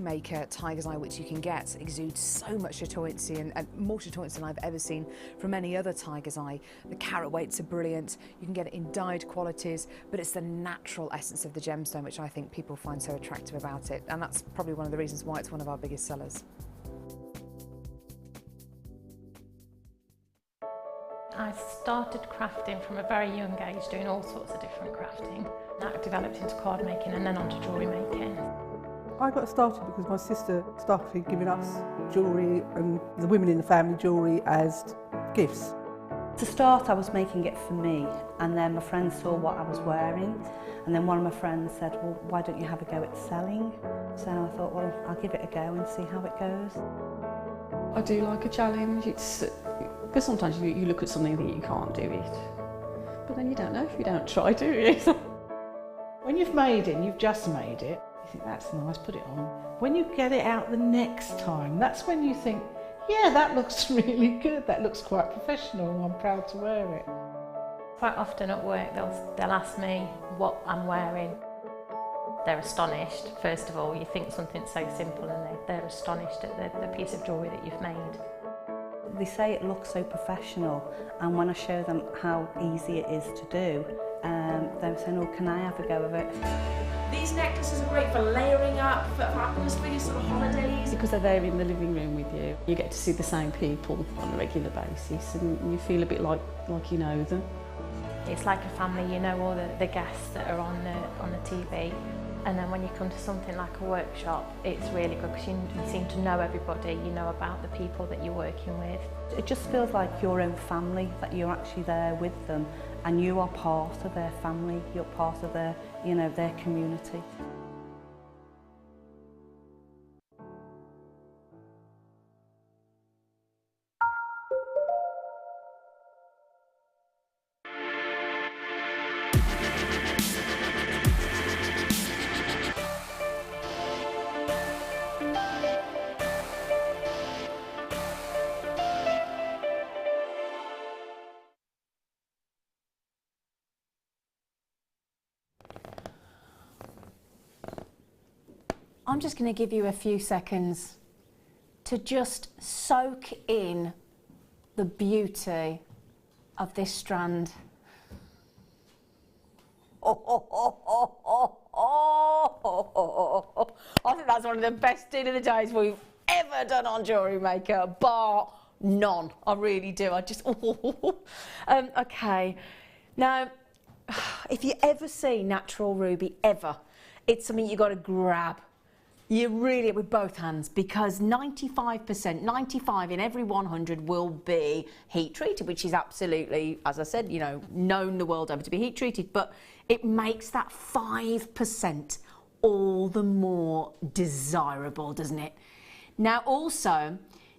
Maker tiger's eye, which you can get, exudes so much chatoyancy and more chatoyancy than I've ever seen from any other tiger's eye. The carat weights are brilliant. You can get it in dyed qualities, but it's the natural essence of the gemstone which I think people find so attractive about it, and that's probably one of the reasons why it's one of our biggest sellers. I started crafting from a very young age, doing all sorts of different crafting. That developed into card making and then onto jewellery making. I got started because my sister started giving us jewellery and the women in the family jewellery as gifts. To start, I was making it for me, and then my friends saw what I was wearing, and then one of my friends said, well, why don't you have a go at selling? So I thought, well, I'll give it a go and see how it goes. I do like a challenge. It's because sometimes you look at something that you can't do it, but then you don't know if you don't try, do you? When you've made it and you've just made it, you think that's nice, put it on. When you get it out the next time, that's when you think, yeah, that looks really good, that looks quite professional, I'm proud to wear it. Quite often at work they'll ask me what I'm wearing. They're astonished. First of all, you think something so simple and they're astonished at the piece of jewellery that you've made. They say it looks so professional, and when I show them how easy it is to do, they're saying, oh, can I have a go of it? These necklaces are great for layering up, for atmosphere, sort of holidays. Because they're there in the living room with you, you get to see the same people on a regular basis and you feel a bit like you know them. It's like a family, you know all the guests that are on the TV. And then when you come to something like a workshop, it's really good because you seem to know everybody, you know about the people that you're working with. It just feels like your own family, that you're actually there with them and you are part of their family, you're part of their, you know, their community. I'm just going to give you a few seconds to just soak in the beauty of this strand. I think that's one of the best din of the days we've ever done on Jewellery Maker, bar none. I really do. I just, okay. Now, if you ever see natural ruby, ever, it's something you've got to grab. You really, with both hands, because 95%, 95 in every 100 will be heat treated, which is absolutely, as I said, you know, known the world over to be heat treated, but it makes that 5% all the more desirable, doesn't it? Now also,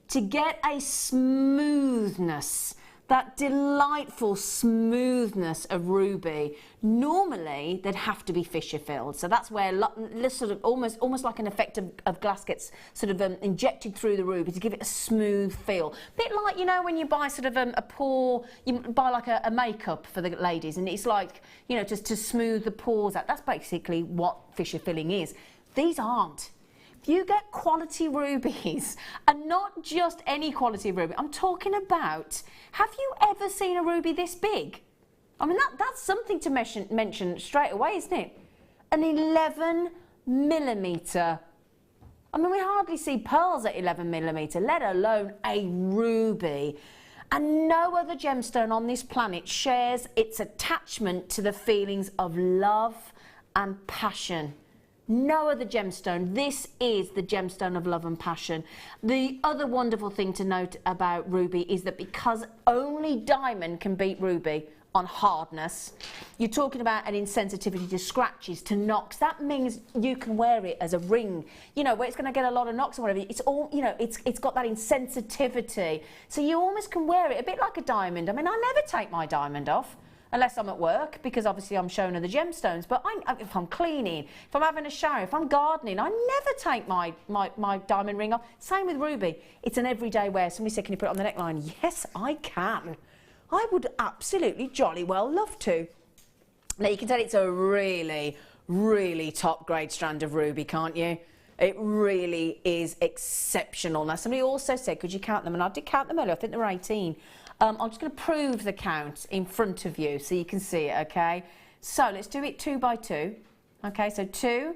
to get a smoothness, that delightful smoothness of ruby, normally they'd have to be fissure filled. So that's where sort of almost like an effect of glass gets sort of injected through the ruby to give it a smooth feel. Bit like, you know, when you buy sort of you buy like a makeup for the ladies, and it's like, you know, just to smooth the pores out. That's basically what fissure filling is. These aren't. You get quality rubies, and not just any quality ruby. I'm talking about, have you ever seen a ruby this big? I mean, that's something to mention straight away, isn't it? An 11mm. I mean, we hardly see pearls at 11mm, let alone a ruby. And no other gemstone on this planet shares its attachment to the feelings of love and passion. No other gemstone. This is the gemstone of love and passion. The other wonderful thing to note about ruby is that because only diamond can beat ruby on hardness, you're talking about an insensitivity to scratches, to knocks. That means you can wear it as a ring, you know, where it's going to get a lot of knocks or whatever. It's all, you know, it's got that insensitivity. So you almost can wear it a bit like a diamond. I mean, I never take my diamond off. Unless I'm at work, because obviously I'm showing her the gemstones. But if I'm cleaning, if I'm having a shower, if I'm gardening, I never take my diamond ring off. Same with ruby. It's an everyday wear. Somebody said, can you put it on the neckline? Yes, I can. I would absolutely jolly well love to. Now, you can tell it's a really, really top grade strand of ruby, can't you? It really is exceptional. Now, somebody also said, could you count them? And I did count them earlier. I think there were 18. I'm just going to prove the count in front of you so you can see it, okay? So let's do it 2 by 2. Okay, so 2,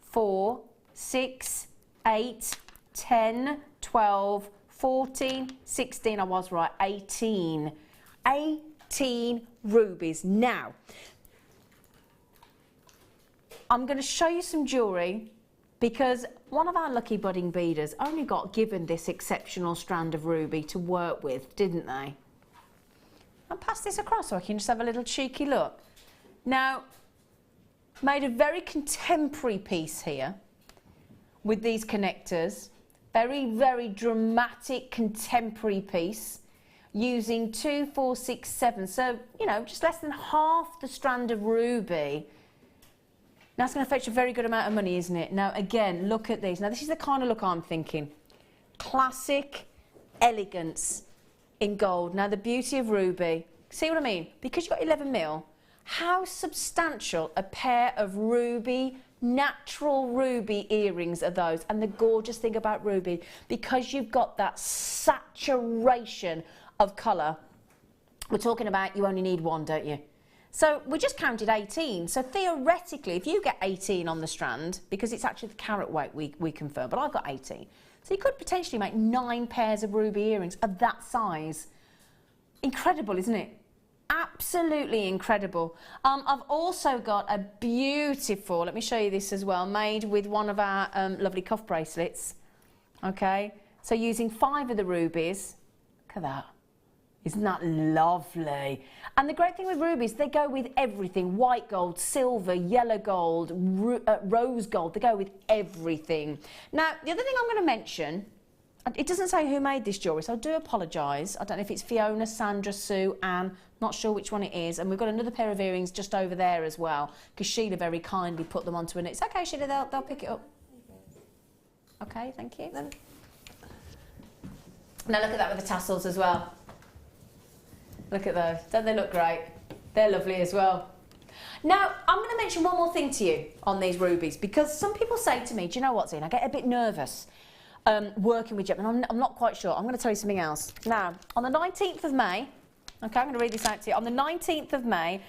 4, 6, 8, 10, 12, 14, 16, I was right, 18. 18 rubies. Now, I'm going to show you some jewellery because one of our lucky budding beaders only got given this exceptional strand of ruby to work with, didn't they? I'll pass this across so I can just have a little cheeky look. Now, made a very contemporary piece here with these connectors. Very, very dramatic contemporary piece using 2, 4, 6, 7. So, you know, just less than half the strand of ruby. That's going to fetch a very good amount of money, isn't it? Now, again, look at these. Now, this is the kind of look I'm thinking. Classic elegance in gold. Now, the beauty of ruby. See what I mean? Because you've got 11 mil, how substantial a pair of ruby, natural ruby earrings are those. And the gorgeous thing about ruby, because you've got that saturation of colour, we're talking about you only need one, don't you? So we just counted 18. So theoretically, if you get 18 on the strand, because it's actually the carat weight we confirm, but I've got 18. So you could potentially make 9 pairs of ruby earrings of that size. Incredible, isn't it? Absolutely incredible. I've also got a beautiful, let me show you this as well, made with one of our lovely cuff bracelets. Okay, so using 5 of the rubies. Look at that. Isn't that lovely? And the great thing with rubies, they go with everything. White gold, silver, yellow gold, rose gold. They go with everything. Now, the other thing I'm going to mention, it doesn't say who made this jewellery, so I do apologise. I don't know if it's Fiona, Sandra, Sue, Anne, not sure which one it is. And we've got another pair of earrings just over there as well, because Sheila very kindly put them onto an... It's okay, Sheila, they'll pick it up. Okay, thank you. Now look at that with the tassels as well. Look at those. Don't they look great? They're lovely as well. Now, I'm going to mention one more thing to you on these rubies, because some people say to me, do you know what, Zine? I get a bit nervous working with gemstones. I'm not quite sure. I'm going to tell you something else. Now, on the 19th of May, okay, I'm going to read this out to you. On the 19th of May,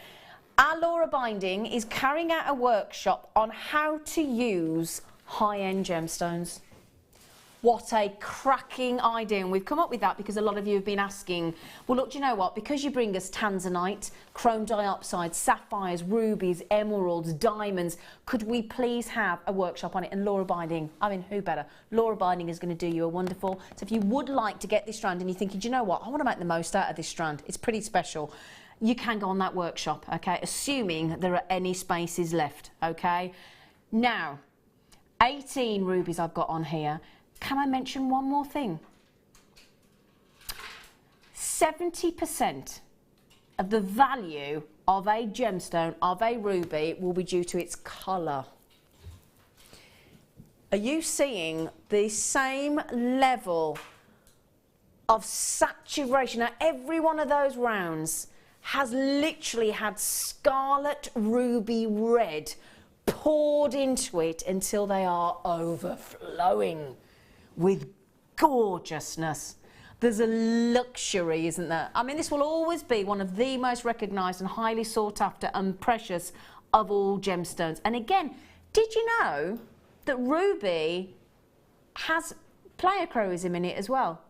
our Laura Binding is carrying out a workshop on how to use high-end gemstones. What a cracking idea, and we've come up with that because a lot of you have been asking, well look, do you know what, because you bring us tanzanite, chrome dioxide, sapphires, rubies, emeralds, diamonds, could we please have a workshop on it? And Laura Binding, I mean, who better? Laura Binding is going to do you a wonderful. So if you would like to get this strand and you're thinking, do you know what, I want to make the most out of this strand, it's pretty special, you can go on that workshop, okay, assuming there are any spaces left, okay? Now, 18 rubies I've got on here. Can I mention one more thing? 70% of the value of a gemstone, of a ruby, will be due to its colour. Are you seeing the same level of saturation? Now, every one of those rounds has literally had scarlet ruby red poured into it until they are overflowing with gorgeousness. There's a luxury, isn't there? I mean, this will always be one of the most recognised and highly sought after and precious of all gemstones. And again, did you know that ruby has pleochroism in it as well?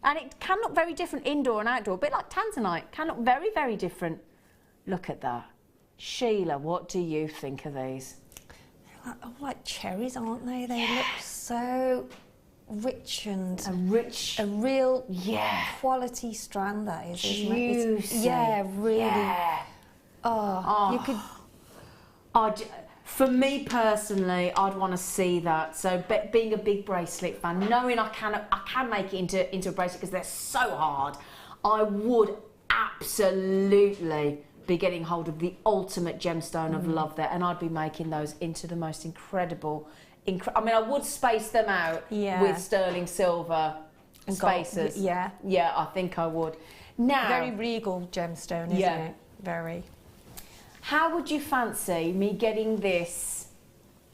And it can look very different indoor and outdoor, a bit like tanzanite, can look very, very different. Look at that. Sheila, what do you think of these? Like cherries, aren't they? They look so rich and a real quality strand, that is, isn't it? Juicy. Yeah, really. Yeah. Oh, you could. For me personally, I'd want to see that. So being a big bracelet fan, knowing I can make it into a bracelet because they're so hard, I would absolutely be getting hold of the ultimate gemstone of love there, and I'd be making those into the most incredible. I mean, I would space them out with sterling silver spaces. Yeah, I think I would. Now, very regal gemstone, isn't it? Very. How would you fancy me getting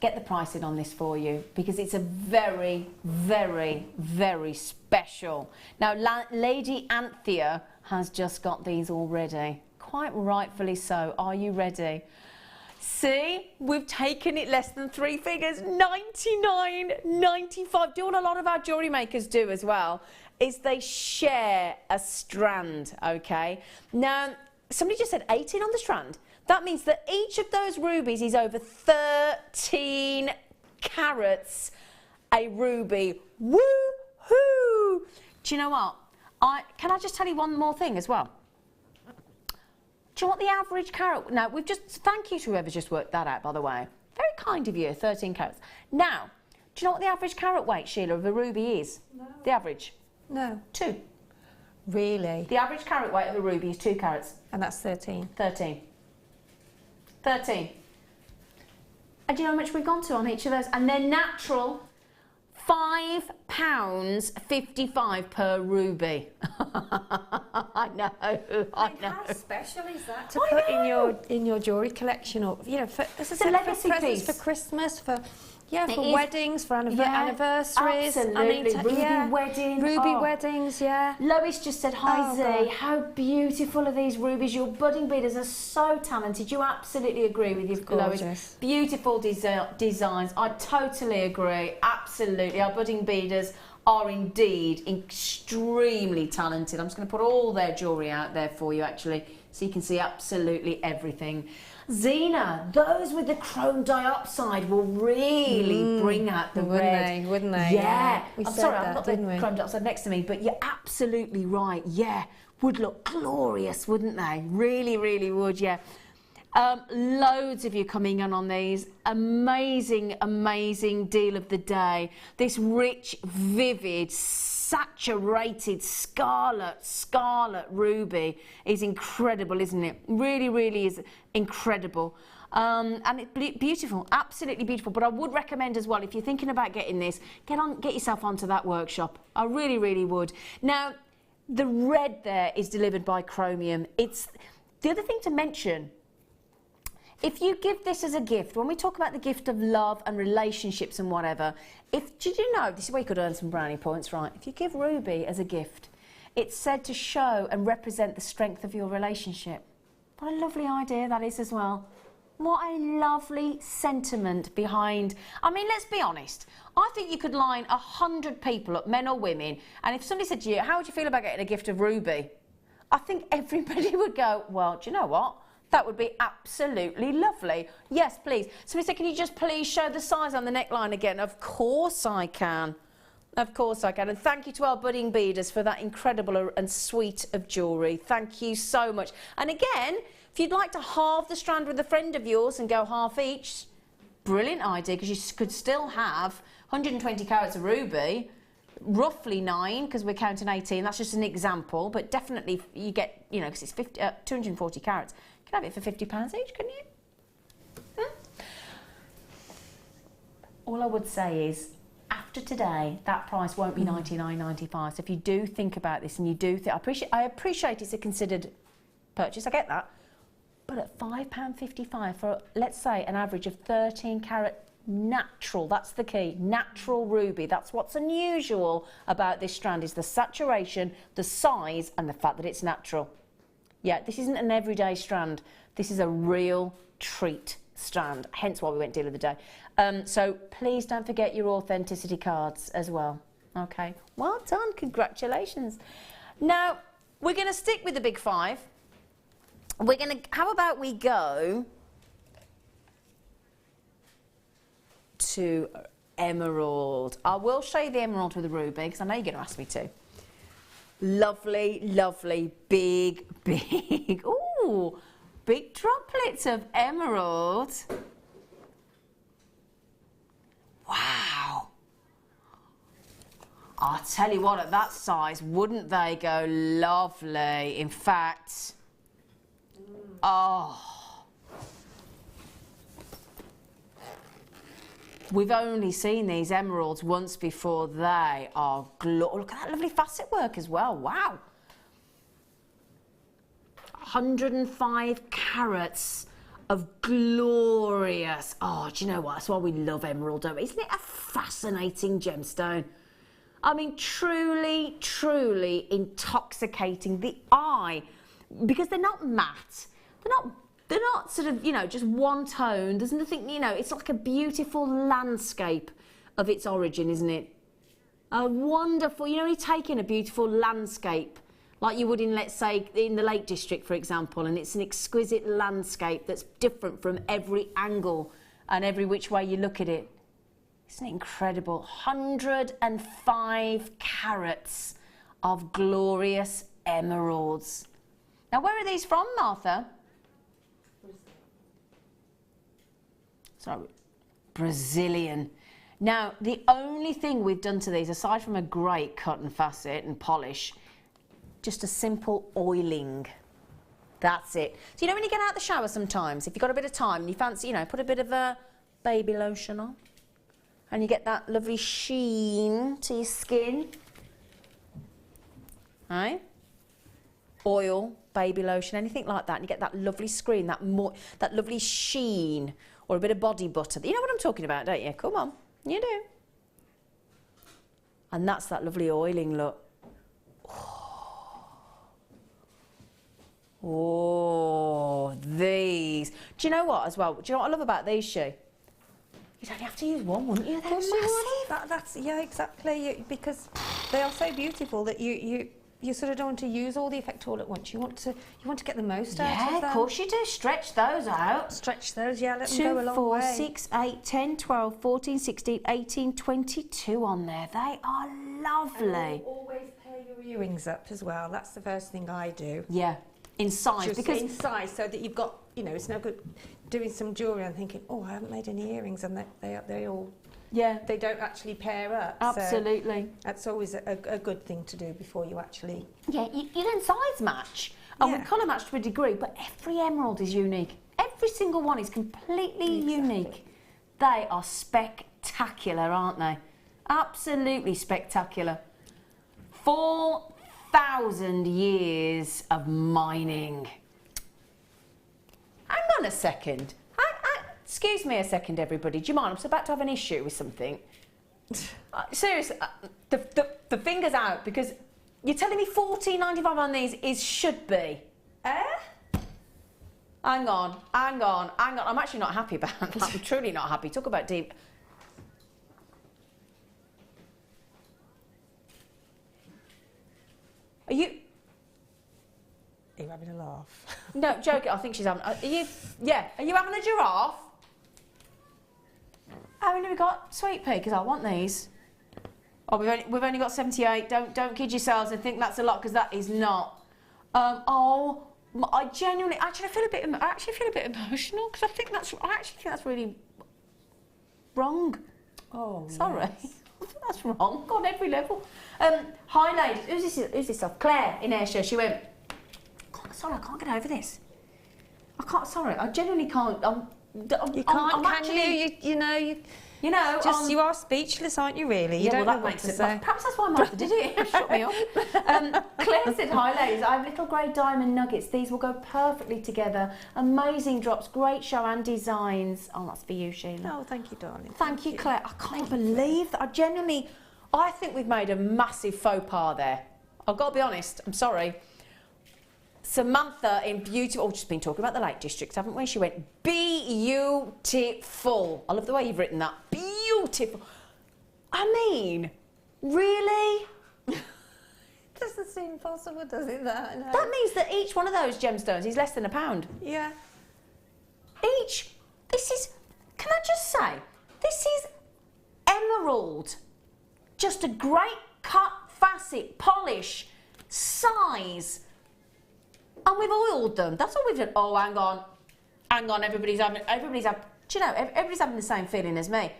get the pricing on this for you because it's a very, very, very special. Now, Lady Anthea has just got these already. Quite rightfully so. Are you ready? See, we've taken it less than 3 figures, $99.95. Do what a lot of our jewellery makers do as well, is they share a strand, okay? Now, somebody just said 18 on the strand. That means that each of those rubies is over 13 carats a ruby. Woo-hoo! Do you know what? Can I just tell you one more thing as well? Do you know what the average carat... Now, thank you to whoever's just worked that out, by the way. Very kind of you, 13 carats. Now, do you know what the average carat weight, Sheila, of a ruby is? No. The average? No. 2. Really? The average carat weight of a ruby is 2 carats. And that's 13? 13. 13. And do you know how much we've gone to on each of those? And they're natural. £5.55 per ruby. I know. How special is that to put in your jewellery collection, or as I said, for presents for Christmas, for weddings, for anniversaries. Absolutely. Ruby weddings. Yeah. Lois just said, hi Z, how beautiful are these rubies? Your budding beaders are so talented. You absolutely agree with you, Lois. Beautiful designs. I totally agree. Absolutely. Our budding beaders are indeed extremely talented. I'm just going to put all their jewellery out there for you, actually, so you can see absolutely everything. Zena, those with the chrome dioxide will really bring out the red. Wouldn't they? Yeah. I'm sorry, I've got the chrome dioxide next to me, but you're absolutely right. Yeah, would look glorious, wouldn't they? Really, really would, yeah. Loads of you coming in on these. Amazing, amazing deal of the day. This rich, vivid, saturated scarlet ruby is incredible, isn't it? Really, really is incredible. And it's beautiful, absolutely beautiful. But I would recommend as well, if you're thinking about getting this, get yourself onto that workshop. I really, really would. Now, the red there is delivered by Chromium. It's the other thing to mention. If you give this as a gift, when we talk about the gift of love and relationships and whatever, did you know, this is where you could earn some brownie points, right? If you give ruby as a gift, it's said to show and represent the strength of your relationship. What a lovely idea that is as well. What a lovely sentiment behind. I mean, let's be honest. I think you could line 100 people up, men or women, and if somebody said to you, how would you feel about getting a gift of ruby? I think everybody would go, well, do you know what? That would be absolutely lovely. Yes, please. Somebody said, can you just please show the size on the neckline again? Of course I can. Of course I can. And thank you to our budding beaders for that incredible and sweet of jewellery. Thank you so much. And again, if you'd like to halve the strand with a friend of yours and go half each, brilliant idea, because you could still have 120 carats of ruby, roughly 9, because we're counting 18. That's just an example, but definitely you get, because it's 240 carats. You can have it for £50 each, couldn't you? All I would say is, after today, that price won't be $99.95. So if you do think about this and you do think, I appreciate it's a considered purchase, I get that. But at £5.55 for, let's say, an average of 13 carat natural, that's the key, natural ruby. That's what's unusual about this strand, is the saturation, the size, and the fact that it's natural. Yeah, this isn't an everyday strand. This is a real treat strand, hence why we went deal of the day. So please don't forget your authenticity cards as well. Okay, well done, congratulations. Now, we're going to stick with the big 5. How about we go to emerald. I will show you the emerald with the ruby, because I know you're going to ask me to. Lovely, lovely, big, ooh, big droplets of emerald. Wow. I'll tell you what, at that size, wouldn't they go lovely? In fact, we've only seen these emeralds once before. They are look at that lovely facet work as well. Wow. 105 carats of glorious, oh, do you know what? That's why we love emerald, don't we? Isn't it a fascinating gemstone? I mean, truly, truly intoxicating the eye, because they're not matte. They're not sort of, you know, just one tone. There's nothing, you know, it's like a beautiful landscape of its origin, isn't it? A wonderful, you know, you're taking a beautiful landscape like you would in, let's say, in the Lake District, for example, and it's an exquisite landscape that's different from every angle and every which way you look at it. Isn't it incredible? 105 carats of glorious emeralds. Now, where are these from, Martha? Sorry, Brazilian. Now, the only thing we've done to these, aside from a great cut and facet and polish, just a simple oiling. That's it. So, you know when you get out of the shower sometimes, if you've got a bit of time and you fancy, you know, put a bit of a baby lotion on and you get that lovely sheen to your skin. Right? Oil, baby lotion, anything like that, and you get that lovely screen, that lovely sheen, or a bit of body butter. You know what I'm talking about, don't you? Come on, you do. And that's that lovely oiling look. Oh, these. Do you know what as well? Do you know what I love about these, Shu? You'd only have to use one, wouldn't you? They're massive. That's yeah, exactly. Because they are so beautiful that you sort of don't want to use all the effect all at once. You want to get the most out of them. Yeah, of course you do. Stretch those out. Stretch those, yeah, let them go a long 2, 4, way. 6, 8, 10, 12, 14, 16, 18, 22 on there. They are lovely. Always pair your earrings up as well. That's the first thing I do. Yeah, in size. Just because in size, so that you've got, you know, it's no good doing some jewellery and thinking, oh, I haven't made any earrings, and they all... Yeah. They don't actually pair up. Absolutely. So that's always a good thing to do before you actually... Yeah, you can size match. And we colour match to a degree, but every emerald is unique. Every single one is completely unique. They are spectacular, aren't they? Absolutely spectacular. 4,000 years of mining. Hang on a second. Excuse me a second, everybody. Do you mind? I'm about to have an issue with something. Seriously, the finger's out, because you're telling me $14.95 on these should be. Hang on. I'm actually not happy about that. I'm truly not happy. Talk about deep. Are you having a laugh? No, joking. I think she's having. Are you? Yeah. Are you having a giraffe? How many have we got? Sweet pea, because I want these. Oh, we've only got 78. Don't kid yourselves and think that's a lot, because that is not. I genuinely actually feel a bit emotional, because I actually think that's really wrong. Oh, sorry. Yes. That's wrong on every level. Hi ladies, who's this off? Claire in Ayrshire. She went, sorry, I can't get over this. I genuinely can't. You can't, you know, you are speechless, aren't you, really? You don't know what to say. Perhaps that's why Martha did it. Shut me up. Claire said, hi ladies, I have little grey diamond nuggets. These will go perfectly together. Amazing drops, great show and designs. Oh, that's for you, Sheila. Oh, thank you, darling. Thank you, Claire. I can't believe that. I think we've made a massive faux pas there. I've got to be honest, I'm sorry. Samantha in beautiful, just been talking about the Lake District, haven't we? She went, beautiful. I love the way you've written that. Beautiful. I mean, really? Doesn't seem possible, does it? That means that each one of those gemstones is less than £1. Yeah. Each. This is, can I just say, this is emerald. Just a great cut, facet, polish, size. And we've oiled them. That's all we've done. Oh, hang on. Everybody's having the same feeling as me.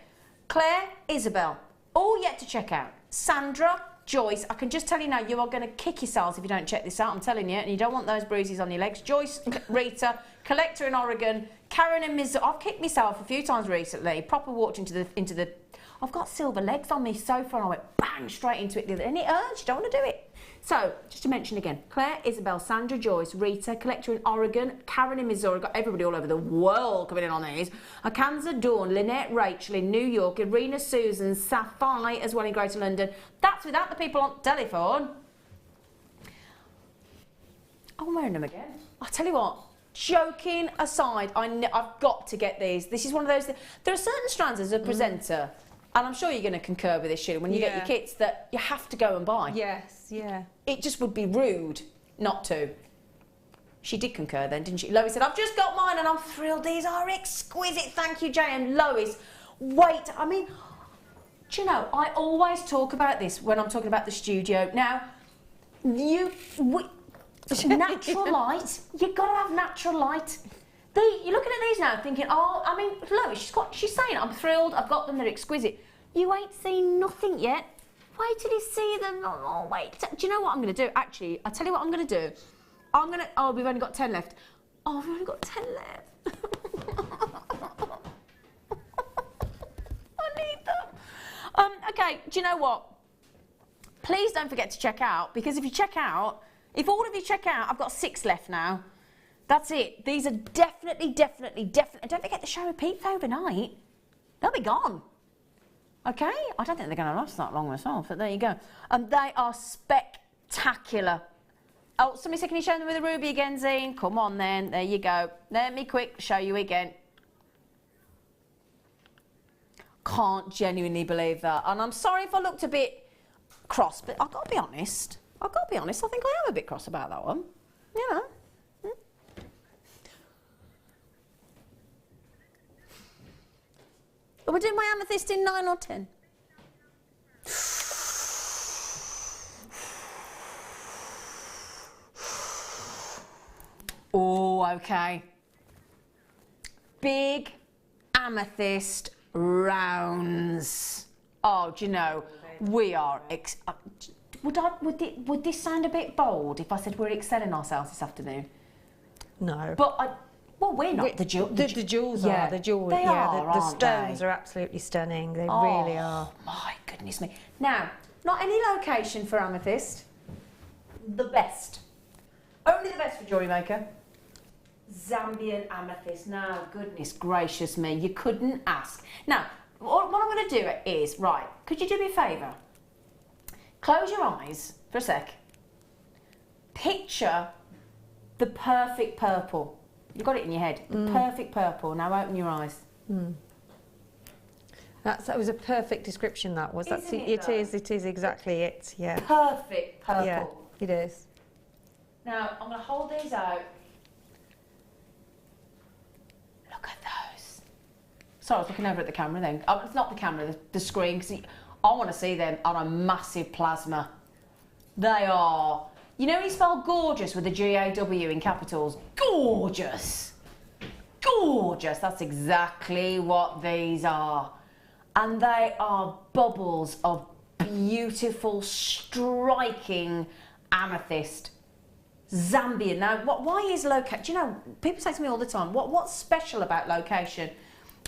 Claire, Isabel, all yet to check out. Sandra, Joyce, I can just tell you now, you are going to kick yourselves if you don't check this out. I'm telling you, and you don't want those bruises on your legs. Joyce, Rita, Collector in Oregon, Karen in Missouri. I've kicked myself a few times recently. Proper walked into the. I've got silver legs on me sofa, and I went bang straight into it the other, and it hurts, you don't want to do it. So, just to mention again, Claire, Isabel, Sandra, Joyce, Rita, Collector in Oregon, Karen in Missouri, got everybody all over the world coming in on these. Akanza, Dawn, Lynette, Rachel in New York, Irina, Susan, Sapphire as well in Greater London. That's without the people on telephone. I'm wearing them again. I'll tell you what, joking aside, I've got to get these. This is one of those, there are certain strands as a presenter, and I'm sure you're going to concur with this, Sheila, when you get your kits, that you have to go and buy. Yes, yeah. It just would be rude not to. She did concur then, didn't she? Lois said, I've just got mine and I'm thrilled. These are exquisite. Thank you, JM. Lois, wait. I mean, do you know, I always talk about this when I'm talking about the studio. Now, natural light. You've got to have natural light. You're looking at these now thinking, oh, I mean, Lois, she's saying, I'm thrilled, I've got them, they're exquisite. You ain't seen nothing yet. Wait till you see them. Oh, wait. Do you know what I'm going to do? Actually, I'll tell you what I'm going to do. Oh, we've only got 10 left. Oh, we've only got 10 left. I need them. Okay, do you know what? Please don't forget to check out, because if you check out, if all of you check out, I've got 6 left now. That's it. These are definitely. And don't forget the show repeats overnight. They'll be gone. Okay? I don't think they're going to last that long myself, but there you go. And they are spectacular. Oh, somebody said, can you show them with a ruby again, Zine? Come on then. There you go. Let me quick show you again. Can't genuinely believe that. And I'm sorry if I looked a bit cross, but I've got to be honest. I think I am a bit cross about that one. You know. Are we doing my amethyst in 9 or 10? Oh, okay. Big amethyst rounds. Oh, do you know, we are... Would this sound a bit bold if I said we're excelling ourselves this afternoon? No. But well, we're not. The jewels are. The jewellery. They are, the stones are absolutely stunning. They really are. My goodness me. Now, not any location for amethyst. The best. Only the best for Jewellery Maker. Zambian amethyst. Now, goodness gracious me, you couldn't ask. Now, what I'm going to do is, right, could you do me a favour? Close your eyes for a sec. Picture the perfect purple. You've got it in your head. The perfect purple. Now open your eyes. That was a perfect description, that was. It is exactly it, yeah. Perfect purple. Yeah, it is. Now, I'm going to hold these out. Look at those. Sorry, I was looking over at the camera then. Oh, it's not the camera, the screen, because I want to see them on a massive plasma. They are... You know when you spell gorgeous with a G-A-W in capitals? Gorgeous! Gorgeous! That's exactly what these are. And they are bubbles of beautiful, striking amethyst. Zambian. Now, why is location? Do you know, people say to me all the time, what's special about location?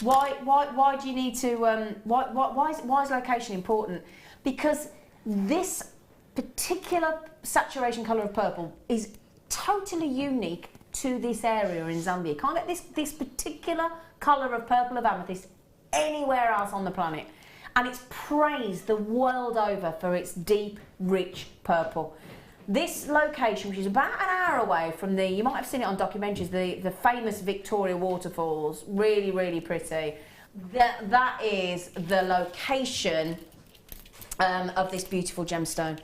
Why do you need to, why is location important? Because this particular saturation colour of purple is totally unique to this area in Zambia. You can't get this particular colour of purple of amethyst anywhere else on the planet. And it's praised the world over for its deep, rich purple. This location, which is about an hour away from you might have seen it on documentaries, the famous Victoria waterfalls, really, really pretty. That is the location of this beautiful gemstone.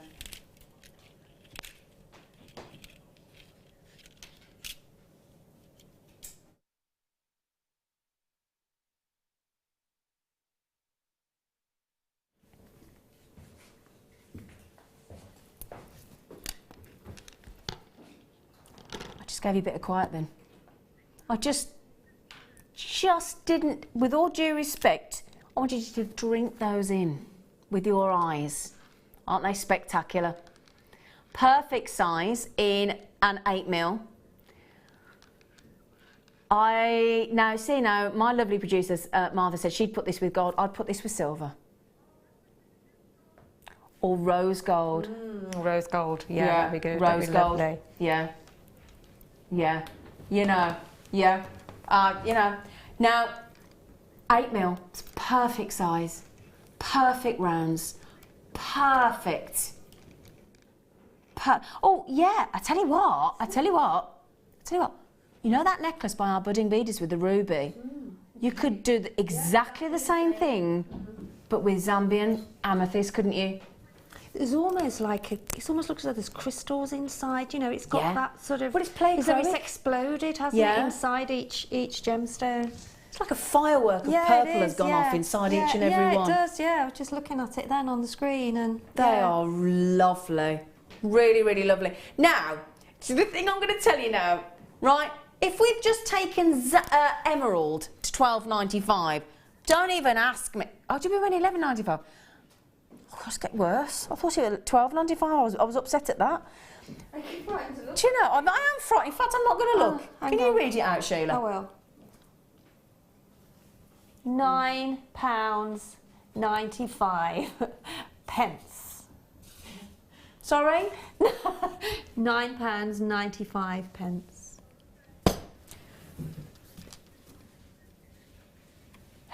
Gave you a bit of quiet then. I just didn't, with all due respect, I wanted you to drink those in with your eyes. Aren't they spectacular? Perfect size in an 8mm. My lovely producer, Martha, said she'd put this with gold. I'd put this with silver. or rose gold. Rose gold, yeah, that'd be good. Rose gold, lovely. yeah. You know, Now, 8mm, it's perfect size, perfect rounds, perfect. Oh yeah, I tell you what. You know that necklace by our budding beaders with the ruby? You could do exactly the same thing, but with Zambian amethyst, couldn't you? It's almost like it almost looks like there's crystals inside. You know, it's got that sort of. But it's played. It's almost exploded, hasn't it, inside each gemstone? It's like a firework of purple has gone off inside each and every one. Yeah, it does. Yeah, I was just looking at it then on the screen, and they are lovely, really, really lovely. Now, so the thing I'm going to tell you now, right? If we've just taken emerald to $12.95, don't even ask me. Oh, do you mean $11.95? Oh, it's getting worse. I thought it was $12.95. I was upset at that. Are you frightened to look? Do you know? I am frightened. In fact, I'm not going to look. Can you read it out, Sheila? I will. £9.95. Sorry? £9.95.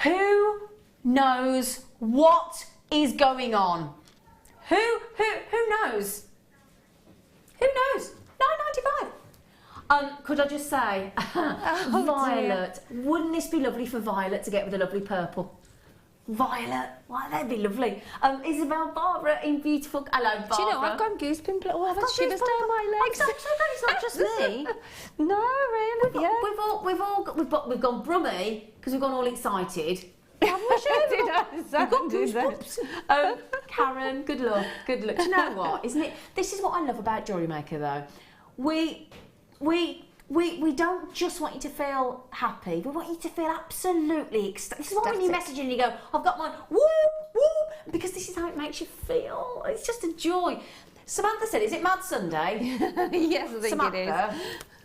Who knows what is going on? Who knows? Who knows? £9.95. Could I just say, Violet, wouldn't this be lovely for Violet to get with a lovely purple? Violet, why that'd be lovely. Isabel, Barbara in beautiful. Hello, Barbara. Do you know I've got goosebumps? Oh, I've got shivers down my legs. Exactly. It's not just me. No, really. We've gone brummy because we've gone all excited. Karen, good luck. Do you know what? Isn't it? This is what I love about Jewellery Maker, though. We don't just want you to feel happy. We want you to feel absolutely ecstatic. This is why when you message and you go, I've got mine, whoop, whoop, because this is how it makes you feel. It's just a joy. Samantha said, is it Mad Sunday? Yes, I think Samantha, it is.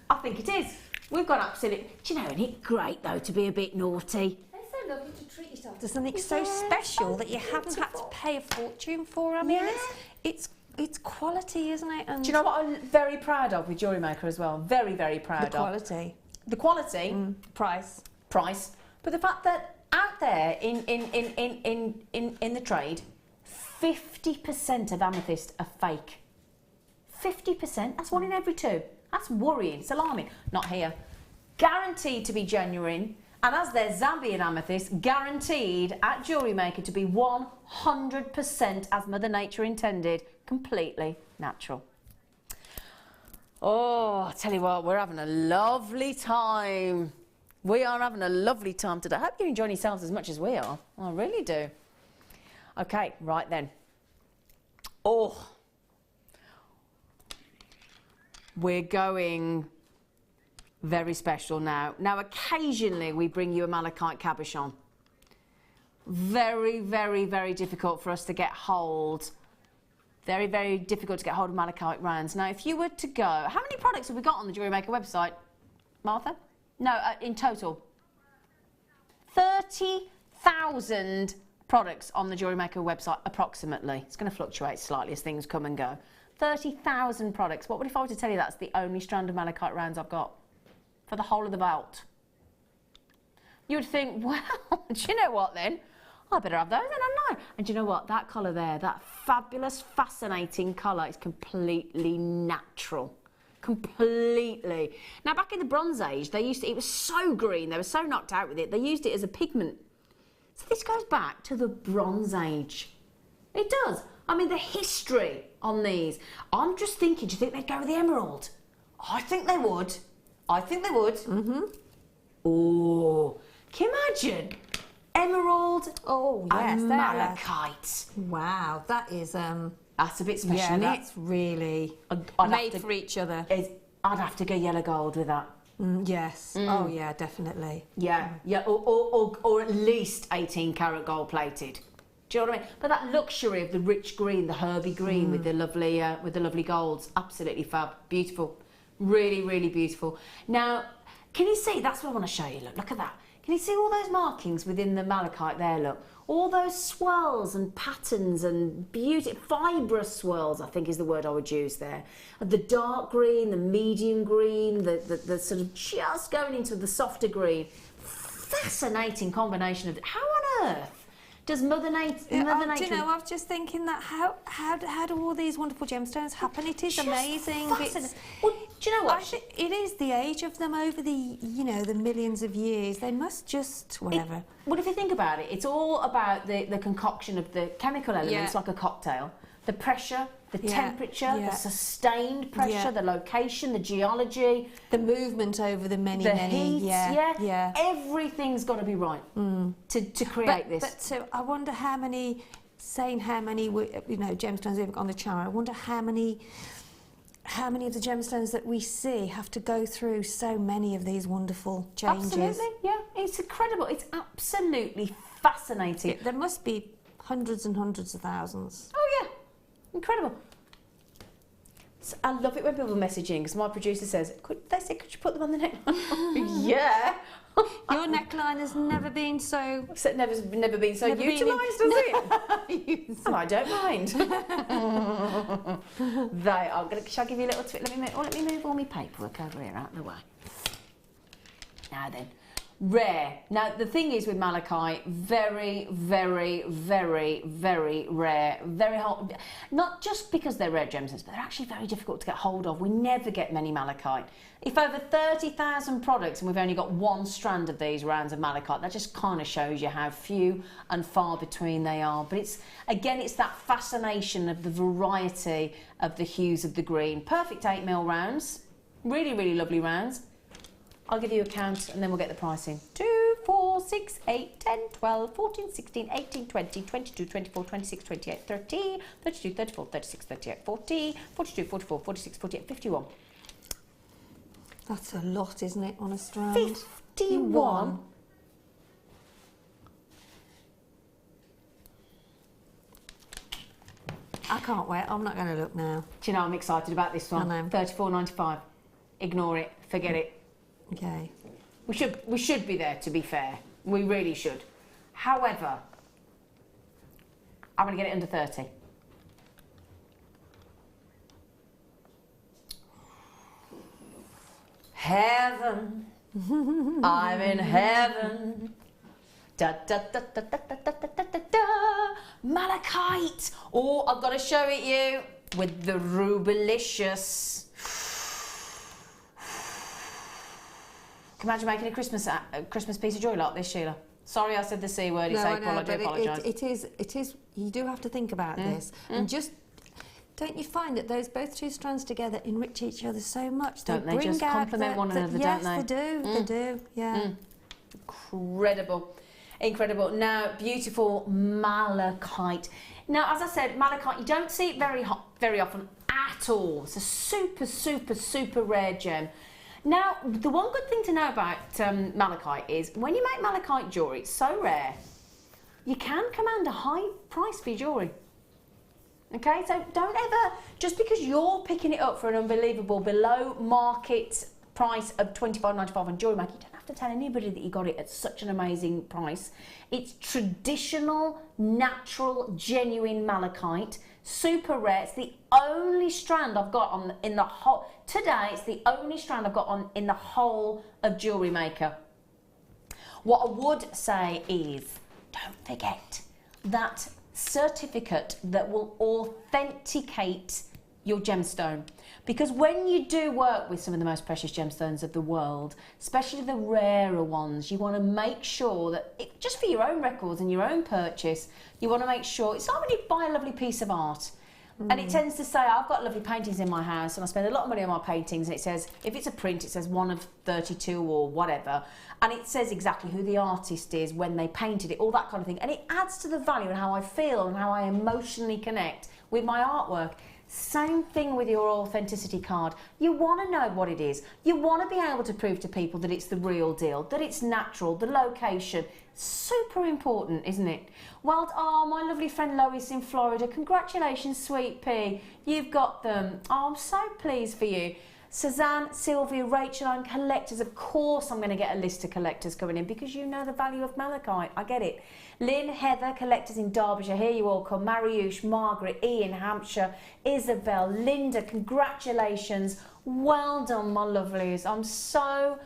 I think it is. We've gone absolutely. Do you know, isn't it great, though, to be a bit naughty? It's so lovely to treat yourself to something so special that you haven't had to pay a fortune for. I mean, it's quality, isn't it? And do you know what I'm very proud of with Jewellery Maker as well? Very, very proud the quality. The quality. Price. But the fact that out there in the trade, 50% of amethyst are fake. 50%. That's 1 in every 2. That's worrying. It's alarming. Not here. Guaranteed to be genuine. And as there's Zambian amethyst, guaranteed at Jewellery Maker to be 100% as Mother Nature intended, completely natural. Oh, I tell you what, we're having a lovely time. We are having a lovely time today. I hope you're enjoying yourselves as much as we are. I really do. Okay, right then. Oh, we're going very special now. Now, occasionally we bring you a malachite cabochon. Very, very, very difficult for us to get hold. Very, very difficult to get hold of malachite rounds. Now, if you were to go, how many products have we got on the Jewellery Maker website, Martha? No, in total. 30,000 products on the Jewellery Maker website, approximately. It's going to fluctuate slightly as things come and go. 30,000 products. What would if I were to tell you that's the only strand of malachite rounds I've got for the whole of the belt? You would think, well, do you know what then? I better have those, then, hadn't I? And do you know what? That colour there, that fabulous, fascinating colour is completely natural. Completely. Now, back in the Bronze Age, they used to, it was so green, they were so knocked out with it, they used it as a pigment. So this goes back to the Bronze Age. It does. I mean, the history on these. I'm just thinking, do you think they'd go with the emerald? I think they would. I think they would. Oh, can you imagine? Emerald and malachite. Wow, that is that's a bit special, yeah, isn't that's it? Really made for each other. I'd have to go yellow gold with that. Yes. Oh yeah, definitely. Yeah, or at least 18 karat gold plated. Do you know what I mean? But that luxury of the rich green, the herby green with the lovely golds, absolutely fab, beautiful, really, really beautiful. Now, can you see? That's what I want to show you. Look at that. Can you see all those markings within the malachite there, look? All those swirls and patterns and fibrous swirls, I think is the word I would use there. The dark green, the medium green, the sort of just going into the softer green. Fascinating combination of, how on earth does Mother Nature... Do you know, I was just thinking that how do all these wonderful gemstones happen? It is amazing. Well, do you know what? It is the age of them over the, the millions of years. They must just, whatever. Well, if you think about it, it's all about the concoction of the chemical elements, like a cocktail. The pressure, the temperature, the sustained pressure, the location, the geology. The movement over the many, heat, everything's got to be right to create this. But so I wonder how many, gemstones we've got on the channel. I wonder how many of the gemstones that we see have to go through so many of these wonderful changes. Absolutely, yeah. It's incredible. It's absolutely fascinating. There must be hundreds and hundreds of thousands. Oh, yeah. Incredible. So I love it when people are messaging, because my producer says, could you put them on the neckline? Yeah. Your neckline has never been so... Never been so utilised, has it? Oh, I don't mind. Shall I give you a little twist? Let me move all my paperwork over here out of the way. Now then. Rare. Now, the thing is with malachite, very, very, very, very rare. Very hard. Not just because they're rare gemstones, but they're actually very difficult to get hold of. We never get many malachite. If over 30,000 products and we've only got one strand of these rounds of malachite, that just kind of shows you how few and far between they are. But it's that fascination of the variety of the hues of the green. Perfect 8mm rounds. Really, really lovely rounds. I'll give you a count and then we'll get the pricing. 2, 4, 6, 8, 10, 12, 14, 16, 18, 20, 22, 24, 26, 28, 30, 32, 34, 36, 38, 40, 42, 44, 46, 48, 51. That's a lot, isn't it, on a strand? 51? I can't wait. I'm not going to look now. Do you know, I'm excited about this one. I know. $34.95. Ignore it. Forget it. Okay. We should be there, to be fair. We really should. However, I'm going to get it under 30. Heaven. I'm in heaven. Da da da da da da da da da da. Malachite. Oh, I've got to show it you with the Rubilicious. Can you imagine making a Christmas piece of jewellery like this, Sheila? Sorry I said the C word, it's April, I do apologise. It is, you do have to think about this. And just, don't you find that those both two strands together enrich each other so much? Don't they just complement one another, don't they? Yes, they do, yeah. Incredible, incredible. Now, beautiful malachite. Now, as I said, malachite, you don't see it very often at all. It's a super, super, super rare gem. Now, the one good thing to know about malachite is when you make malachite jewellery, it's so rare, you can command a high price for your jewellery. Okay, so don't ever, just because you're picking it up for an unbelievable below market price of $25.95 on Jewellery Maker, you don't have to tell anybody that you got it at such an amazing price. It's traditional, natural, genuine malachite. Super rare. It's the only strand I've got in the whole... Today, it's the only strand I've got in the whole of Jewellery Maker. What I would say is, don't forget that certificate that will authenticate your gemstone. Because when you do work with some of the most precious gemstones of the world, especially the rarer ones, you want to make sure that, just for your own records and your own purchase, you want to make sure, it's like when you buy a lovely piece of art, and it tends to say, I've got lovely paintings in my house and I spend a lot of money on my paintings, and it says, if it's a print, it says 1 of 32 or whatever, and it says exactly who the artist is, when they painted it, all that kind of thing, and it adds to the value and how I feel and how I emotionally connect with my artwork. Same thing with your authenticity card. You want to know what it is. You want to be able to prove to people that it's the real deal, that it's natural, the location. Super important, isn't it? Well, oh, my lovely friend Lois in Florida, congratulations, sweet pea. You've got them. Oh, I'm so pleased for you. Suzanne, Sylvia, Rachel, and collectors. Of course I'm going to get a list of collectors coming in because you know the value of malachite. I get it. Lynn, Heather, collectors in Derbyshire. Here you all come. Mariusz, Margaret, Ian, Hampshire, Isabel, Linda, congratulations. Well done, my lovelies. I'm so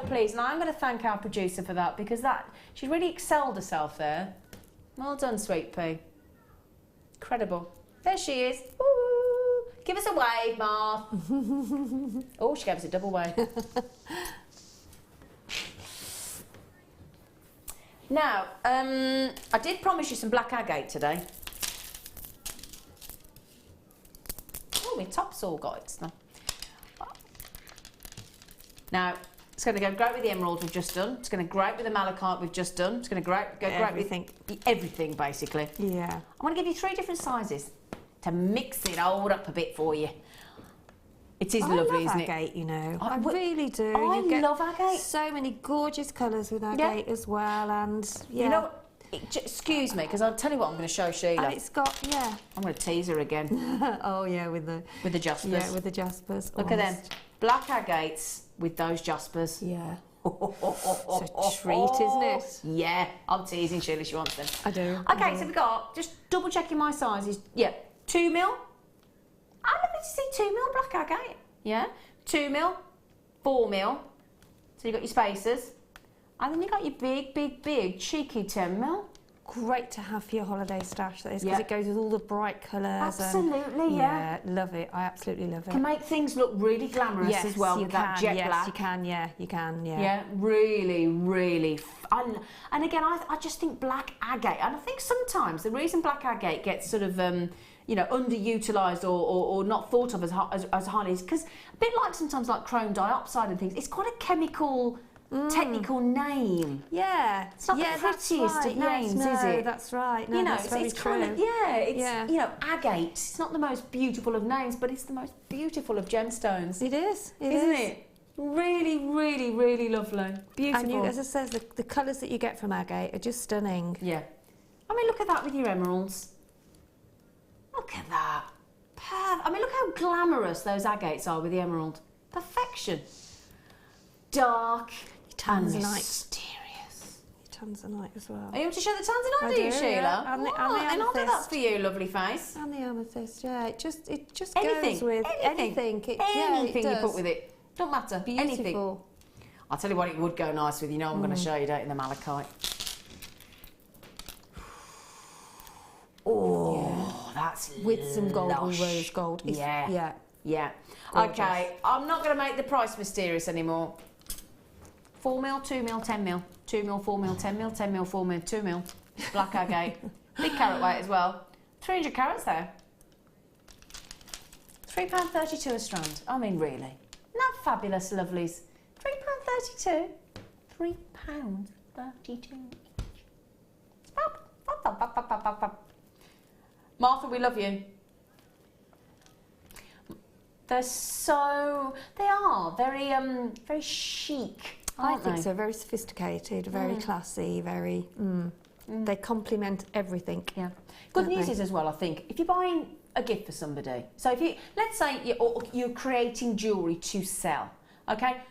pleased. And I'm going to thank our producer for that because she really excelled herself there. Well done, Sweet Pea. Incredible. There she is. Woo! Give us a wave, Marv. Oh, she gave us a double wave. Now, I did promise you some black agate today. Oh, my top's all got it now. Now, it's going to go great with the emerald we've just done. It's going to go great with the malachite we've just done. It's going to go great with everything, basically. Yeah. I'm going to give you 3 different sizes to mix it all up a bit for you. It is lovely, isn't it? I love agate, you know. I really do. I love agate. So many gorgeous colours with agate as well, and you know, excuse me, because I'll tell you what I'm going to show Sheila. And it's got I'm going to tease her again. Oh yeah, with the jaspers. Yeah, with the jaspers. Look at them, black agates with those jaspers. Yeah. It's a treat, isn't it? Yeah, I'm teasing Sheila. She wants them. I do. Okay, so we've got just double checking my sizes. Yeah, 2 mil. I'm looking to see 2 mil black agate. Yeah, 2 mil, 4 mil. So you've got your spacers. And then you've got your big, cheeky 10 mil. Great to have for your holiday stash, that is, because it goes with all the bright colours. Absolutely, yeah. Love it. I absolutely love it. Can make things look really glamorous as well with that jet black. Yes, you can, you can. Yeah, really fun. And again, I just think black agate, and I think sometimes the reason black agate gets sort of you know, underutilised or not thought of as highly is because a bit like sometimes like chrome dioxide and things, it's quite a chemical, technical name. Yeah. It's not the prettiest of names, is it? That's right. No, you know, that's very it's true. kind of, you know, agate. It's not the most beautiful of names, but it's the most beautiful of gemstones. It is. Isn't it? Really lovely. Beautiful. And you, as I said, the colours that you get from agate are just stunning. Yeah. I mean, look at that with your emeralds. Look at that. I mean, look how glamorous those agates are with the emerald. Perfection. Dark and mysterious. Your tanzanite as well. Are you able to show the tanzanite, do you, Sheila? Yeah. And the I'll do that amethyst. for you, lovely face. And the amethyst, yeah. It just Anything. goes with anything. Anything it you does. put with it. Don't matter. Beautiful. Anything. I'll tell you what it would go nice with. You know I'm going to show you, don't you, the malachite. Oh, that's with some gold or lush. rose gold. Yeah. Gorgeous. Okay, I'm not going to make the price mysterious anymore. 4 mil, 2 mil, 10 mil. 2 mil, 4 mil, 10 mil, 10 mil, 4 mil, 2 mil. Black agate. Big carat weight as well. 300 carats there. £3.32 a strand. I mean, really. Isn't that fabulous, lovelies? £3.32. £3.32. Martha, we love you. They are very chic, aren't I think so. Very sophisticated, very classy, very. They complement everything. Yeah. Good news is as well, I think, if you're buying a gift for somebody. So if you, let's say you're creating jewellery to sell, okay?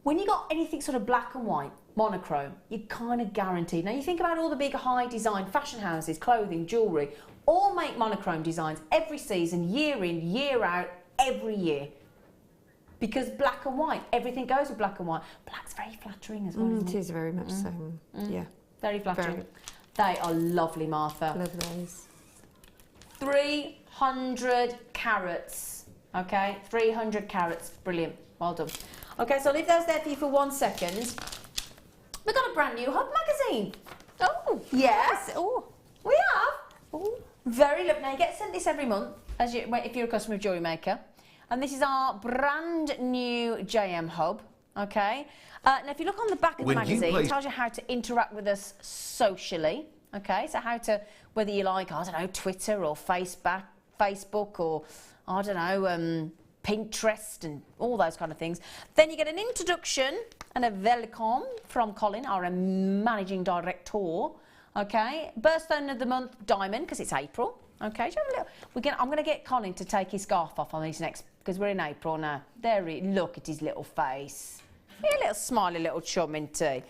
When you got anything sort of black and white, monochrome, you're kind of guaranteed. Now you think about all the big high design fashion houses, clothing, jewellery, all make monochrome designs every season, year in, year out, every year. Because black and white, everything goes with black and white. Black's very flattering as well, isn't it? It is very much so, yeah. Very flattering. Very. They are lovely, Martha. Love those. 300 carats, okay? 300 carats, brilliant, well done. Okay, so I'll leave those there for you for 1 second. We've got a brand new Hub magazine. Oh, yes. Oh, we have. Oh, very lovely. Now you get sent this every month, if you're a customer of Jewellery Maker. And this is our brand new JM Hub, okay? Now if you look on the back of the magazine, it tells you how to interact with us socially, okay? So how to, whether you like, I don't know, Twitter or Facebook or, I don't know, Pinterest and all those kind of things. Then you get an introduction and a welcome from Colin, our managing director, okay? Birthstone of the month, diamond, because it's April, Okay, I'm going to get Colin to take his scarf off on his next, because we're in April now. There he, look at his little face. Yeah, little smiley little chum, isn't he?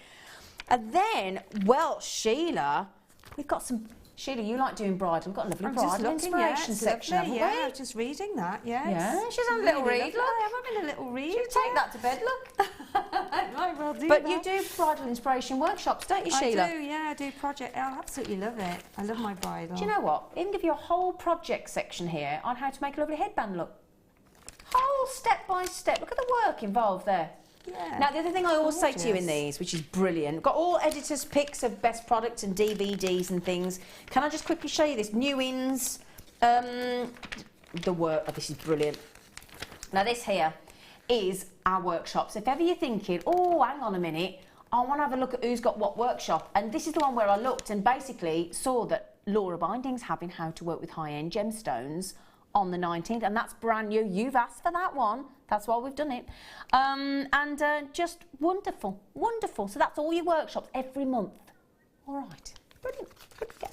And then, well, Sheila, we've got some... Sheila, you like doing bridal. We've got a lovely bridal inspiration section, haven't we? I was just reading that, yes. Yeah, she's having a little read, look. I'm having a little read. You take that to bed, look. I will do But that. you do bridal inspiration workshops, don't you, Sheila? I do, yeah, I do project. I absolutely love it. I love my bridal. Do you know what? I can give you a whole project section here on how to make a lovely headband look. Whole step by step. Look at the work involved there. Yeah. Now, the other thing I always say to you in these, which is brilliant, got all editors' picks of best products and DVDs and things. Can I just quickly show you this? New ins, the work. Oh, this is brilliant. Now, this here is our workshops. If ever you're thinking, oh, hang on a minute, I want to have a look at who's got what workshop. And this is the one where I looked and basically saw that Laura Binding's having how to work with high-end gemstones on the 19th, and that's brand new. You've asked for that one. That's why we've done it. Just wonderful, wonderful. So that's all your workshops every month. All right, brilliant. Good to go.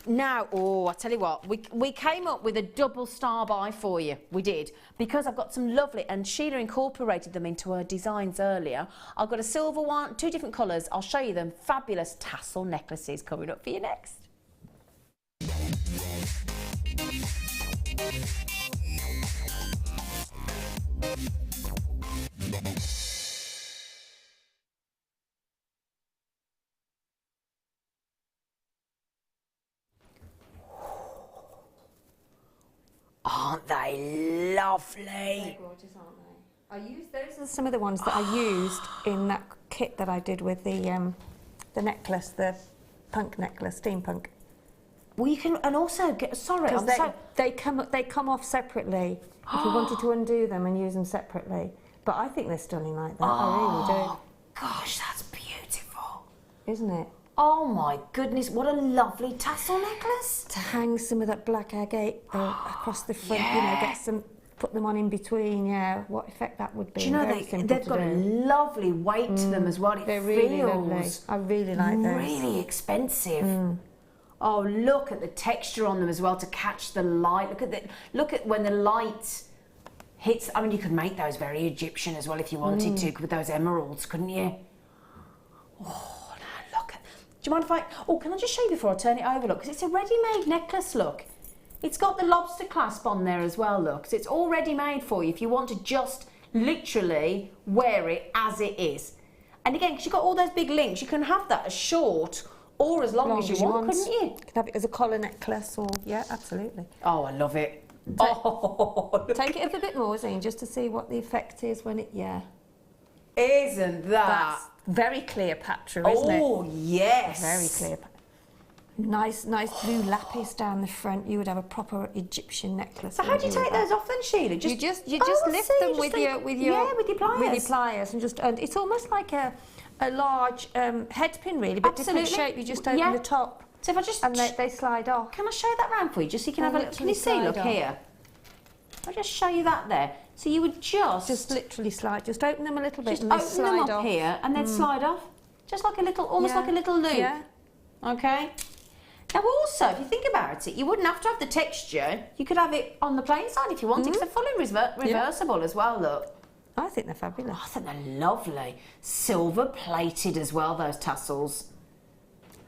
Now, I tell you what, we came up with a double star buy for you. We did, because I've got some lovely, and Sheila incorporated them into her designs earlier. I've got a silver one, 2 different colours. I'll show you them. Fabulous tassel necklaces coming up for you next. Aren't they lovely? They're gorgeous, aren't they? I used those are some of the ones that I used in that kit that I did with the necklace, the punk necklace, Steampunk. Well, you can, and also get. Sorry, they come off separately. If you wanted to undo them and use them separately, but I think they're stunning like that. I really do. Gosh, that's beautiful, isn't it? Oh my goodness, what a lovely tassel necklace! To hang some of that black agate across the front, you know, get some, put them on in between. Yeah, what effect that would be. Do you know they've got a lovely weight to them as well. They're really lovely. I really like those. Really expensive. Oh, look at the texture on them as well to catch the light. Look at when the light hits. I mean, you could make those very Egyptian as well if you wanted to with those emeralds, couldn't you? Oh, now look at. Do you mind if I? Oh, can I just show you before I turn it over? Look, because it's a ready-made necklace. Look, it's got the lobster clasp on there as well. Look, so it's all ready-made for you if you want to just literally wear it as it is. And again, because you've got all those big links, you can have that as short or as long as you want, couldn't you? You could have it as a collar necklace or, yeah, absolutely. Oh, I love it. Take it up a bit more, Zane, just to see what the effect is when it, yeah. Isn't that? That's very Cleopatra, isn't it? Oh, yes. Very Cleopatra. Nice blue lapis down the front. You would have a proper Egyptian necklace. So how do you take those off then, Sheila? You just lift them with your pliers. With your pliers, and it's almost like a large head pin, really, but different shape. You just open the top. So if I just... And they slide off. Can I show that round for you, just so you can have a look? Can you see, look here? I'll just show you that there. So you would just literally slide, just open them a little bit and they slide off. Just open them up here and then slide off. Just like a little, almost like a little loop. Yeah. Okay. Now also, if you think about it, you wouldn't have to have the texture. You could have it on the plain side if you wanted, because they're fully reversible as well, look. I think they're fabulous. Oh, I think they're lovely. Silver plated as well, those tassels.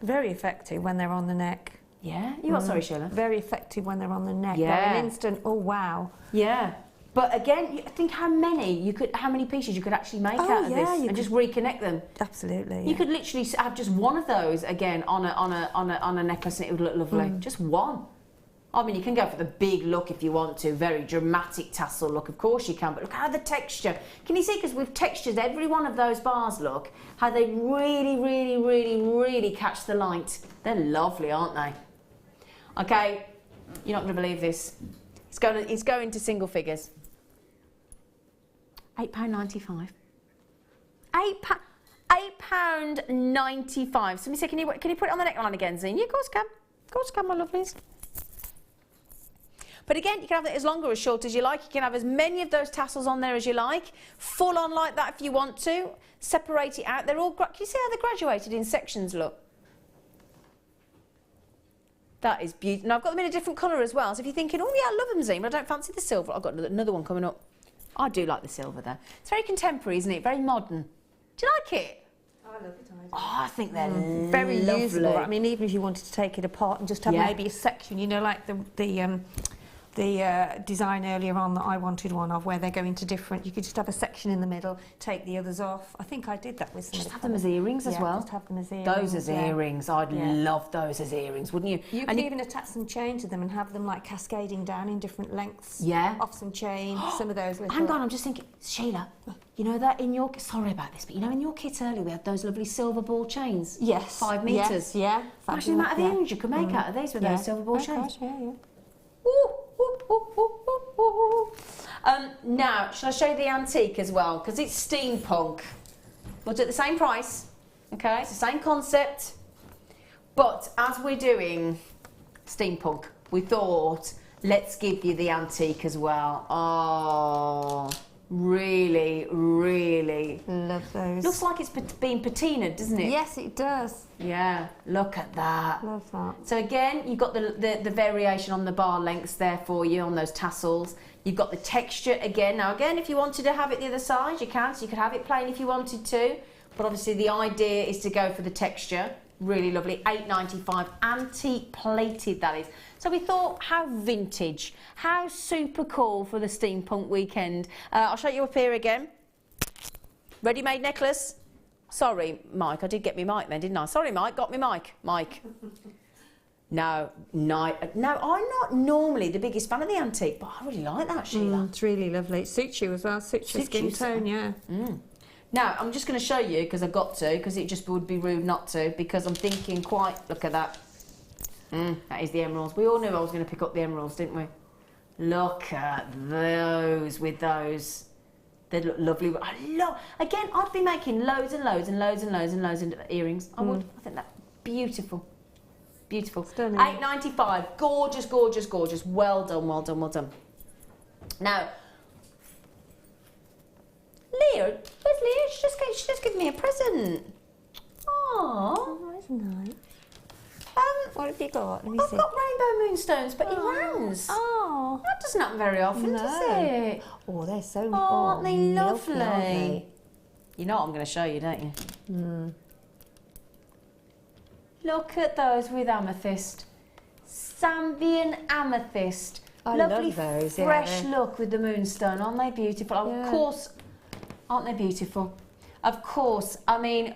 Very effective when they're on the neck. Yeah? You what, sorry, Sheila? Very effective when they're on the neck. Yeah. They're an instant, oh wow. Yeah. But again, think how many pieces you could actually make out of this and just reconnect them. Absolutely. You could literally have just one of those again on a necklace and it would look lovely. Just one. I mean, you can go for the big look if you want to, very dramatic tassel look, of course you can, but look how the texture. Can you see, because with textures, every one of those bars, look, how they really, really, really, really catch the light. They're lovely, aren't they? Okay, you're not going to believe this. It's going to single figures. £8.95. £8.95. So, can you put it on the neckline again, Zine? Yeah, of course can. Of course can, my lovelies. But again, you can have it as long or as short as you like. You can have as many of those tassels on there as you like. Full on like that if you want to. Separate it out. They're all, can you see how they're graduated in sections, look? That is beautiful. And I've got them in a different colour as well. So if you're thinking, oh yeah, I love them, Zine, but I don't fancy the silver, I've got another one coming up. I do like the silver though. It's very contemporary, isn't it? Very modern. Do you like it? I love it. Oh, I think they're very lovely. usable. I mean, even if you wanted to take it apart and just have maybe a section, you know, like the design earlier on that I wanted one of, where they go into different. You could just have a section in the middle, take the others off. I think I did that with some. Just have them as earrings as well. Just have them as earrings. Those as earrings, I'd love those as earrings, wouldn't you? You could even attach some chain to them and have them like cascading down in different lengths. Yeah. Off some chain, some of those little. Hang on, I'm just thinking, Sheila, you know that in your, sorry about this, but you know in your kit earlier we had those lovely silver ball chains? Yes. 5 metres. Yes, yeah. Imagine the amount of earrings you could make out of these with those silver ball chains. Gosh, yeah. Ooh, ooh, ooh, ooh, ooh, ooh. Now, shall I show you the antique as well? Because it's steampunk. We'll do it at the same price, okay? It's the same concept. But as we're doing steampunk, we thought, let's give you the antique as well. Oh, really, really. Love those. Looks like it's been patinaed, doesn't it? Yes, it does. Yeah, look at that. Love that. So again, you've got the variation on the bar lengths there for you on those tassels. You've got the texture again. Now again, if you wanted to have it the other side, you can. So you could have it plain if you wanted to. But obviously the idea is to go for the texture. Really lovely, £8.95, antique plated that is. So we thought, how vintage, how super cool for the steampunk weekend. I'll show you up here again. Ready-made necklace. Sorry, Mike, I did get me mic then, didn't I? Sorry, Mike, got me mic. Mike. No, I'm not normally the biggest fan of the antique, but I really like that, Sheila. It's really lovely. It suits you as well, suits your skin tone, yeah. Now, I'm just going to show you, because I've got to, because it just would be rude not to, because I'm thinking quite, look at that. That is the emeralds. We all knew I was going to pick up the emeralds, didn't we? Look at those with those. They look lovely. Again, I'd be making loads and loads and loads and loads and loads of earrings. I would. I think that's beautiful. Beautiful. Stunning. £8.95. Gorgeous, gorgeous, gorgeous. Well done, well done, well done. Now, Leah, where's Leah? She just gave me a present. Oh, isn't nice. What have you got? Let me see. I've got rainbow moonstones, but in rounds. Oh. That doesn't happen very often, does it? Oh, they're so aren't they lovely? Milky, aren't they? You know what I'm going to show you, don't you? Look at those with amethyst. Zambian amethyst. I lovely, love those, fresh look with the moonstone. Aren't they beautiful? Yeah. Of course, aren't they beautiful? Of course. I mean,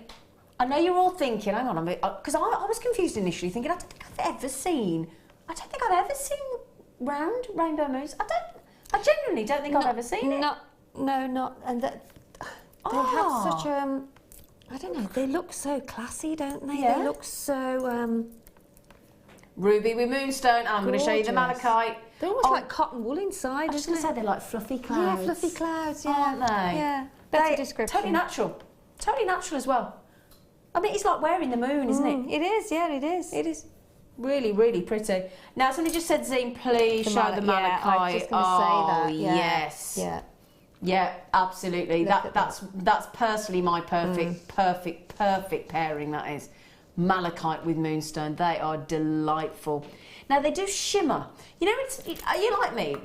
I know you're all thinking, hang on a minute, because I was confused initially, thinking, I don't think I've ever seen round rainbow moons. I genuinely don't think I've ever seen it. Not, and that, they have such I don't know, they look so classy, don't they? Yeah. They look so, Ruby with moonstone, I'm going to show you the malachite. They're almost like cotton wool inside, I was just going to say they're like fluffy clouds. Yeah, fluffy clouds, yeah. Aren't they? Yeah, better description. Totally natural. Totally natural as well. I mean, it's like wearing the moon, isn't it? It is, yeah, it is. It is. Really, really pretty. Now, somebody just said, Zine, please show the malachite. Yeah, I was just going to say that. Yeah. Yes. Yeah. Yeah, absolutely. That's personally my perfect pairing, that is. Malachite with moonstone. They are delightful. Now, they do shimmer. You know, are you like me?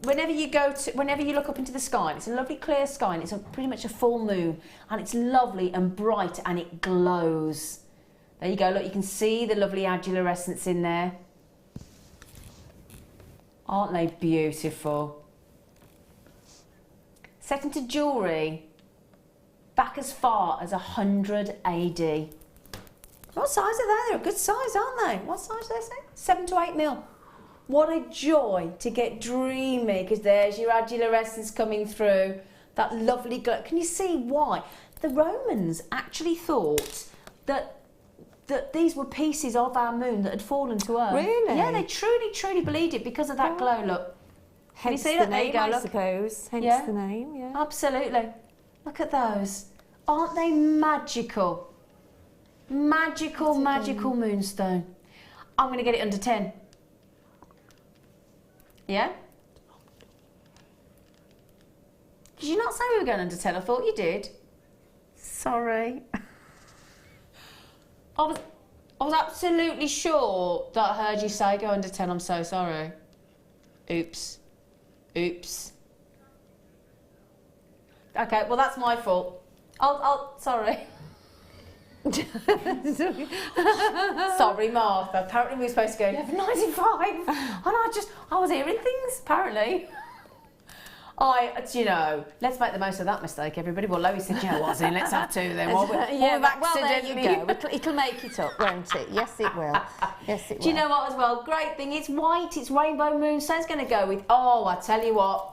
Whenever you look up into the sky, and it's a lovely clear sky, and it's pretty much a full moon, and it's lovely and bright, and it glows. There you go, look, you can see the lovely adulorescence in there. Aren't they beautiful? Set into jewellery, back as far as 100 AD. What size are they? They're a good size, aren't they? What size do they say? 7 to 8 mil. What a joy to get dreamy, because there's your adulorescence coming through, that lovely glow. Can you see why? The Romans actually thought that these were pieces of our moon that had fallen to Earth. Really? Yeah, they truly, truly believed it because of that glow, look. Can you see that? There you go, I look. suppose. Hence the name, yeah. Absolutely. Look at those. Aren't they magical? Magical, magical moonstone. I'm going to get it under 10. Yeah? Did you not say we were going under 10? I thought you did. Sorry. I was absolutely sure that I heard you say go under 10. I'm so sorry. Oops. Oops. Okay, well that's my fault. Sorry. Sorry, Martha. Apparently we were supposed to go 11.95, and I was hearing things. Apparently, you know, let's make the most of that mistake, everybody. Well, Lois said, "Yeah, was in. Let's have two then." Well, well, there you go. It'll make it up, won't it? Yes, it will. Yes, it will. Do you know what? As well, great thing. It's white. It's rainbow moonstone's going to go with. Oh, I tell you what.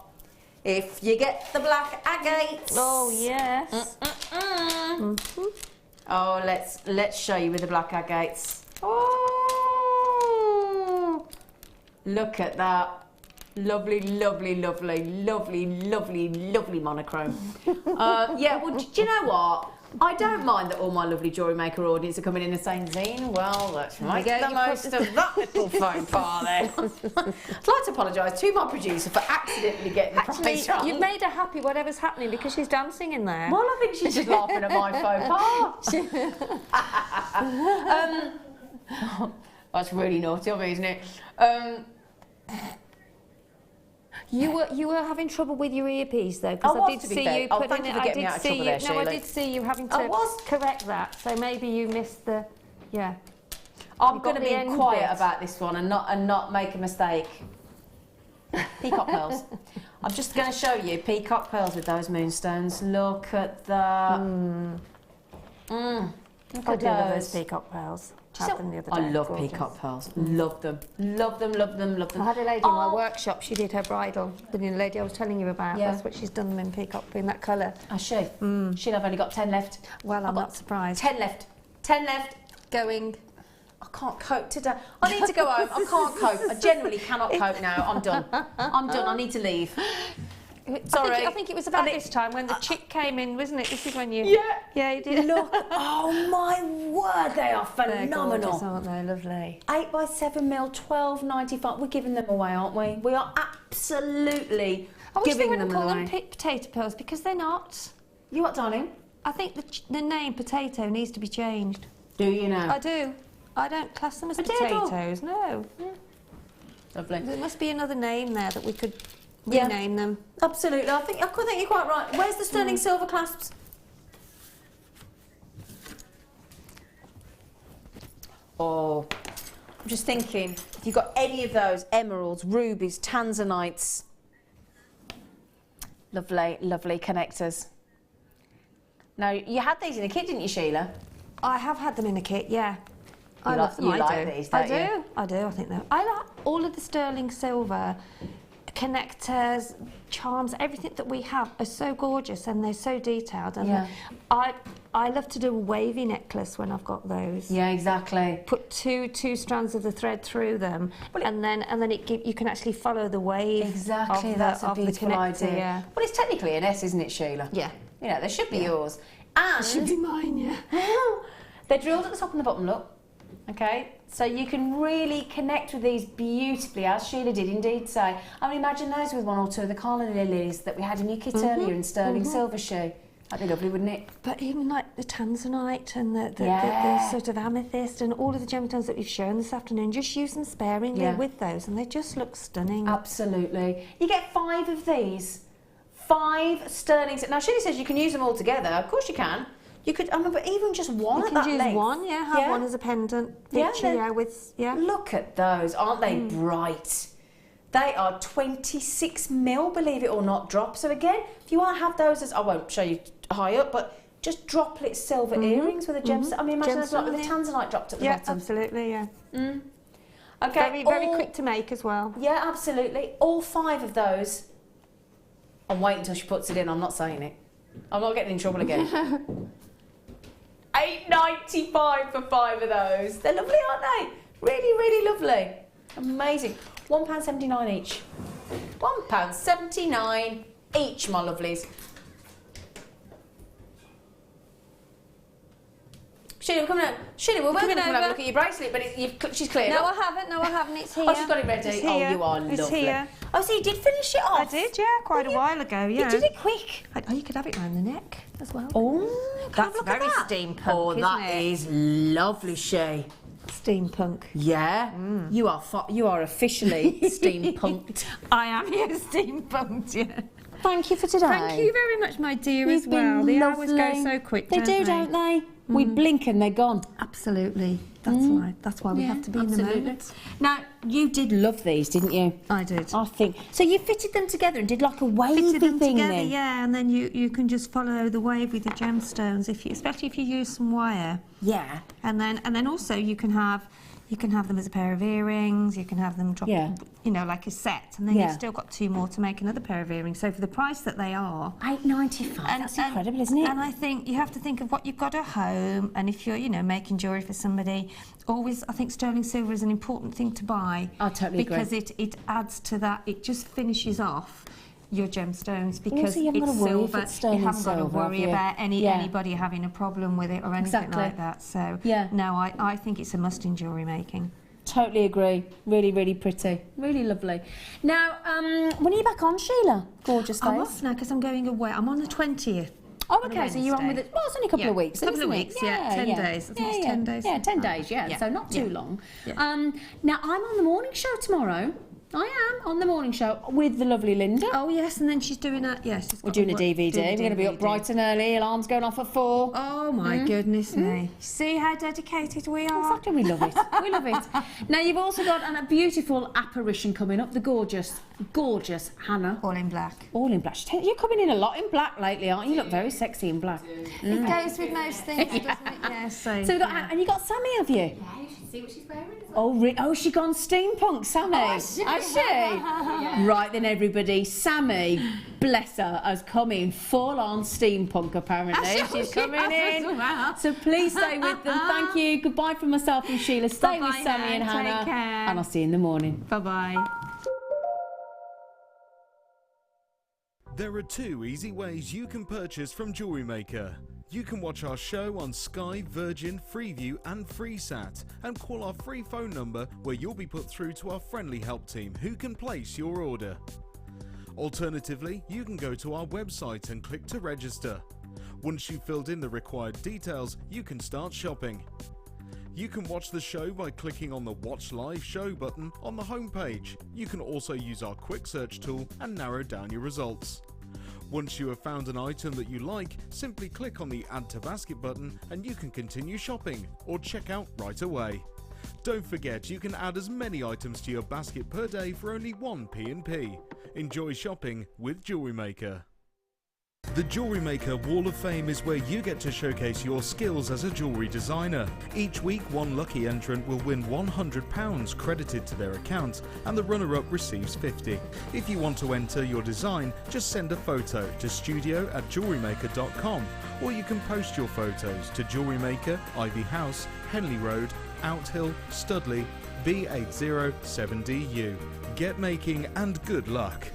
If you get the black agates. Oh yes. Oh, let's show you with the black agates. Oh, look at that. Lovely, lovely, lovely, lovely, lovely, lovely monochrome. Yeah, well, do you know what? I don't mind that all my lovely Jewellery Maker audience are coming in and saying, Zine, well, let's make the most of that little faux pas there. I'd like to apologise to my producer for accidentally getting the price wrong. You've made her happy whatever's happening because she's dancing in there. Well, I think she's just laughing at my faux pas. That's really naughty of me, isn't it? You were having trouble with your earpiece though, because I did see you putting it. I did see you. No, I did see you having to correct that. So maybe you missed the. Yeah. I'm going to be quiet about this one and not make a mistake. Peacock pearls. I'm just going to show you peacock pearls with those moonstones. Look at that. Look I at do love those peacock pearls. Had them the other day. I love peacock pearls. Love them. Love them, love them, love them. I had a lady in my workshop, she did her bridal. The lady I was telling you about, that's what she's done them in peacock, in that colour. Has she? I've only got 10 left. Well, I'm not surprised. 10 left. 10 left. Going. I can't cope today. I need to go home. I can't cope. I generally cannot cope now. I'm done. I'm done. I need to leave. Sorry. I think it was about this time when the chick came in, wasn't it? This is when you... Yeah, you did. Look. Oh, my word. They are phenomenal. They're gorgeous, aren't they? Lovely. 8x7mm, $12.95. We're giving them away, aren't we? We are absolutely giving them away. I wish they wouldn't call them potato pearls because they're not. You what, darling? I think the name potato needs to be changed. Do you know? I do. I don't class them as potatoes, no. Lovely. There must be another name there that we could rename them. Absolutely. I think you're quite right. Where's the sterling silver clasps? Oh, I'm just thinking, if you've got any of those emeralds, rubies, tanzanites, lovely, lovely connectors. Now, you had these in a kit, didn't you, Sheila? I have had them in a kit, yeah. I love them. You like these, don't you? I do. I think I like all of the sterling silver connectors, charms, everything that we have are so gorgeous and they're so detailed. And I love to do a wavy necklace when I've got those. Yeah, exactly. Put two strands of the thread through them, and then you can actually follow the wave. Exactly, that's a beautiful idea. Yeah. Well, it's technically an S, isn't it, Sheila? Yeah. You know, they should be yours. And it should be mine, yeah. They're drilled at the top and the bottom, look. Okay, so you can really connect with these beautifully, as Sheila did indeed say. I mean, imagine those with one or two of the Carla lilies that we had in your kit earlier in sterling silver shoe. That'd be lovely, wouldn't it? But even like the tanzanite and the sort of amethyst and all of the gemstones that we've shown this afternoon, just use them sparingly with those and they just look stunning. Absolutely. You get 5 of these. 5 sterling. Now, Sheila says you can use them all together. Of course you can. You could, but even just one at that length. You can use one, have one as a pendant picture, Look at those, aren't they bright? They are 26mm, believe it or not, drop. So again, if you want to have those as, I won't show you high up, but just droplet silver earrings with a gemstone. I mean, imagine those like with a tanzanite dropped at the bottom. Yeah, absolutely, yeah. Okay, very quick to make as well. Yeah, absolutely. All 5 of those. I'm waiting until she puts it in. I'm not saying it. I'm not getting in trouble again. $8.95 for 5 of those. They're lovely, aren't they? Really, really lovely. Amazing. £1.79 each. £1.79 each, my lovelies. Sheila, we're coming out. Sheila, we're going to have a look at your bracelet, but she's cleared up. No, I haven't. It's here. Oh, she's got it ready. It's here. Oh, you are it's lovely. Here. Oh, so you did finish it off? I did, yeah, quite a while ago, yeah. You did it quick. Oh, you could have it around the neck as well. Oh, that's very steampunk, Oh, that is lovely, Shay. Steampunk. Yeah, you are officially steampunked. I am here steampunked, yeah. Thank you for today. Thank you very much, my dear, You've as well. been The hours lovely. go so quick, They do, don't they? We blink and they're gone. Absolutely. That's why we have to be in the moment. Now, you did love these, didn't you? I did. I think. So you fitted them together and did like a wavy Fitted them thing together, then? yeah, and then you can just follow the wave with the gemstones, especially if you use some wire. Yeah. And then also you can have them as a pair of earrings, you can have them drop, you know, like a set, and then you've still got 2 more to make another pair of earrings. So for the price that they are, $8.95. That's incredible, isn't it? And I think you have to think of what you've got at home, and if you're, you know, making jewellery for somebody, always, I think sterling silver is an important thing to buy. I totally agree. Because it adds to that, it just finishes off your gemstones, because you haven't it's got to worry if silver. it's sterling You haven't got to silver, worry have you? about anybody having a problem with it or anything like that. So no, I think it's a must in jewellery making. Totally agree. Really, really pretty. Really lovely. Now, when are you back on, Sheila? Gorgeous face. I'm off now because I'm going away. I'm on the 20th. Oh, okay, so you're on with it. Well, it's only a couple of weeks. A couple of isn't it? weeks, 10 days. I think it's 10 days. Yeah, 10 days, so not too long. Now, I'm on the morning show tomorrow. I am on the morning show with the lovely Linda. Oh, yes, and then she's doing a... Yes, we're doing a DVD. We're going to be up bright and early. Alarm's going off at 4. Oh, my goodness me. See how dedicated we are? Exactly, we love it. We love it. Now, you've also got a beautiful apparition coming up, the gorgeous Hannah. All in black. All in black. You're coming in a lot in black lately, aren't you? You look very sexy in black. It goes with most things, doesn't it? Yeah, so we've got, and you got Sammi, have you? Yeah, you should see what she's wearing as well. Oh, she gone steampunk, Sammi. Has she? Right then, everybody. Sammi, bless her, has come in full-on steampunk, apparently. She's coming in. Well. So please stay with them. Thank you. Goodbye from myself and Sheila. Stay with Sammi and Hannah. Take care. And I'll see you in the morning. Bye-bye. There are 2 easy ways you can purchase from Jewellery Maker. You can watch our show on Sky, Virgin, Freeview and FreeSat, and call our free phone number where you'll be put through to our friendly help team who can place your order. Alternatively, you can go to our website and click to register. Once you've filled in the required details, you can start shopping. You can watch the show by clicking on the Watch Live Show button on the homepage. You can also use our quick search tool and narrow down your results. Once you have found an item that you like, simply click on the Add to Basket button and you can continue shopping or check out right away. Don't forget, you can add as many items to your basket per day for only 1 P&P. Enjoy shopping with Jewellery Maker. The Jewellery Maker Wall of Fame is where you get to showcase your skills as a jewellery designer. Each week, one lucky entrant will win £100 credited to their account, and the runner-up receives £50. If you want to enter your design, just send a photo to studio@jewellerymaker.com, or you can post your photos to Jewellery Maker, Ivy House, Henley Road, Outhill, Studley, B807DU. Get making and good luck.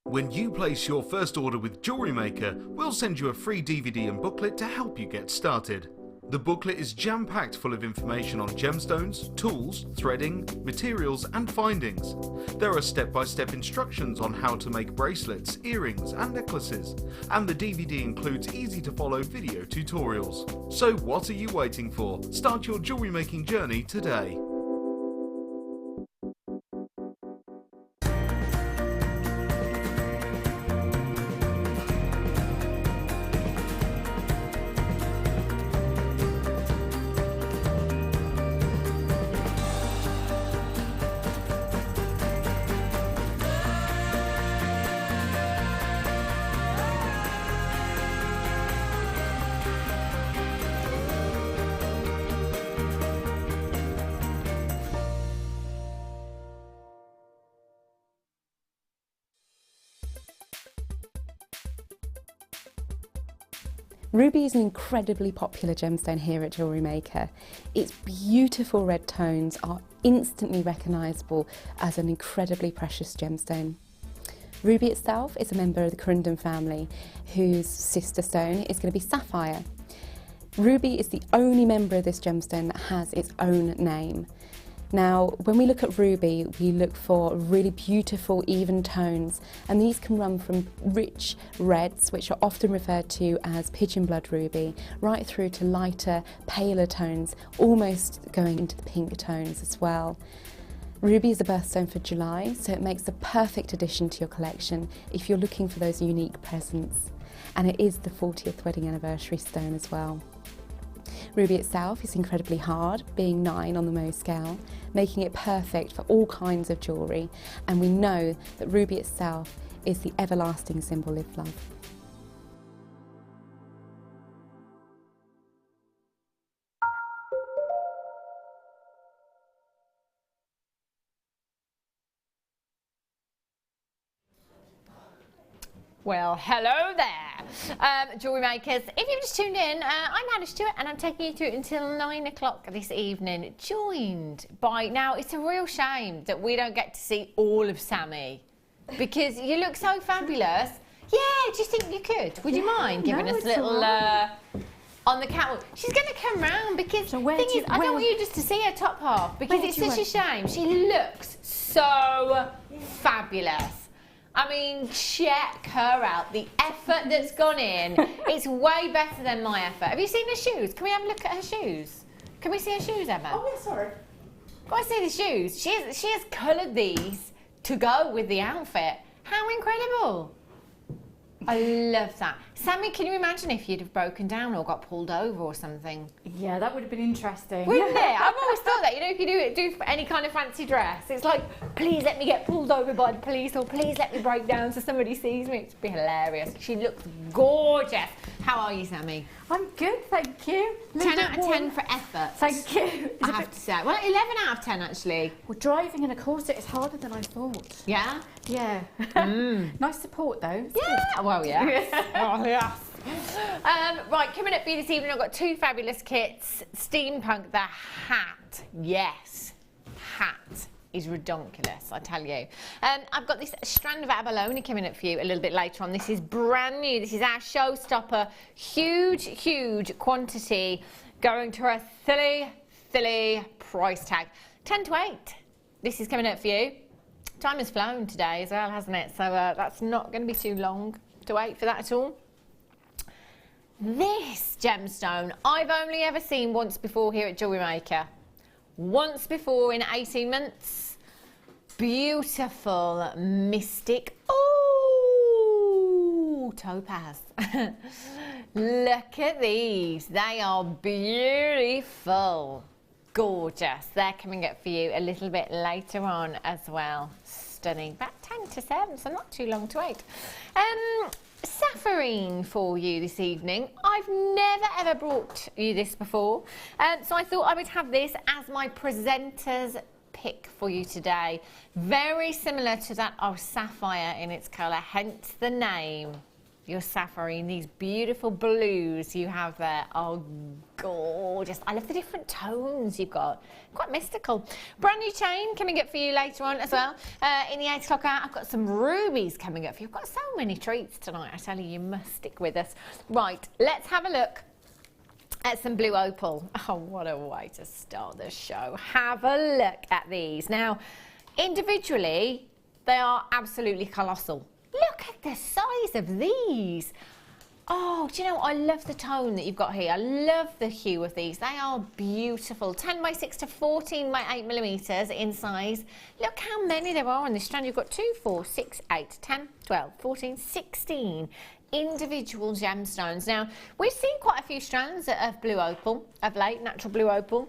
When you place your first order with Jewellery Maker, we'll send you a free DVD and booklet to help you get started. The booklet is jam-packed full of information on gemstones, tools, threading, materials and findings. There are step-by-step instructions on how to make bracelets, earrings and necklaces, and the DVD includes easy-to-follow video tutorials. So what are you waiting for? Start your jewellery making journey today. Ruby is an incredibly popular gemstone here at Jewellery Maker. Its beautiful red tones are instantly recognisable as an incredibly precious gemstone. Ruby itself is a member of the Corundum family, whose sister stone is going to be sapphire. Ruby is the only member of this gemstone that has its own name. Now, when we look at ruby, we look for really beautiful, even tones, and these can run from rich reds, which are often referred to as pigeon blood ruby, right through to lighter, paler tones, almost going into the pink tones as well. Ruby is a birthstone for July, so it makes the perfect addition to your collection if you're looking for those unique presents. And it is the 40th wedding anniversary stone as well. Ruby itself is incredibly hard, being 9 on the Mohs scale, making it perfect for all kinds of jewellery, and we know that ruby itself is the everlasting symbol of love. Well, hello there, jewellery makers. If you've just tuned in, I'm Stuart and I'm taking you through until 9 o'clock this evening, joined by, now it's a real shame that we don't get to see all of Sammi, because you look so fabulous. Yeah, do you think you could? Would you mind giving us a little on the catwalk? She's going to come round because the thing is, I don't want you just to see her top half, because it's such a shame. She looks so fabulous. I mean, check her out. The effort that's gone in, it's way better than my effort. Have you seen her shoes? Can we have a look at her shoes? Can we see her shoes, Emma? Oh, yeah, sorry. Got to see the shoes. She has coloured these to go with the outfit. How incredible. I love that. Sammi, can you imagine if you'd have broken down or got pulled over or something? Yeah, that would have been interesting. Wouldn't it? I've always thought that, you know, if you do any kind of fancy dress, it's like, please let me get pulled over by the police, or please let me break down so somebody sees me. It'd be hilarious. She looks gorgeous. How are you, Sammi? I'm good, thank you. 10 out of 10 for effort. Thank you. I have to say. Well, 11 out of 10 actually. Well, driving in a corset is harder than I thought. Yeah? Yeah. Nice support though. Yeah. Well, yeah. Oh, yes. Right, coming up for you this evening, I've got 2 fabulous kits. Steampunk, the hat. Yes, hat is redonkulous, I tell you. I've got this strand of abalone coming up for you a little bit later on. This is brand new. This is our showstopper. Huge, huge quantity, going to a silly price tag. 10 to 8. This is coming up for you. Time has flown today as well, hasn't it? So that's not going to be too long to wait for that at all. This gemstone I've only ever seen once before here at Jewellery Maker. Once before in 18 months. Beautiful mystic. Oh, topaz. Look at these. They are beautiful. Gorgeous. They're coming up for you a little bit later on as well. Stunning. About 10 to 7, so not too long to wait. Sapphirine for you this evening. I've never ever brought you this before, so I thought I would have this as my presenter's pick for you today. Very similar to that of sapphire in its colour, hence the name. Your sapphirine, these beautiful blues you have there are gorgeous. I love the different tones you've got. Quite mystical. Brand new chain coming up for you later on as well. In the 8 o'clock hour, I've got some rubies coming up for you. I've got so many treats tonight. I tell you, you must stick with us. Right, let's have a look at some blue opal. Oh, what a way to start the show. Have a look at these. Now, individually, they are absolutely colossal. Look at the size of these. Oh, do you know, I love the tone that you've got here. I love the hue of these. They are beautiful. 10 by 6 to 14 by 8 millimetres in size. Look how many there are on this strand. You've got 2, 4, 6, 8, 10, 12, 14, 16 individual gemstones. Now, we've seen quite a few strands of blue opal of late, natural blue opal.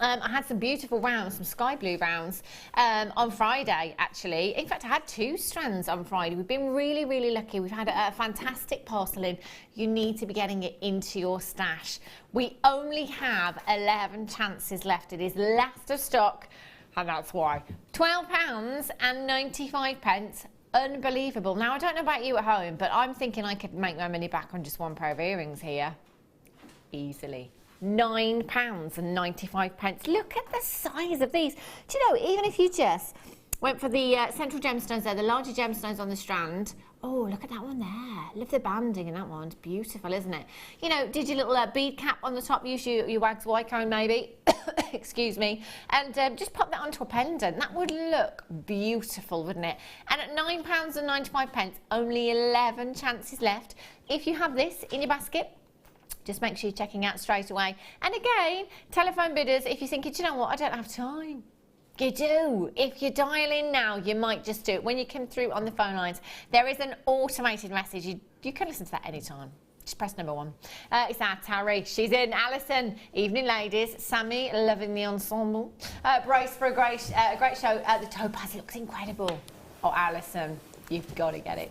I had some beautiful rounds, some sky blue rounds on Friday, actually. In fact, I had 2 strands on Friday. We've been really, really lucky. We've had a fantastic parcel in. You need to be getting it into your stash. We only have 11 chances left. It is last of stock, and that's why. £12.95. Unbelievable. Now, I don't know about you at home, but I'm thinking I could make my money back on just one pair of earrings here. Easily. £9.95. Look at the size of these. Do you know, even if you just Went for the central gemstones there, the larger gemstones on the strand. Oh, look at that one there. Love the banding in that one. It's beautiful, isn't it? You know, did your little bead cap on the top, use your Wags Y-cone maybe, excuse me, and just pop that onto a pendant. That would look beautiful, wouldn't it? And at £9.95, only 11 chances left. If you have this in your basket, just make sure you're checking out straight away. And again, telephone bidders, if you're thinking, do you know what, I don't have time. You do. If you dial in now, you might just do it. When you come through on the phone lines, there is an automated message. You can listen to that anytime. Just press number 1. It's our Tarry. She's in. Alison. Evening, ladies. Sammy, loving the ensemble. Brace for a great show. The topaz looks incredible. Oh, Alison, you've got to get it.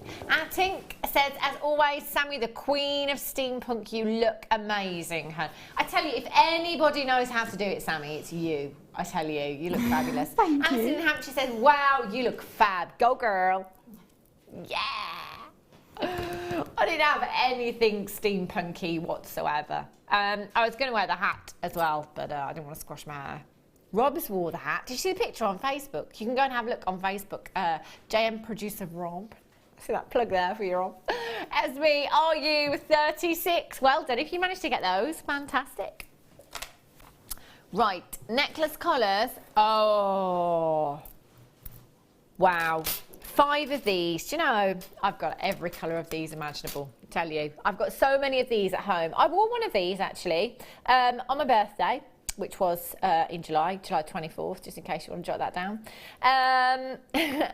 Tink says, as always, Sammy, the queen of steampunk, you look amazing, hun. I tell you, if anybody knows how to do it, Sammy, it's you. I tell you, you look fabulous. Thank Alison you. in Hampshire says, wow, you look fab. Go, girl. Yeah. I didn't have anything steampunky whatsoever. I was going to wear the hat as well, but I didn't want to squash my hair. Rob's wore the hat. Did you see the picture on Facebook? You can go and have a look on Facebook. JM producer Rob. See that plug there for you, Rob. Esme, are you 36? Well done. If you managed to get those, fantastic. Right, necklace collars. Oh, wow. 5 of these. Do you know, I've got every colour of these imaginable, I tell you. I've got so many of these at home. I wore one of these, actually, on my birthday, which was in July 24th, just in case you want to jot that down. And I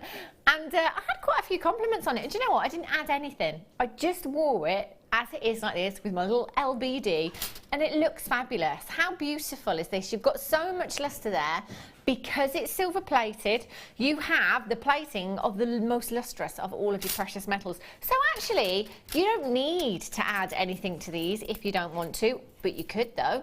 had quite a few compliments on it. And do you know what? I didn't add anything. I just wore it as it is like this with my little LBD, and it looks fabulous. How beautiful is this? You've got so much lustre there. Because it's silver plated, you have the plating of the most lustrous of all of your precious metals. So actually, you don't need to add anything to these if you don't want to, but you could though.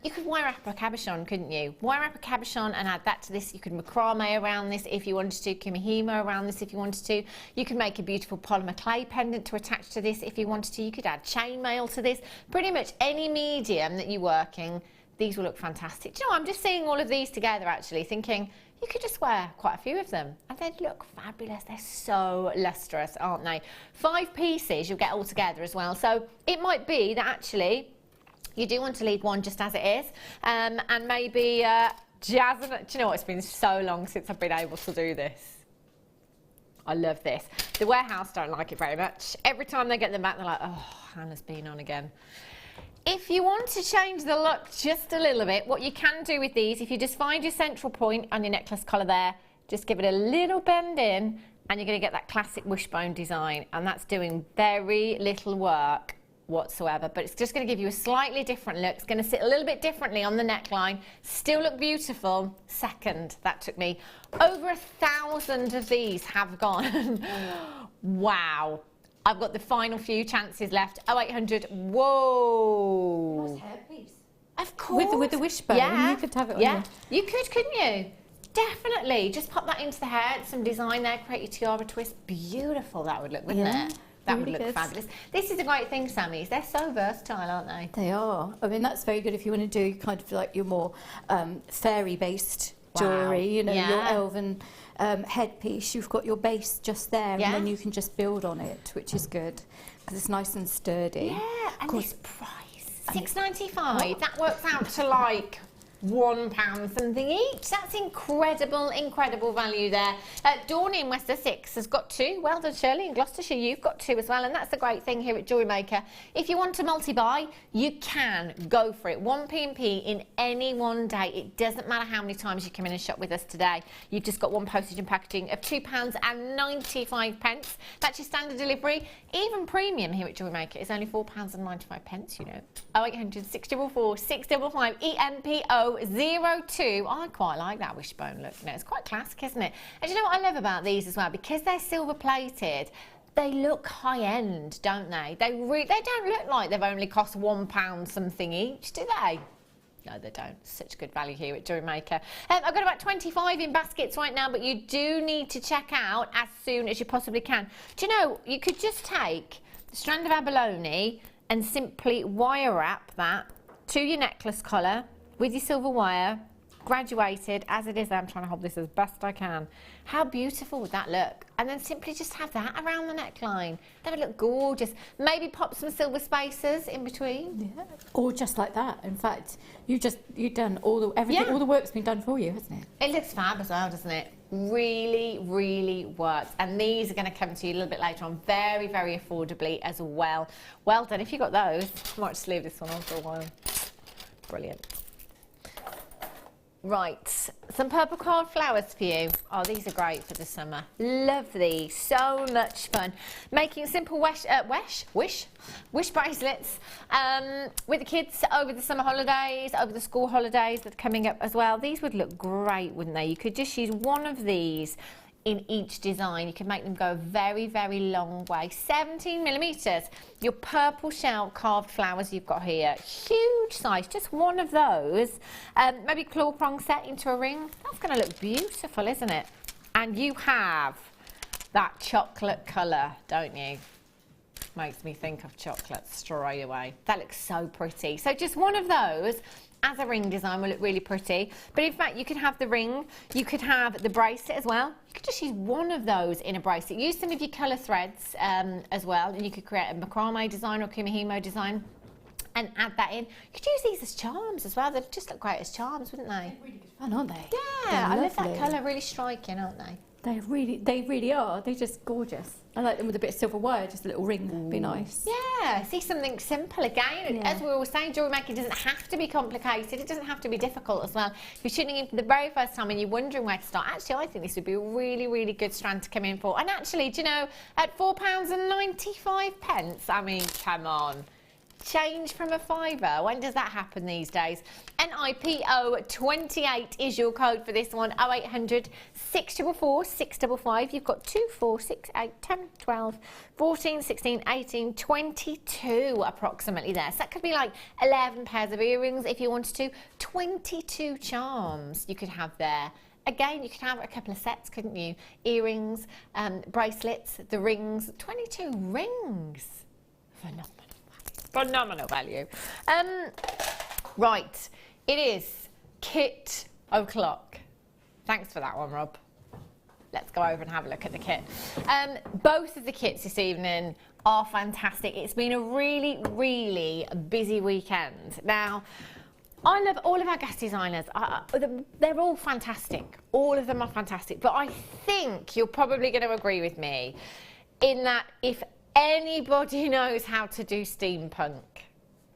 You could wire up a cabochon, couldn't you? Wire up a cabochon and add that to this. You could macrame around this if you wanted to, kimihimo around this if you wanted to. You could make a beautiful polymer clay pendant to attach to this if you wanted to. You could add chainmail to this. Pretty much any medium that you're working, these will look fantastic. Do you know, I'm just seeing all of these together actually, thinking you could just wear quite a few of them and they'd look fabulous. They're so lustrous, aren't they? 5 pieces you'll get all together as well. So it might be that actually you do want to leave one just as it is, and maybe jazz it. Do you know what? It's been so long since I've been able to do this. I love this. The warehouse don't like it very much. Every time they get them back, they're like, oh, Hannah's been on again. If you want to change the look just a little bit, what you can do with these, if you just find your central point on your necklace collar there, just give it a little bend in and you're going to get that classic wishbone design, and that's doing very little work whatsoever, but it's just going to give you a slightly different look. It's going to sit a little bit differently on the neckline, still look beautiful. Second, that took me over 1,000 of these have gone. Wow. I've got the final few chances left. 0800. Whoa. Nice hairpiece. Of course. With the wishbone, yeah. you could have it on Yeah, your... you could, couldn't you? Definitely. Just pop that into the hair, some design there, create your tiara twist. Beautiful that would look, wouldn't it? That would look fabulous. This is a great thing, Sammy's. They're so versatile, aren't they? They are. I mean, that's very good if you want to do kind of like your more fairy-based jewellery, you know, your elven headpiece. You've got your base just there, and then you can just build on it, which is good because it's nice and sturdy. Yeah, and this price, £6.95. That works out to like £1 something each. That's incredible, incredible value there. Dawn in West Sussex has got 2. Well done, Shirley. In Gloucestershire, you've got 2 as well, and that's the great thing here at Jewellery Maker. If you want to multi-buy, you can go for it. 1 P&P in any one day. It doesn't matter how many times you come in and shop with us today. You've just got 1 postage and packaging of £2.95. That's your standard delivery. Even premium here at Jewellery Maker is only £4.95, you know. 0800 644 655 EMPO02. I quite like that wishbone look. You know, it's quite classic, isn't it? And do you know what I love about these as well? Because they're silver plated, they look high end, don't they? They don't look like they've only cost £1 something each, do they? No, they don't. Such good value here at Jewellery Maker. I've got about 25 in baskets right now, but you do need to check out as soon as you possibly can. Do you know, you could just take the strand of abalone and simply wire wrap that to your necklace collar with your silver wire, graduated as it is. I'm trying to hold this as best I can. How beautiful would that look? And then simply just have that around the neckline. That would look gorgeous. Maybe pop some silver spacers in between. Yeah. Or just like that. In fact, you've done all the everything. All the work's been done for you, hasn't it? It looks fab as well, doesn't it? Really, really works. And these are going to come to you a little bit later on, very, very affordably as well. Well done. If you got those, I might just leave this one on for a while. Brilliant. Right, some purple card flowers for you. Oh, these are great for the summer. Love these, so much fun. Making simple wish bracelets with the kids over the summer holidays, over the school holidays that are coming up as well. These would look great, wouldn't they? You could just use one of these in each design. You can make them go a very, very long way. 17 millimeters. Your purple shell carved flowers you've got here. Huge size, just one of those. Maybe claw prong set into a ring. That's going to look beautiful, isn't it? And you have that chocolate colour, don't you? Makes me think of chocolate straight away. That looks so pretty. So just one of those as a ring design will look really pretty. But in fact, you could have the ring, you could have the bracelet as well. You could just use one of those in a bracelet. Use some of your colour threads as well, and you could create a macrame design or kumihimo design and add that in. You could use these as charms as well. They'd just look great as charms, wouldn't they? Really good fun, aren't they? Yeah, I love that colour, really striking, aren't they? They really are. They're just gorgeous. I like them with a bit of silver wire, just a little ring. Would be nice. Yeah, see something simple again. As we were saying, jewellery making doesn't have to be complicated. It doesn't have to be difficult as well. If you're tuning in for the very first time and you're wondering where to start, actually, I think this would be a really, really good strand to come in for. And actually, do you know, at £4.95, I mean, come on. Change from a fiver. When does that happen these days? NIPO28 is your code for this one. 0800 644 655. You've got 2, 4, 6, 8, 10, 12, 14, 16, 18, 22 approximately there. So that could be like 11 pairs of earrings if you wanted to. 22 charms you could have there. Again, you could have a couple of sets, couldn't you? Earrings, bracelets, the rings. 22 rings. Phenomenal value. Right, it is kit o'clock. Thanks for that one, Rob. Let's go over and have a look at the kit. Both of the kits this evening are fantastic. It's been a really, really busy weekend. Now, I love all of our guest designers. They're all fantastic. All of them are fantastic. But I think you're probably going to agree with me in that if anybody knows how to do steampunk,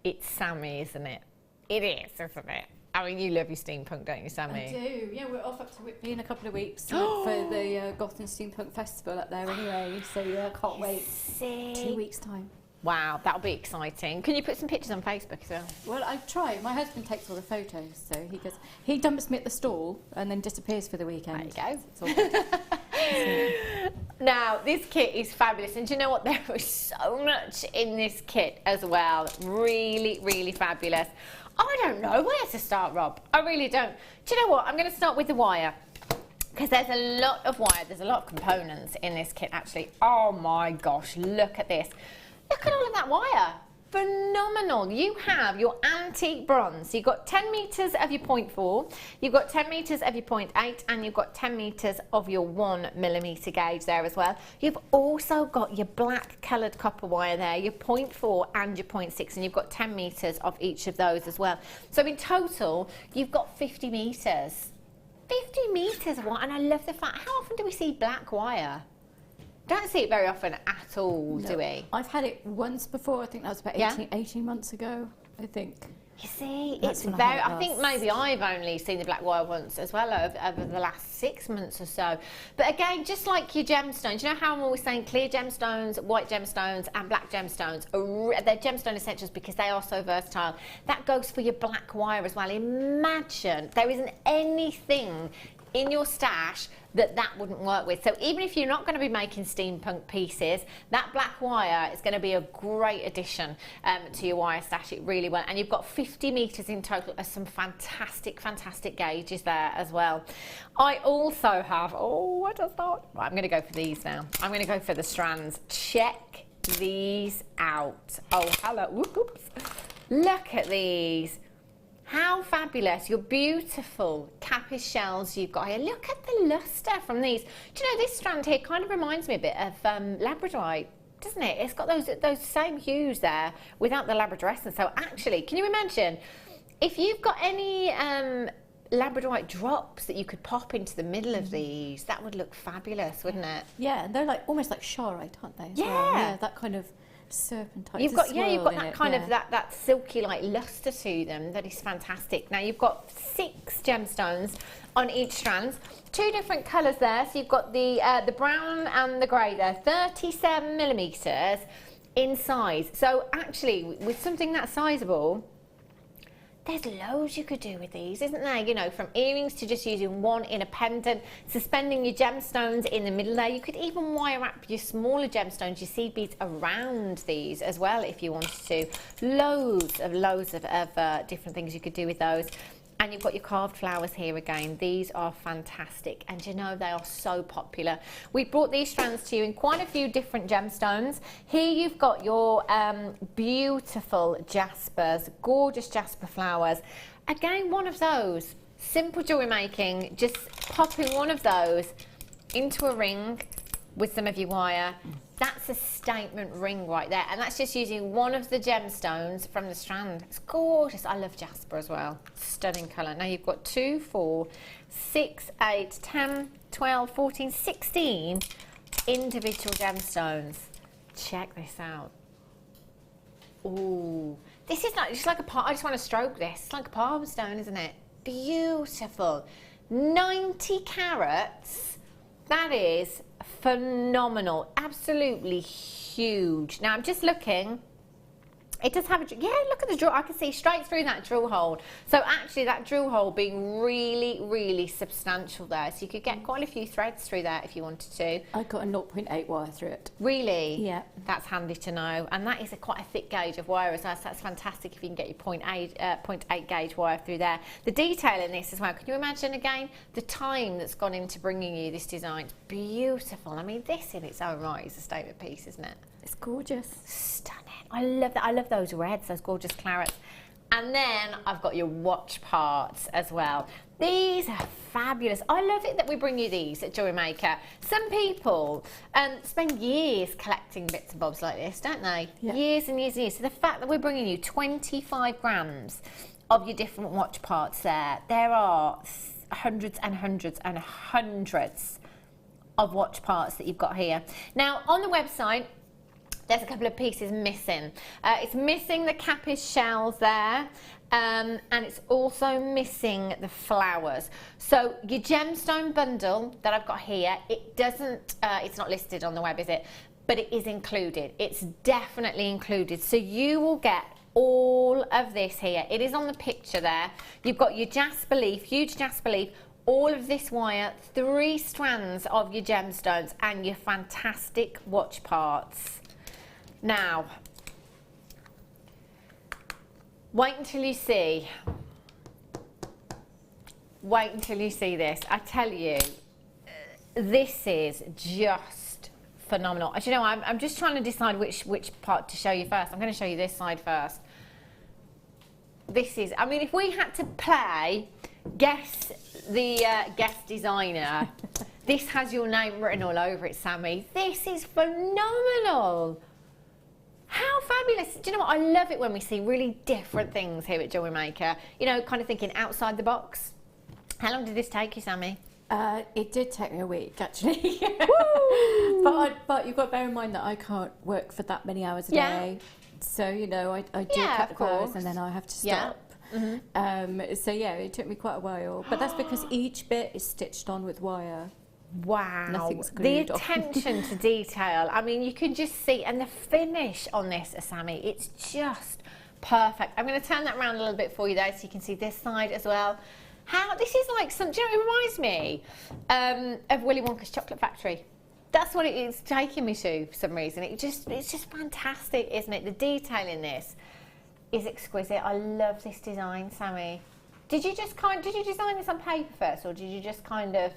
it's Sammi, isn't it? It is, isn't it? I mean, you love your steampunk, don't you, Sammi? I do. Yeah, we're off up to Whitby in a couple of weeks for the Goth and Steampunk Festival up there anyway. So yeah, can't wait. 2 weeks' time. Wow, that'll be exciting. Can you put some pictures on Facebook as well? Well, I try. My husband takes all the photos, so he dumps me at the stall and then disappears for the weekend. There you go. It's all good. Now, this kit is fabulous, and do you know what? There is so much in this kit as well. Really, really fabulous. I don't know where to start, Rob. I really don't. Do you know what? I'm going to start with the wire, because there's a lot of wire. There's a lot of components in this kit, actually. Oh my gosh, look at this. Look at all of that wire. Phenomenal. You have your antique bronze. You've got 10 metres of your 0.4, you've got 10 metres of your 0.8, and you've got 10 metres of your 1mm gauge there as well. You've also got your black coloured copper wire there, your 0.4 and your 0.6, and you've got 10 metres of each of those as well. So in total, you've got 50 metres. 50 metres of wire, and I love the fact, how often do we see black wire? Don't see it very often at all, do we? I've had it once before. I think that was about 18 months ago, I think. You see, it's very, I think maybe I've only seen the black wire once as well over the last 6 months or so. But again, just like your gemstones, you know how I'm always saying clear gemstones, white gemstones and black gemstones, they're gemstone essentials because they are so versatile. That goes for your black wire as well. Imagine there isn't anything in your stash that wouldn't work with. So even if you're not going to be making steampunk pieces, that black wire is going to be a great addition to your wire stash. It really will. And you've got 50 metres in total of some fantastic, fantastic gauges there as well. I also have, I just thought, right, I'm going to go for these now. I'm going to go for the strands. Check these out. Oh, hello. Oops. Look at these. How fabulous. Your beautiful capiz shells you've got here. Look at the lustre from these. Do you know, this strand here kind of reminds me a bit of Labradorite, doesn't it? It's got those same hues there without the Labradorescence. So actually, can you imagine if you've got any Labradorite drops that you could pop into the middle of these? That would look fabulous, wouldn't it? Yeah, and they're like almost like charite, aren't they? As Yeah. well? Yeah, that kind of serpentine. You've got that kind of that silky like lustre to them. That is fantastic. Now you've got 6 gemstones on each strand, 2 different colours there. So you've got the brown and the grey there, 37 millimetres in size. So actually, with something that sizable, there's loads you could do with these, isn't there? You know, from earrings to just using one in a pendant, suspending your gemstones in the middle there. You could even wire wrap your smaller gemstones, your seed beads around these as well if you wanted to. Loads of different things you could do with those. And you've got your carved flowers here again. These are fantastic, and you know they are so popular. We brought these strands to you in quite a few different gemstones. Here you've got your beautiful jaspers, gorgeous jasper flowers. Again, one of those, simple jewellery making, just popping one of those into a ring with some of your wire. That's a statement ring right there, and that's just using one of the gemstones from the strand. It's gorgeous. I love jasper as well. Stunning colour. Now you've got 2, 4, 6, 8, 10, 12, 14, 16 individual gemstones. Check this out. Ooh, this is like, just like a palm. I just want to stroke this. It's like a palm stone, isn't it? Beautiful. 90 carats. That is phenomenal, absolutely huge. Now I'm just looking, it does have a, yeah, look at the drill, I can see straight through that drill hole. So actually that drill hole being really, really substantial there. So you could get quite a few threads through there if you wanted to. I got a 0.8 wire through it. Really? Yeah. That's handy to know. And that is quite a thick gauge of wire as well. So that's fantastic if you can get your 0.8 gauge wire through there. The detail in this as well. Can you imagine again the time that's gone into bringing you this design? It's beautiful. I mean, this in its own right is a statement piece, isn't it? It's gorgeous. Stunning. I love that. I love those reds, those gorgeous clarets. And then I've got your watch parts as well. These are fabulous. I love it that we bring you these at Jewellery Maker. Some people spend years collecting bits and bobs like this, don't they? Yeah. Years and years and years. So the fact that we're bringing you 25 grams of your different watch parts there are hundreds and hundreds and hundreds of watch parts that you've got here. Now, on the website, there's a couple of pieces missing. It's missing the capiz shells there, and it's also missing the flowers. So your gemstone bundle that I've got here, it doesn't, it's not listed on the web, is it? But it is included. It's definitely included. So you will get all of this here. It is on the picture there. You've got your jasper leaf, huge jasper leaf, all of this wire, 3 strands of your gemstones, and your fantastic watch parts. Now, wait until you see this. I tell you, this is just phenomenal. As you know, I'm just trying to decide which part to show you first. I'm going to show you this side first. This is, I mean, if we had to play guess the guest designer, this has your name written all over it, Sammi. This is phenomenal. How fabulous. Do you know what? I love it when we see really different things here at Jewellery Maker. You know, kind of thinking outside the box. How long did this take you, Sammi? It did take me a week, actually. but you've got to bear in mind that I can't work for that many hours a day. So, you know, I do a couple of hours and then I have to stop. Yeah. Mm-hmm. So, yeah, it took me quite a while. But that's because each bit is stitched on with wire. Wow, nothing's glued. The attention to detail. I mean, you can just see, and the finish on this, Sammi, it's just perfect. I'm going to turn that around a little bit for you there so you can see this side as well. How this is like some, do you know, it reminds me of Willy Wonka's Chocolate Factory. That's what it is taking me to for some reason. It's just fantastic, isn't it? The detail in this is exquisite. I love this design, Sammi. Did you design this on paper first, or did you just kind of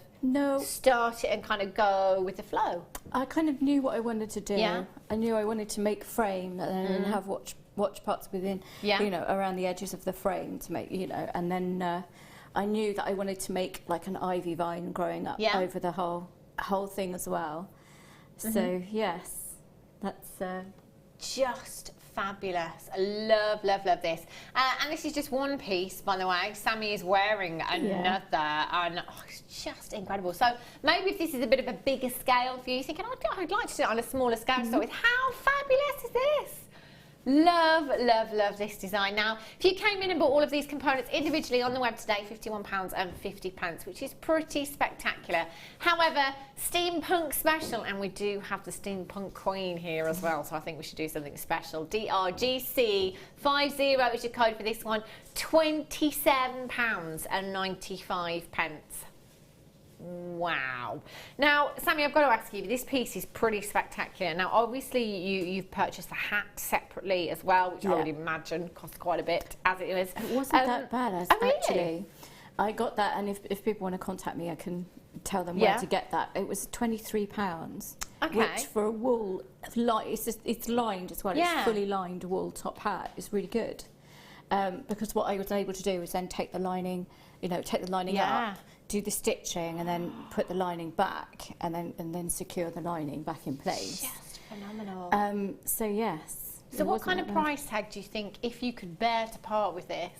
start it and kind of go with the flow? I kind of knew what I wanted to do. Yeah. I knew I wanted to make a frame and then have watch watch parts within, Yeah. you know, around the edges of the frame to make, you know, and then I knew that I wanted to make like an ivy vine growing up over the whole thing as well. So yes, that's just fabulous. I love, love, love this. And this is just one piece, by the way. Sammi is wearing another, and it's just incredible. So maybe if this is a bit of a bigger scale for you, thinking, I'd like to do it on a smaller scale to start with. How fabulous is this? Love, love, love this design. Now, if you came in and bought all of these components individually on the web today, £51.50, which is pretty spectacular. However, Steampunk special, and we do have the Steampunk Queen here as well, so I think we should do something special. DRGC50 is your code for this one, £27.95. Wow. Now, Sammi, I've got to ask you, this piece is pretty spectacular. Now, obviously, you've purchased the hat separately as well, which I would imagine costs quite a bit, as it is. It wasn't that bad, actually. I got that, and if people want to contact me, I can tell them where to get that. It was £23, which for a wool, it's lined as well. It's fully lined wool top hat. It's really good. Because what I was able to do was then take the lining, up, do the stitching, and then put the lining back, and then secure the lining back in place. Just phenomenal. So yes. So what kind of price tag do you think, if you could bear to part with this?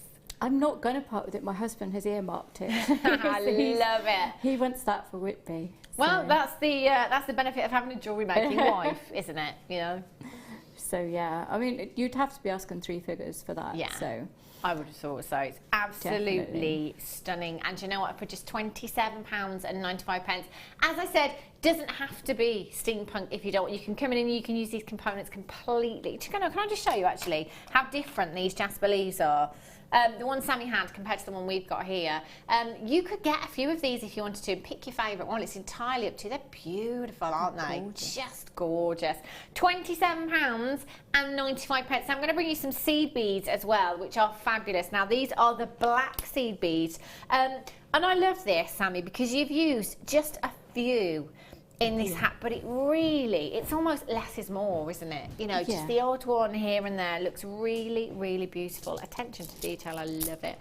I'm not going to part with it. My husband has earmarked it. I love it. He wants that for Whitby. Well, that's the benefit of having a jewellery making wife, isn't it? You know. So yeah, I mean, you'd have to be asking 3 figures for that. Yeah. So I would have thought so. It's absolutely stunning. And you know what? For just £27.95, as I said, doesn't have to be steampunk if you don't. You can come in and you can use these components completely. Can I just show you actually how different these jasper leaves are? The one Sammi had compared to the one we've got here. You could get a few of these if you wanted to. Pick your favourite one. It's entirely up to you. They're beautiful, aren't they? Gorgeous. Just gorgeous. £27.95. So I'm going to bring you some seed beads as well, which are fabulous. Now, these are the black seed beads. And I love this, Sammi, because you've used just a few in this hat, but it's almost less is more, isn't it? You know, just the odd one here and there looks really, really beautiful. Attention to detail, I love it.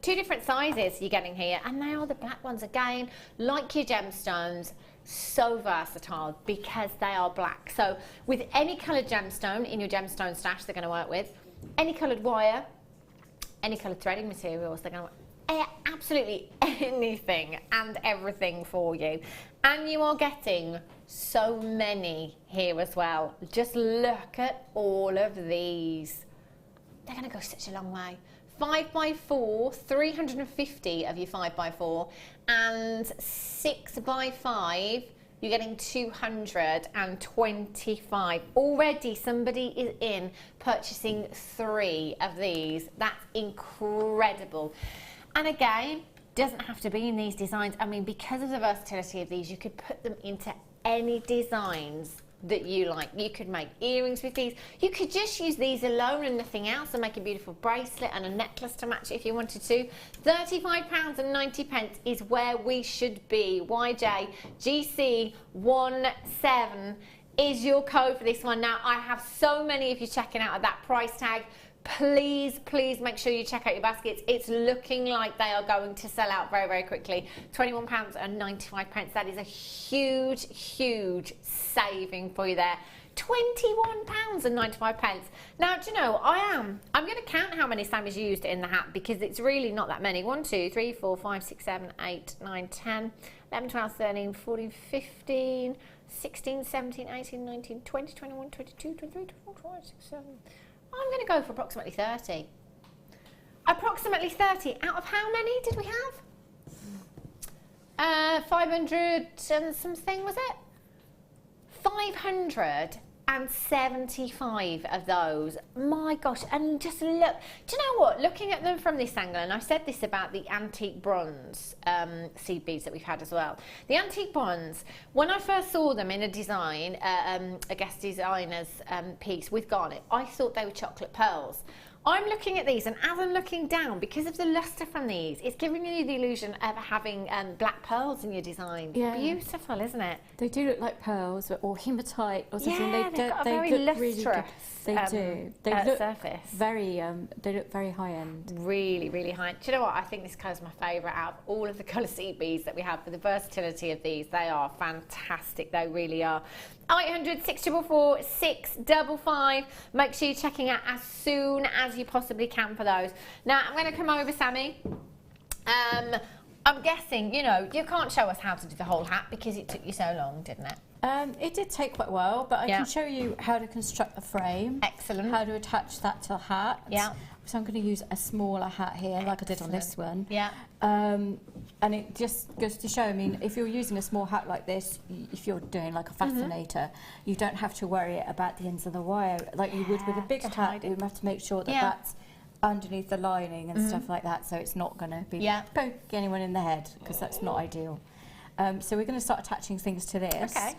2 different sizes you're getting here, and they are the black ones again, like your gemstones, so versatile because they are black. So with any coloured gemstone in your gemstone stash, they're going to work with any coloured wire, any coloured threading materials, they're going to work. Absolutely anything and everything for you, and you are getting so many here as well. Just look at all of these. They're going to go such a long way. 5x4, 350 of your 5x4, and 6x5, you're getting 225. Already somebody is in purchasing 3 of these. That's incredible. And again, doesn't have to be in these designs. I mean, because of the versatility of these, you could put them into any designs that you like. You could make earrings with these. You could just use these alone and nothing else and make a beautiful bracelet and a necklace to match it if you wanted to. £35.90 is where we should be. YJGC17 is your code for this one. Now, I have so many of you checking out at that price tag. Please, please make sure you check out your baskets. It's looking like they are going to sell out very, very quickly. £21.95. That is a huge, huge saving for you there. £21.95. Now, do you know, I'm going to count how many Sammi's used in the hat because it's really not that many. 1, 2, 3, 4, 5, 6, 7, 8, 9, 10, 11, 12, 13, 14, 15, 16, 17, 18, 19, 20, 21, 22, 23, 24, 25, 26, 7. I'm going to go for approximately 30. Approximately 30. Out of how many did we have? 500 and something, was it? 575 of those. My gosh, and just look. Do you know what? Looking at them from this angle, and I said this about the antique bronze seed beads that we've had as well. The antique bronze, when I first saw them in a design, a guest designer's piece with garnet, I thought they were chocolate pearls. I'm looking at these, and as I'm looking down, because of the lustre from these, it's giving you the illusion of having black pearls in your design. Yeah. Beautiful, isn't it? They do look like pearls or hematite or something. Yeah, they've got a very lustrous really good. They do. They look surface. Very. They look very high end. Really, really high. Do you know what? I think this colour's my favourite out of all of the colour CBs that we have. For the versatility of these, they are fantastic. They really are. 0800 644 655. Make sure you're checking out as soon as you possibly can for those. Now I'm going to come over, Sammi. I'm guessing, you know, you can't show us how to do the whole hat because it took you so long, didn't it? It did take quite a while, but I can show you how to construct the frame. Excellent. How to attach that to the hat. Yeah. So I'm going to use a smaller hat here, like I did on this one. Yeah. And it just goes to show, I mean, if you're using a small hat like this, if you're doing like a fascinator, you don't have to worry about the ends of the wire like you would with a bigger hat. You have to make sure that that's underneath the lining and stuff like that, so it's not going to be poking anyone in the head, because that's not ideal. So we're going to start attaching things to this. Okay.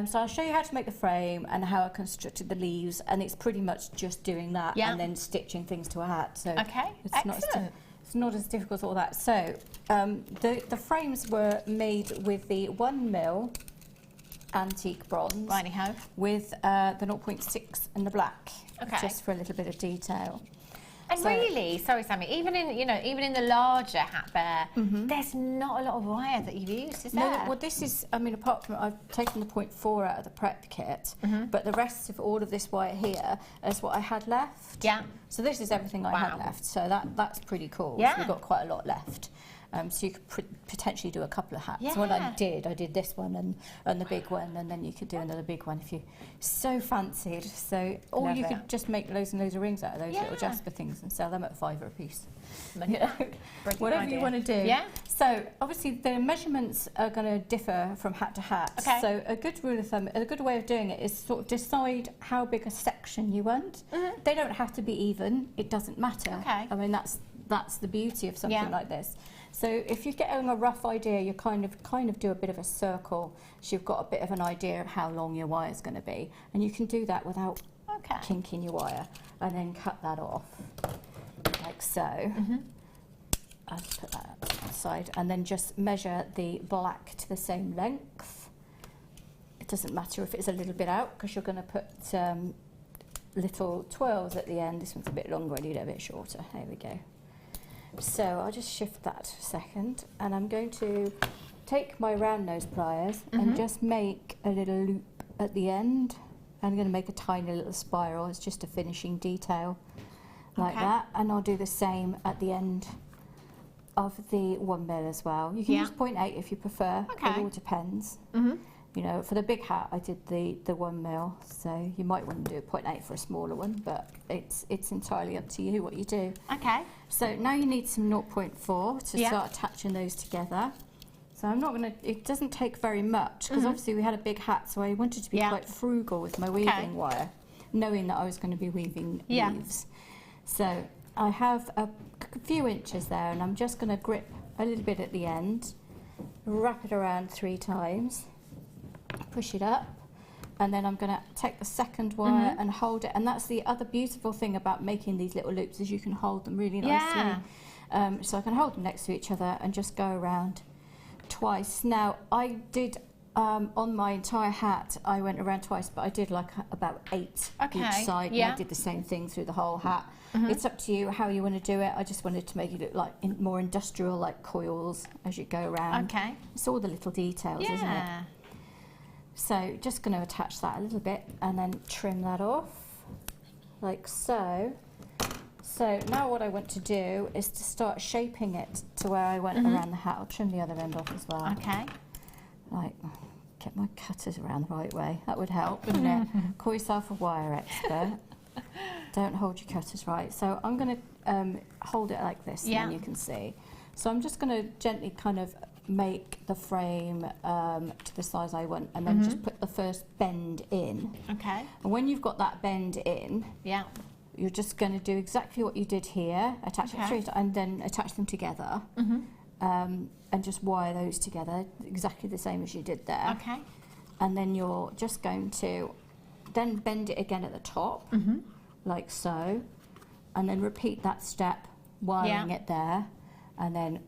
So I'll show you how to make the frame and how I constructed the leaves, and it's pretty much just doing that and then stitching things to a hat. So it's not as difficult as all that. So the frames were made with the 1mm antique bronze with the 0.6 and the black, just for a little bit of detail. And so, really, sorry Sammi, even in the larger hat bear, there's not a lot of wire that you've used, is there? No, well this is, I mean, apart from I've taken the 0.4 out of the prep kit, but the rest of all of this wire here is what I had left. Yeah. So this is everything I had left, so that's pretty cool. Yeah. So we've got quite a lot left. So you could potentially do a couple of hats. Yeah. So what I did this one and the big one, and then you could do another big one if you so fancied. So, or you could just make loads and loads of rings out of those little Jasper things and sell them at $5 a piece. Whatever you want to do. Yeah. So obviously the measurements are going to differ from hat to hat. Okay. So a good rule of thumb, a good way of doing it is sort of decide how big a section you want. They don't have to be even. It doesn't matter. Okay. I mean that's the beauty of something like this. So if you're getting a rough idea, you kind of do a bit of a circle, so you've got a bit of an idea of how long your wire is going to be, and you can do that without kinking your wire, and then cut that off like so. I'll just put that aside, and then just measure the black to the same length. It doesn't matter if it's a little bit out, because you're going to put little twirls at the end. This one's a bit longer, I need it a bit shorter. There we go. So I'll just shift that a second, and I'm going to take my round nose pliers and just make a little loop at the end. I'm going to make a tiny little spiral. It's just a finishing detail like that, and I'll do the same at the end of the 1mm as well. You can use 0.8 if you prefer. It all depends. You know, for the big hat, I did the 1mm, so you might want to do a 0.8 for a smaller one, but it's entirely up to you what you do. Okay. So now you need some 0.4 to start attaching those together. So I'm not going to, it doesn't take very much, because obviously we had a big hat, so I wanted to be quite frugal with my weaving wire, knowing that I was going to be weaving leaves. So I have a few inches there, and I'm just going to grip a little bit at the end, wrap it around 3 times, push it up, and then I'm going to take the second wire and hold it. And that's the other beautiful thing about making these little loops, is you can hold them really nicely. So I can hold them next to each other and just go around twice. Now I did on my entire hat I went around twice, but I did like about 8 each side, and I did the same thing through the whole hat. It's up to you how you want to do it. I just wanted to make it look like more industrial, like coils as you go around. It's all the little details, isn't it? So just going to attach that a little bit and then trim that off like so. So now what I want to do is to start shaping it to where I went around the hat. I'll trim the other end off as well. Like, get my cutters around the right way. That would help, wouldn't it? Call yourself a wire expert. Don't hold your cutters right. So I'm going to hold it like this, and then you can see. So I'm just going to gently kind of make the frame to the size I want, and then just put the first bend in. And when you've got that bend in, you're just going to do exactly what you did here, attach it straight, and then attach them together, and just wire those together exactly the same as you did there. And then you're just going to then bend it again at the top, like so, and then repeat that step, wiring it there, and then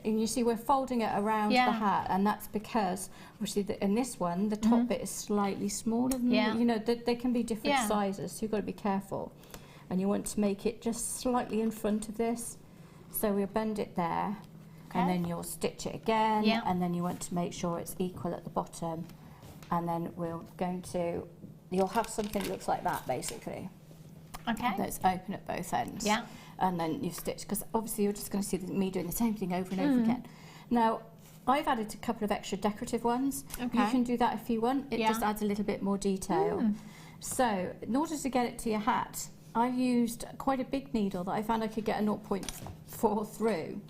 you see we're folding it around the hat, and that's because obviously in this one the top bit is slightly smaller than you know, they can be different sizes, so you've got to be careful, and you want to make it just slightly in front of this, so we'll bend it there, and then you'll stitch it again, and then you want to make sure it's equal at the bottom, and then you'll have something that looks like that basically. Okay. That's open at both ends. Yeah. And then you've stitched, because obviously you're just going to see me doing the same thing over and over again. Now, I've added a couple of extra decorative ones. Okay. You can do that if you want. It just adds a little bit more detail. So, in order to get it to your hat, I used quite a big needle that I found I could get a 0.4 through.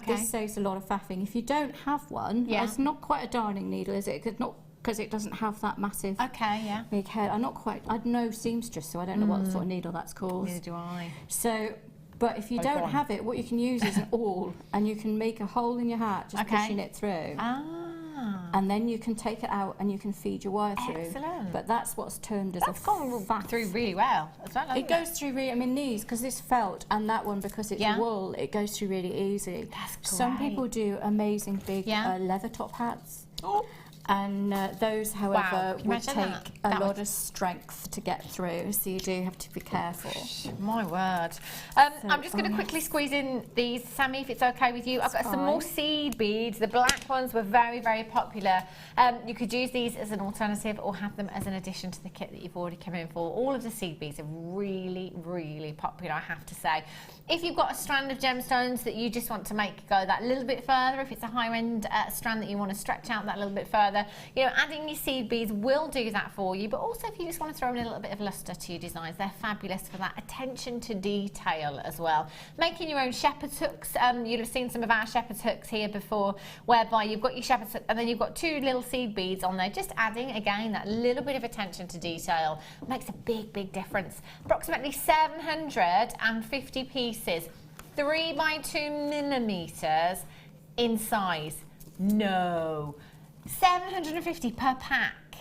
This saves a lot of faffing. If you don't have one, it's not quite a darning needle, is it? Because it doesn't have that massive big head. I'd no seamstress, so I don't know what sort of needle that's called. Neither do I. So, but if you don't have it, what you can use is an awl, and you can make a hole in your hat, just pushing it through. And then you can take it out and you can feed your wire through. Excellent. But that's what's termed as that's gone through really well as well. It goes through really, I mean these, because this felt, and that one because it's wool, it goes through really easy. That's great. Some people do amazing big leather top hats. And those, however, would take a lot of strength to get through, so you do have to be careful. My word. I'm just going to quickly squeeze in these, Sammi, if it's okay with you. I've got some more seed beads. The black ones were very, very popular. You could use these as an alternative or have them as an addition to the kit that you've already come in for. All of the seed beads are really, really popular, I have to say. If you've got a strand of gemstones that you just want to make go that little bit further, if it's a higher end strand that you want to stretch out that little bit further, you know, adding your seed beads will do that for you. But also if you just want to throw in a little bit of luster to your designs, they're fabulous for that attention to detail as well. Making your own shepherd's hooks, you'll have seen some of our shepherd's hooks here before, whereby you've got your shepherd's hook and then you've got 2 little seed beads on there, just adding again that little bit of attention to detail makes a big, big difference. Approximately 750 pieces, 3 by 2 millimeters in size. No, 750 per pack.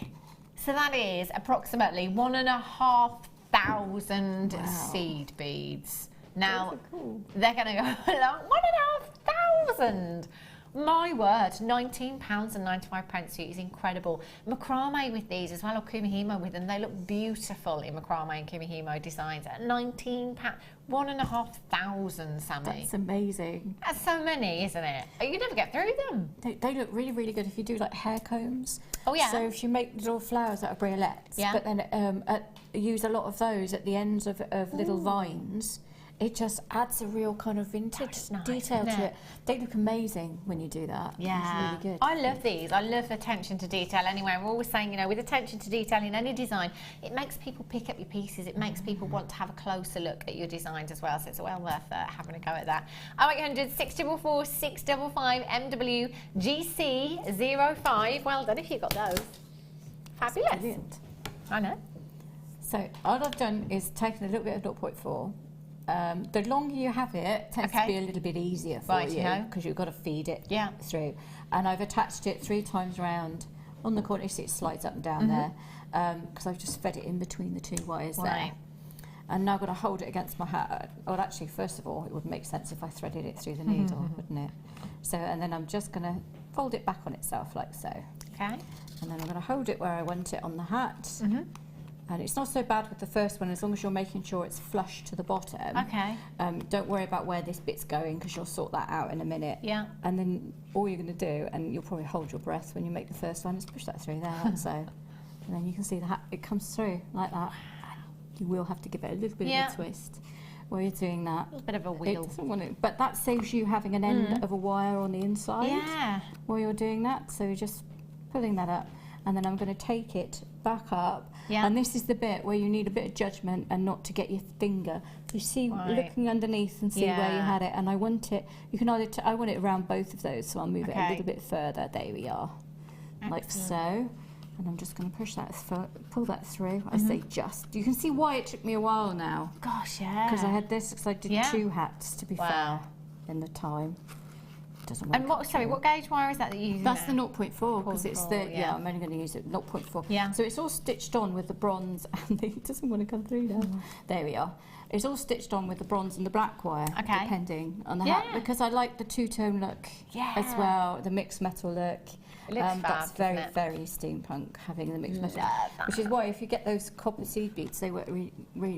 So that is approximately 1,500 seed beads. Now, they're going to go along 1,500. My word, £19.95 is incredible. Macrame with these as well, or kumihimo with them. They look beautiful in macrame and kumihimo designs at £19. 1,500, Sammi. That's amazing. That's so many, isn't it? You never get through them. They look really, really good if you do like hair combs. Oh yeah. So if you make little flowers out of briolettes, but then use a lot of those at the ends of little vines, it just adds a real kind of vintage detail to it. They look amazing when you do that. Yeah, it's really good. I love these. I love attention to detail anyway. We're always saying, you know, with attention to detail in any design, it makes people pick up your pieces. It makes people want to have a closer look at your designs as well. So it's well worth having a go at that. 0800 644 655 MW GC05. Well done if you got those. Fabulous. That's brilliant. I know. So all I've done is taken a little bit of 0.4. The longer you have it, tends to be a little bit easier for you because you've got to feed it through. And I've attached it 3 times round on the corner. You see it slides up and down there because I've just fed it in between the 2 wires there. And now I'm going to hold it against my hat. Well, actually, first of all, it would make sense if I threaded it through the needle, wouldn't it? So, and then I'm just going to fold it back on itself like so. Okay. And then I'm going to hold it where I want it on the hat. And it's not so bad with the first one as long as you're making sure it's flush to the bottom. Okay. Don't worry about where this bit's going because you'll sort that out in a minute. Yeah. And then all you're going to do, and you'll probably hold your breath when you make the first one, is push that through there like so. And then you can see the hat, it comes through like that. You will have to give it a little bit of a twist while you're doing that. A little bit of a wheel. But that saves you having an end of a wire on the inside while you're doing that. So you're just pulling that up. And then I'm going to take it back up. And this is the bit where you need a bit of judgment and not to get your finger. You see, looking underneath and see where you had it. And I want it, you can either, I want it around both of those, so I'll move it a little bit further. There we are. Excellent. Like so. And I'm just going to push that, pull that through. I say just. You can see why it took me a while now. Gosh, yeah. Because I had this, because I did 2 hats, to be fair, in the time. doesn't work. And what gauge wire is that you're using? That's the 0.4 because it's the yeah. I'm only going to use it 0.4. Yeah. So it's all stitched on with the bronze and it doesn't want to come through now. There we are. It's all stitched on with the bronze and the black wire, depending on the hat, because I like the two-tone look as well, the mixed metal look. It looks fab, that's very, very steampunk, having the mixed metal. Which is why if you get those copper seed beads, they work really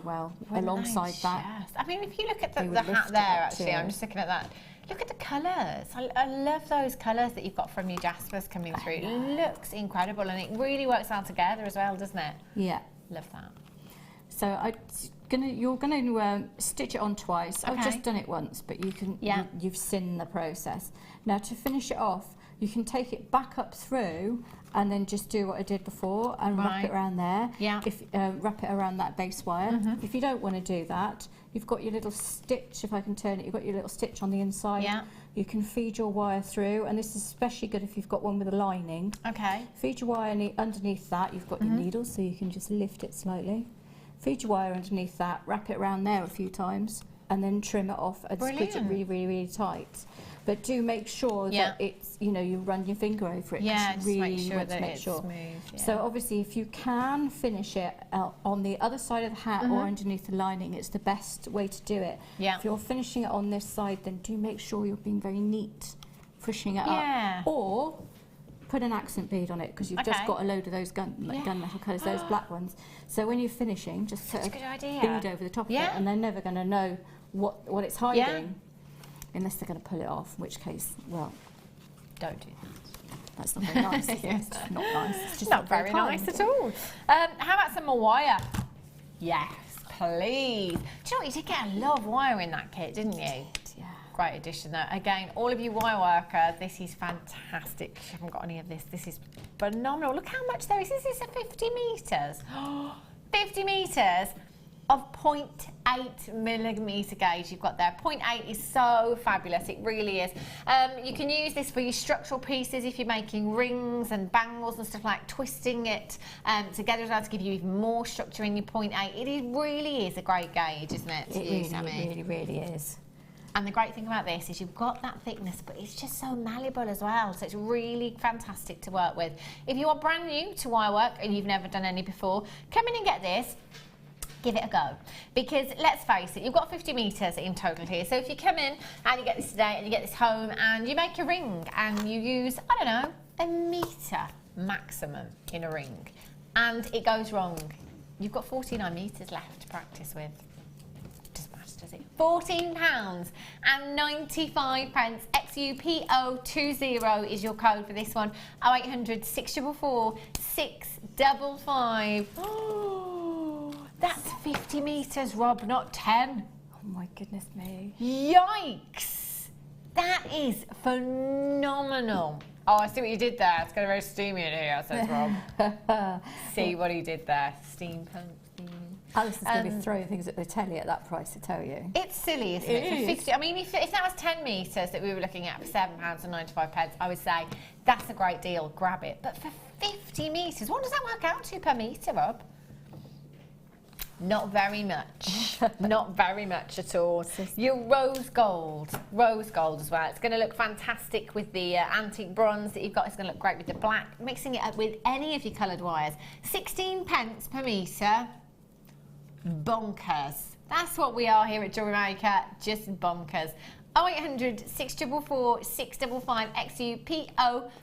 well alongside that. I mean, if you look at the hat there, actually, I'm just looking at that. Look at the colours. I love those colours that you've got from your jaspers coming through. It looks incredible, and it really works well together as well, doesn't it? Yeah. Love that. So you're going to stitch it on twice. I've just done it once, but you can you've seen the process. Now to finish it off, you can take it back up through and then just do what I did before and wrap it around there. Yeah. If wrap it around that base wire. If you don't want to do that, you've got your little stitch. If I can turn it, you've got your little stitch on the inside. Yeah. You can feed your wire through, and this is especially good if you've got one with a lining. Okay. Feed your wire underneath that. You've got your needle, so you can just lift it slightly. Feed your wire underneath that, wrap it around there a few times, and then trim it off and squeeze it really, really, really tight. But do make sure that it's, you run your finger over it. Yeah, just really make sure that it's smooth. Yeah. So obviously, if you can finish it on the other side of the hat or underneath the lining, it's the best way to do it. Yeah. If you're finishing it on this side, then do make sure you're being very neat, pushing it up. Or put an accent bead on it because you've just got a load of those gunmetal colours, those black ones. So when you're finishing, just put a bead over the top of it, and they're never going to know what it's hiding, unless they're going to pull it off. In which case, well, don't do that. That's not very nice. Is it? It's not nice. It's just not very nice at all. How about some more wire? Yes, please. Do you know what? You did get a lot of wire in that kit, didn't you? Yeah. Great addition there. Again, all of you wire workers, this is fantastic. If you haven't got any of this, this is phenomenal. Look how much there is. This is 50 metres. 50 metres of 0.8 millimetre gauge you've got there. 0.8 is so fabulous, it really is. You can use this for your structural pieces if you're making rings and bangles and stuff, like twisting it together as well to give you even more structure in your 0.8. It really is a great gauge, isn't it? It really is. And the great thing about this is you've got that thickness, but it's just so malleable as well. So it's really fantastic to work with. If you are brand new to wire work and you've never done any before, come in and get this. Give it a go, because let's face it, you've got 50 metres in total here. So if you come in and you get this today and you get this home and you make a ring and you use, I don't know, a metre maximum in a ring and it goes wrong, you've got 49 metres left to practice with. Doesn't matter, does it? £14.95. XUPO20 is your code for this one. 0800 644 655. That's 50 metres, Rob, not 10. Oh my goodness me. Yikes! That is phenomenal. Oh, I see what you did there. It's getting very steamy in here, says Rob. See what he did there. Steampunk. Alison's going to be throwing things at the telly at that price, I tell you. It's silly, isn't it? For 50, I mean, if that was 10 metres that we were looking at for £7.95, I would say that's a great deal, grab it. But for 50 metres, what does that work out to per metre, Rob? Not very much. Not very much at all. Your rose gold as well. It's going to look fantastic with the antique bronze that you've got. It's going to look great with the black. Mixing it up with any of your coloured wires. 16 pence per metre. Bonkers. That's what we are here at Jewellery Maker. Just bonkers. 0800 644 655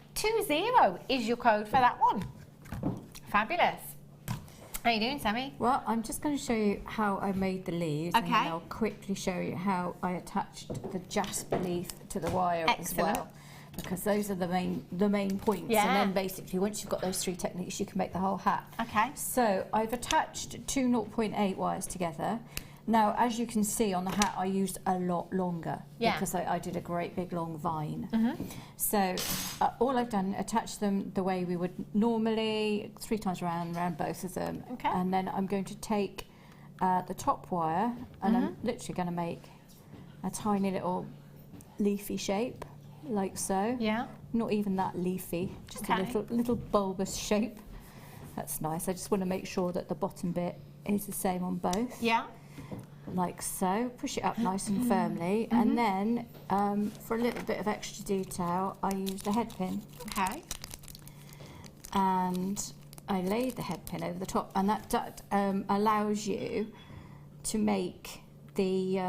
XUPO20 is your code for that one. Fabulous. How are you doing, Sammi? Well, I'm just going to show you how I made the leaves, and then I'll quickly show you how I attached the jasper leaf to the wire as well, because those are the main points. Yeah. And then basically, once you've got those three techniques, you can make the whole hat. Okay. So I've attached two 0.8 wires together. Now, as you can see on the hat, I used a lot longer because I did a great big long vine. So all I've done, attach them the way we would normally, 3 times around both of them. Okay. And then I'm going to take the top wire and I'm literally going to make a tiny little leafy shape, like so. Yeah. Not even that leafy, just a little bulbous shape. That's nice. I just want to make sure that the bottom bit is the same on both. Yeah. like so. Push it up nice and firmly, and then for a little bit of extra detail, I used a head pin. Okay. And I laid the head pin over the top, and that allows you to make the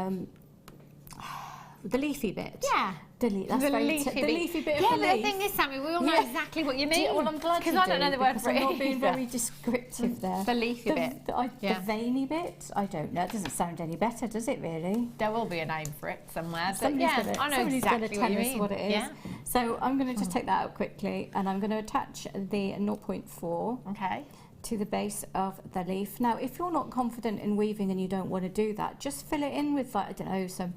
leafy bit. Yeah. The leafy bit of yeah, the leaf. The thing is, Sammi, we all know exactly what you mean. Well, I'm glad because you I don't know the word for it. I'm not being very descriptive there. The leafy bit. The veiny bit. I don't know. It doesn't sound any better, does it? Really? There will be a name for it somewhere. Somebody's I know exactly what you mean. What it is. Yeah. So I'm going to just take that out quickly, and I'm going to attach the 0.4. Okay. To the base of the leaf. Now, if you're not confident in weaving and you don't want to do that, just fill it in with, like, I don't know, some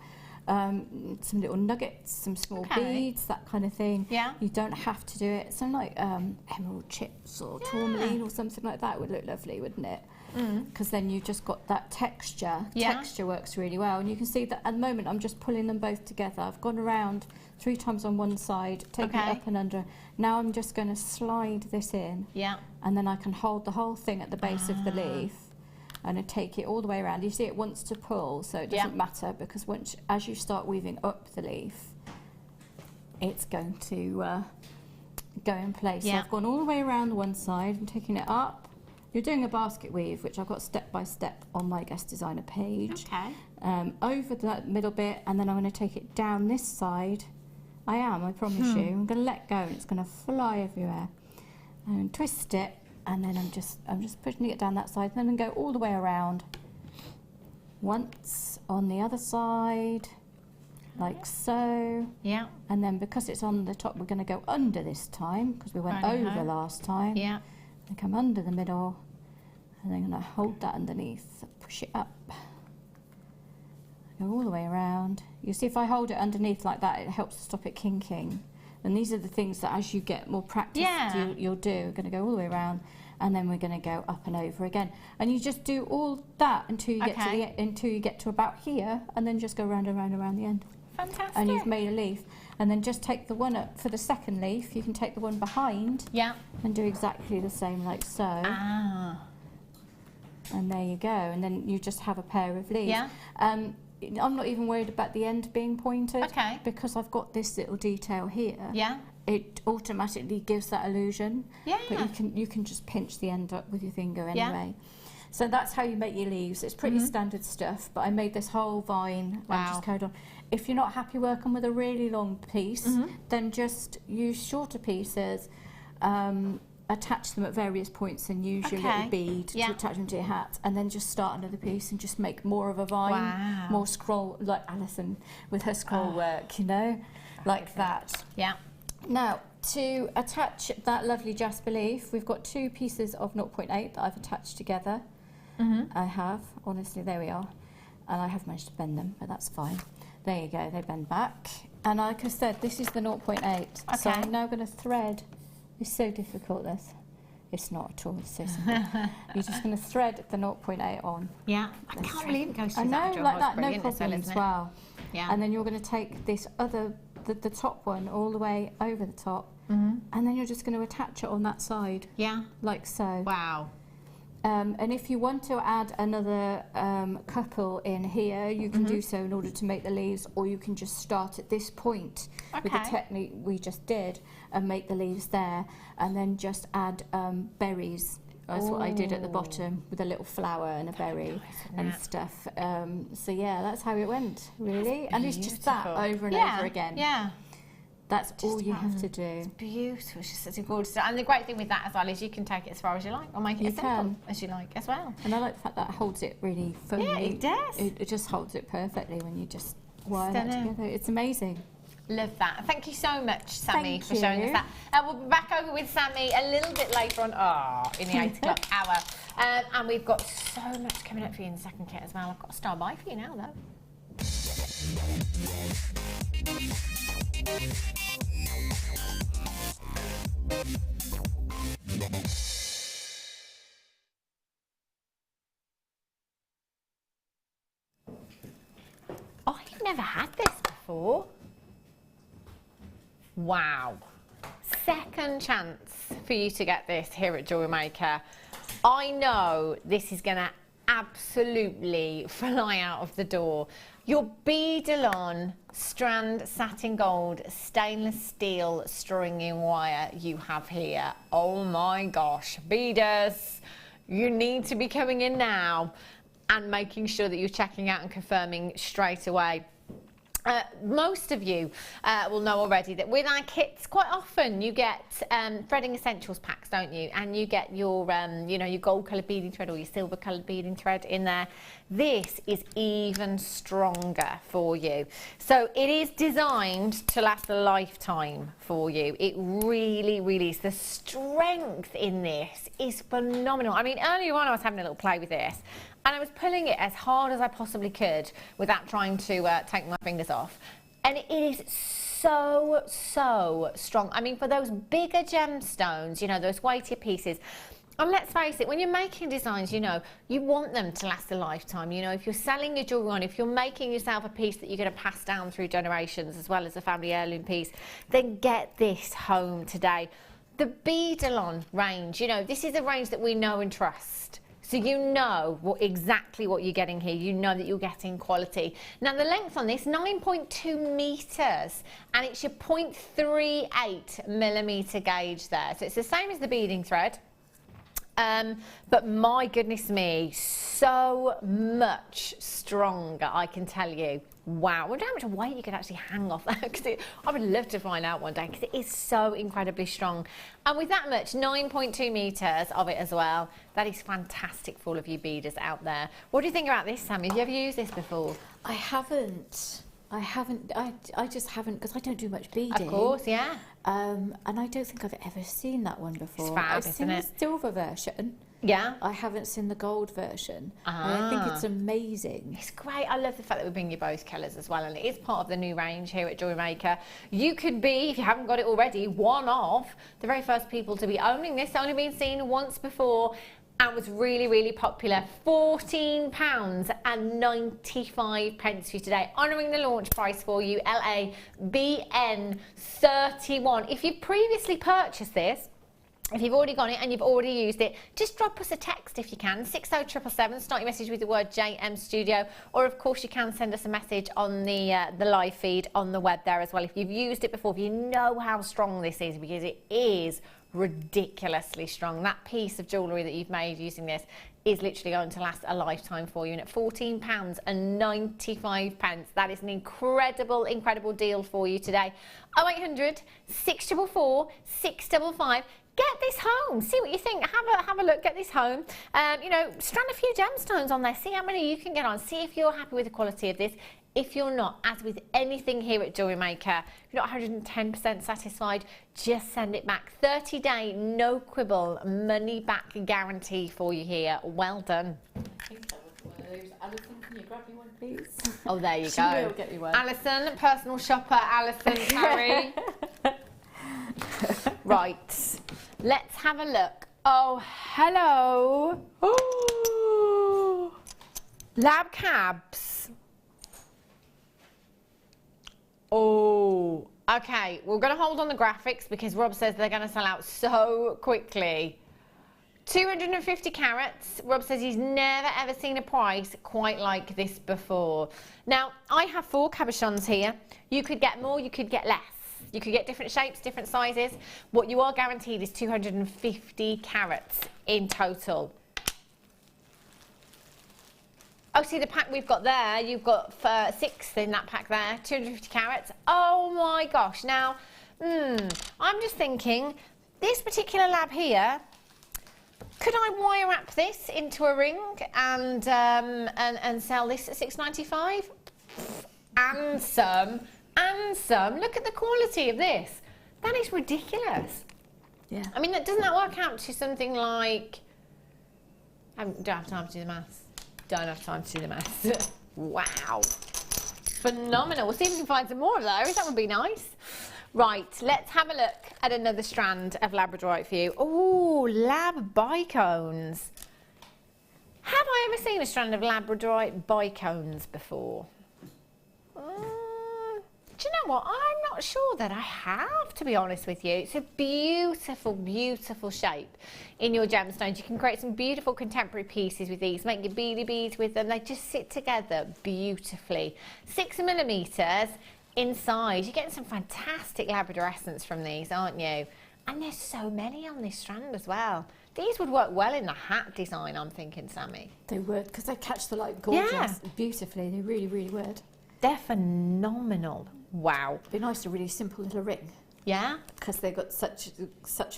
little nuggets, some small beads, that kind of thing. Yeah. You don't have to do it. Some like emerald chips or tourmaline or something like that would look lovely, wouldn't it? Because then you've just got that texture. Yeah. Texture works really well, and you can see that at the moment I'm just pulling them both together. I've gone around 3 times on one side, taken it up and under. Now I'm just going to slide this in. Yeah. And then I can hold the whole thing at the base of the leaf, and I take it all the way around. You see, it wants to pull, so it doesn't matter, because as you start weaving up the leaf, it's going to go in place. So I've gone all the way around the one side and taking it up. You're doing a basket weave, which I've got step by step on my guest designer page. Okay. Over that middle bit, and then I'm going to take it down this side. I promise you. I'm going to let go, and it's going to fly everywhere. And twist it, and then I'm just pushing it down that side, and then go all the way around. Once on the other side, like so. Yeah. And then because it's on the top, we're going to go under this time, because we went over last time. Yeah. And come under the middle, and then I'm going to hold that underneath, push it up. Go all the way around. You see, if I hold it underneath like that, it helps to stop it kinking. And these are the things that as you get more practice, you'll do. We're going to go all the way around, and then we're going to go up and over again. And you just do all that until you get to until you get to about here, and then just go round and round and round the end. Fantastic. And you've made a leaf. And then just take the one up for the second leaf. You can take the one behind. Yeah. And do exactly the same, like so. Ah. And there you go. And then you just have a pair of leaves. Yeah. I'm not even worried about the end being pointed. Okay. Because I've got this little detail here. Yeah. It automatically gives that illusion. Yeah. But you can just pinch the end up with your finger anyway. So that's how you make your leaves. It's pretty standard stuff, but I made this whole vine and just carried on. If you're not happy working with a really long piece, then just use shorter pieces, attach them at various points and use your little bead to attach them to your hat, and then just start another piece and just make more of a vine, more scroll, like Alison with her scroll work, you know, like that. Yeah. Now, to attach that lovely jasper leaf, we've got 2 pieces of 0.8 that I've attached together. I have, honestly, there we are. And I have managed to bend them, but that's fine. There you go, they bend back. And like I said, this is the 0.8. So I'm now going to thread. It's so difficult, this. It's not at all, it's so simple. You're just going to thread the 0.8 on. Yeah, I can't believe it goes I through know, that. like that, no problem as well. Yeah. And then you're going to take this other, the top one, all the way over the top. And then you're just going to attach it on that side. Yeah. Like so. Wow. And if you want to add another couple in here, you can do so in order to make the leaves, or you can just start at this point with the technique we just did and make the leaves there, and then just add berries. That's what I did at the bottom, with a little flower and a berry and stuff. So yeah, that's how it went, really. And it's just that over and over again. Yeah. That's all you have to do. It's beautiful. It's just such a gorgeous. And the great thing with that as well is you can take it as far as you like, or make it as simple as you like as well. And I like the fact that it holds it really firmly. Yeah, it does. It just holds it perfectly when you just wire that together. It's amazing. Love that. Thank you so much, Sammi, for showing us that. We'll be back over with Sammi a little bit later on, in the 8 o'clock hour. And we've got so much coming up for you in the second kit as well. I've got a star by for you now, though. I've never had this before. Wow. Second chance for you to get this here at Jewellery Maker. I know this is going to absolutely fly out of the door. Your beadalon strand satin gold stainless steel stringing wire you have here. Oh my gosh, beaders, you need to be coming in now and making sure that you're checking out and confirming straight away. Most of you will know already that with our kits, quite often you get threading essentials packs, don't you? And you get your, you know, your gold coloured beading thread or your silver coloured beading thread in there. This is even stronger for you. So it is designed to last a lifetime for you. It really, really is. The strength in this is phenomenal. I mean, earlier on I was having a little play with this, and I was pulling it as hard as I possibly could without trying to take my fingers off. And it is so, so strong. I mean, for those bigger gemstones, you know, those weightier pieces, and let's face it, when you're making designs, you know, you want them to last a lifetime. You know, if you're selling your jewellery on, if you're making yourself a piece that you're going to pass down through generations as well as a family heirloom piece, then get this home today. The beadalon range, you know, this is a range that we know and trust. So you know exactly what you're getting here. You know that you're getting quality. Now the length on this, 9.2 metres, and it's your 0.38 millimetre gauge there. So it's the same as the beading thread. But my goodness me, so much stronger, I can tell you. Wow, I wonder how much weight you could actually hang off that, because I would love to find out one day, because it is so incredibly strong. And with that much, 9.2 metres of it as well, that is fantastic for all of you beaders out there. What do you think about this, Sammi? Have you ever used this before? I haven't. I just haven't, because I don't do much beading. Of course, yeah. And I don't think I've ever seen that one before. It's fab, I've seen the silver version. Yeah. I haven't seen the gold version. And I think it's amazing. It's great. I love the fact that we bring you both colours as well, and it is part of the new range here at Jewellery Maker. You could be, if you haven't got it already, one of the very first people to be owning this. Only been seen once before, and was really, really popular. £14.95 for you today. Honouring the launch price for you, LABN31. If you've previously purchased this, if you've already got it and you've already used it, just drop us a text if you can, 60777, start your message with the word JM Studio, or of course you can send us a message on the live feed on the web there as well. If you've used it before, if you know how strong this is, because it is ridiculously strong. That piece of jewellery that you've made using this is literally going to last a lifetime for you, and at £14.95, that is an incredible, incredible deal for you today. 0800 644 655. Get this home, see what you think, have a look, get this home. You know, strand a few gemstones on there, see how many you can get on, see if you're happy with the quality of this. If you're not, as with anything here at Jewellery Maker, if you're not 110% satisfied, just send it back. 30-day, no quibble, money back guarantee for you here. Well done. Alison, can you grab me one, please? Oh, there you She go. will get you one. Alison, personal shopper, Alison Carey. Right, let's have a look. Oh, hello. Oh, lab cabs. Oh, okay. We're going to hold on the graphics because Rob says they're going to sell out so quickly. 250 carats. Rob says he's never ever seen a price quite like this before. Now, I have 4 cabochons here. You could get more, you could get less. You could get different shapes, different sizes. What you are guaranteed is 250 carats in total. Oh, see the pack we've got there, you've got 6 in that pack there, 250 carats. Oh my gosh, now, I'm just thinking, this particular lab here, could I wire wrap this into a ring and sell this at £6.95? And some. Look at the quality of this. That is ridiculous. Yeah. I mean, doesn't that work out to something like... I don't have time to do the maths. Don't have time to do the maths. Wow. Phenomenal. We'll see if we can find some more of those. That would be nice. Right, let's have a look at another strand of Labradorite for you. Oh, lab bicones. Have I ever seen a strand of Labradorite bicones before? Do you know what? I'm not sure that I have, to be honest with you. It's a beautiful, beautiful shape in your gemstones. You can create some beautiful contemporary pieces with these, make your beady beads with them. They just sit together beautifully. 6mm inside. You're getting some fantastic Labrador essence from these, aren't you? And there's so many on this strand as well. These would work well in the hat design, I'm thinking, Sammi. They would, because they catch the light gorgeous beautifully. They really, really would. They're phenomenal. Wow. It'd be nice, a really simple little ring. Yeah? Because they've got such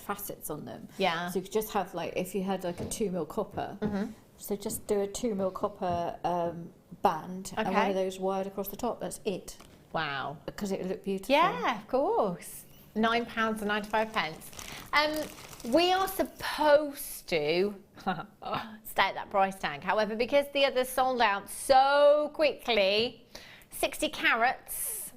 facets on them. Yeah. So you could just have, like, if you had like a 2mm copper, so just do a 2mm copper band and one of those wired across the top. That's it. Wow. Because it would look beautiful. Yeah, of course. £9.95. We are supposed to stay at that price tag. However, because the others sold out so quickly, 60 carats,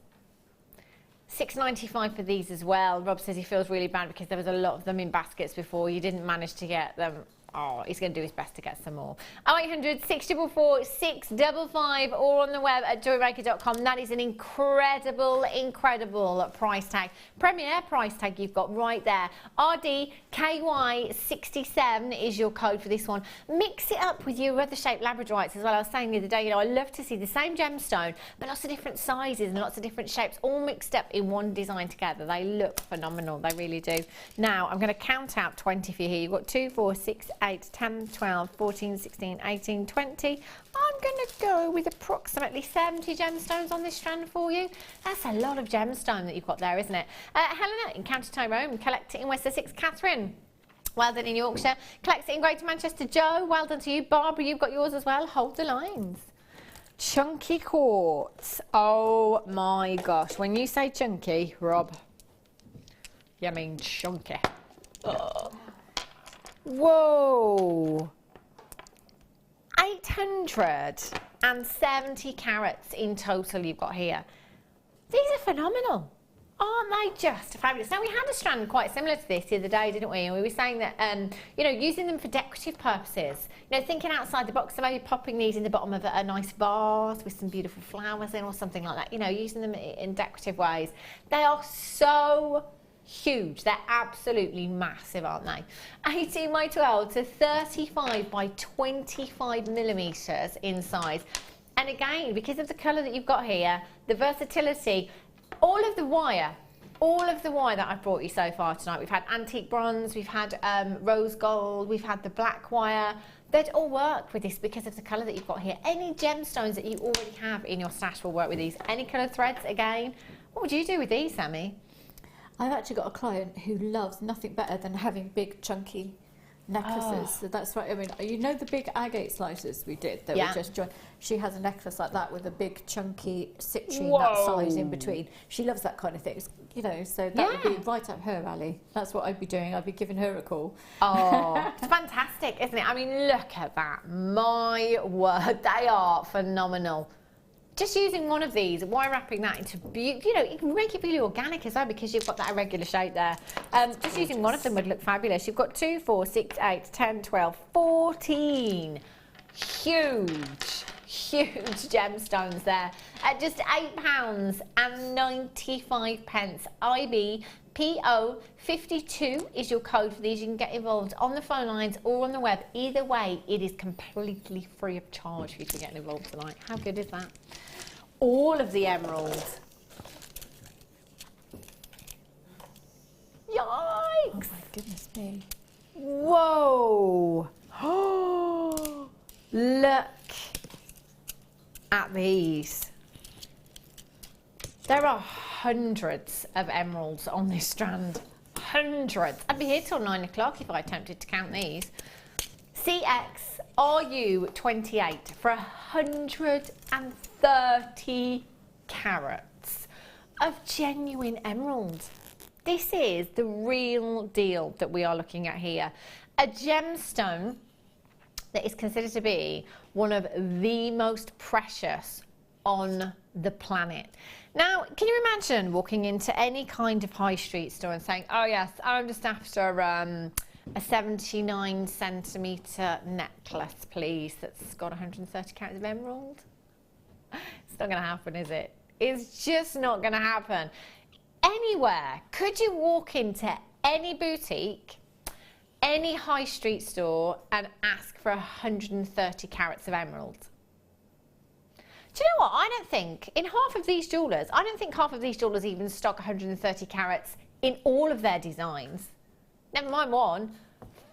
£6.95 for these as well. Rob says he feels really bad because there was a lot of them in baskets before. You didn't manage to get them. Oh, he's going to do his best to get some more. 0800 644 655, or on the web at JewelleryMaker.com. That is an incredible, incredible price tag. Premier price tag you've got right there. RDKY67 is your code for this one. Mix it up with your other shaped Labradorites as well. I was saying the other day, you know, I love to see the same gemstone, but lots of different sizes and lots of different shapes, all mixed up in one design together. They look phenomenal. They really do. Now, I'm going to count out 20 for you here. You've got 2, 4, 6, 8, 10, 12, 14, 16, 18, 20. I'm going to go with approximately 70 gemstones on this strand for you. That's a lot of gemstone that you've got there, isn't it? Helena in County Tyrone, collect it in West Sussex. Catherine, well done in Yorkshire. Collect it in Greater Manchester. Joe, well done to you. Barbara, you've got yours as well. Hold the lines. Chunky quartz. Oh my gosh. When you say chunky, Rob, you mean chunky. Oh. Whoa, 870 carats in total you've got here. These are phenomenal. Aren't they just fabulous? Now, we had a strand quite similar to this the other day, didn't we? And we were saying that, you know, using them for decorative purposes. You know, thinking outside the box, so maybe popping these in the bottom of a nice vase with some beautiful flowers in or something like that. You know, using them in decorative ways. They are so huge. They're absolutely massive, aren't they? 18 by 12 to 35 by 25 millimeters in size. And again, because of the colour that you've got here, the versatility, all of the wire that I've brought you so far tonight, we've had antique bronze, we've had rose gold, we've had the black wire. They'd all work with this because of the colour that you've got here. Any gemstones that you already have in your stash will work with these. Any coloured threads, again. What would you do with these, Sammi? I've actually got a client who loves nothing better than having big chunky necklaces. So that's right. I mean, you know the big agate slices we did that we just joined? She has a necklace like that with a big chunky citrine that size in between. She loves that kind of thing. You know, so that would be right up her alley. That's what I'd be doing. I'd be giving her a call. Oh, it's fantastic, isn't it? I mean, look at that. My word, they are phenomenal. Just using one of these, wire wrapping that into, you know, you can make it really organic as well because you've got that irregular shape there. Just using one of them would look fabulous. You've got 2, 4, 6, 8, 10, 12, 14 huge gemstones there at just £8.95. IBPO52 is your code for these. You can get involved on the phone lines or on the web. Either way, it is completely free of charge for you to get involved tonight. How good is that? All of the emeralds. Yikes! Oh my goodness me. Whoa! Oh, look at these. There are hundreds of emeralds on this strand. Hundreds. I'd be here till 9 o'clock if I attempted to count these. CXRU28 for 130 carats of genuine emeralds. This is the real deal that we are looking at here. A gemstone that is considered to be one of the most precious on the planet. Now, can you imagine walking into any kind of high street store and saying, oh yes, I'm just after a 79 centimetre necklace, please, that's got 130 carats of emerald? It's not going to happen, is it? It's just not going to happen. Anywhere. Could you walk into any boutique, any high street store and ask for 130 carats of emerald? Do you know what? I don't think, in half of these jewellers, I don't think half of these jewellers even stock 130 carats in all of their designs. Never mind one.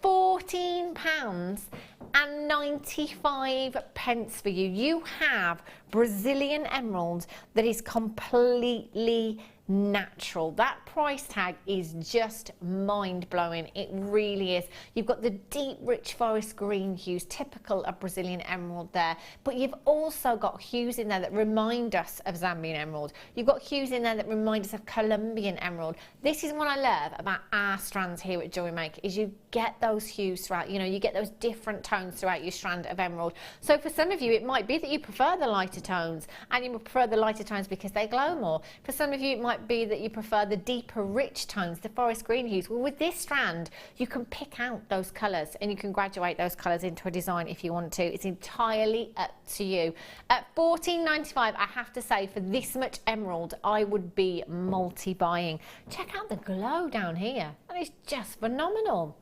£14.95 for you. You have Brazilian emerald that is completely natural. That price tag is just mind-blowing. It really is. You've got the deep rich forest green hues typical of Brazilian emerald there, but you've also got hues in there that remind us of Zambian emerald. You've got hues in there that remind us of Colombian emerald. This is what I love about our strands here at Jewellery Maker, is you get those hues throughout, you know, you get those different tones throughout your strand of emerald. So for some of you it might be that you prefer the lighter tones, and you prefer the lighter tones because they glow more. For some of you it might be that you prefer the deeper rich tones, the forest green hues. Well, with this strand you can pick out those colours and you can graduate those colours into a design if you want to. It's entirely up to you. At $14.95, I have to say, for this much emerald I would be multi-buying. Check out the glow down here. That is just phenomenal.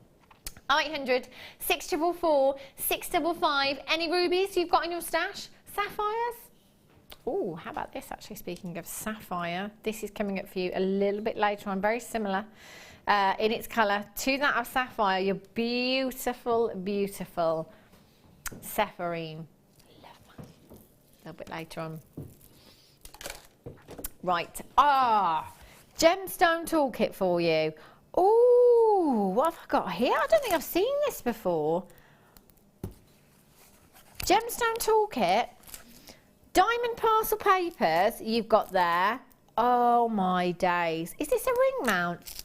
0800 644 655. Any rubies you've got in your stash? Sapphires? Oh, how about this actually, speaking of sapphire? This is coming up for you a little bit later on, very similar in its colour to that of sapphire. Your beautiful, beautiful sapphirine. Love that. A little bit later on. Right, gemstone toolkit for you. Oh, what have I got here? I don't think I've seen this before. Gemstone toolkit. Diamond parcel papers you've got there. Oh my days. Is this a ring mount?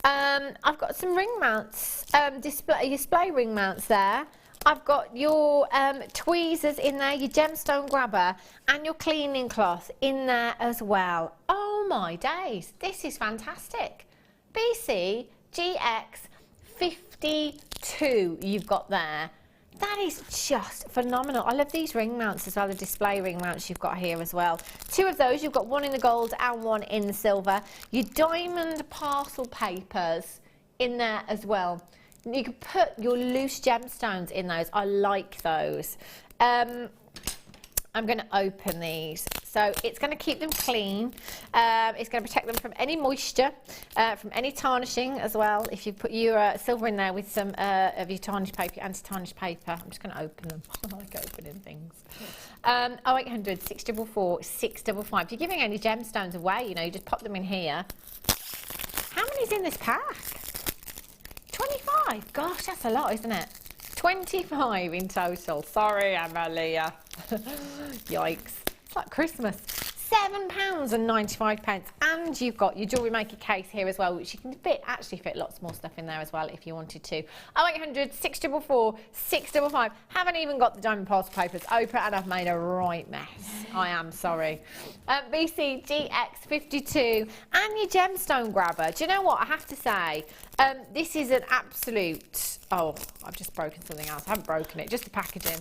I've got some ring mounts, display ring mounts there. I've got your tweezers in there, your gemstone grabber, and your cleaning cloth in there as well. Oh my days. This is fantastic. BC GX 52 you've got there. That is just phenomenal. I love these ring mounts as well, the display ring mounts you've got here as well. Two of those, you've got one in the gold and one in the silver. Your diamond parcel papers in there as well. You can put your loose gemstones in those. I like those. I'm going to open these. So it's going to keep them clean. It's going to protect them from any moisture, from any tarnishing as well. If you put your silver in there with some of your tarnish paper, your anti-tarnish paper. I'm just going to open them. I like opening things. 0800 644 655. If you're giving any gemstones away, you know, you just pop them in here. How many's in this pack? 25. Gosh, that's a lot, isn't it? 25 in total. Sorry, Amalia. Yikes. It's like Christmas. £7.95, and you've got your Jewellery Maker case here as well, which you can actually fit lots more stuff in there as well if you wanted to. 0800 644 655. Haven't even got the diamond parcel papers open, and I've made a right mess. I am sorry. BC GX 52 and your gemstone grabber. Do you know what I have to say? This is an absolute. Oh, I've just broken something else. I haven't broken it, just the packaging.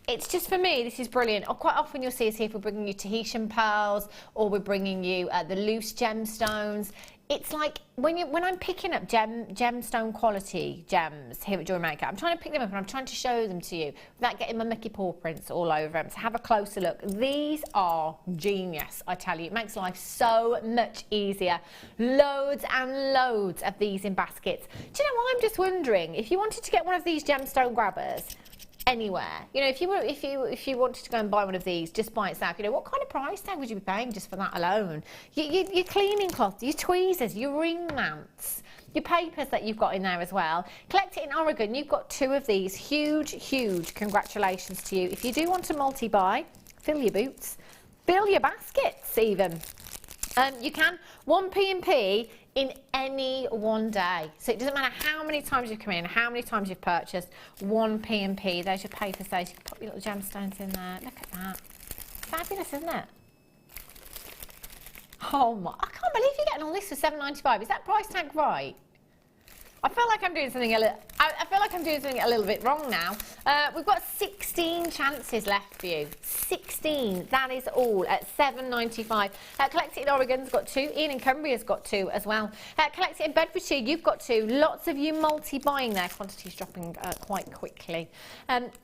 It's just, for me, this is brilliant. Or quite often you'll see us here if we're bringing you Tahitian pearls, or we're bringing you the loose gemstones. It's like when I'm picking up gemstone quality gems here at Jewellery Maker, I'm trying to pick them up and I'm trying to show them to you without getting my Mickey paw prints all over them. So have a closer look. These are genius, I tell you. It makes life so much easier. Loads and loads of these in baskets. Do you know what? I'm just wondering, if you wanted to get one of these gemstone grabbers anywhere, you know, if you wanted to go and buy one of these just by itself, you know, what kind of price tag would you be paying just for that alone? Your cleaning cloth, your tweezers, your ring mounts, your papers that you've got in there as well. Collect it in Oregon. You've got two of these. Huge congratulations to you. If you do want to multi-buy, fill your boots, fill your baskets even. You can 1P&P in any one day. So it doesn't matter how many times you've come in, how many times you've purchased, 1P&P. There's your paper size. You can put your little gemstones in there. Look at that. Fabulous, isn't it? Oh my, I can't believe you're getting all this for £7.95. Is that price tag right? I feel like I'm doing something a little bit wrong now. We've got 16 chances left for you. 16, that is all at $7.95. Collected in Oregon's got 2. Ian in Cumbria's got 2 as well. Collected in Bedfordshire, you've got 2. Lots of you multi-buying there. Quantity's dropping quite quickly.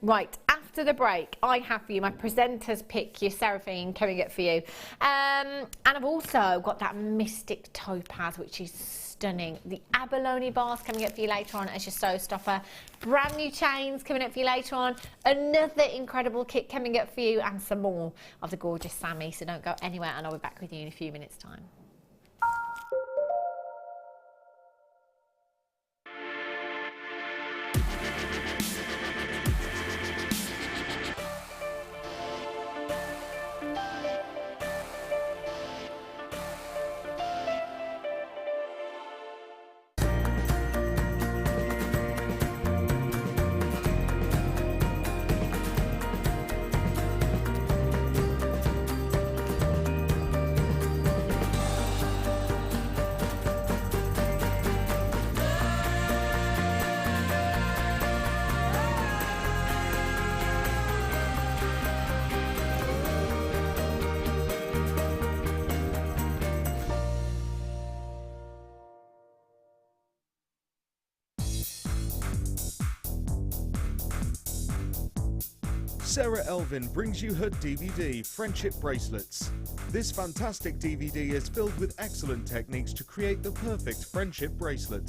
Right, after the break, I have for you my presenter's pick, your Seraphine, coming up for you. And I've also got that Mystic Topaz, which is stunning. The abalone bars coming up for you later on as your showstopper. Brand new chains coming up for you later on. Another incredible kit coming up for you, and some more of the gorgeous Sammi. So don't go anywhere, and I'll be back with you in a few minutes' time. Sarah Elvin brings you her DVD, Friendship Bracelets. This fantastic DVD is filled with excellent techniques to create the perfect friendship bracelet.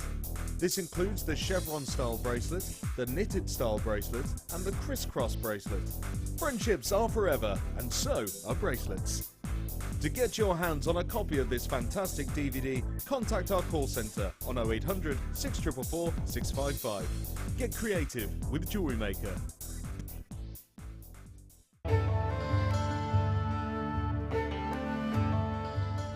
This includes the chevron style bracelet, the knitted style bracelet, and the crisscross bracelet. Friendships are forever, and so are bracelets. To get your hands on a copy of this fantastic DVD, contact our call centre on 0800 644 655. Get creative with Jewellery Maker.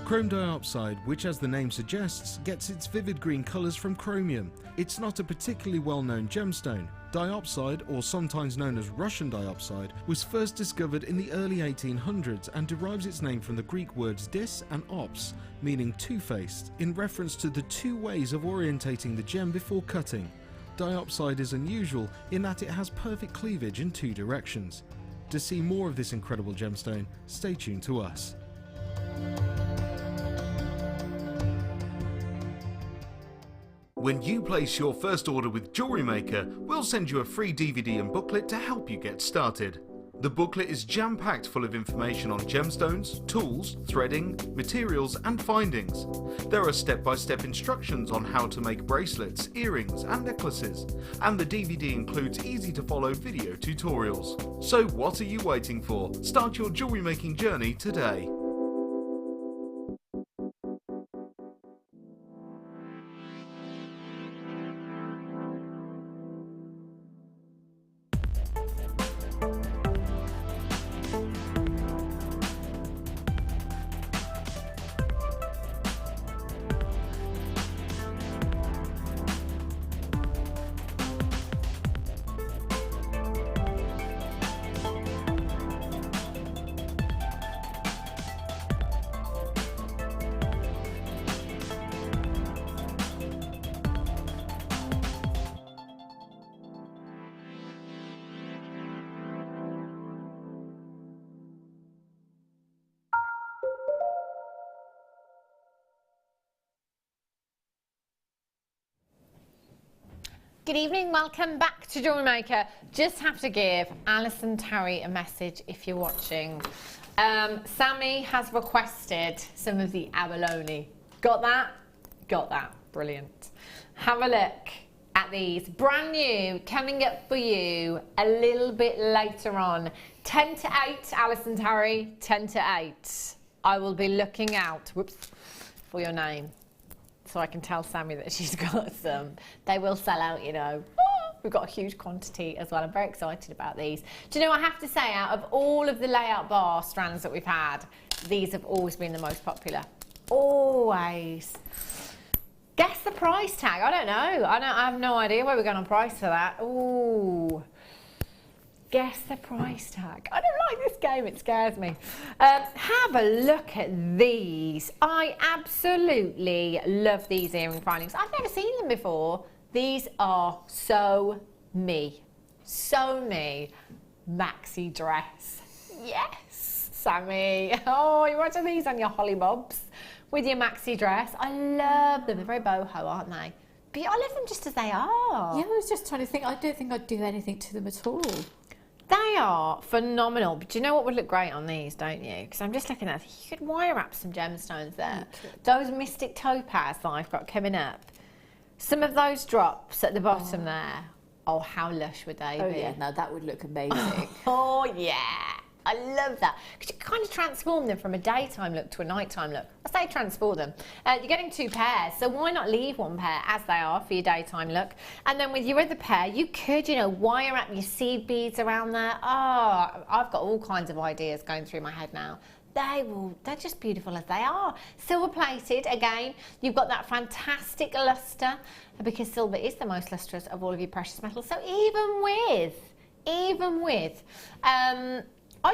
Chrome diopside, which as the name suggests, gets its vivid green colours from chromium. It's not a particularly well-known gemstone. Diopside, or sometimes known as Russian diopside, was first discovered in the early 1800s and derives its name from the Greek words dis and ops, meaning two-faced, in reference to the two ways of orientating the gem before cutting. Diopside is unusual in that it has perfect cleavage in two directions. To see more of this incredible gemstone, stay tuned to us. When you place your first order with Jewellery Maker, we'll send you a free DVD and booklet to help you get started. The booklet is jam-packed full of information on gemstones, tools, threading, materials and findings. There are step-by-step instructions on how to make bracelets, earrings and necklaces, and the DVD includes easy-to-follow video tutorials. So what are you waiting for? Start your jewellery making journey today. Good evening, welcome back to Jewellery Maker. Just have to give Alison Terry a message if you're watching. Sammi has requested some of the abalone. Got that? Got that. Brilliant. Have a look at these. Brand new, coming up for you a little bit later on. 10 to 8, Alison Terry, 10 to 8. I will be looking out, whoops, for your name, so I can tell Sammi that she's got some. They will sell out, you know. We've got a huge quantity as well. I'm very excited about these. Do you know, I have to say, out of all of the layout bar strands that we've had, these have always been the most popular. Always. Guess the price tag. I don't know. I have no idea where we're going on price for that. Ooh. Guess the price tag. I don't like this game, it scares me. Have a look at these. I absolutely love these earring findings. I've never seen them before. These are so me. So me. Maxi dress. Yes, Sammi. Oh, you imagine these on your holly bobs with your maxi dress. I love them. They're very boho, aren't they? But I love them just as they are. Yeah, I was just trying to think. I don't think I'd do anything to them at all. They are phenomenal. But do you know what would look great on these, don't you? Because I'm just looking at, you could wire wrap some gemstones there. Those mystic topaz that I've got coming up. Some of those drops at the bottom there. Oh, how lush would they be? Oh yeah, no, that would look amazing. Oh yeah, I love that. Because you kind of transform them from a daytime look to a nighttime look. I say transform them. You're getting 2 pairs, so why not leave 1 pair as they are for your daytime look? And then with your other pair, you could, you know, wire up your seed beads around there. Oh, I've got all kinds of ideas going through my head now. They're just beautiful as they are. Silver plated, again, you've got that fantastic luster because silver is the most lustrous of all of your precious metals. So even with, oh,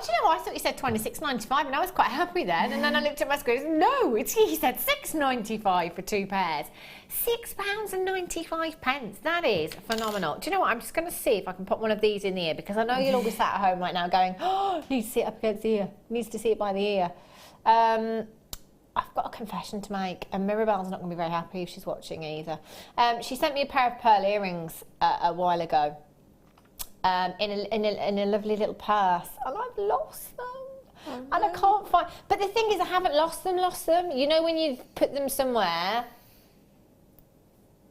do you know what? I thought you said $26.95 and I was quite happy then. And then I looked at my screen. No, he said $6.95 for 2 pairs. £6.95. That is phenomenal. Do you know what? I'm just going to see if I can put one of these in the ear because I know you'll all be sat at home right now going, oh, needs to sit up against the ear. Needs to see it by the ear. I've got a confession to make, and Mirabelle's not going to be very happy if she's watching either. She sent me a pair of pearl earrings a while ago. In a lovely little purse, and I've lost them. Oh, no. And I can't find. But the thing is, I haven't lost them. You know, when you put them somewhere,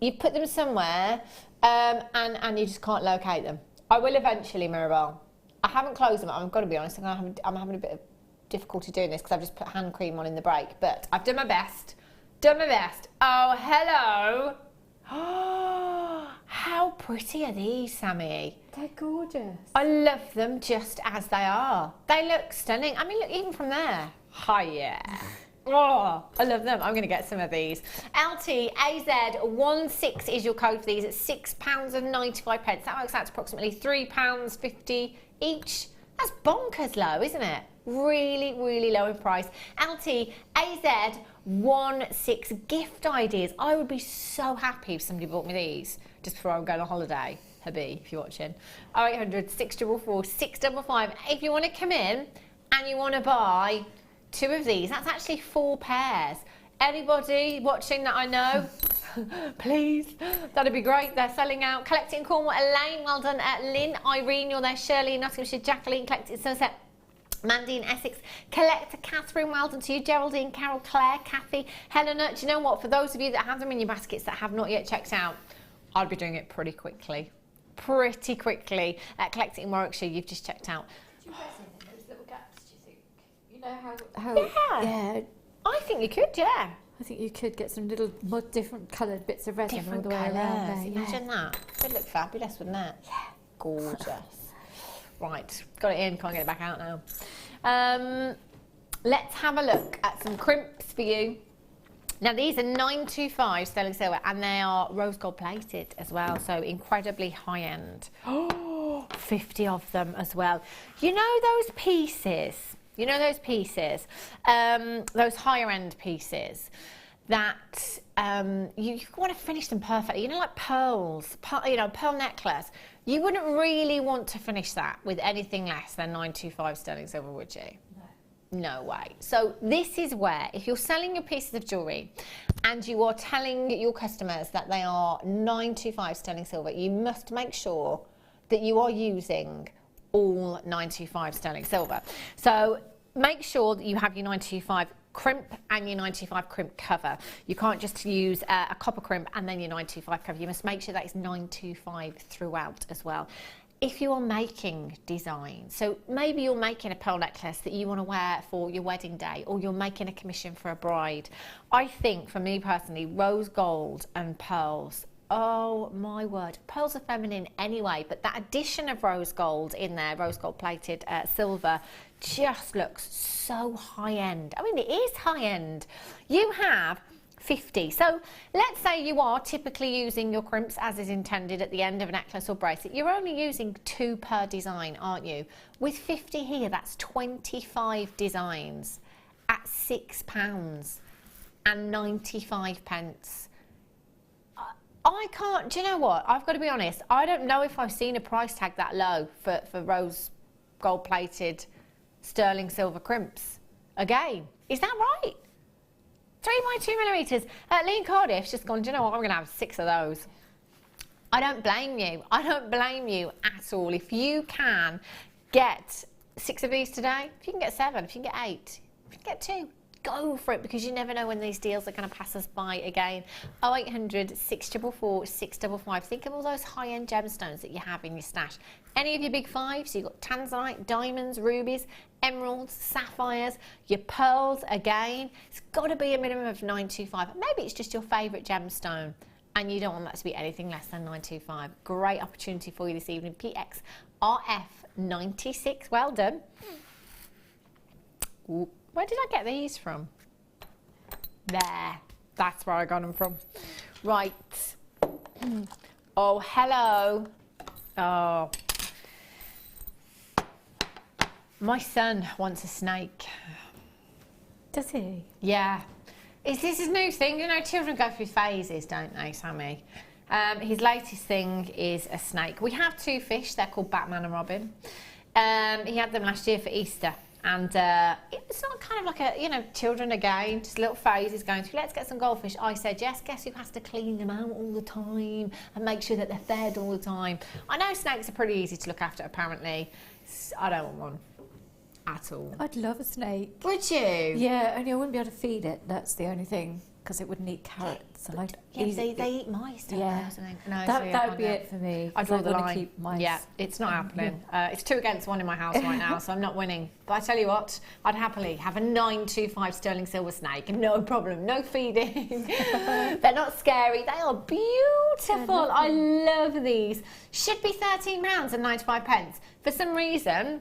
and you just can't locate them. I will eventually, Mirabelle. I haven't closed them. I've got to be honest. I'm having a bit of difficulty doing this because I've just put hand cream on in the break. But I've done my best. Oh, hello. Oh, how pretty are these, Sammi? They're gorgeous. I love them just as they are. They look stunning. I mean, look, even from there. Hiya. Oh, I love them. I'm going to get some of these. LTAZ16 is your code for these at £6.95. That works out to approximately £3.50 each. That's bonkers low, isn't it? Really, really low in price. LTAZ16 gift ideas. I would be so happy if somebody bought me these just before I would go on holiday. Hubby, if you're watching. 0800 644 655. If you want to come in and you want to buy 2 of these, that's actually 4 pairs. Anybody watching that I know, please, that'd be great. They're selling out. Collect it in Cornwall. Elaine, well done. Lynn, Irene, you're there. Shirley, Nottinghamshire. Jacqueline, collect it in Sunset. Mandy in Essex, Collector, Catherine, well done to you, Geraldine, Carol, Claire, Kathy, Helena. Do you know what? For those of you that have them in your baskets that have not yet checked out, I'd be doing it pretty quickly. Collect it in Warwickshire, you've just checked out. Do you resin in those little gaps, do you think? You know how Yeah. I think you could, yeah. I think you could get some little different coloured bits of resin all the way around there. Imagine that. It'd look fabulous, wouldn't it? Yeah. Gorgeous. Right, got it in, can't get it back out now. Let's have a look at some crimps for you. Now these are 925 sterling silver and they are rose gold plated as well, so incredibly high end. Oh, 50 of them as well. You know those pieces, those higher end pieces that you want to finish them perfectly. You know, like pearls, pearl necklace. You wouldn't really want to finish that with anything less than 925 sterling silver, would you? No way. So this is where, if you're selling your pieces of jewellery and you are telling your customers that they are 925 sterling silver, you must make sure that you are using all 925 sterling silver. So make sure that you have your 925 crimp and your 925 crimp cover. You can't just use a copper crimp and then your 925 cover. You must make sure that it's 925 throughout as well. If you are making designs, so maybe you're making a pearl necklace that you want to wear for your wedding day, or you're making a commission for a bride, I think, for me personally, rose gold and pearls, oh my word, pearls are feminine anyway, but that addition of rose gold in there, rose gold plated silver, just looks so high end. I mean, it is high end. You have 50. So let's say you are typically using your crimps as is intended at the end of a necklace or bracelet. You're only using 2 per design, aren't you? With 50 here, that's 25 designs at £6.95. I I can't, do you know what? I've got to be honest. I don't know if I've seen a price tag that low for rose gold plated sterling silver crimps. Again, is that right? 3 by 2 millimetres. Lee in Cardiff's just gone, do you know what? I'm going to have 6 of those. I don't blame you. I don't blame you at all. If you can get 6 of these today, if you can get 7, if you can get 8, if you can get 2, go for it, because you never know when these deals are going to pass us by again. 0800 644 655. Think of all those high-end gemstones that you have in your stash. Any of your big 5s, so you've got tanzanite, diamonds, rubies, emeralds, sapphires, your pearls again. It's got to be a minimum of 925. Maybe it's just your favourite gemstone and you don't want that to be anything less than 925. Great opportunity for you this evening. PXRF96. Well done. Ooh. Where did I get these from? There. That's where I got them from. Right. Oh, hello. Oh. My son wants a snake. Does he? Yeah. This is a new thing. You know, children go through phases, don't they, Sammy? His latest thing is a snake. We have 2 fish. They're called Batman and Robin. He had them last year for Easter. And it's not kind of like a, you know, children again, just little phases going through, let's get some goldfish. I said, yes, guess who has to clean them out all the time and make sure that they're fed all the time? I know snakes are pretty easy to look after, apparently. I don't want one at all. I'd love a snake. Would you? Yeah, only I wouldn't be able to feed it. That's the only thing, because it wouldn't eat carrots. And they eat mice, don't they? Or something? No, that would be it for me. I'd draw the line. Keep mice. Yeah, it's not happening. It's 2 against 1 in my house right now, so I'm not winning. But I tell you what, I'd happily have a 925 sterling silver snake, no problem, no feeding. They're not scary. They are beautiful. I love these. Should be £13.95. For some reason,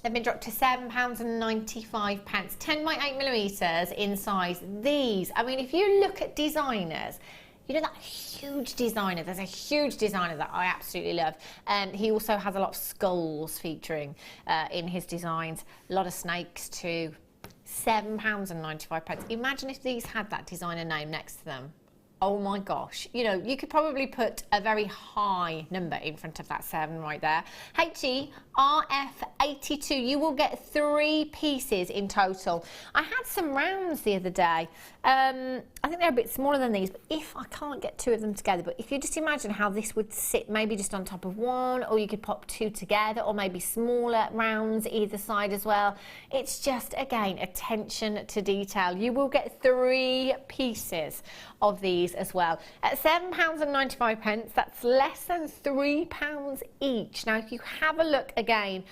they've been dropped to £7.95. 10 by 8 millimetres in size. These, I mean, if you look at designers, you know that huge designer, there's a huge designer that I absolutely love. He also has a lot of skulls featuring in his designs. A lot of snakes too. £7.95. Imagine if these had that designer name next to them. Oh my gosh, you know, you could probably put a very high number in front of that 7 right there. HERF82, you will get 3 pieces in total. I had some rounds the other day. I think they're a bit smaller than these, but if I can't get 2 of them together, but if you just imagine how this would sit maybe just on top of 1, or you could pop 2 together, or maybe smaller rounds either side as well. It's just, again, attention to detail. You will get 3 pieces of these as well. At £7.95, that's less than £3 each. Now, if you have a look again,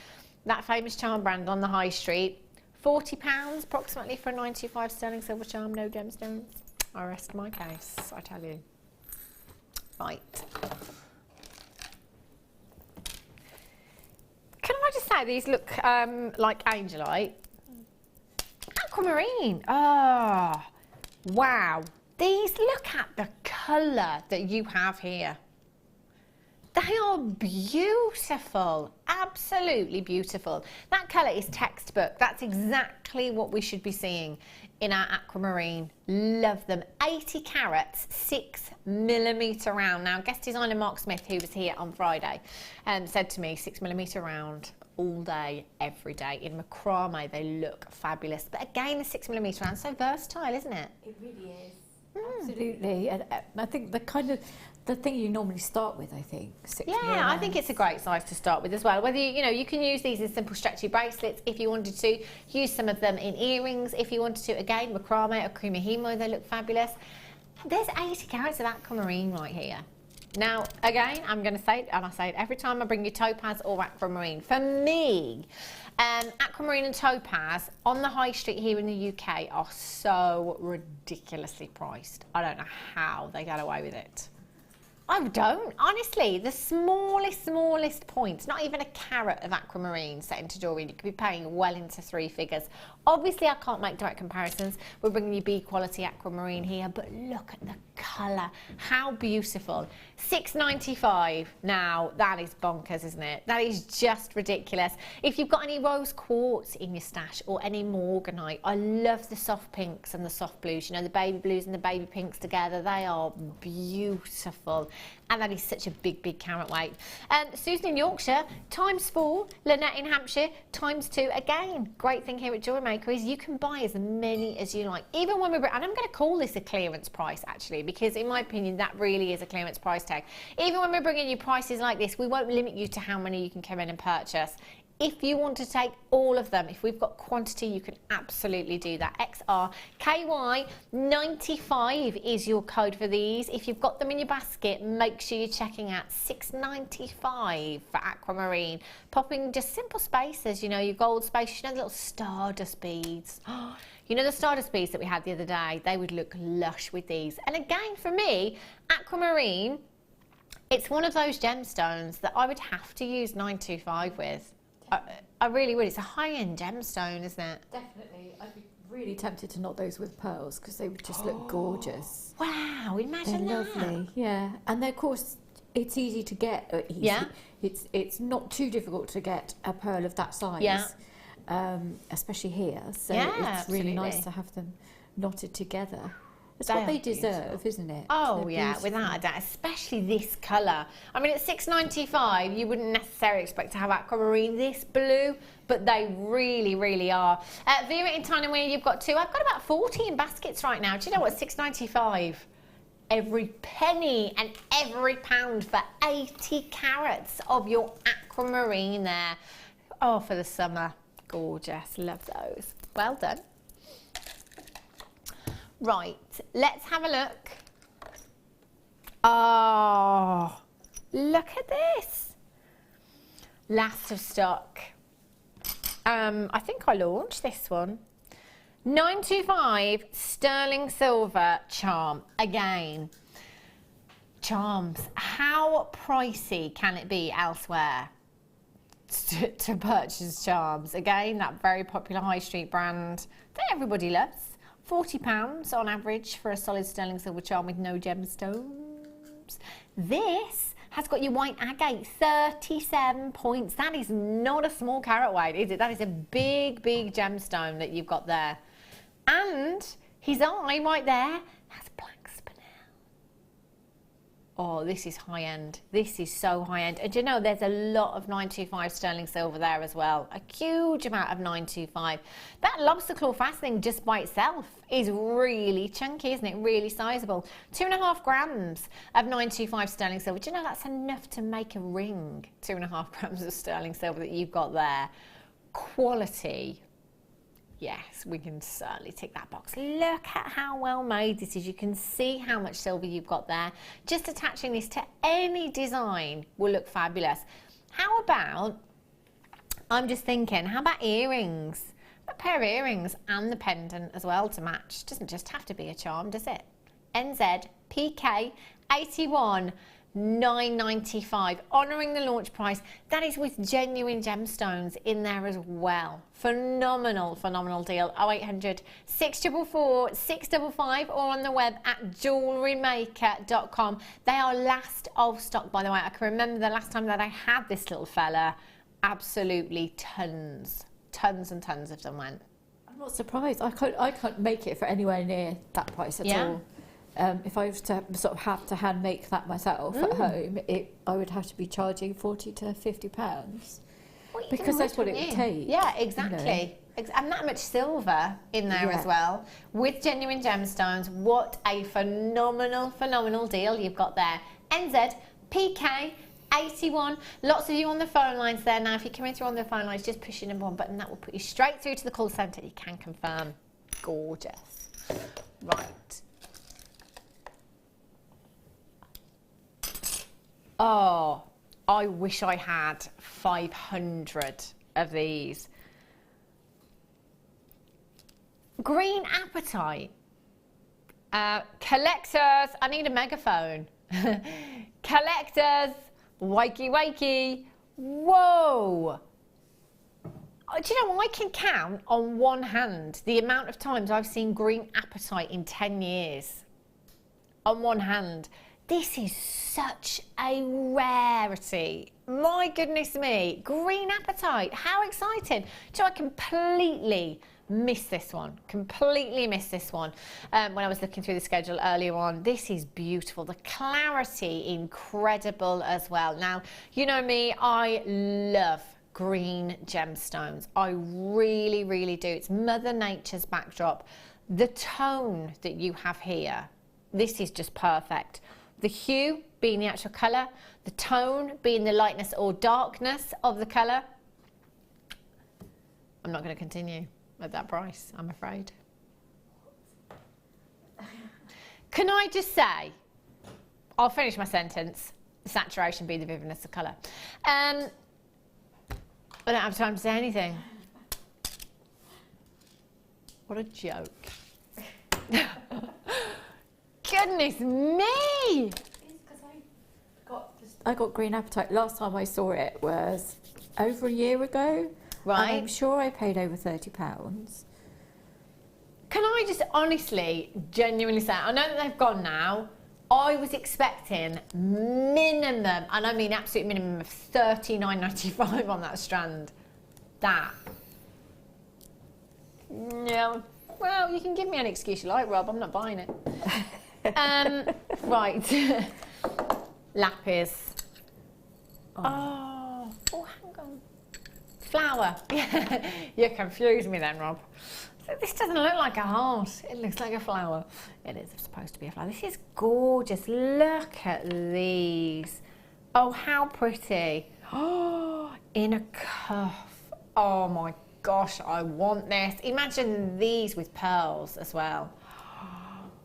that famous charm brand on the high street, £40 approximately for a 925 sterling silver charm, no gemstones. I rest my case, I tell you. Right. Can I just say these look like angelite? Aquamarine. Oh, wow. These, look at the colour that you have here. They are beautiful, absolutely beautiful. That colour is textbook. That's exactly what we should be seeing in our aquamarine. Love them. 80 carats, 6 millimetre round. Now, guest designer Mark Smith, who was here on Friday, said to me, 6 millimetre round all day, every day. In macrame, they look fabulous. But again, the 6 millimetre round, so versatile, isn't it? It really is. Absolutely. And I think the thing you normally start with, I think. 6 yeah, I think it's a great size to start with as well. Whether you can use these as simple stretchy bracelets if you wanted to, use some of them in earrings if you wanted to. Again, macrame or kumihimo, they look fabulous. There's 80 carats of aquamarine right here. Now, again, I'm going to say it, and I say it every time I bring you topaz or aquamarine. For me, aquamarine and topaz on the high street here in the UK are so ridiculously priced. I don't know how they get away with it. I don't, honestly. The smallest points, not even a carat of aquamarine set into jewellery, you could be paying well into 3 figures. Obviously, I can't make direct comparisons. We're bringing you B quality aquamarine here, but look at the colour. How beautiful. $6.95. Now, that is bonkers, isn't it? That is just ridiculous. If you've got any rose quartz in your stash or any morganite, I love the soft pinks and the soft blues. You know, the baby blues and the baby pinks together, they are beautiful. And that is such a big carat weight. Susan in Yorkshire, ×4. Lynette in Hampshire, ×2. Again, great thing here at Jewellery Maker is you can buy as many as you like. Even when we're, and I'm going to call this a clearance price actually, because in my opinion, that really is a clearance price tag. Even when we're bringing you prices like this, we won't limit you to how many you can come in and purchase. If you want to take all of them, if we've got quantity, you can absolutely do that. XRKY95 is your code for these. If you've got them in your basket, make sure you're checking out $6.95 for aquamarine. Popping just simple spaces, you know, your gold spaces, you know, the little stardust beads. You know the stardust beads that we had the other day? They would look lush with these. And again, for me, aquamarine, it's one of those gemstones that I would have to use 925 with. I really would. It's a high-end gemstone, isn't it? Definitely. I'd be really tempted to knot those with pearls because they would just look gorgeous. Wow, imagine They're that. lovely. Yeah, and then of course it's easy to get. Easy. Yeah. It's not too difficult to get a pearl of that size. Yeah. Especially here. So Yeah, it's really nice absolutely. to have them knotted together. It's They what are they deserve, beautiful. isn't it? Oh They're yeah, beautiful. without a doubt, especially this colour. I mean, at $6.95, you wouldn't necessarily expect to have aquamarine this blue, but they really are. Vera in Tynemere, you've got 2. I've got about 40 in baskets right now. Do you know what? $6.95. Every penny and every pound for 80 carats of your aquamarine there. Oh, for the summer. Gorgeous. Love those. Well done. Right, let's have a look. Oh, look at this. Last of stock. I think I launched this one. 925 sterling silver charm. Again, charms. How pricey can it be elsewhere to purchase charms? Again, that very popular high street brand that everybody loves. £40 on average for a solid sterling silver charm with no gemstones. This has got your white agate, 37 points. That is not a small carat weight, is it? That is a big gemstone that you've got there. And his eye right there has black spinel. Oh, this is high end. This is so high end. And you know, there's a lot of 925 sterling silver there as well. A huge amount of 925. That lobster claw fastening just by itself is really chunky, isn't it? Really sizable. 2.5 grams of 925 sterling silver. Do you know that's enough to make a ring? 2.5 grams of sterling silver that you've got there. Quality. Yes, we can certainly tick that box. Look at how well made this is. You can see how much silver you've got there. Just attaching this to any design will look fabulous. How about, I'm just thinking, how about earrings? A pair of earrings and the pendant as well to match. Doesn't just have to be a charm, does it? NZPK81. $9.95, honouring the launch price. That is with genuine gemstones in there as well. Phenomenal deal. 0800 644 655 or on the web at JewelleryMaker.com. They are last of stock, by the way. I can remember the last time that I had this little fella. Absolutely tons and tons of them went. I'm not surprised. I can't make it for anywhere near that price at all. If I was to sort of have to hand make that myself at home, I would have to be charging £40 to £50 because that's what it would take. Yeah, exactly. You know? And that much silver in there as well with genuine gemstones. What a phenomenal deal you've got there. NZPK81. Lots of you on the phone lines there now. If you're coming through on the phone lines, just push your number 1 button. That will put you straight through to the call centre. You can confirm. Gorgeous. Right. Oh, I wish I had 500 of these. Green apatite. Collectors, I need a megaphone. collectors, wakey wakey. Whoa! Do you know, I can count on one hand the amount of times I've seen green apatite in 10 years. On one hand. This is such a rarity. My goodness me, green apatite, how exciting. So I completely missed this one, when I was looking through the schedule earlier on. This is beautiful, the clarity incredible as well. Now, you know me, I love green gemstones. I really, really do. It's Mother Nature's backdrop. The tone that you have here, this is just perfect. The hue being the actual colour, the tone being the lightness or darkness of the colour. I'm not going to continue at that price, I'm afraid. Can I just say, I'll finish my sentence, saturation being the vividness of colour. I don't have time to say anything. What a joke. Goodness me! I got green apatite. Last time I saw it was over a year ago. Right. And I'm sure I paid over £30. Can I just honestly, genuinely say, I know that they've gone now. I was expecting minimum, and I mean absolute minimum, of $39.95 on that strand. That. No. Well, you can give me an excuse you like, Rob. I'm not buying it. Right. Lapis. Oh, hang on. Flower. You confused me then, Rob. This doesn't look like a heart. It looks like a flower. It is supposed to be a flower. This is gorgeous. Look at these. Oh, how pretty. Oh, in a cuff. Oh my gosh, I want this. Imagine these with pearls as well.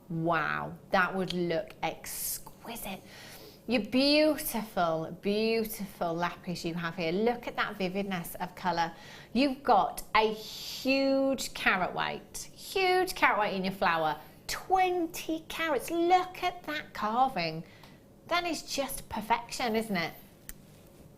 Wow, that would look exquisite. Your beautiful, beautiful lapis you have here. Look at that vividness of colour. You've got a huge carat weight in your flower. 20 carats. Look at that carving. That is just perfection, isn't it?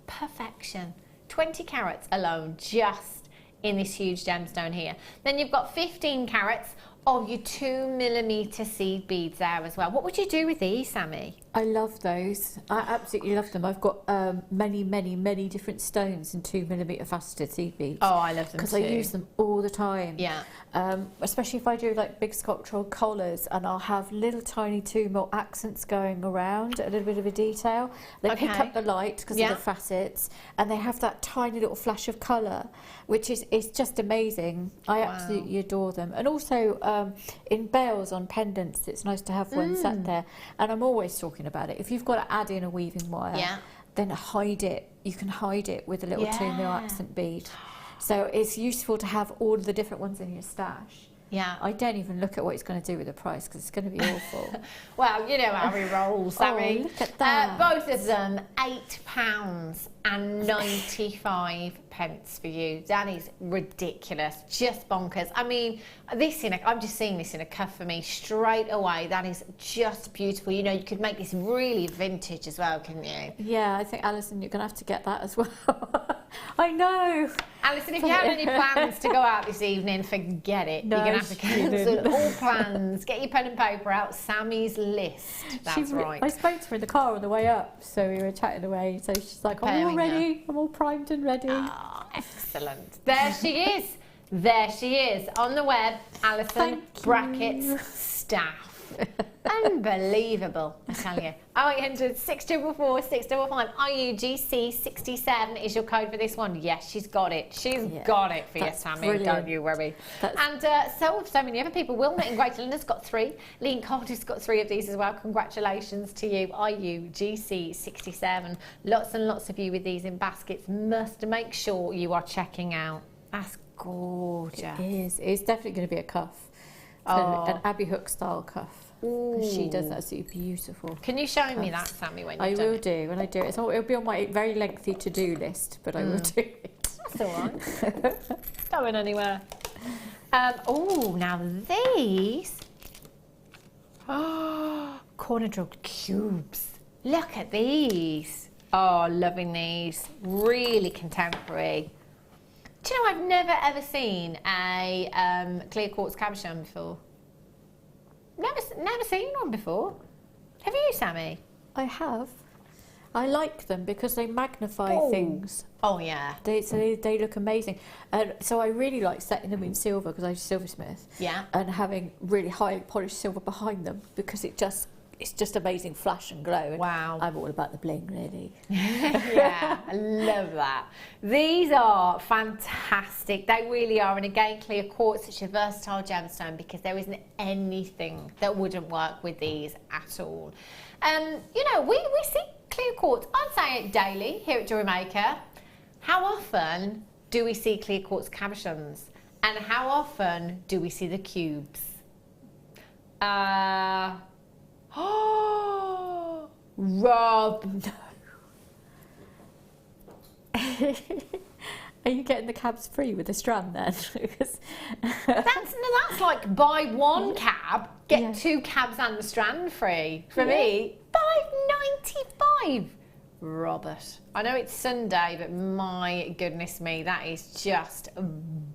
Perfection. 20 carats alone, just in this huge gemstone here. Then you've got 15 carats of your 2mm seed beads there as well. What would you do with these, Sammi? I love those. I absolutely love them. I've got many different stones and 2mm faceted seed beads. Oh, I love them too. Because I use them all the time. Yeah. Especially if I do like big sculptural collars, and I'll have little tiny 2mm accents going around, a little bit of a detail. They pick up the light because of the facets, and they have that tiny little flash of colour, which is just amazing. I absolutely adore them. And also in bells on pendants, it's nice to have one set there. And I'm always talking about it. If you've got to add in a weaving wire, then hide it. You can hide it with a little 2mm accent bead. So it's useful to have all of the different ones in your stash. Yeah. I don't even look at what it's going to do with the price because it's going to be awful. Well, you know how we roll, Sammi. Oh, look at that. Both of them, £8.95 for you. That is ridiculous, just bonkers. I mean, I'm just seeing this in a cuff for me straight away. That is just beautiful. You know, you could make this really vintage as well, couldn't you? Yeah, I think, Alison, you're going to have to get that as well. I know. Alison, if you have any plans to go out this evening, forget it. No, you're going to have to cancel all plans. Get your pen and paper out. Sammy's list. That's right. I spoke to her in the car on the way up, so we were chatting away. So she's like, I'm all ready. I'm all primed and ready. Oh, excellent. There she is. There she is. On the web, Alison, brackets, staff. Unbelievable, I tell you. 0800 644 655. IUGC67 is your code for this one. Yes, she's got it. She's got it for you, Sammi. Don't you worry. And so have so many other people. Wilma in Great London's got 3. Lee Carter's got 3 of these as well. Congratulations to you. IUGC67. Lots and lots of you with these in baskets. Must make sure you are checking out. That's gorgeous. It is. It's definitely going to be a cuff. An Abby Hook style cuff. She does that absolutely beautiful. Can you show me that, Sammi, when I will do when I do it. It'll be on my very lengthy to-do list, but I will do it. That's all right. Going anywhere. Oh, now these. Oh, corner drilled cubes. Look at these. Oh, loving these. Really contemporary. Do you know, I've never ever seen a clear quartz cabochon before. Never seen one before. Have you, Sammi? I have. I like them because they magnify things. Oh yeah. They look amazing. And so I really like setting them in silver because I'm a silversmith. Yeah. And having really highly polished silver behind them because it's just amazing flash and glow. And wow. I'm all about the bling, really. Yeah, I love that. These are fantastic. They really are. And again, clear quartz, such a versatile gemstone because there isn't anything that wouldn't work with these at all. You know, we see clear quartz, I'd say it daily here at Jewellery Maker. How often do we see clear quartz cabochons? And how often do we see the cubes? Oh, Rob, no. Are you getting the cabs free with the strand then? that's like buy one cab, get 2 cabs and the strand free. For me, $5.95. Robert. I know it's Sunday, but my goodness me, that is just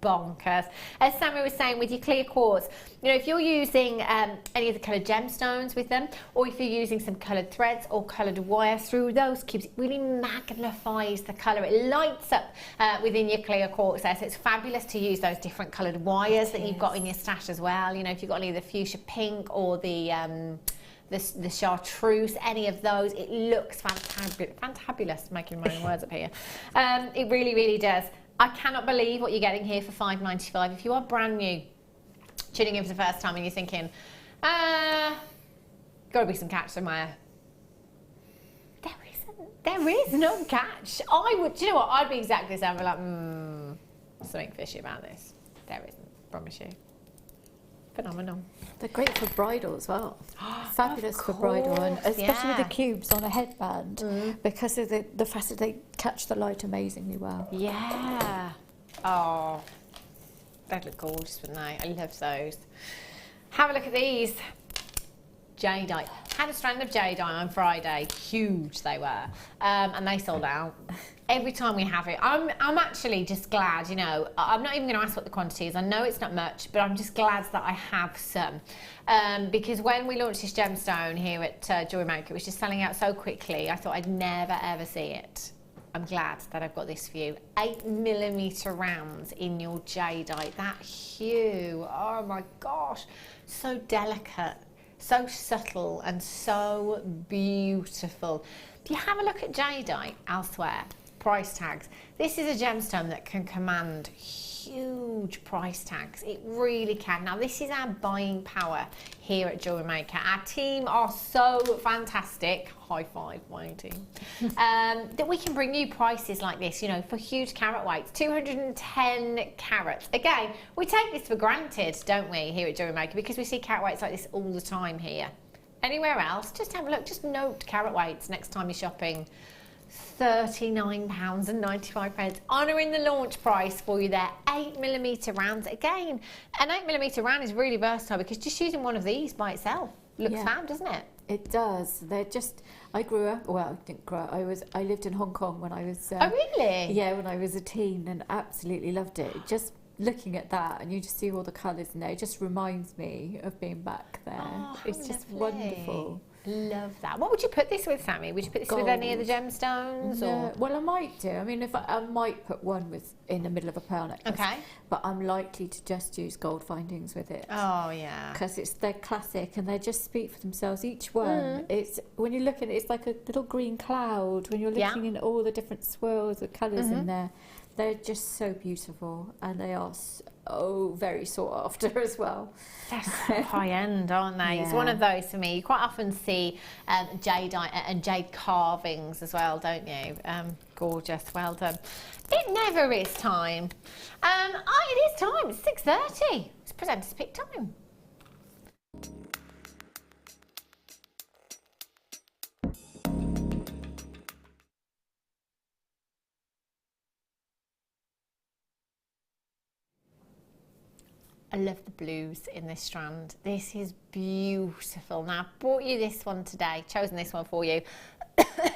bonkers. As Sammi was saying, with your clear quartz, you know, if you're using any of the coloured gemstones with them, or if you're using some coloured threads or coloured wire through those cubes, it really magnifies the colour. It lights up within your clear quartz there, so it's fabulous to use those different coloured wires that you've got in your stash as well. You know, if you've got any of the fuchsia pink or the chartreuse, any of those, it looks fantabulous, making my own words up here. It really, really does. I cannot believe what you're getting here for $5.95. If you are brand new, tuning in for the first time and you're thinking, gotta be some catch somewhere. There is no catch. Do you know what, I'd be exactly the same. I'd be like, something fishy about this. There isn't, promise you. Phenomenal. They're great for bridal as well. Fabulous for bridal, and especially with the cubes on a headband because of the fact that they catch the light amazingly well. Yeah. Oh, they'd look gorgeous, wouldn't they? I love those. Have a look at these. Jadeite. Had a strand of jadeite on Friday. Huge they were, and they sold out. Every time we have it, I'm actually just glad, you know, I'm not even going to ask what the quantity is. I know it's not much, but I'm just glad that I have some. Because when we launched this gemstone here at Jewellery Maker, it was just selling out so quickly, I thought I'd never ever see it. I'm glad that I've got this for you. 8mm rounds in your jadeite. That hue, oh my gosh, so delicate, so subtle and so beautiful. If you have a look at jadeite elsewhere, price tags. This is a gemstone that can command huge price tags. It really can. Now, this is our buying power here at Jewellery Maker. Our team are so fantastic. High five, my team. That we can bring you prices like this, you know, for huge carat weights. 210 carats. Again, we take this for granted, don't we, here at Jewellery Maker, because we see carat weights like this all the time here. Anywhere else, just have a look. Just note carat weights next time you're shopping. £39.95, honouring the launch price for you there. 8mm rounds. Again, an 8mm round is really versatile because just using one of these by itself looks fab, doesn't it? It does. They're just, I grew up, well, I didn't grow up, I lived in Hong Kong when I was... oh, really? Yeah, when I was a teen, and absolutely loved it. Just looking at that, and you just see all the colours in there, it just reminds me of being back there. Oh, it's just wonderful. Love that. What would you put this with, Sammi? Would you put this with any of the gemstones? No. Or? Well, I might do. I mean, if I might put one in the middle of a pearl necklace. Okay. But I'm likely to just use gold findings with it. Oh, yeah. Because they're classic and they just speak for themselves. Each one, it's when you look at it, it's like a little green cloud. When you're looking in all the different swirls of colours in there, they're just so beautiful, and they are so very sought after as well. They're so high end, aren't they? Yeah. It's one of those for me. You quite often see jadeite and jade carvings as well, don't you? Gorgeous, well done. It never is time. It is time. It's 6:30. It's presenter's pick time. I love the blues in this strand. This is beautiful. Now, I've brought you this one today, chosen this one for you,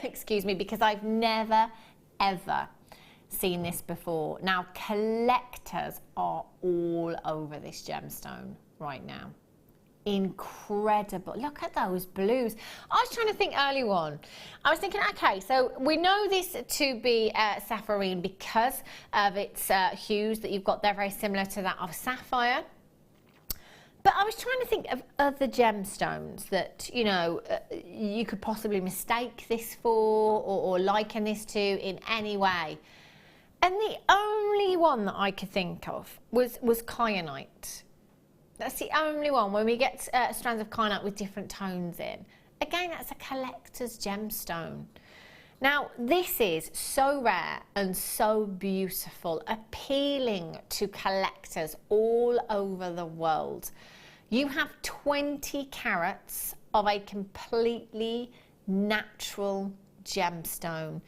excuse me, because I've never, ever seen this before. Now, collectors are all over this gemstone right now. Incredible. Look at those blues. I was trying to think earlier on. I was thinking, okay, so we know this to be sapphirine because of its hues that you've got there, very similar to that of sapphire. But I was trying to think of other gemstones that, you know, you could possibly mistake this for or liken this to in any way. And the only one that I could think of was kyanite. That's the only one when we get strands of kyanite with different tones in. Again, that's a collector's gemstone. Now, this is so rare and so beautiful, appealing to collectors all over the world. You have 20 carats of a completely natural gemstone.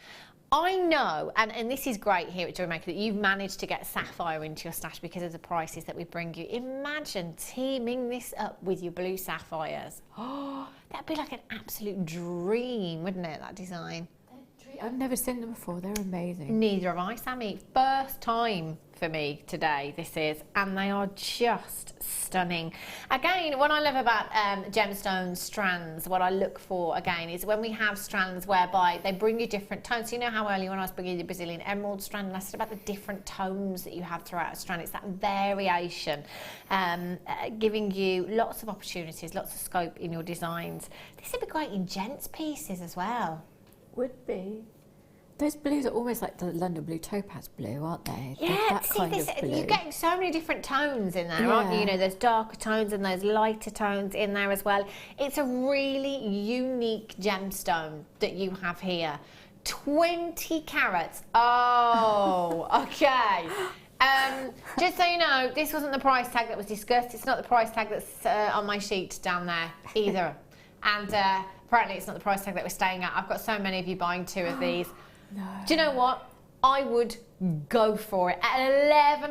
I know, and this is great here at Jewellery Maker, that you've managed to get sapphire into your stash because of the prices that we bring you. Imagine teaming this up with your blue sapphires. Oh, that'd be like an absolute dream, wouldn't it, that design? I've never seen them before, they're amazing. Neither have I, Sammy. First time for me today, this is, and they are just stunning. Again, what I love about gemstone strands, what I look for again is when we have strands whereby they bring you different tones. So you know how earlier when I was bringing you the Brazilian emerald strand, and I said about the different tones that you have throughout a strand. It's that variation, giving you lots of opportunities, lots of scope in your designs. This would be great in gents pieces as well. Would be. Those blues are almost like the London blue topaz blue, aren't they? Yeah, that see, kind of blue. You're getting so many different tones in there, aren't you? You know, there's darker tones and there's lighter tones in there as well. It's a really unique gemstone that you have here. 20 carats. Oh, okay. Just so you know, this wasn't the price tag that was discussed. It's not the price tag that's on my sheet down there either. And apparently it's not the price tag that we're staying at. I've got so many of you buying 2 of these. No. Do you know what? I would go for it at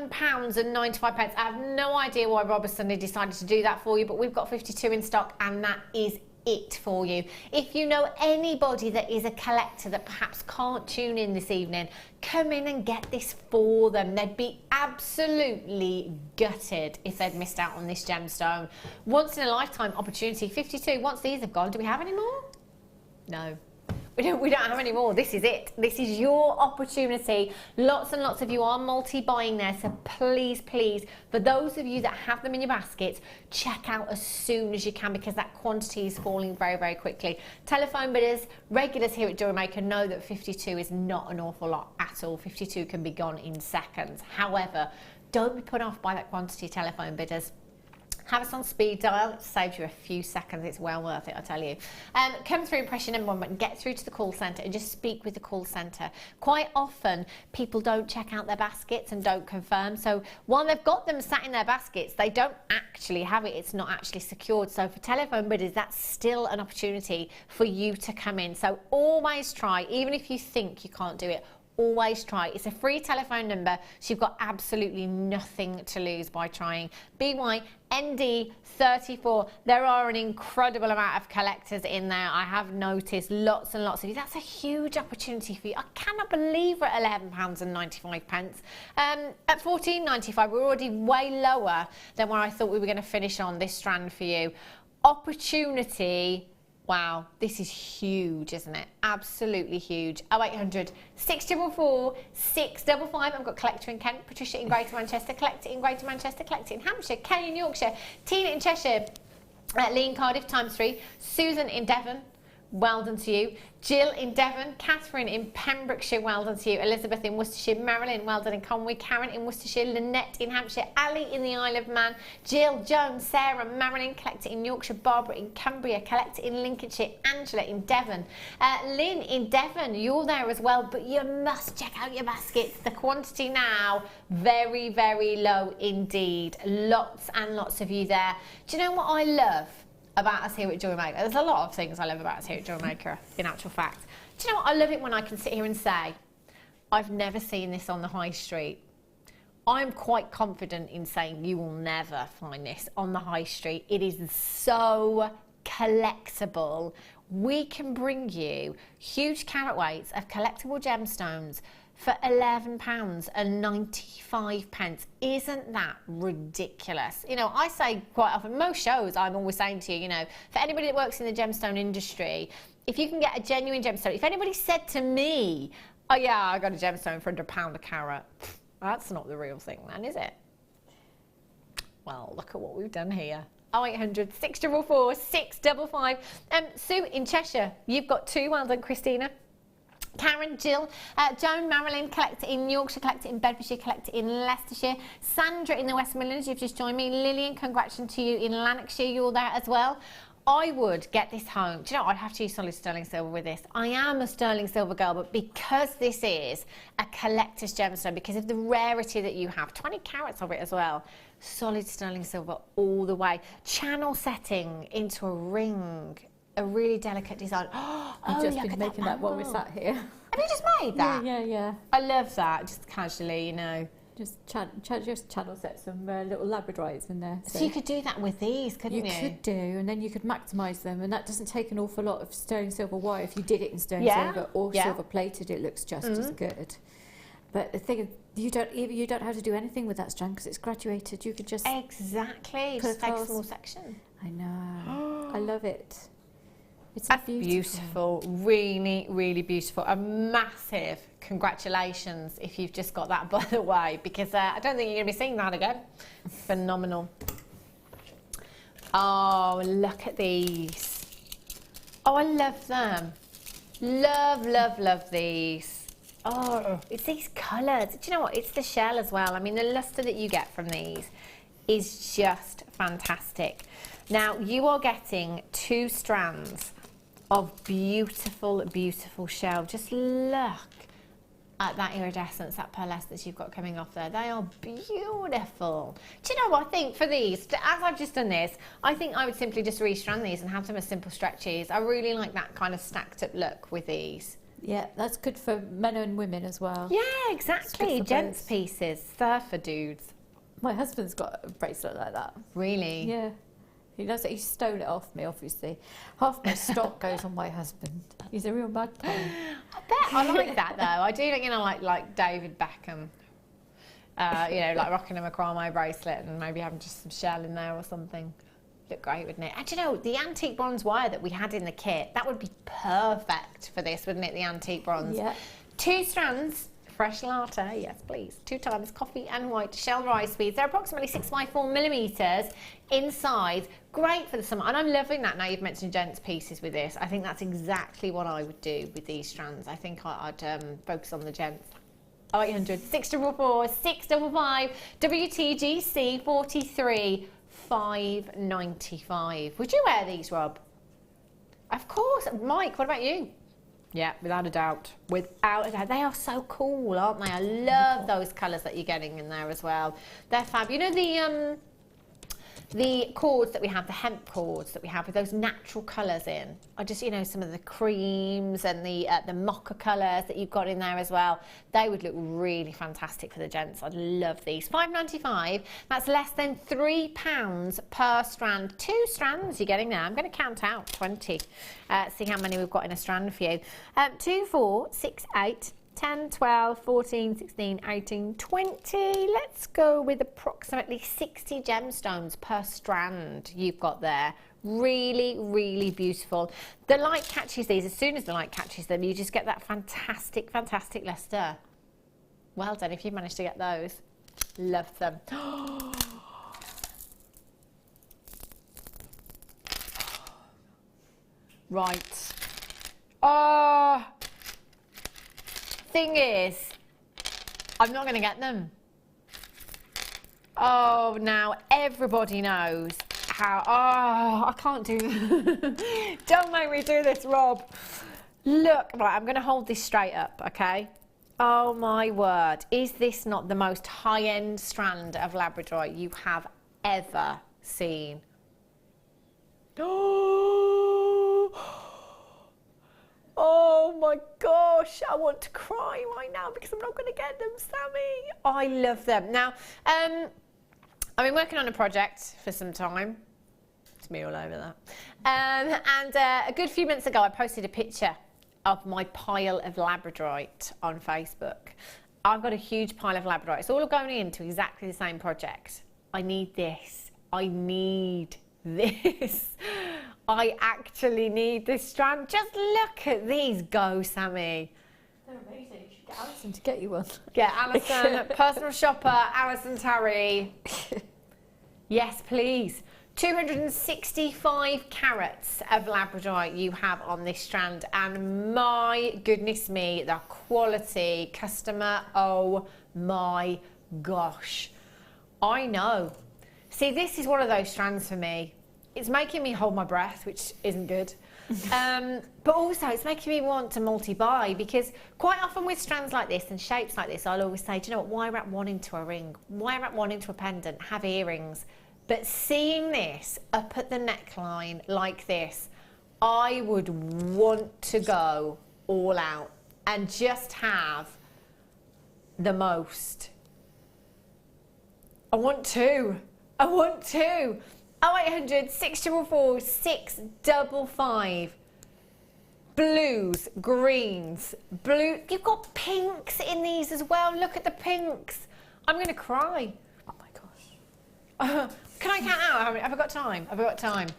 £11.95. I have no idea why Robert suddenly decided to do that for you, but we've got 52 in stock and that is it for you. If you know anybody that is a collector that perhaps can't tune in this evening, come in and get this for them. They'd be absolutely gutted if they'd missed out on this gemstone. Once in a lifetime opportunity. 52. Once these have gone, do we have any more? No. We don't have any more. This is it. This is your opportunity. Lots and lots of you are multi-buying there, so please, please, for those of you that have them in your baskets, check out as soon as you can because that quantity is falling very, very quickly. Telephone bidders, regulars here at Jewellery Maker know that 52 is not an awful lot at all. 52 can be gone in seconds. However, don't be put off by that quantity, telephone bidders. Have us on speed dial. It saves you a few seconds. It's well worth it, I tell you. Come through impression number 1, but get through to the call centre and just speak with the call centre. Quite often, people don't check out their baskets and don't confirm. So while they've got them sat in their baskets, they don't actually have it. It's not actually secured. So for telephone bidders, that's still an opportunity for you to come in. So always try, even if you think you can't do it. Always try. It's a free telephone number, so you've got absolutely nothing to lose by trying. BYND34. There are an incredible amount of collectors in there. I have noticed lots and lots of you. That's a huge opportunity for you. I cannot believe we're at £11.95. At £14.95, we're already way lower than where I thought we were going to finish on this strand for you. Opportunity. Wow, this is huge, isn't it? Absolutely huge. 0800 644 655. I've got Collector in Kent, Patricia in Greater Manchester, Collector in Greater Manchester, Collector in Hampshire, Kay in Yorkshire, Tina in Cheshire, Lee in Cardiff, ×3, Susan in Devon, well done to you. Jill in Devon, Catherine in Pembrokeshire, well done to you. Elizabeth in Worcestershire, Marilyn, well done in Conway, Karen in Worcestershire, Lynette in Hampshire, Ali in the Isle of Man, Jill, Joan, Sarah, Marilyn, Collector in Yorkshire, Barbara in Cumbria, Collector in Lincolnshire, Angela in Devon, Lynn in Devon, you're there as well, but you must check out your baskets. The quantity now, very, very low indeed. Lots and lots of you there. Do you know what I love about us here at Jewellery Maker? There's a lot of things I love about us here at Jewellery Maker, in actual fact. Do you know what? I love it when I can sit here and say, I've never seen this on the high street. I'm quite confident in saying you will never find this on the high street. It is so collectible. We can bring you huge carat weights of collectible gemstones for £11.95. Isn't that ridiculous? You know, I say quite often, most shows, I'm always saying to you, you know, for anybody that works in the gemstone industry, if you can get a genuine gemstone, if anybody said to me, oh yeah, I got a gemstone for £100 a carat, that's not the real thing then, is it? Well, look at what we've done here. 0800 644 655. Sue in Cheshire, you've got 2. Well done, Christina. Karen, Jill, Joan, Marilyn, collector in Yorkshire, collector in Bedfordshire, collector in Leicestershire. Sandra in the West Midlands, you've just joined me. Lillian, congratulations to you in Lanarkshire, you're there as well. I would get this home. Do you know, I'd have to use solid sterling silver with this. I am a sterling silver girl, but because this is a collector's gemstone, because of the rarity that you have, 20 carats of it as well, solid sterling silver all the way. Channel setting into a ring, a really delicate design. I've just been making that while we're sat here. Have you just made that? Yeah. I love that, just casually, you know. Just channel set some little Labradorites in there. So you could do that with these, couldn't you? You could do, and then you could maximise them, and that doesn't take an awful lot of sterling silver wire. If you did it in sterling silver or silver plated, it looks just as good. But the thing is, you don't have to do anything with that strand because it's graduated. You could just exactly just take a small section. I know. I love it. It's beautiful, really, really beautiful. A massive congratulations if you've just got that, by the way, because I don't think you're going to be seeing that again. Phenomenal. Oh, look at these. Oh, I love them. Love, love, love these. Oh, it's these colours. Do you know what? It's the shell as well. I mean, the lustre that you get from these is just fantastic. Now, you are getting 2 strands of beautiful, beautiful shell. Just look at that iridescence, that pearlescence that you've got coming off there. They are beautiful. Do you know what I think for these, as I've just done this, I think I would simply just restrand these and have them as simple stretches. I really like that kind of stacked up look with these. Yeah, that's good for men and women as well. Yeah, exactly. Gents pieces, surfer dudes. My husband's got a bracelet like that. Really? Yeah. He knows that he stole it off me, obviously. Half my stock goes on my husband. He's a real magpie. I bet. I like that, though. I do, you know, like David Beckham. You know, like rocking a macrame bracelet and maybe having just some shell in there or something. Look great, wouldn't it? And you know, the antique bronze wire that we had in the kit, that would be perfect for this, wouldn't it? The antique bronze. Yeah. 2 strands. Fresh latte, yes please. 2 times coffee and white shell rice beads. They're approximately 6x4mm inside. Great for the summer. And I'm loving that now you've mentioned gents pieces with this. I think that's exactly what I would do with these strands. I think I'd focus on the gents. 0800 644 655 WTGC 43 595. Would you wear these, Rob? Of course. Mike, what about you? Yeah, without a doubt. Without a doubt. They are so cool, aren't they? I love those colours that you're getting in there as well. They're fab. You know the cords that we have, the hemp cords that we have with those natural colours in. I just, you know, some of the creams and the mocha colours that you've got in there as well. They would look really fantastic for the gents. I'd love these. £5.95. That's less than £3 per strand. 2 strands you're getting there. I'm going to count out 20. See how many we've got in a strand for you. 2, 4, 6, 8. 10, 12, 14, 16, 18, 20. Let's go with approximately 60 gemstones per strand you've got there. Really, really beautiful. The light catches these. As soon as the light catches them, you just get that fantastic, fantastic lustre. Well done if you've managed to get those. Love them. Right. Oh. Thing is, I'm not going to get them. Oh, now everybody knows how. Oh, I can't do this. Don't make me do this, Rob. Look, right, I'm going to hold this straight up, okay? Oh my word, is this not the most high-end strand of Labradorite you have ever seen? Oh my gosh. gosh, I want to cry right now because I'm not going to get them, Sammi. I love them. Now, I've been working on a project for some time. It's me all over that. And a good few months ago, I posted a picture of my pile of Labradorite on Facebook. I've got a huge pile of Labradorite. It's all going into exactly the same project. I need this. I need this. I actually need this strand. Just look at these go, Sammi. They're amazing. You should get Alison to get you one. Get Alison, personal shopper, Alison Tarry. Yes, please. 265 carats of Labradorite you have on this strand, and my goodness me, the quality, customer, oh my gosh. I know. See, this is one of those strands for me. It's making me hold my breath, which isn't good. But also it's making me want to multi-buy, because quite often with strands like this and shapes like this, I'll always say, do you know what, why wrap one into a ring? Why wrap one into a pendant? Have earrings. But seeing this up at the neckline like this, I would want to go all out and just have the most. I want to. 0800 644 655. Blues, greens, blue. You've got pinks in these as well. Look at the pinks. I'm going to cry. Oh my gosh. Can I count out? Have I got time? Have I got time?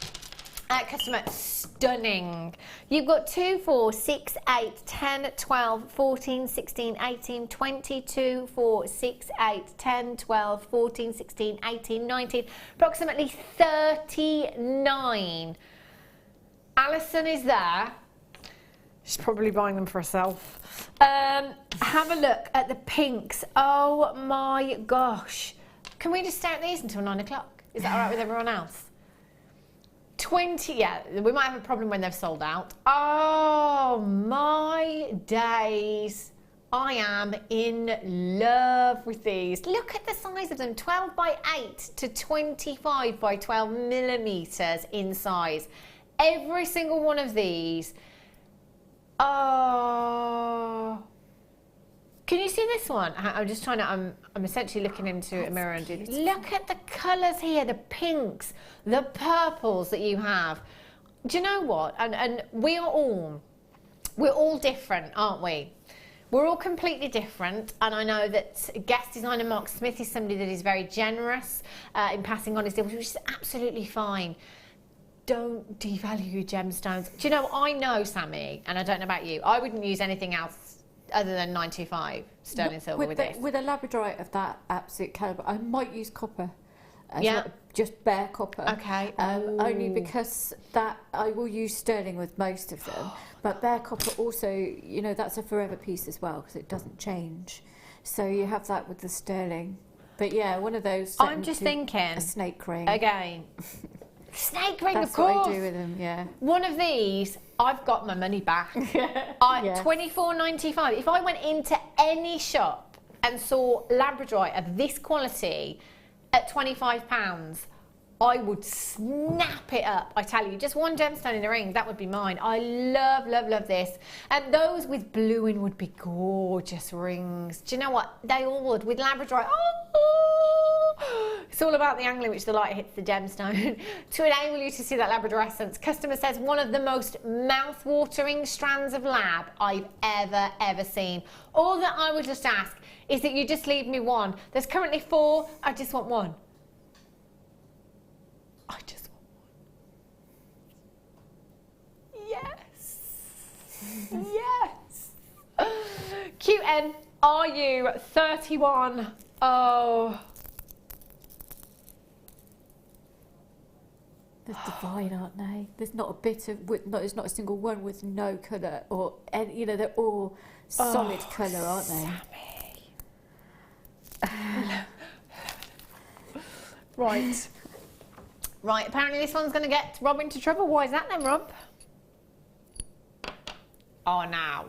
Customer, stunning. You've got 2, 4, 6, 8, 10, 12, 14, 16, 18, 22, 4, 6, 8, 10, 12, 14, 16, 18, 19, approximately 39. Alison is there. She's probably buying them for herself. Have a look at the pinks. Oh my gosh. Can we just stare at these until 9 o'clock? Is that all right with everyone else? 20, yeah, we might have a problem when they've sold out. Oh my days. I am in love with these. Look at the size of them, 12 by 8 to 25 by 12 millimeters in size. Every single one of these. Oh. Can you see this one? I'm just trying to, I'm essentially looking into a mirror and do this. Look at the colours here, the pinks, the purples that you have. Do you know what? And we're all different, aren't we? We're all completely different, and I know that guest designer Mark Smith is somebody that is very generous in passing on his deals, which is absolutely fine. Don't devalue your gemstones. Do you know, I know, Sammi, and I don't know about you, I wouldn't use anything else other than 925 sterling silver with this. With a Labradorite of that absolute calibre, I might use copper. Yeah. Well, just bare copper. Okay. Only because that I will use sterling with most of them. But bare copper also, you know, that's a forever piece as well because it doesn't change. So you have that with the sterling. But yeah, one of those. I'm just thinking. A snake ring. Again. Snake ring, That's of course. What I do with them, yeah. One of these, I've got my money back. $24.95. If I went into any shop and saw Labradorite of this quality at £25, I would snap it up. I tell you, just one gemstone in a ring, that would be mine. I love, love, love this. And those with blue in would be gorgeous rings. Do you know what? They all would. With Labradorite, it's all about the angle in which the light hits the gemstone to enable you to see that labradorescence. Customer says one of the most mouth-watering strands of lab I've ever seen. All that I would just ask is that you just leave me one. There's currently 4. I just want one. I just want one. Yes. Yes. QN, are you 31? Oh. They're divine, aren't they? There's not a bit of, there's not a single one with no colour, or any, you know, they're all solid colour, aren't they? Sammi. Right. Right, apparently this one's going to get Rob into trouble. Why is that then, Rob? Oh, now.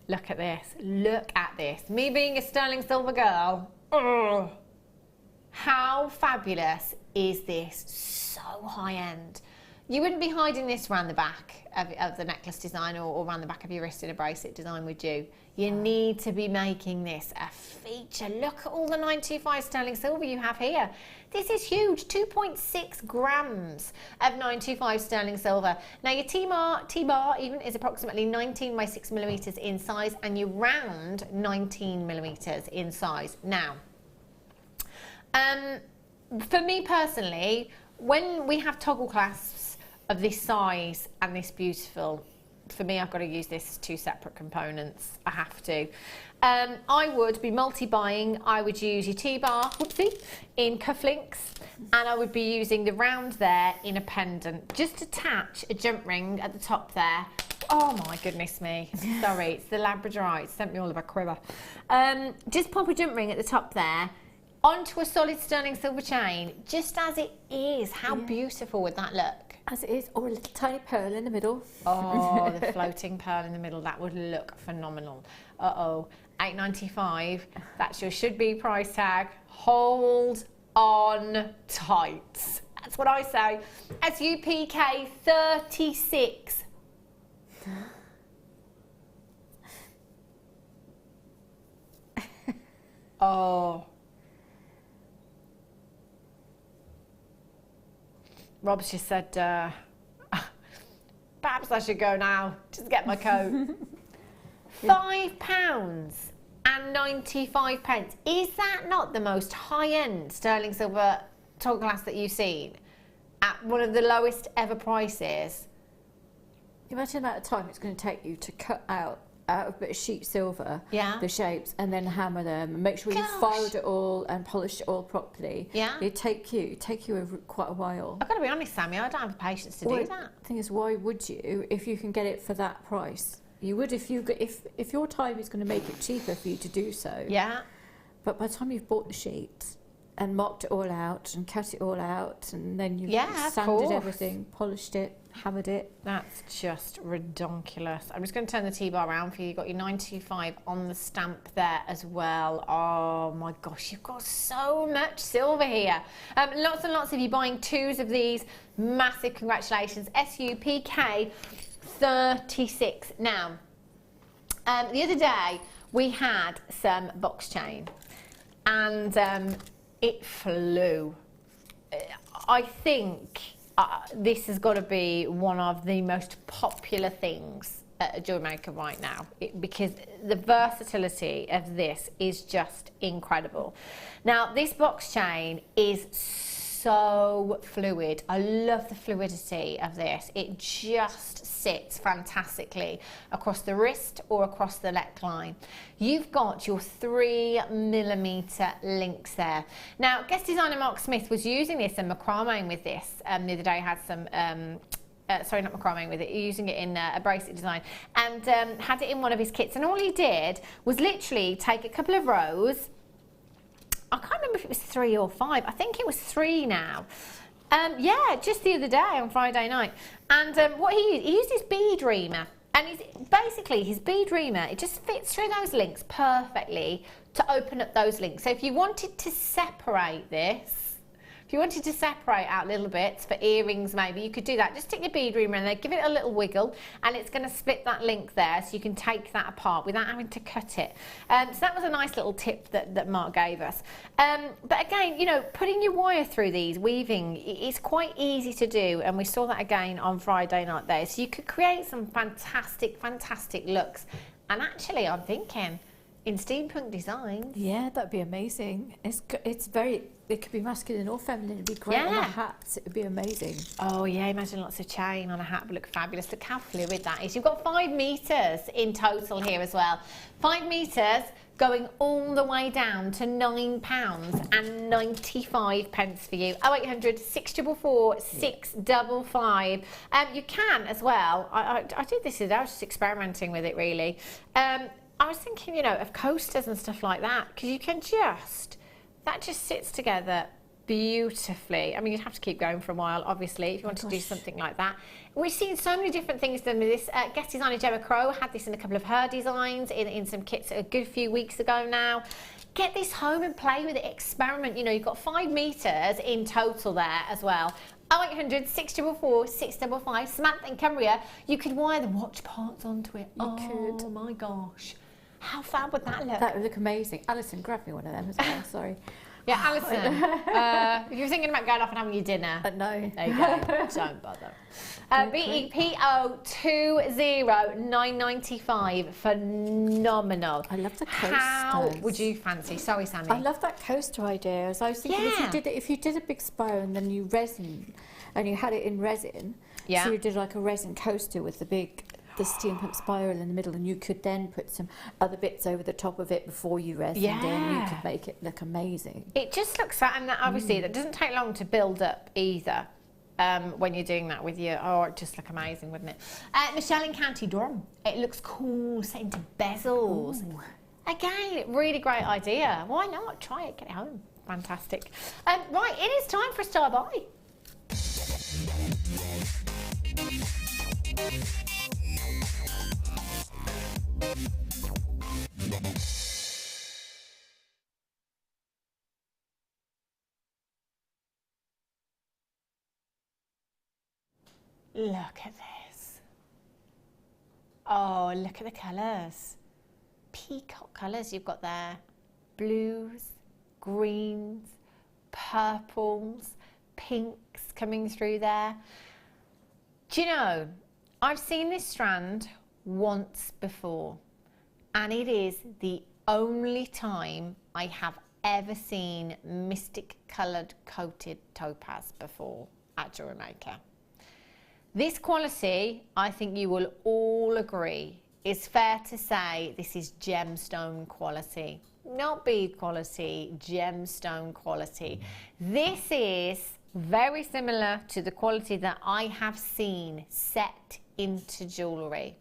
Look at this. Look at this. Me being a sterling silver girl. Ugh. How fabulous is this? So high end. You wouldn't be hiding this around the back of the necklace design or around the back of your wrist in a bracelet design, would you? You need to be making this a feature. Look at all the 925 sterling silver you have here. This is huge, 2.6 grams of 925 sterling silver. Now your T-bar even is approximately 19 by 6 millimeters in size, and you round 19 millimeters in size. Now, for me personally, when we have toggle clasps of this size and this beautiful, for me, I've got to use this as 2 separate components. I have to. I would be multi-buying. I would use your T-bar, whoopsie, in cufflinks, and I would be using the round there in a pendant. Just attach a jump ring at the top there. Oh my goodness me. Sorry, it's the Labradorite. Sent me all of a quiver. Just pop a jump ring at the top there onto a solid sterling silver chain, just as it is. How beautiful would that look? As it is, or a little tiny pearl in the middle. Oh, the floating pearl in the middle, that would look phenomenal. Uh-oh, $8.95, that's your should-be price tag. Hold on tight. That's what I say. SUPK 36. Oh. Rob's just said, perhaps I should go now, just get my coat. £5.95. Is that not the most high-end sterling silver toggle glass that you've seen? At one of the lowest ever prices? Imagine the amount of time it's going to take you to cut out of a bit of sheet silver, the shapes, and then hammer them, and make sure you filed it all and polished it all properly. Yeah. It take you quite a while. I've got to be honest, Sammy, I don't have the patience to do that. The thing is, why would you if you can get it for that price? You would if your time is going to make it cheaper for you to do so. Yeah. But by the time you've bought the sheets and marked it all out and cut it all out, and then you've sanded everything, polished it, hammered it. That's just redonkulous. I'm just going to turn the T-bar around for you. You've got your 925 on the stamp there as well. Oh my gosh, you've got so much silver here. Lots and lots of you buying 2s of these. Massive congratulations. SUPK 36. Now, the other day we had some box chain, and it flew. I think this has got to be one of the most popular things at Jewellery Maker right now, because the versatility of this is just incredible. Now, this box chain is so fluid. I love the fluidity of this. It just sits fantastically across the wrist or across the neckline. You've got your 3mm links there. Now, guest designer Mark Smith was using this and macrameing with this. The other day had some, sorry, not macrameing with it, using it in a bracelet design, and had it in one of his kits. And all he did was literally take a couple of rows. I can't remember if it was 3 or 5. I think it was 3 now. Yeah, just the other day on Friday night. And what he used his bead reamer. And basically his bead reamer, it just fits through those links perfectly to open up those links. So if you wanted to separate this, if you wanted to separate out little bits for earrings maybe, you could do that. Just stick your bead reamer in there, give it a little wiggle, and it's going to split that link there, so you can take that apart without having to cut it. So that was a nice little tip that Mark gave us. But again, you know, putting your wire through these, weaving, it's quite easy to do, and we saw that again on Friday night there. So you could create some fantastic, fantastic looks. And actually, I'm thinking, in steampunk designs. Yeah, that'd be amazing. It's very, it could be masculine or feminine. It'd be great on a hat. It would be amazing. Oh yeah, imagine lots of chain on a hat would look fabulous. Look how fluid that is. You've got 5 meters in total here as well. 5 meters going all the way down to £9.95 for you. 0800 644 655. You can as well. I did this today. I was just experimenting with it really. I was thinking, you know, of coasters and stuff like that, because you can that just sits together beautifully. I mean, you'd have to keep going for a while, obviously, if you want to do something like that. We've seen so many different things done with this. Guest designer Gemma Crow had this in a couple of her designs in some kits a good few weeks ago now. Get this home and play with it, experiment. You know, you've got 5 meters in total there as well. 0800 644 655. Samantha in Cumbria, you could wire the watch parts onto it. You could. Oh my gosh. How fab would that look? That would look amazing. Alison, grab me one of them as well, sorry. Yeah, Alison, if you're thinking about going off and having your dinner, no. There you go. Don't bother. BEPO 20995, phenomenal. I love the coasters. How would you fancy? Sorry, Sammi. I love that coaster idea. As I was thinking, if you did a big spa and then you resin, and you had it in resin, so you did like a resin coaster with the steampunk spiral in the middle, and you could then put some other bits over the top of it before you resined in. You could make it look amazing. It just looks like, and obviously that doesn't take long to build up either. When you're doing that with your, it just look amazing, wouldn't it? Michelle in County Durham, it looks cool, set into bezels. Ooh. Again, really great idea. Why not? Try it, get it home. Fantastic. Right, it is time for a star buy. Look at this. Oh, look at the colours. Peacock colours you've got there. Blues, greens, purples, pinks coming through there. Do you know, I've seen this strand once before, and it is the only time I have ever seen mystic coloured coated topaz before at Jewellery Maker. This quality, I think you will all agree, is fair to say this is gemstone quality. Not bead quality, gemstone quality. This is very similar to the quality that I have seen set into jewellery.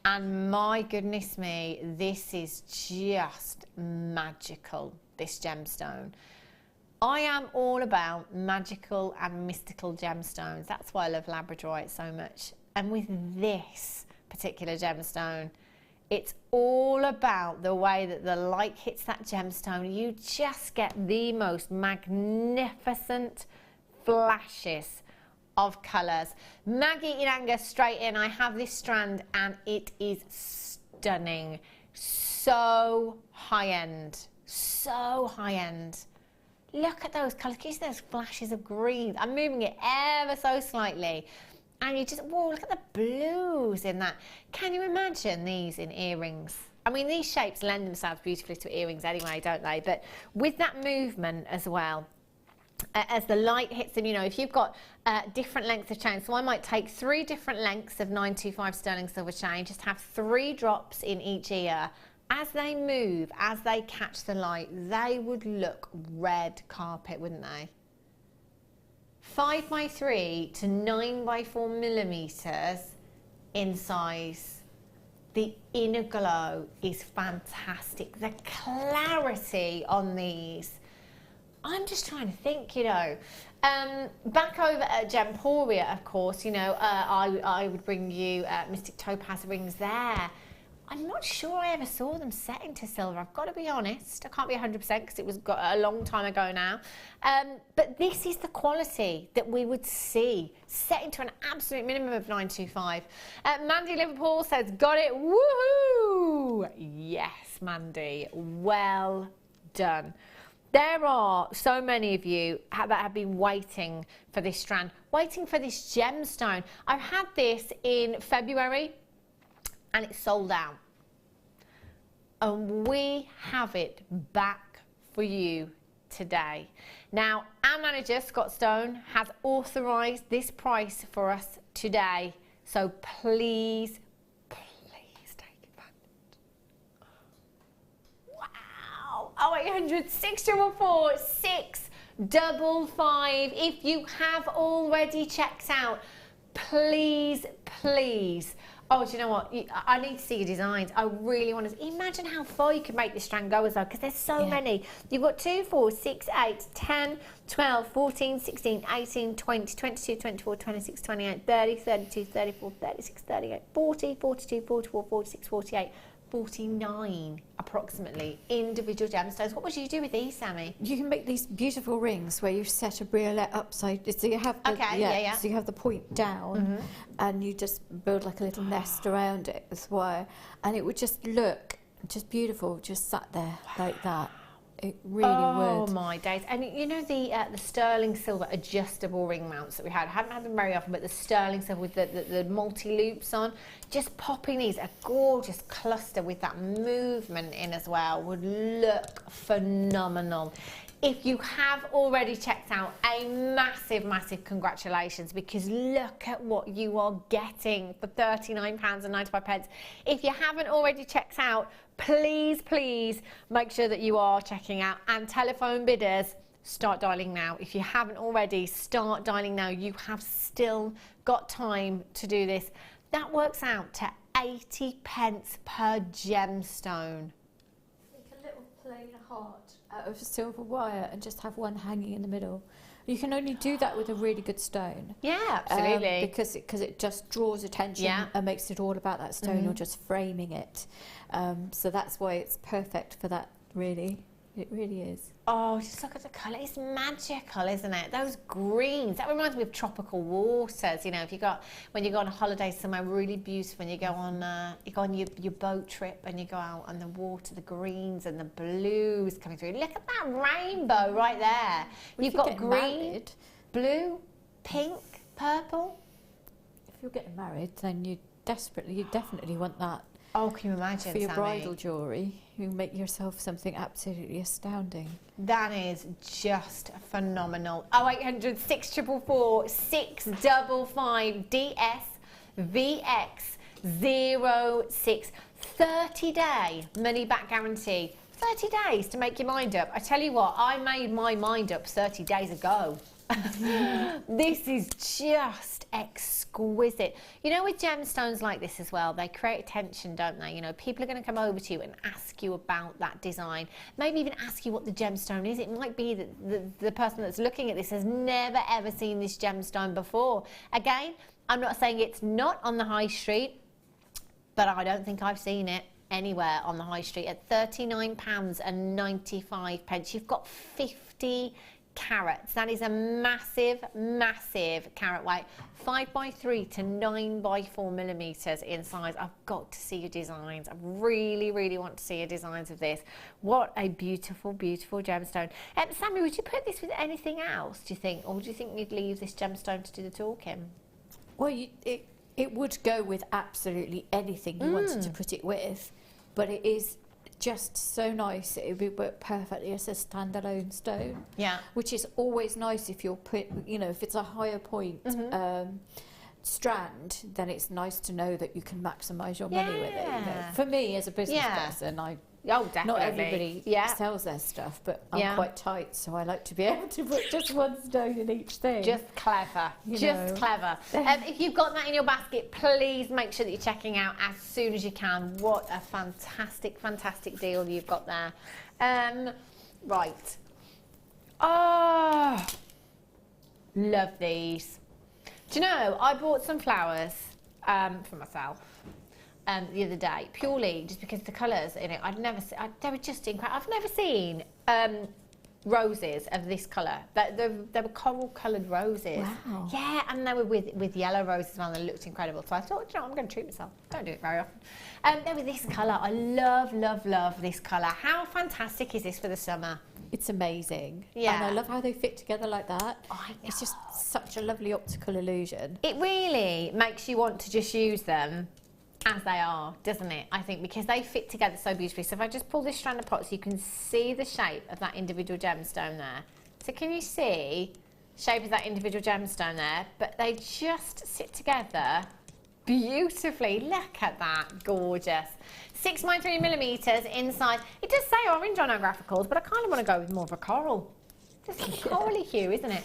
And my goodness me, this is just magical, this gemstone. I am all about magical and mystical gemstones. That's why I love Labradorite so much. And with this particular gemstone, it's all about the way that the light hits that gemstone. You just get the most magnificent flashes of colours. Maggie in Angus, straight in. I have this strand and it is stunning. So high-end. So high-end. Look at those colours. Can you see those flashes of green? I'm moving it ever so slightly. And you just, whoa, look at the blues in that. Can you imagine these in earrings? I mean, these shapes lend themselves beautifully to earrings anyway, don't they? But with that movement as well, as the light hits them, you know, if you've got different lengths of chain, so I might take 3 different lengths of 925 sterling silver chain, just have 3 drops in each ear. As they move, as they catch the light, they would look red carpet, wouldn't they? 5x3 to 9x4 millimeters in size. The inner glow is fantastic. The clarity on these. I'm just trying to think, you know. Back over at Gemporia, of course, you know, I would bring you Mystic Topaz rings there. I'm not sure I ever saw them set into silver. I've got to be honest. I can't be 100% because it was a long time ago now. But this is the quality that we would see set into an absolute minimum of 925. Mandy Liverpool says, got it. Woohoo! Yes, Mandy. Well done. There are so many of you that have been waiting for this strand, waiting for this gemstone. I've had this in February. And it's sold out. And we have it back for you today. Now, our manager, Scott Stone, has authorised this price for us today. So please, please take advantage. Wow! 0800 644 655. If you have already checked out, please, please. Oh, do you know what? I need to see your designs. I really want to. Imagine how far you could make this strand go as well, because there's so many. You've got 2, 4, 6, 8, 10, 12, 14, 16, 18, 20, 22, 24, 26, 28, 30, 32, 34, 36, 38, 40, 42, 44, 46, 48, 49 approximately individual gemstones. What would you do with these, Sammi? You can make these beautiful rings where you set a briolet upside, so you have the, so you have the point down, and you just build like a little nest around it with wire, and it would just look just beautiful, just sat there like that. It really would. Oh my days. And you know the sterling silver adjustable ring mounts that we had? I haven't had them very often, but the sterling silver with the multi-loops on, just popping these, a gorgeous cluster with that movement in as well, would look phenomenal. If you have already checked out, a massive, massive congratulations, because look at what you are getting for £39.95. If you haven't already checked out, please, please make sure that you are checking out. And telephone bidders, start dialing now. If you haven't already, start dialing now. You have still got time to do this. That works out to 80 pence per gemstone. Make a little plain heart out of silver wire and just have one hanging in the middle. You can only do that with a really good stone. Yeah, absolutely. Because it just draws attention and makes it all about that stone. You're just framing it. So that's why it's perfect for that, really. It really is. Oh, just look at the colour. It's magical, isn't it? Those greens. That reminds me of tropical waters. You know, when you go on a holiday somewhere really beautiful, and you go on your boat trip and you go out on the water, the greens and the blues coming through. Look at that rainbow right there. You've got green, blue, pink, purple. If you're getting married, then you definitely want that. Oh, can you imagine, for your Sammi? bridal jewellery, you make yourself something absolutely astounding. That is just phenomenal. 0800 644 655 DS VX06. 30-day money back guarantee. 30 days to make your mind up. I tell you what, I made my mind up 30 days ago. This is just exquisite. You know, with gemstones like this as well, they create attention, don't they? You know, people are going to come over to you and ask you about that design, maybe even ask you what the gemstone is. It might be that the person that's looking at this has never ever seen this gemstone before. Again, I'm not saying it's not on the high street, but I don't think I've seen it anywhere on the high street at £39.95. You've got 50 carats. That is a massive, massive carat weight. 5x3 to 9x4 millimeters in size. I've got to see your designs. I really, really want to see your designs of this. What a beautiful, beautiful gemstone. Sammi, would you put this with anything else, do you think? Or do you think you'd leave this gemstone to do the talking? Well, it would go with absolutely anything you wanted to put it with, but it is just so nice. It would work perfectly as a standalone stone. Yeah. Which is always nice if you're if it's a higher point strand, then it's nice to know that you can maximise your money with it. You know? For me, as a business person, definitely. Not everybody sells their stuff, but I'm quite tight, so I like to be able to put just one stone in each thing. Just clever. Clever. If you've got that in your basket, please make sure that you're checking out as soon as you can. What a fantastic, fantastic deal you've got there. Right. Oh, love these. Do you know, I bought some flowers for myself the other day, purely just because the colours in it, they were just incredible. I've never seen roses of this colour. They were coral coloured roses. Wow. Yeah, and they were with yellow roses as well, and they looked incredible. So I thought, you know, I'm going to treat myself. Don't do it very often. They were this colour. I love, love, love this colour. How fantastic is this for the summer? It's amazing. Yeah. And I love how they fit together like that. It's just such a lovely optical illusion. It really makes you want to just use them as they are, doesn't it? I think because they fit together so beautifully. So if I just pull this strand apart, so you can see the shape of that individual gemstone there. So can you see the shape of that individual gemstone there? But they just sit together beautifully. Look at that, gorgeous. 6x3 millimeters inside. It does say orange on our graphicals, but I kind of want to go with more of a coral. Just a corally hue, isn't it?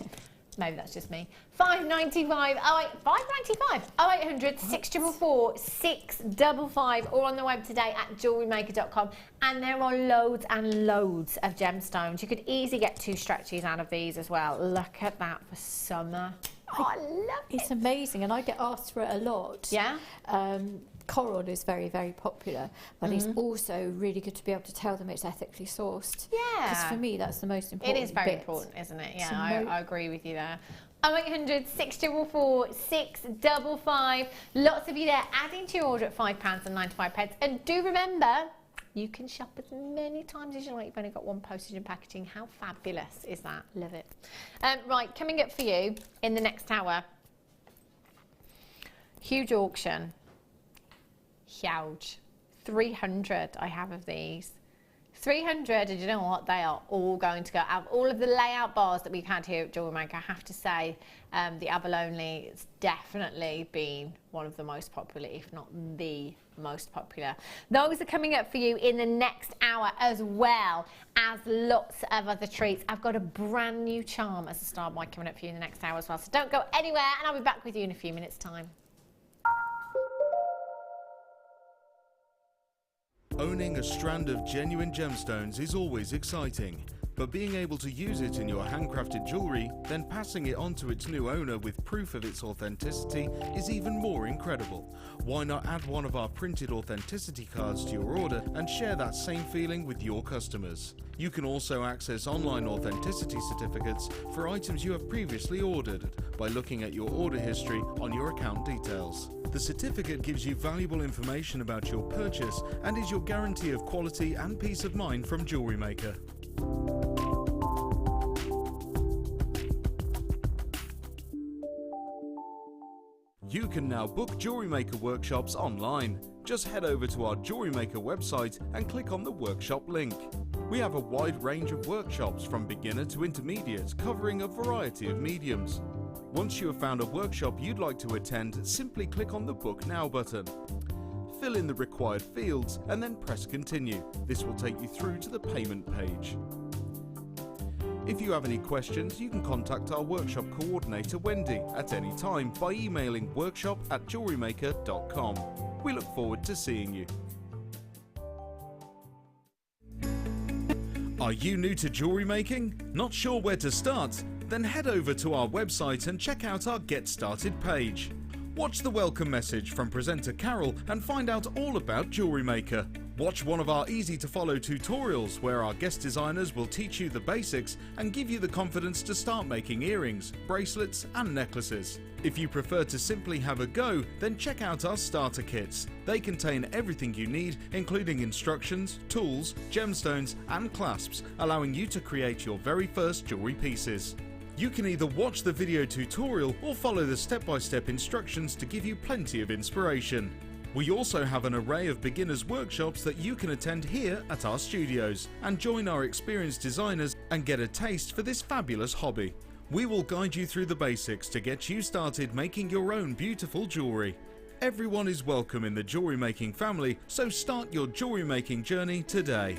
Maybe that's just me. $5.95. $5.95. 0800 644 655, or on the web today at JewelleryMaker.com. And there are loads and loads of gemstones. You could easily get 2 stretches out of these as well. Look at that for summer. Oh, I love it. It's amazing, and I get asked for it a lot. Yeah? coral is very, very popular, but it's also really good to be able to tell them it's ethically sourced. Yeah. Because for me, that's the most important It is very bit. important, isn't it? Yeah, So I agree with you there. 0800 644 655. Lots of you there adding to your order at £5.95. And do remember, you can shop as many times as you like. You've only got one postage and packaging. How fabulous is that? Love it. Right, coming up for you in the next hour. Huge auction. Huge. 300 I have of these. 300, and you know what? They are all going to go. Out of all of the layout bars that we've had here at Jewellery Maker, I have to say the abalone has definitely been one of the most popular, if not the most popular. Those are coming up for you in the next hour, as well as lots of other treats. I've got a brand new charm as a star boy coming up for you in the next hour as well. So don't go anywhere, and I'll be back with you in a few minutes' time. Owning a strand of genuine gemstones is always exciting, but being able to use it in your handcrafted jewellery, then passing it on to its new owner with proof of its authenticity is even more incredible. Why not add one of our printed authenticity cards to your order and share that same feeling with your customers? You can also access online authenticity certificates for items you have previously ordered by looking at your order history on your account details. The certificate gives you valuable information about your purchase and is your guarantee of quality and peace of mind from Jewellery Maker. You can now book Jewellery Maker workshops online. Just head over to our Jewellery Maker website and click on the workshop link. We have a wide range of workshops from beginner to intermediate, covering a variety of mediums. Once you have found a workshop you'd like to attend, simply click on the Book Now button. Fill in the required fields and then press Continue. This will take you through to the payment page. If you have any questions, you can contact our workshop coordinator Wendy at any time by emailing workshop@jewellerymaker.com. We look forward to seeing you. Are you new to jewellery making? Not sure where to start? Then head over to our website and check out our Get Started page. Watch the welcome message from presenter Carol and find out all about Jewellery Maker. Watch one of our easy-to-follow tutorials where our guest designers will teach you the basics and give you the confidence to start making earrings, bracelets and necklaces. If you prefer to simply have a go, then check out our starter kits. They contain everything you need, including instructions, tools, gemstones and clasps, allowing you to create your very first jewellery pieces. You can either watch the video tutorial or follow the step-by-step instructions to give you plenty of inspiration. We also have an array of beginners workshops that you can attend here at our studios and join our experienced designers and get a taste for this fabulous hobby. We will guide you through the basics to get you started making your own beautiful jewellery. Everyone is welcome in the jewellery making family, so start your jewellery making journey today.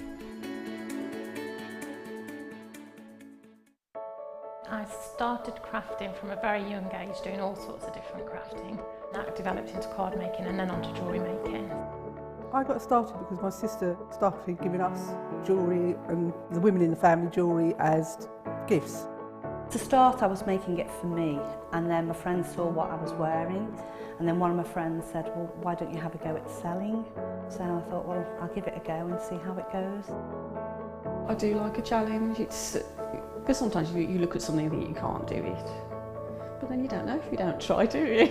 I started crafting from a very young age, doing all sorts of different crafting. That developed into card making and then onto jewellery making. I got started because my sister started giving us jewellery and the women in the family jewellery as gifts. To start, I was making it for me, and then my friends saw what I was wearing, and then one of my friends said, well, why don't you have a go at selling? So I thought, well, I'll give it a go and see how it goes. I do like a challenge. Because sometimes you look at something and think you can't do it, but then you don't know if you don't try, do you?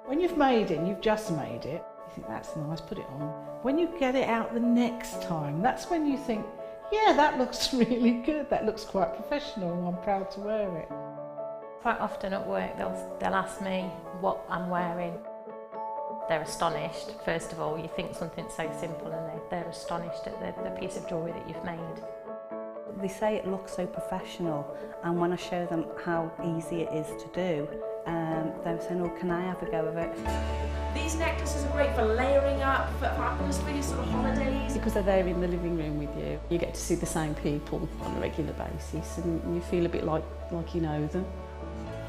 When you've made it and you've just made it, you think that's nice, put it on. When you get it out the next time, that's when you think, yeah, that looks really good, that looks quite professional, I'm proud to wear it. Quite often at work they'll ask me what I'm wearing. They're astonished, first of all. You think something so simple and they're astonished at the piece of jewellery that you've made. They say it looks so professional, and when I show them how easy it is to do, they're saying, oh, can I have a go of it? These necklaces are great for layering up, for fabulous for your sort of holidays. Because they're there in the living room with you. You get to see the same people on a regular basis and you feel a bit like you know them.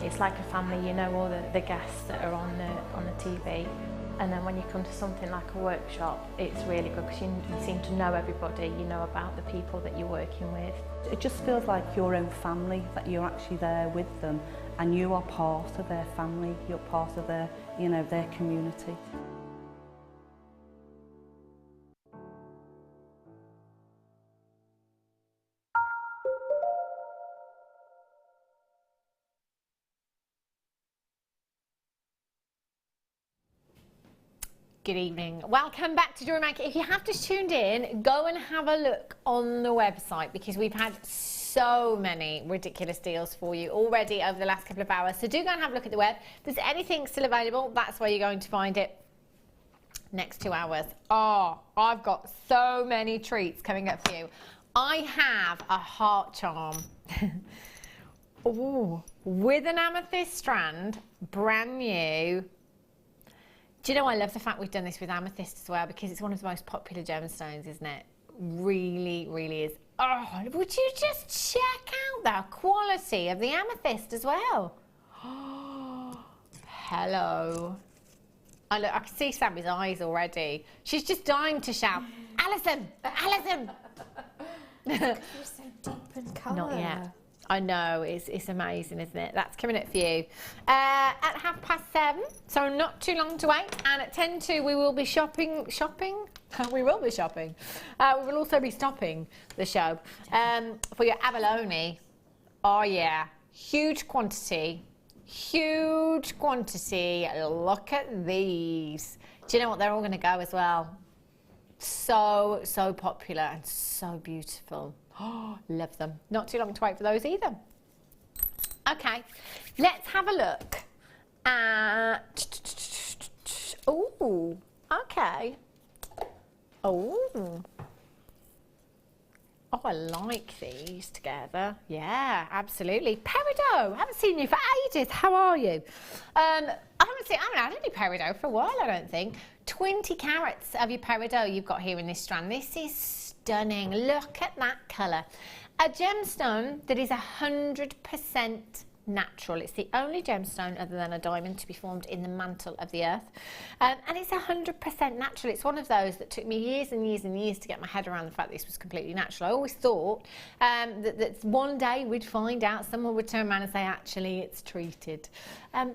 It's like a family, you know all the guests that are on the TV. And then when you come to something like a workshop, it's really good because you seem to know everybody, you know about the people that you're working with. It just feels like your own family, that you're actually there with them and you are part of their family, you're part of their, their community. Good evening. Welcome back to Jewellery Maker. If you have just tuned in, go and have a look on the website because we've had so many ridiculous deals for you already over the last couple of hours. So do go and have a look at the web. If there's anything still available, that's where you're going to find it. Next 2 hours. Oh, I've got so many treats coming up for you. I have a heart charm. Ooh, with an amethyst strand, brand new. Do you know, I love the fact we've done this with amethyst as well because it's one of the most popular gemstones, isn't it? Really, really is. Oh, would you just check out the quality of the amethyst as well? Oh, hello. I can see Sammi's eyes already. She's just dying to shout, Alison, Alison. You're so deep in colour. Not yet. I know, it's amazing, isn't it? That's coming up for you. At 7:30, so not too long to wait. And at 10:02, we will be shopping? We will be shopping. We will also be stopping the show for your abalone. Oh, yeah. Huge quantity. Huge quantity. Look at these. Do you know what? They're all going to go as well. So, so popular and so beautiful. Oh, love them. Not too long to wait for those either. Okay, let's have a look at... Ooh, okay. Oh. Oh, I like these together. Yeah, absolutely. Peridot, I haven't seen you for ages. How are you? I haven't had any peridot for a while, I don't think. 20 carats of your peridot you've got here in this strand. This is stunning. Look at that colour. A gemstone that is 100% natural. It's the only gemstone other than a diamond to be formed in the mantle of the earth. And it's 100% natural. It's one of those that took me years and years and years to get my head around the fact that this was completely natural. I always thought that one day we'd find out, someone would turn around and say, actually, it's treated.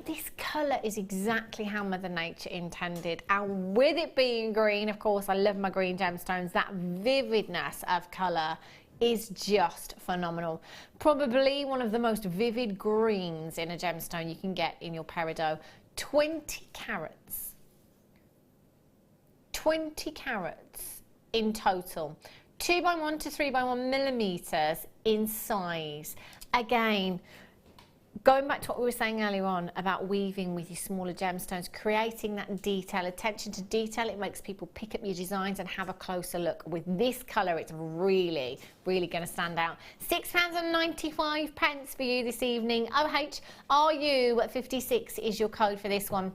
This colour is exactly how Mother Nature intended. And with it being green, of course, I love my green gemstones, that vividness of colour is just phenomenal. Probably one of the most vivid greens in a gemstone you can get in your peridot. 20 carats. 20 carats in total. 2x1 to 3x1 millimeters in size. Again, going back to what we were saying earlier on about weaving with your smaller gemstones, creating that detail, attention to detail, it makes people pick up your designs and have a closer look. With this colour, it's really, really going to stand out. £6.95 for you this evening. OHRU56 is your code for this one.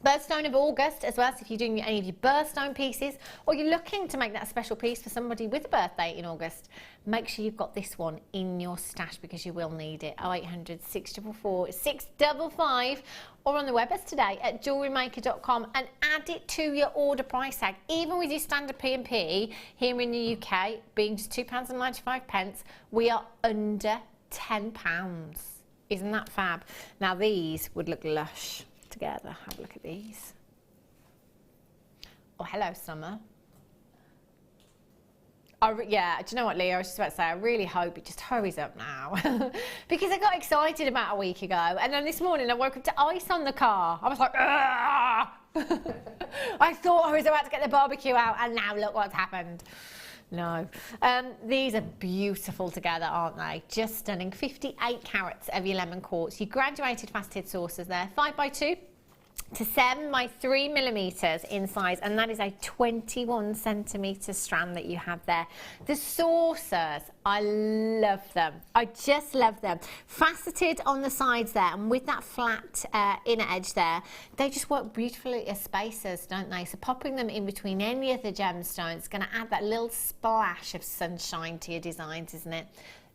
Birthstone of August as well, so if you're doing any of your birthstone pieces or you're looking to make that special piece for somebody with a birthday in August, make sure you've got this one in your stash because you will need it. 0800 644 655 or on the web as today at JewelleryMaker.com and add it to your order price tag. Even with your standard P&P here in the UK being just £2.95, we are under £10. Isn't that fab? Now these would look lush together. Have a look at these. Oh, hello, Summer. Yeah, do you know what, Leah? I was just about to say, I really hope it just hurries up now because I got excited about a week ago and then this morning I woke up to ice on the car. I was like, ah! I thought I was about to get the barbecue out and now look what's happened. No. These are beautiful together, aren't they? Just stunning. 58 carats of your lemon quartz. Your graduated faceted saucers there. 5x2 to 7x3 millimeters in size, and that is a 21 centimeter strand that you have there. The saucers, I love them. I just love them. Faceted on the sides there, and with that flat inner edge there, they just work beautifully as spacers, don't they? So popping them in between any of the gemstones is going to add that little splash of sunshine to your designs, isn't it?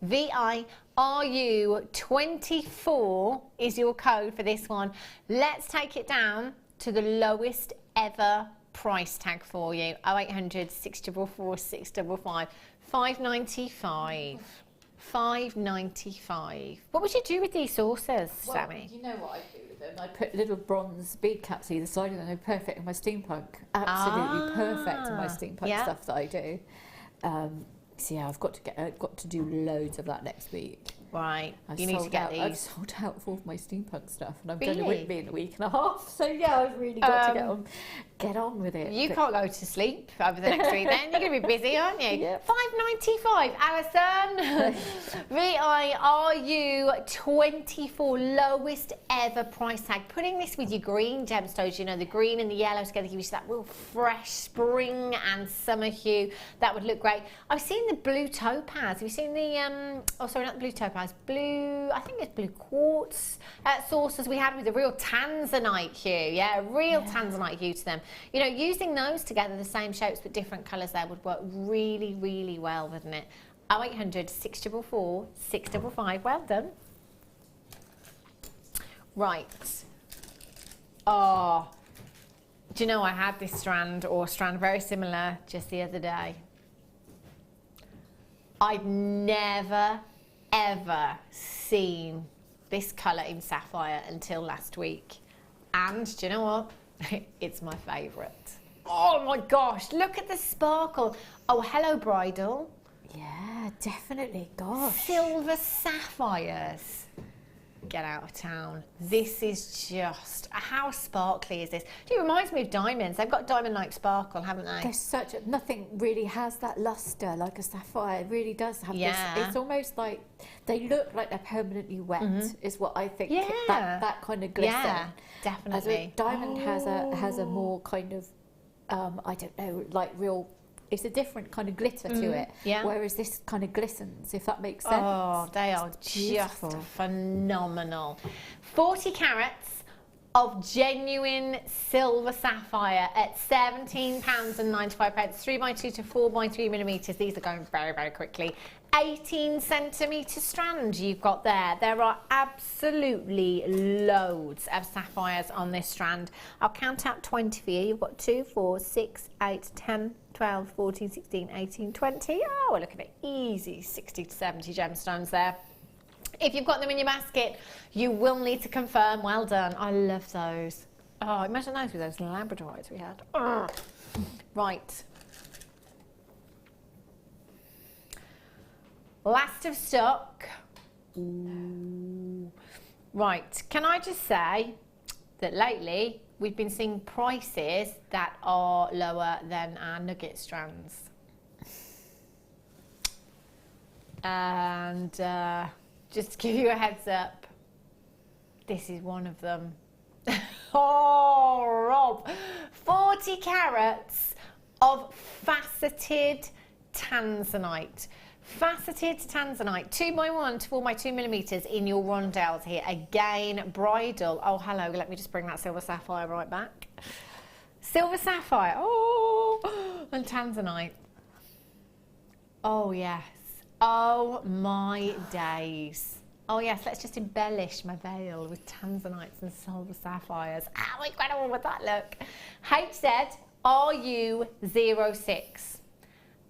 VIRU24 is your code for this one. Let's take it down to the lowest ever price tag for you. 0800 644 655. £5.95. £5.95. What would you do with these saucers, Sammi? You know what I do with them? I put little bronze bead caps either side of them. They're perfect in my steampunk. Absolutely perfect in my steampunk stuff that I do. So yeah, I've got to do loads of that next week. Right, you need to get these. I've sold out for all of my steampunk stuff, and I've done it with me in a week and a half. So yeah, I've really got to get on. get on with it. You can't go to sleep over the next week then. You're going to be busy, aren't you? Yep. £5.95, Alison. VIRU 24, lowest ever price tag. Putting this with your green gemstones, you know, the green and the yellow together give you that real fresh spring and summer hue. That would look great. I've seen the blue topaz. Have you seen the, oh sorry, not the blue topaz, blue, I think it's blue quartz saucers we had with the real tanzanite hue. Yeah, real tanzanite hue to them. You know, using those together, the same shapes but different colours there would work really, really well, wouldn't it? 0800 644 655. Well done. Right. Oh, do you know I had this strand or strand very similar just the other day? I'd never, ever seen this colour in sapphire until last week. And do you know what? It's my favourite. Oh my gosh, look at the sparkle. Oh, hello bridal. Yeah, definitely, gosh. Silver sapphires. Get out of town. This is just, how sparkly is this? It reminds me of diamonds. They've got diamond-like sparkle, haven't they? There's such a, nothing really has that lustre like a sapphire. It really does have this. It's almost like they look like they're permanently wet, is what I think. Yeah. That kind of glisten. Yeah, definitely. As a diamond has a more kind of, I don't know, like real. It's a different kind of glitter to it, whereas this kind of glistens, if that makes sense. Oh, they are just phenomenal. 40 carats of genuine silver sapphire at £17.95, 3x2 to 4x3 millimetres. These are going very, very quickly. 18 centimetre strand you've got there. There are absolutely loads of sapphires on this strand. I'll count out 20 for you. You've got 2, 4, 6, 8, 10, 12, 14, 16, 18, 20. Oh, look at it. Easy 60 to 70 gemstones there. If you've got them in your basket, you will need to confirm. Well done. I love those. Oh, imagine those with those Labradorites we had. Ugh. Right. Last of stock. Ooh. Right, can I just say that lately we've been seeing prices that are lower than our nugget strands. And just to give you a heads up, this is one of them. Oh, Rob, 40 carats of faceted tanzanite. Faceted tanzanite, 2x1 to 4x2 millimetres in your rondelles here. Again, bridal. Oh, hello, let me just bring that silver sapphire right back. Silver sapphire, oh, and tanzanite. Oh, yes. Oh, my days. Oh, yes, let's just embellish my veil with tanzanites and silver sapphires. How incredible would that look? HZ RU06.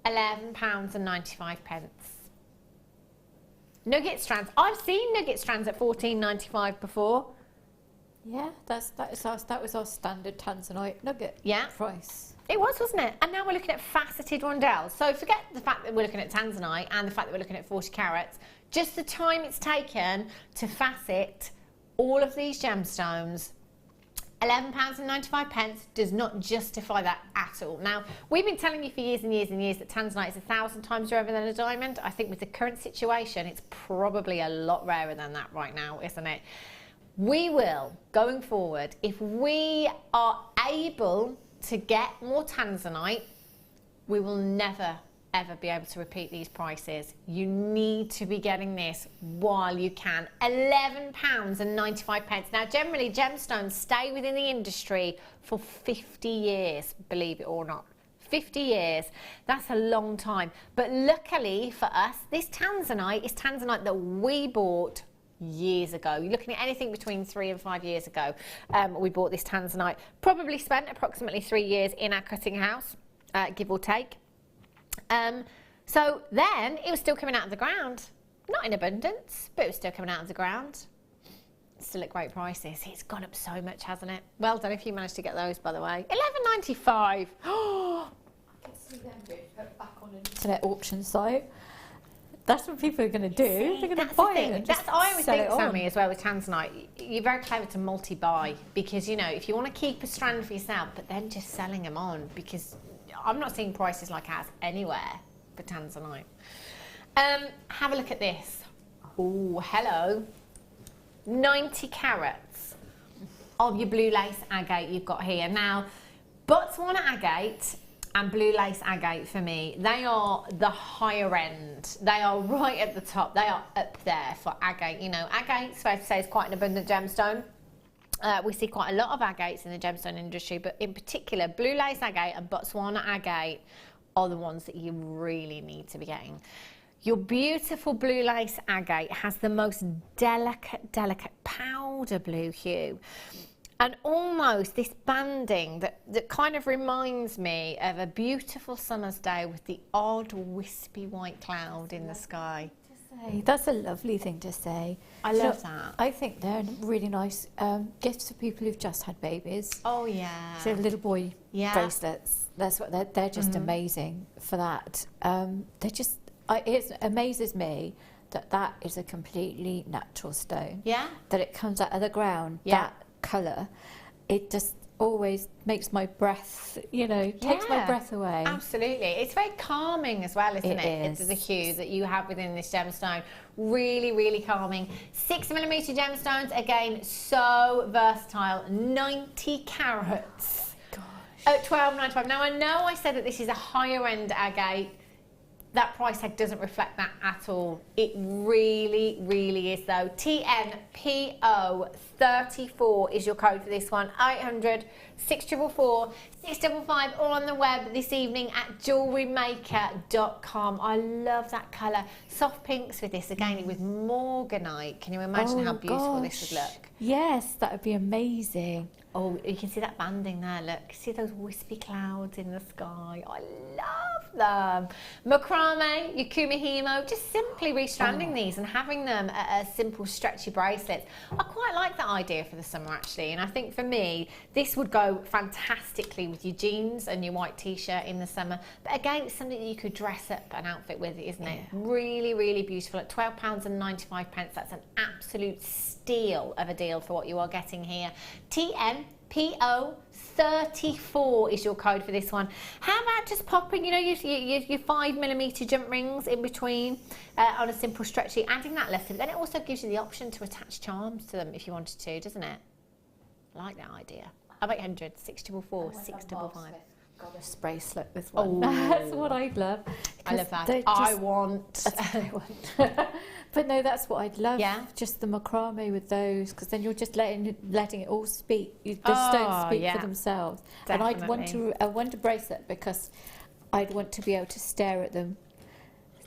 £11.95. Nugget strands. I've seen nugget strands at $14.95 before. Yeah, that was our standard tanzanite nugget price. It was, wasn't it? And now we're looking at faceted rondelles. So forget the fact that we're looking at tanzanite and the fact that we're looking at 40 carats. Just the time it's taken to facet all of these gemstones, £11.95 does not justify that at all. Now, we've been telling you for years and years and years that tanzanite is 1,000 times rarer than a diamond. I think with the current situation, it's probably a lot rarer than that right now, isn't it? We will, going forward, if we are able to get more tanzanite, we will never ever be able to repeat these prices. You need to be getting this while you can. £11.95. Now, generally, gemstones stay within the industry for 50 years, believe it or not. 50 years, that's a long time. But luckily for us, this tanzanite is tanzanite that we bought years ago. You're looking at anything between 3 and 5 years ago. We bought this tanzanite. Probably spent approximately 3 years in our cutting house, give or take. So then it was still coming out of the ground. Not in abundance, but it was still coming out of the ground. Still at great prices. It's gone up so much, hasn't it? Well done if you managed to get those, by the way. £11.95. Oh, I can see them being put back on an internet auction site. That's what people are going to do. See, they're going to buy it. And that's I always think, Sammi, on. as well with tanzanite. You're very clever to multi-buy because you know if you want to keep a strand for yourself, but then just selling them on because I'm not seeing prices like ours anywhere for tanzanite. Have a look at this. Oh, hello. 90 carats of your blue lace agate you've got here. Now, Botswana agate and blue lace agate for me, they are the higher end. They are right at the top. They are up there for agate. You know, agate, fair to say, is quite an abundant gemstone. We see quite a lot of agates in the gemstone industry, but in particular, blue lace agate and Botswana agate are the ones that you really need to be getting. Your beautiful blue lace agate has the most delicate powder blue hue. And almost this banding that kind of reminds me of a beautiful summer's day with the odd wispy white cloud in the sky. That's a lovely thing to say. I love that. I think they're really nice gifts for people who've just had babies. Oh yeah. So little boy bracelets. That's what they're just amazing for that. They're just. It amazes me that is a completely natural stone. Yeah. That it comes out of the ground. Yeah. That colour, it just always makes my breath, you know, takes my breath away. Absolutely. It's very calming as well, isn't it? It is. It's the hue that you have within this gemstone. Really, really calming. 6mm gemstones, again, so versatile. 90 carats. Oh my gosh. At $12.95. Now, I know I said that this is a higher end agate. That price tag doesn't reflect that at all. It really, really is though. TNPO34 is your code for this one. 800 644 655, all on the web this evening at JewelleryMaker.com. I love that colour. Soft pinks with this, again with morganite. Can you imagine how beautiful this would look? Yes, that would be amazing. Oh, you can see that banding there, look. See those wispy clouds in the sky? I love them. Macrame, your kumihimo, just simply restranding these and having them as simple stretchy bracelets. I quite like that idea for the summer actually, and I think for me, this would go fantastically with your jeans and your white t-shirt in the summer. But again, it's something that you could dress up an outfit with, isn't it? Really, really beautiful. At £12.95, that's an absolute steal of a deal for what you are getting here. TNPO34 is your code for this one. How about just popping, you know, your 5mm jump rings in between on a simple stretchy, adding that luster. Then it also gives you the option to attach charms to them if you wanted to, doesn't it? I like that idea. 800 644 655. Goddess bracelet with one. Oh. That's what I'd love. I love that. I want. But no, that's what I'd love. Yeah. Just the macrame with those, because then you're just letting it all speak. The stones speak for themselves. Definitely. And I want a bracelet because I'd want to be able to stare at them.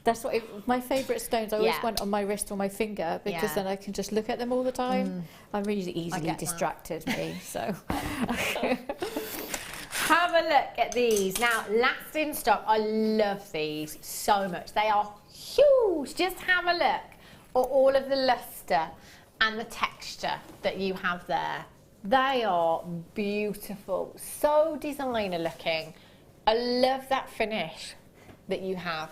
That's what my favourite stones. I always want on my wrist or my finger because then I can just look at them all the time. I'm really easily distracted, me. So. Have a look at these. Now, last in stock. I love these so much. They are huge. Just have a look at all of the luster and the texture that you have there. They are beautiful. So designer looking. I love that finish that you have.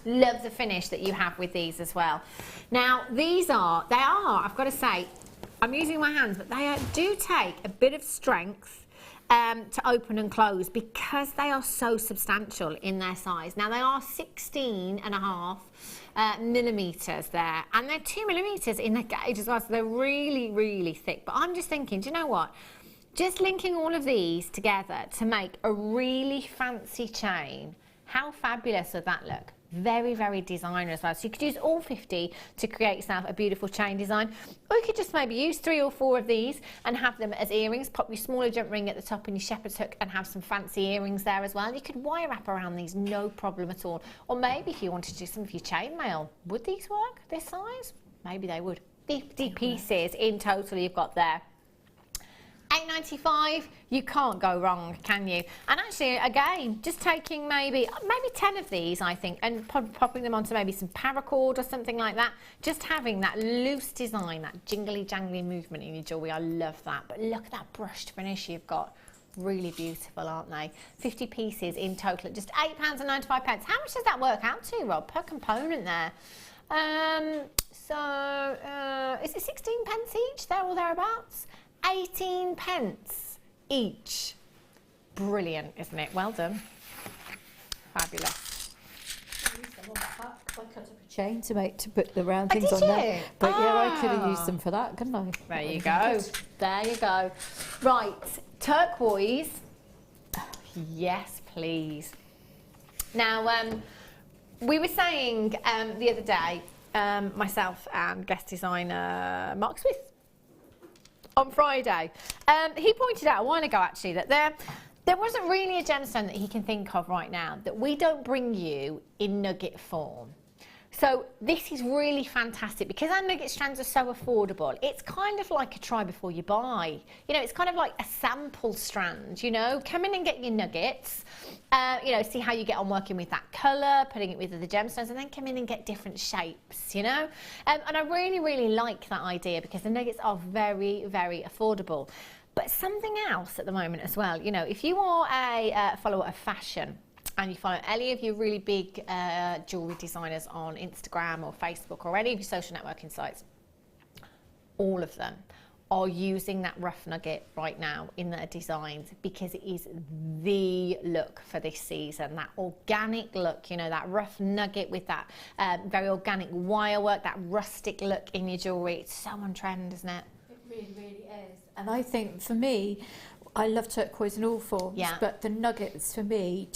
Love the finish that you have with these as well. Now, they are, I've got to say, I'm using my hands, but they do take a bit of strength to open and close because they are so substantial in their size. Now, they are 16.5 millimetres there, and they're 2 millimetres in the gauge as well, so they're really, really thick. But I'm just thinking, do you know what? Just linking all of these together to make a really fancy chain, how fabulous would that look? Very, very designer as well. So you could use all 50 to create yourself a beautiful chain design. Or you could just maybe use 3 or 4 of these and have them as earrings. Pop your smaller jump ring at the top and your shepherd's hook and have some fancy earrings there as well. You could wire wrap around these, no problem at all. Or maybe if you wanted to do some of your chainmail, would these work this size? Maybe they would. 50 pieces in total you've got there. $8.95, you can't go wrong, can you? And actually, again, just taking maybe 10 of these, I think, and popping them onto maybe some paracord or something like that. Just having that loose design, that jingly-jangly movement in your jewellery, I love that. But look at that brushed finish you've got. Really beautiful, aren't they? 50 pieces in total at just £8.95. How much does that work out to, Rob, per component there? Is it 16 pence each, there or thereabouts? 18 pence each. Brilliant, isn't it? Well done. Fabulous. I cut up a chain to put the round things on there. But yeah, I could have used them for that, couldn't I? There you go. There you go. Right, turquoise. Yes, please. Now, we were saying the other day, myself and guest designer Mark Smith on Friday, he pointed out a while ago actually that there wasn't really a gemstone that he can think of right now that we don't bring you in nugget form. So this is really fantastic because our nugget strands are so affordable. It's kind of like a try before you buy. You know, it's kind of like a sample strand, you know. Come in and get your nuggets, you know, see how you get on working with that colour, putting it with the gemstones, and then come in and get different shapes, you know. And I really, really like that idea because the nuggets are very, very affordable. But something else at the moment as well, you know, if you are a follower of fashion, and you follow any of your really big jewellery designers on Instagram or Facebook or any of your social networking sites, all of them are using that rough nugget right now in their designs because it is the look for this season. That organic look, you know, that rough nugget with that very organic wire work, that rustic look in your jewellery. It's so on trend, isn't it? It really, really is. And I think for me, I love turquoise in all forms, but the nuggets for me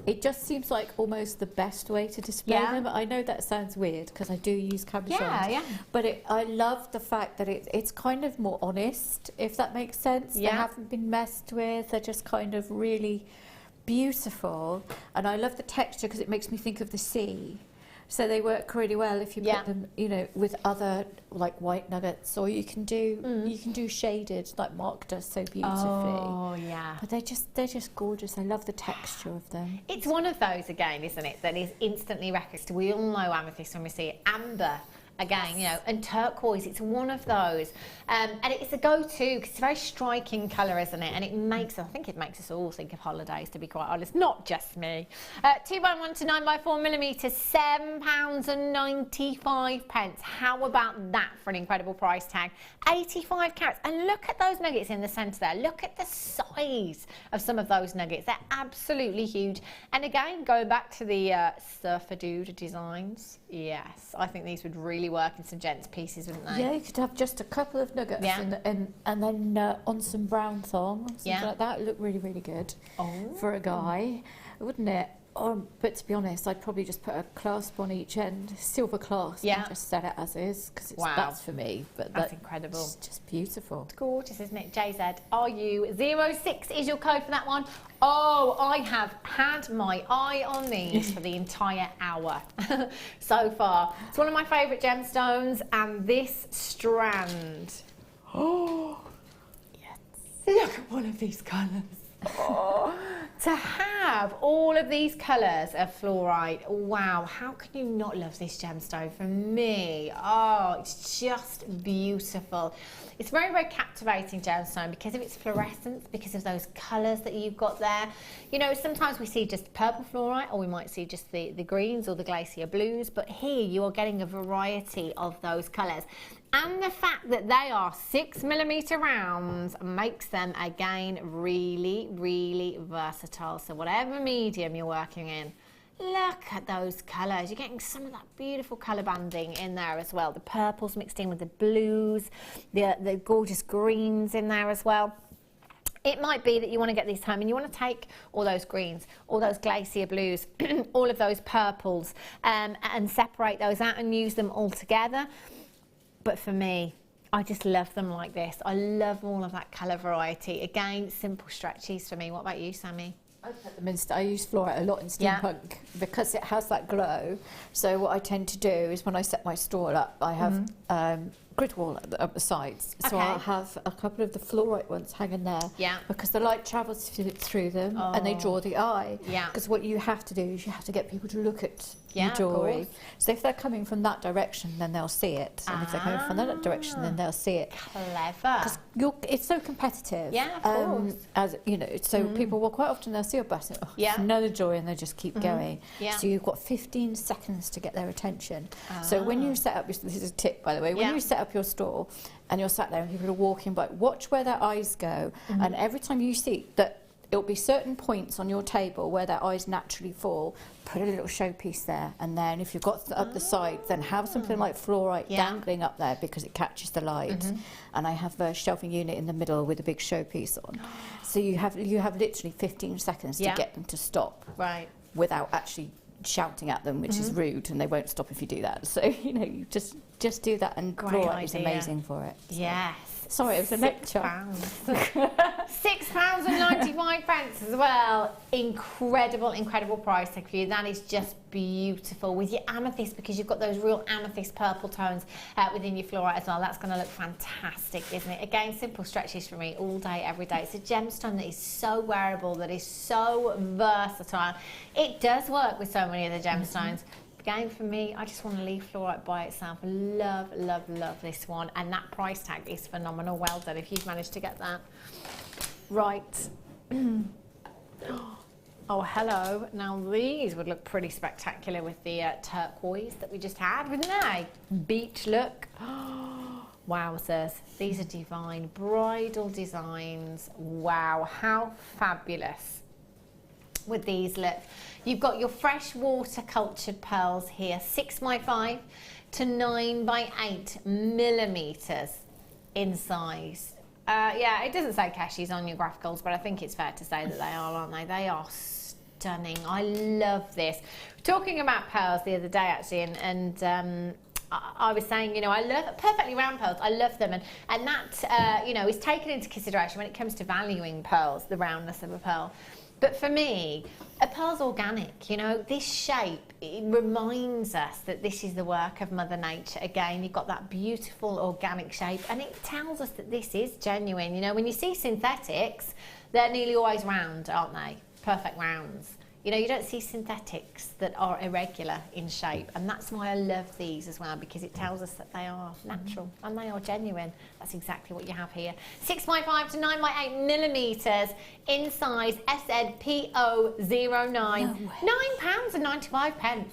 it just seems like almost the best way to display them. I know that sounds weird because I do use cabochons, but I love the fact that it's kind of more honest, if that makes sense. They haven't been messed with, they're just kind of really beautiful, and I love the texture because it makes me think of the sea. So they work really well if you put them, you know, with other like white nuggets, or you can do shaded like Mark does so beautifully. Oh yeah. But they're just gorgeous. I love the texture of them. It's one of those again, isn't it, that is instantly recognized. We all know amethyst when we see it. Amber. Again, you know, and turquoise, it's one of those. And it's a go-to because it's a very striking colour, isn't it? And it makes, I think it makes us all think of holidays, to be quite honest, not just me. 2x1 to 9x4 millimetres, £7.95. How about that for an incredible price tag? 85 carats. And look at those nuggets in the centre there. Look at the size of some of those nuggets. They're absolutely huge. And again, going back to the surfer dude designs, yes, I think these would really work in some gents pieces, wouldn't they? Yeah, you could have just a couple of nuggets and then on some brown thong, something like that. It look really, really good for a guy, wouldn't it? But to be honest, I'd probably just put a clasp on each end, silver clasp, and just set it as is, because that's for me. But that's incredible. It's just beautiful. It's gorgeous, isn't it? JZRU06 is your code for that one. Oh, I have had my eye on these for the entire hour so far. It's one of my favourite gemstones, and this strand. Oh, yes. Look at one of these colours. Oh, to have all of these colours of fluorite, wow, how can you not love this gemstone? For me, oh, it's just beautiful. It's very, very captivating gemstone because of its fluorescence, because of those colours that you've got there. You know, sometimes we see just purple fluorite, or we might see just the greens or the glacier blues, but here you are getting a variety of those colours. And the fact that they are 6mm rounds makes them, again, really, really versatile. So whatever medium you're working in, look at those colours. You're getting some of that beautiful colour banding in there as well. The purples mixed in with the blues, the gorgeous greens in there as well. It might be that you want to get these home and you want to take all those greens, all those glacier blues, all of those purples, and separate those out and use them all together. But for me, I just love them like this. I love all of that colour variety. Again, simple stretchies for me. What about you, Sammi? I put them in, I use fluorite a lot in Steampunk because it has that glow. So what I tend to do is when I set my stall up, I have grid wall up the sides. So I'll have a couple of the fluorite ones hanging there. Yeah. Because the light travels through them and they draw the eye. Yeah. Because what you have to do is you have to get people to look at your of jewellery. course. So if they're coming from that direction, then they'll see it. And if they're coming from that direction, then they'll see it. Clever. Because it's so competitive. Yeah, of course. As you know, so people will quite often they'll see a bus and it's another jewellery, and they just keep going. Yeah. So you've got 15 seconds to get their attention. So when you set up, this is a tip by the way, when you set up your store and you're sat there and people are walking by, watch where their eyes go, and every time you see that it'll be certain points on your table where their eyes naturally fall, put a little showpiece there, and then if you've got up the side, then have something like fluorite dangling up there because it catches the light. And I have a shelving unit in the middle with a big showpiece on. So you have literally 15 seconds to get them to stop without actually shouting at them, which is rude, and they won't stop if you do that. So you know, you just do that, and fluorite is amazing for it. So. Yes. Sorry, it was a lecture. £6.95 as well. Incredible price tag for you. That is just beautiful with your amethyst, because you've got those real amethyst purple tones within your fluorite as well. That's going to look fantastic, isn't it? Again, simple stretches for me all day, every day. It's a gemstone that is so wearable, that is so versatile. It does work with so many of the gemstones. Again, for me, I just want to leave fluorite by itself. Love this one, and that price tag is phenomenal. Well done if you've managed to get that. Right. Oh, hello. Now these would look pretty spectacular with the turquoise that we just had, wouldn't they? Beach look. Wowzers. These are divine. Bridal designs. Wow, how fabulous would these look. You've got your fresh water cultured pearls here, 6x5 to 9x8 millimeters in size. Yeah, it doesn't say Keshies on your graphicals, but I think it's fair to say that they are, aren't they? They are stunning. I love this. Talking about pearls the other day, actually, and I was saying, you know, I love perfectly round pearls. I love them, and that, you know, is taken into consideration when it comes to valuing pearls, the roundness of a pearl. But for me, a pearl's organic, you know, this shape, it reminds us that this is the work of Mother Nature. Again, you've got that beautiful organic shape, and it tells us that this is genuine. You know, when you see synthetics, they're nearly always round, aren't they? Perfect rounds. You know, you don't see synthetics that are irregular in shape, and that's why I love these as well, because it tells us that they are natural and they are genuine. That's exactly what you have here. 6x5 to 9x8 millimeters in size SZPO09. No £9.95.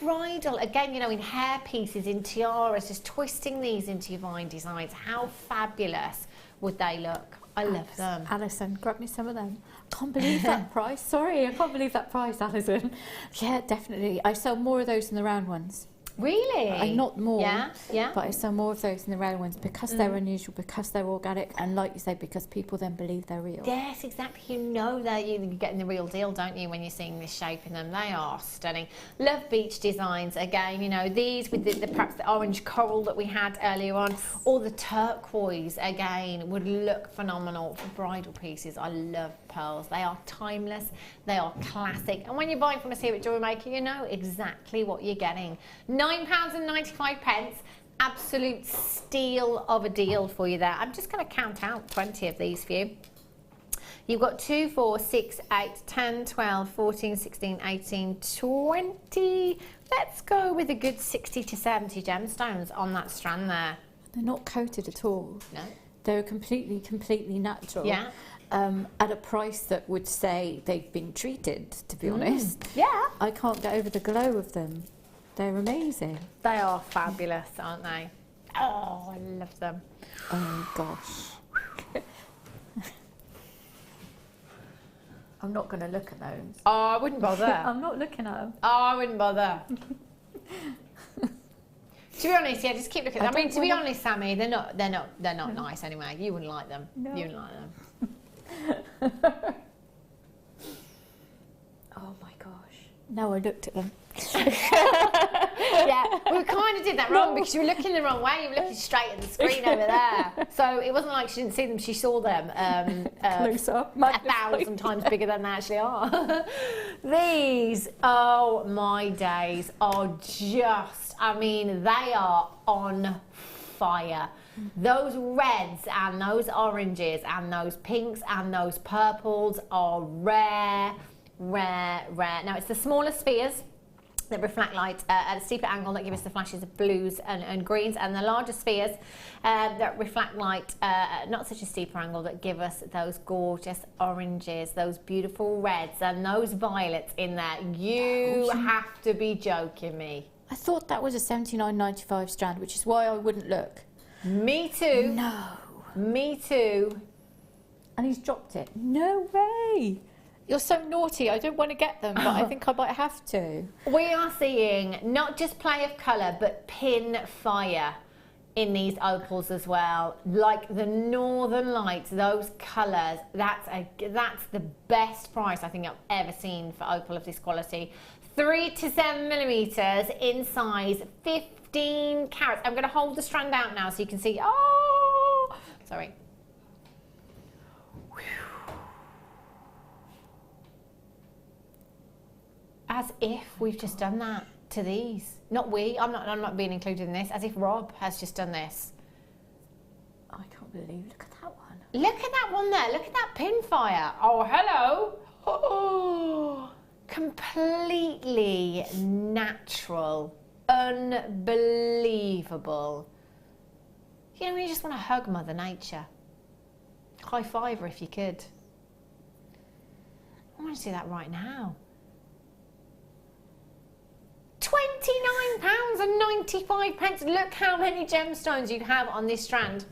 Bridal, again, you know, in hair pieces, in tiaras, just twisting these into your vine designs. How fabulous would they look? I love them. Alison, grab me some of them. Can't believe that price. Sorry, I can't believe that price, Alison. Yeah, definitely. I sell more of those than the round ones. Really? Not more, yeah. But I sell more of those than the round ones because they're unusual, because they're organic, and like you say, because people then believe they're real. Yes, exactly. You know that you're getting the real deal, don't you, when you're seeing this shape in them? They are stunning. Love beach designs. Again, you know, these with the perhaps the orange coral that we had earlier on, or the turquoise, again, would look phenomenal for bridal pieces. I love pearls. They are timeless. They are classic. And when you're buying from us here at Jewellery Maker, you know exactly what you're getting. £9.95. Absolute steal of a deal for you there. I'm just going to count out 20 of these for you. You've got 2, 4, 6, 8, 10, 12, 14, 16, 18, 20. Let's go with a good 60 to 70 gemstones on that strand there. They're not coated at all. No. They're completely natural. Yeah. At a price that would say they've been treated, to be honest. Yeah. I can't get over the glow of them. They're amazing. They are fabulous, aren't they? Oh, I love them. Oh, gosh. I'm not going to look at those. Oh, I wouldn't bother. I'm not looking at them. Oh, I wouldn't bother. To be honest, yeah, just keep looking at them. I mean, to be honest, Sammi, they're not nice anyway. You wouldn't like them. No. You wouldn't like them. Oh my gosh. No, I looked at them. Yeah, we kind of did that wrong because you were looking the wrong way. You were looking straight at the screen over there. So it wasn't like she didn't see them, she saw them close up, 1,000 times bigger than they actually are. These, oh my days, are just, I mean, they are on fire. Those reds and those oranges and those pinks and those purples are rare, rare, rare. Now, it's the smaller spheres that reflect light at a steeper angle that give us the flashes of blues and greens, and the larger spheres that reflect light at not such a steeper angle that give us those gorgeous oranges, those beautiful reds and those violets in there. You have to be joking me. I thought that was a $79.95 strand, which is why I wouldn't look. Me too. No. Me too. And he's dropped it. No way. You're so naughty. I don't want to get them, but I think I might have to. We are seeing not just play of colour, but pin fire in these opals as well. Like the Northern Lights, those colours, that's the best price I think I've ever seen for opal of this quality. 3 to 7 millimetres in size, 15 carats. I'm going to hold the strand out now so you can see. Oh, sorry. As if we've just done that to these. Not we, I'm not being included in this, as if Rob has just done this. I can't believe, look at that one. Look at that one there, look at that pin fire. Oh, hello. Oh, completely natural, unbelievable. You know, you just want to hug Mother Nature. High five her if you could. I want to do that right now. £29.95. Look how many gemstones you have on this strand.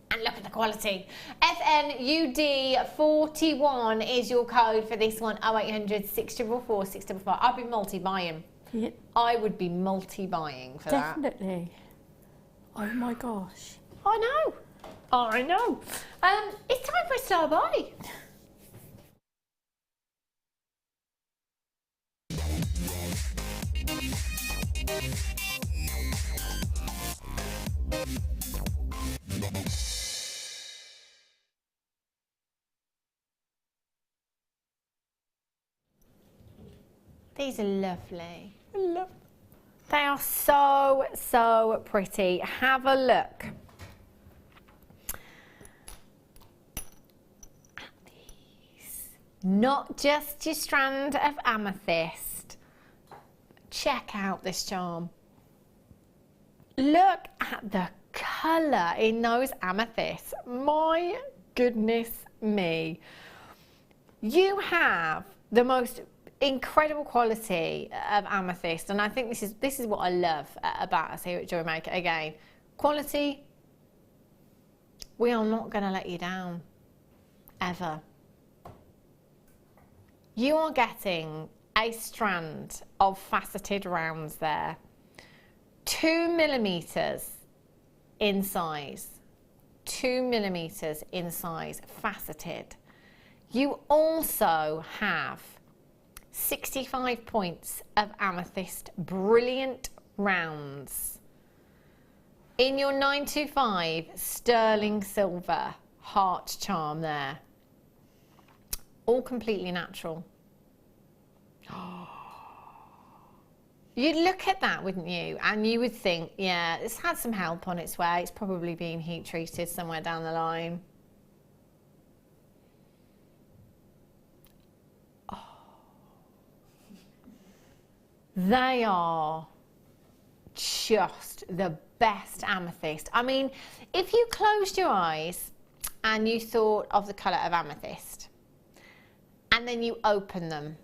And look at the quality. FNUD41 is your code for this one. 0800 644 655. I'd be multi-buying. Yeah. I would be multi-buying for that. Definitely. Oh my gosh. I know. I know. It's time for a star buy. These are lovely. They are so, so pretty. Have a look at these. Not just your strand of amethyst. Check out this charm. Look at the colour in those amethysts. My goodness me. You have the most incredible quality of amethyst, and I think this is what I love about us here at Jewellery Maker. Again, quality. We are not going to let you down, ever. You are getting a strand of faceted rounds there, 2 millimetres in size, 2 millimetres in size, faceted. You also have 65 points of amethyst brilliant rounds in your 925 sterling silver heart charm there. All completely natural. You'd look at that, wouldn't you? And you would think, yeah, it's had some help on its way. It's probably been heat treated somewhere down the line. They are just the best amethyst. I mean, if you closed your eyes and you thought of the colour of amethyst and then you open them,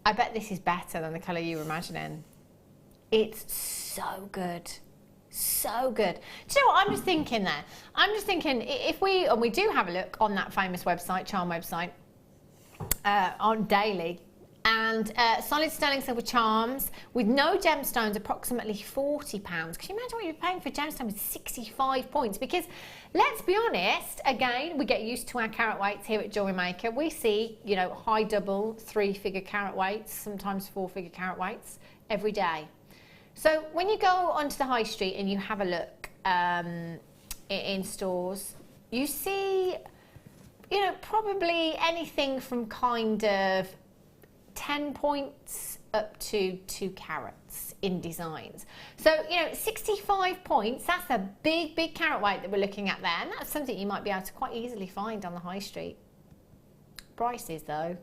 I bet this is better than the colour you were imagining. It's so good. So good. Do you know what I'm just thinking there? I'm just thinking if we do have a look on that famous website, charm website, on daily, and solid sterling silver charms with no gemstones, approximately £40. Can you imagine what you're paying for a gemstone with 65 points? Because let's be honest, again, we get used to our carat weights here at Jewellery Maker. We see, you know, high double, 3-figure carat weights, sometimes 4-figure carat weights every day. So when you go onto the high street and you have a look in stores, you see, you know, probably anything from kind of 10 points up to 2 carats in designs. So, you know, 65 points, that's a big, big carat weight that we're looking at there. And that's something you might be able to quite easily find on the high street. Prices, though,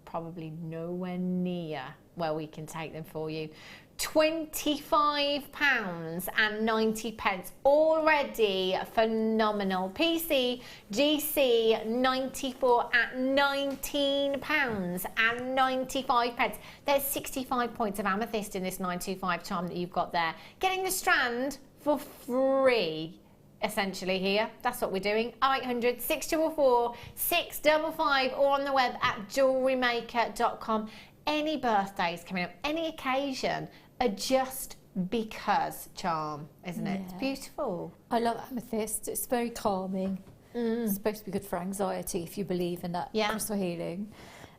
probably nowhere near where we can take them for you. £25.90, already phenomenal. PC GC 94 at £19.95. There's 65 points of amethyst in this 925 charm that you've got there. Getting the strand for free, essentially here. That's what we're doing. 0800 644 655 or on the web at JewelleryMaker.com. Any birthdays coming up, any occasion, a just because charm, isn't it? It's beautiful. I love amethyst. It's very calming. It's supposed to be good for anxiety if you believe in that crystal healing.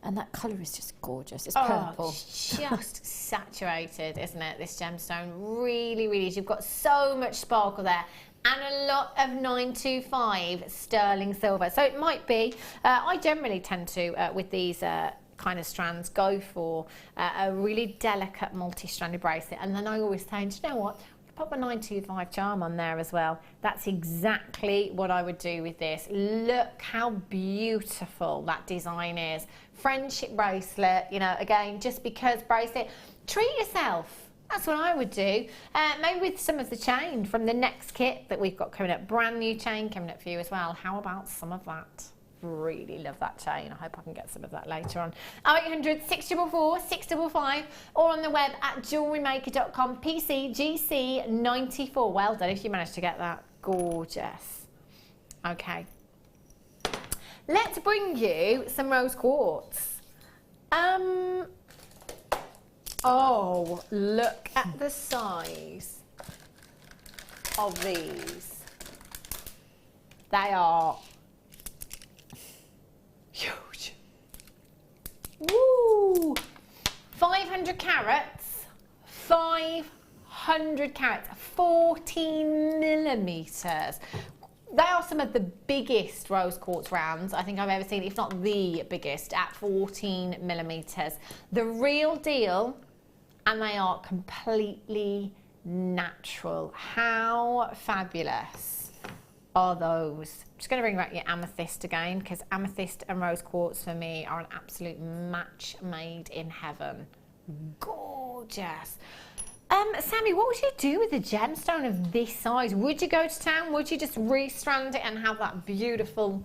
And that colour is just gorgeous. It's purple. It's just saturated, isn't it? This gemstone really, really is. You've got so much sparkle there. And a lot of 925 sterling silver. So it might be, I generally tend to, with these kind of strands, go for a really delicate multi-stranded bracelet, and then I always say, do you know what, pop a 925 charm on there as well. That's exactly what I would do with this. Look how beautiful that design is. Friendship bracelet, you know, again, just because bracelet. Treat yourself. That's what I would do. Maybe with some of the chain from the next kit that we've got coming up, brand new chain coming up for you as well. How about some of that? Really love that chain. I hope I can get some of that later on. 0800 644 655 or on the web at JewelleryMaker.com. PC GC 94. Well done if you managed to get that. Gorgeous. Okay. Let's bring you some rose quartz. Oh, look at the size of these. They are huge. Woo! 500 carats, 500 carats, 14 millimeters. They are some of the biggest rose quartz rounds I think I've ever seen, if not the biggest, at 14 millimeters. The real deal, and they are completely natural. How fabulous are those? I'm just going to bring back your amethyst again, because amethyst and rose quartz for me are an absolute match made in heaven. Gorgeous. Sammi, what would you do with a gemstone of this size? Would you go to town? Would you just restrand it and have that beautiful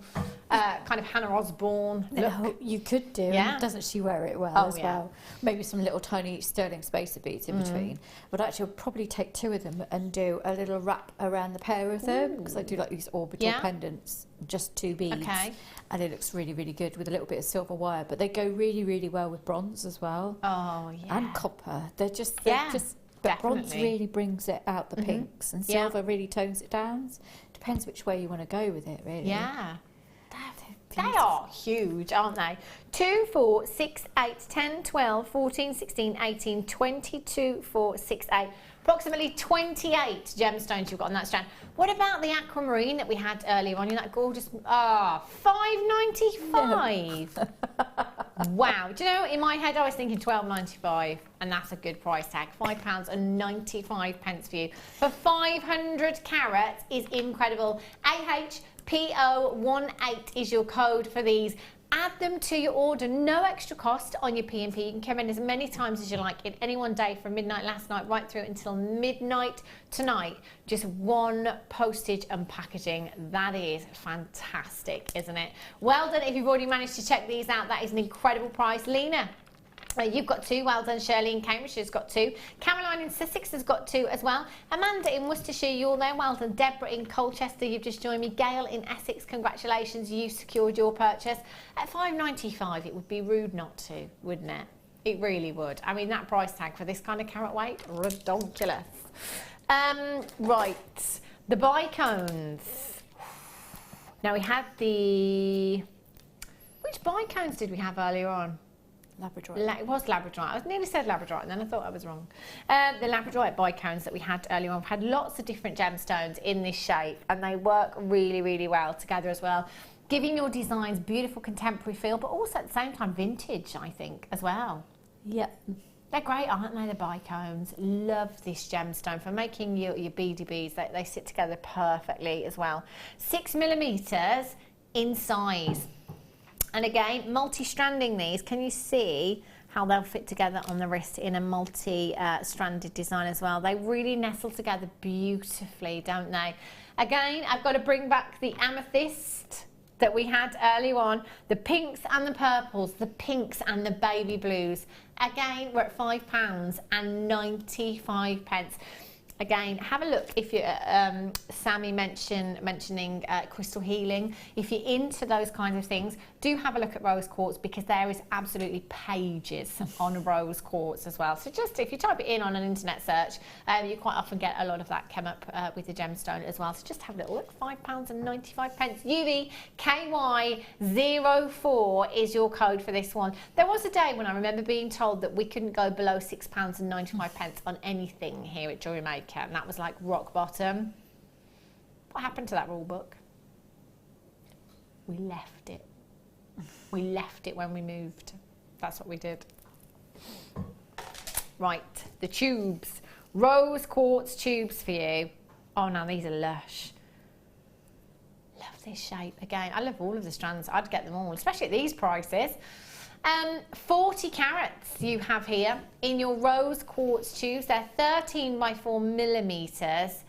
kind of Hannah Osborne look? You could do. Yeah. Doesn't she wear it well as well? Maybe some little tiny sterling spacer beads in between. But actually, I'll probably take 2 of them and do a little wrap around the pair of them, because I do like these orbital pendants, just 2 beads. Okay. And it looks really, really good with a little bit of silver wire. But they go really, really well with bronze as well. Oh, yeah. And copper. They're just but bronze really brings it out, the pinks, and silver really tones it down. Depends which way you want to go with it, really. Yeah. They are huge, aren't they? 2, 4, 6, 8, 10, 12, 14, 16, 18, 22, 4, 6, 8. Approximately 28 gemstones you've got on that strand. What about the aquamarine that we had earlier on? You know, that gorgeous, $5.95. Wow. Do you know, in my head I was thinking $12.95, and that's a good price tag. £5.95 for you. For 500 carats is incredible. AHPO18 is your code for these. Add them to your order, no extra cost on your P&P. You can come in as many times as you like in any one day, from midnight last night right through until midnight tonight. Just 1 postage and packaging. That is fantastic, isn't it? Well done if you've already managed to check these out. That is an incredible price. Lena, you've got 2. Well done. Shirley in Cambridge has got 2. Caroline in Sussex has got 2 as well. Amanda in Worcestershire, you're there. Well done. Deborah in Colchester, you've just joined me. Gail in Essex, congratulations. You secured your purchase. At $5.95, it would be rude not to, wouldn't it? It really would. I mean, that price tag for this kind of carat weight, ridiculous. Right, the bicones. Now we had the... Which bicones did we have earlier on? Labradorite. It was Labradorite. I nearly said Labradorite and then I thought I was wrong. The Labradorite bicones that we had earlier on. We've had lots of different gemstones in this shape, and they work really, really well together as well. giving your designs beautiful contemporary feel, but also at the same time vintage, I think, as well. Yeah. They're great, aren't they, the bicones? Love this gemstone for making your beady beads. They sit together perfectly as well. 6mm in size. And again, multi-stranding these. Can you see how they'll fit together on the wrist in a multi-stranded design as well? They really nestle together beautifully, don't they? Again, I've got to bring back the amethyst that we had earlier on, the pinks and the purples, the pinks and the baby blues. Again, we're at £5.95. Again, have a look if you're Sammi mentioning crystal healing. If you're into those kinds of things, do have a look at rose quartz, because there is absolutely pages on rose quartz as well. So just if you type it in on an internet search, you quite often get a lot of that come up with the gemstone as well. So just have a little look. £5.95. UVKY04 is your code for this one. There was a day when I remember being told that we couldn't go below £6.95 on anything here at Jewellery Maker. And that was like rock bottom. What happened to that rule book? We left it. We left it when we moved. That's what we did. Right, the tubes. Rose quartz tubes for you. Oh, now these are lush. Love this shape. Again, I love all of the strands. I'd get them all, especially at these prices. 40 carats you have here in your rose quartz tubes. They're 13x4mm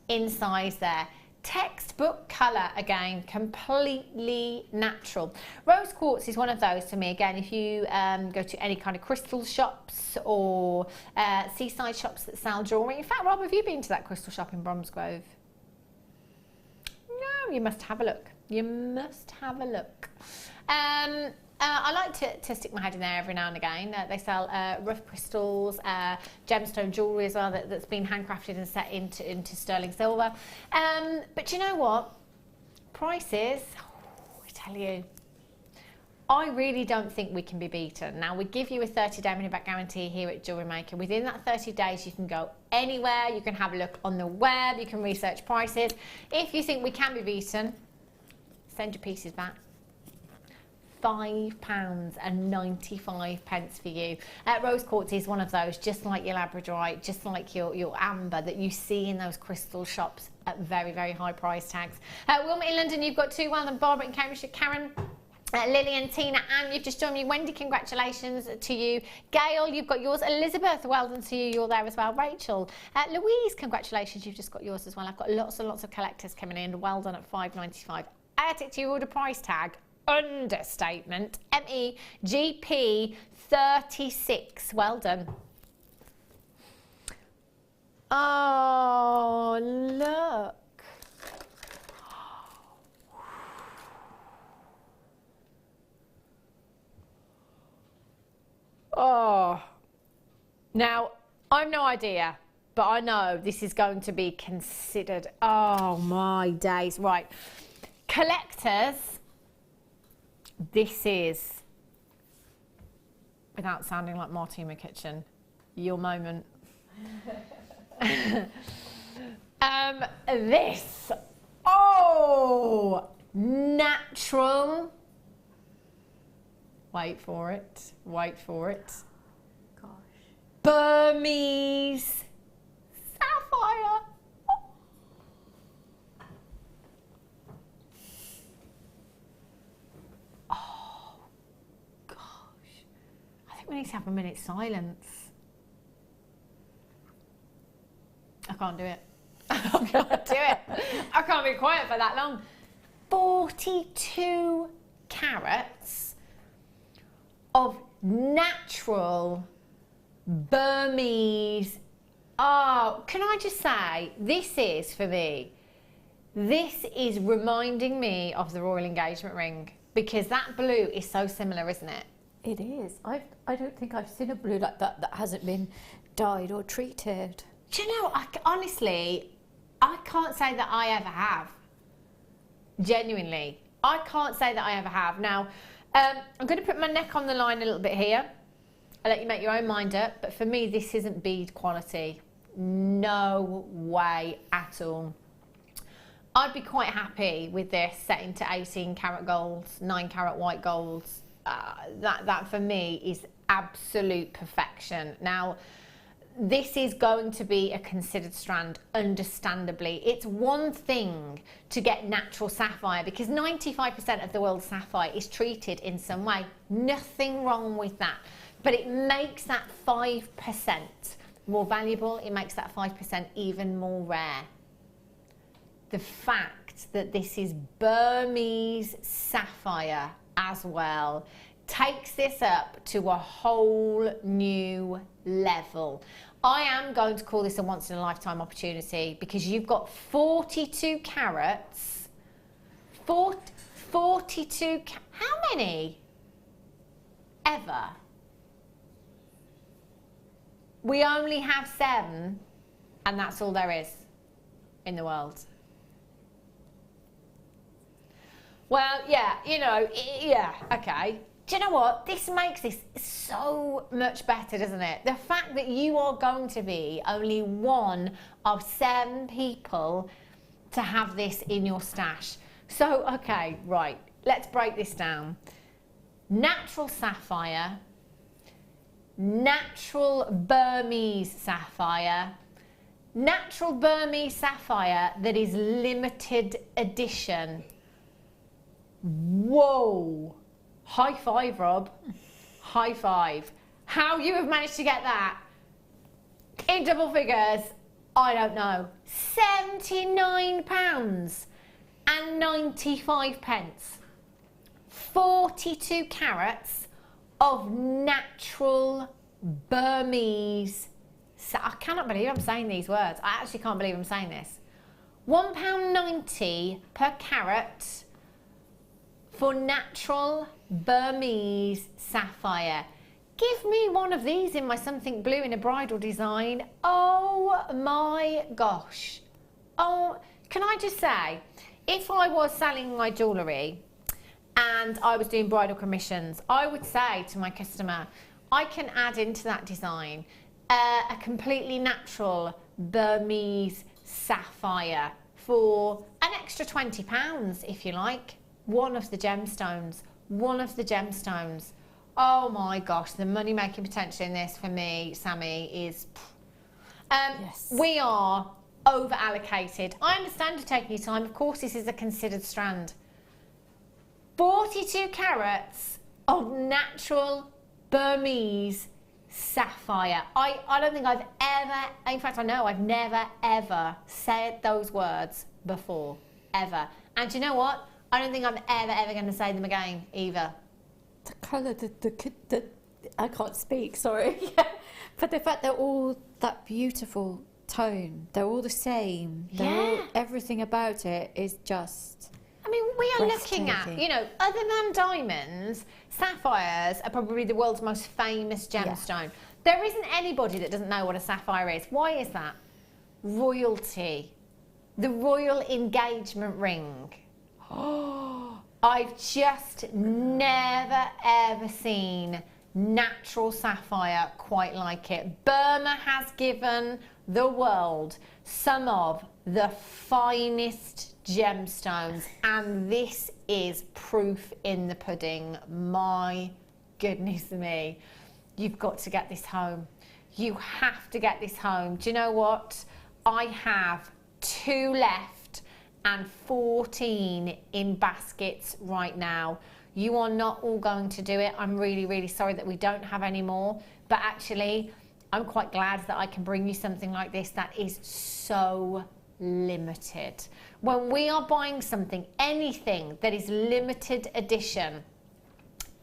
in size there. Textbook colour, again, completely natural. Rose quartz is one of those for me. Again, if you go to any kind of crystal shops or seaside shops that sell jewellery. In fact, Rob, have you been to that crystal shop in Bromsgrove? No, you must have a look. You must have a look. I like to stick my head in there every now and again. They sell rough crystals, gemstone jewellery as well that's been handcrafted and set into sterling silver. But you know what? Prices, I tell you, I really don't think we can be beaten. Now, we give you a 30-day money-back guarantee here at Jewellery Maker. Within that 30 days, you can go anywhere. You can have a look on the web. You can research prices. If you think we can be beaten, send your pieces back. £5.95 for you. Rose quartz is one of those, just like your Labradorite, just like your amber that you see in those crystal shops at very, very high price tags. Wilmot in London, you've got two. Well done, Barbara in Cambridgeshire. Karen, Lily and Tina, and you've just joined me. Wendy, congratulations to you. Gail, you've got yours. Elizabeth, well done to you. You're there as well. Rachel, Louise, congratulations. You've just got yours as well. I've got lots and lots of collectors coming in. Well done at £5.95. Add it to your order price tag. Understatement. MEGP 36. Well done. Oh, look. Oh. Now, I've no idea, but I know this is going to be considered. Oh, my days. Right. Collectors. This is, without sounding like Marty McKitchen, your moment. This, oh, natural. Wait for it, wait for it. Gosh. Burmese sapphire. We need to have a minute's silence. I can't do it. I can't do it. I can't be quiet for that long. 42 carats of natural Burmese. Oh, can I just say, this is, for me, this is reminding me of the royal engagement ring, because that blue is so similar, isn't it? It is. I don't think I've seen a blue like that hasn't been dyed or treated. Do you know, honestly, I can't say that I ever have. Genuinely. I can't say that I ever have. Now, I'm going to put my neck on the line a little bit here. I'll let you make your own mind up. But for me, this isn't bead quality. No way at all. I'd be quite happy with this setting to 18 karat golds, 9 karat white golds. That for me is absolute perfection. Now, this is going to be a considered strand, understandably. It's one thing to get natural sapphire because 95% of the world's sapphire is treated in some way. Nothing wrong with that. But it makes that 5% more valuable. It makes that 5% even more rare. The fact that this is Burmese sapphire as well takes this up to a whole new level. I am going to call this a once in a lifetime opportunity because you've got 42 carats, 42, how many ever? We only have 7 and that's all there is in the world. Well, yeah, you know, yeah, okay. Do you know what? This makes this so much better, doesn't it? The fact that you are going to be only one of 7 people to have this in your stash. So, okay, right, let's break this down. Natural sapphire, natural Burmese sapphire, natural Burmese sapphire that is limited edition. Whoa! High five, Rob. High five. How you have managed to get that in double figures, I don't know. £79.95. 42 carats of natural Burmese. I cannot believe I'm saying these words. I actually can't believe I'm saying this. £1.90 per carat for natural Burmese sapphire. Give me one of these in my something blue in a bridal design. Oh my gosh. Oh, can I just say, if I was selling my jewellery and I was doing bridal commissions, I would say to my customer, I can add into that design a completely natural Burmese sapphire for an extra £20 if you like. One of the gemstones. Oh my gosh, the money making potential in this for me, Sammi, is yes. We are over allocated. I understand you taking your time. Of course, this is a considered strand. 42 carats of natural Burmese sapphire. I don't think I've ever, in fact I know I've never ever said those words before, ever. And do you know what? I don't think I'm ever going to say them again either. The colour, the I can't speak, sorry. But the fact they're all that beautiful tone, they're all the same. They're all, everything about it is just. I mean, we are looking at, you know, other than diamonds, sapphires are probably the world's most famous gemstone. Yeah. There isn't anybody that doesn't know what a sapphire is. Why is that? Royalty. The royal engagement ring. Oh, I've just never ever seen natural sapphire quite like it. Burma has given the world some of the finest gemstones, and this is proof in the pudding. My goodness me. You've got to get this home. You have to get this home. Do you know what? I have 2 left and 14 in baskets right now. You are not all going to do it. I'm really, really sorry that we don't have any more, but actually I'm quite glad that I can bring you something like this that is so limited. When we are buying something, anything that is limited edition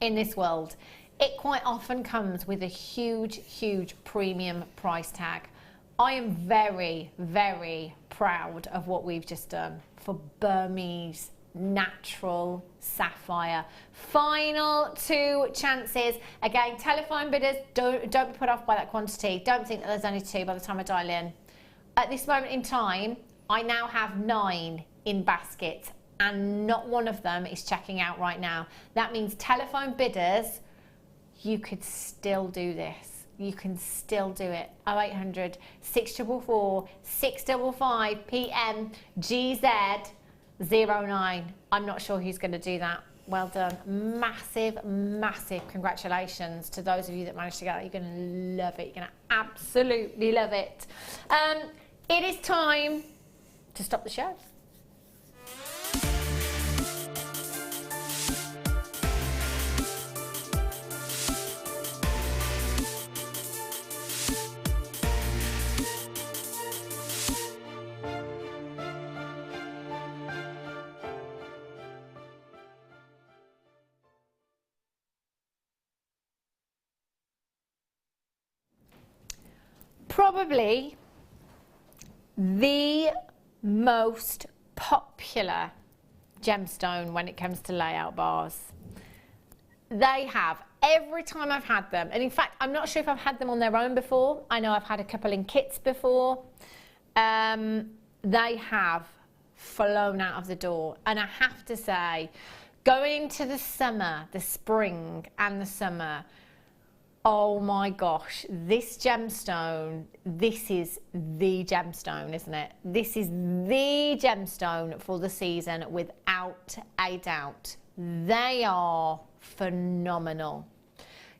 in this world, it quite often comes with a huge, huge premium price tag. I am very, very proud of what we've just done for Burmese natural sapphire. Final 2 chances. Again, telephone bidders, don't be put off by that quantity. Don't think that there's only 2 by the time I dial in. At this moment in time, I now have 9 in baskets and not one of them is checking out right now. That means telephone bidders, you could still do this. You can still do it. 0800 644 655 PM GZ 09. I'm not sure who's going to do that. Well done. Massive, massive congratulations to those of you that managed to get that. You're going to love it. You're going to absolutely love it. It is time to stop the show. Probably the most popular gemstone when it comes to layout bars. They have, every time I've had them, and in fact I'm not sure if I've had them on their own before. I know I've had a couple in kits before. They have flown out of the door, and I have to say, going into the summer, the spring and the summer, oh my gosh, this gemstone, this is the gemstone, isn't it? This is the gemstone for the season without a doubt. They are phenomenal.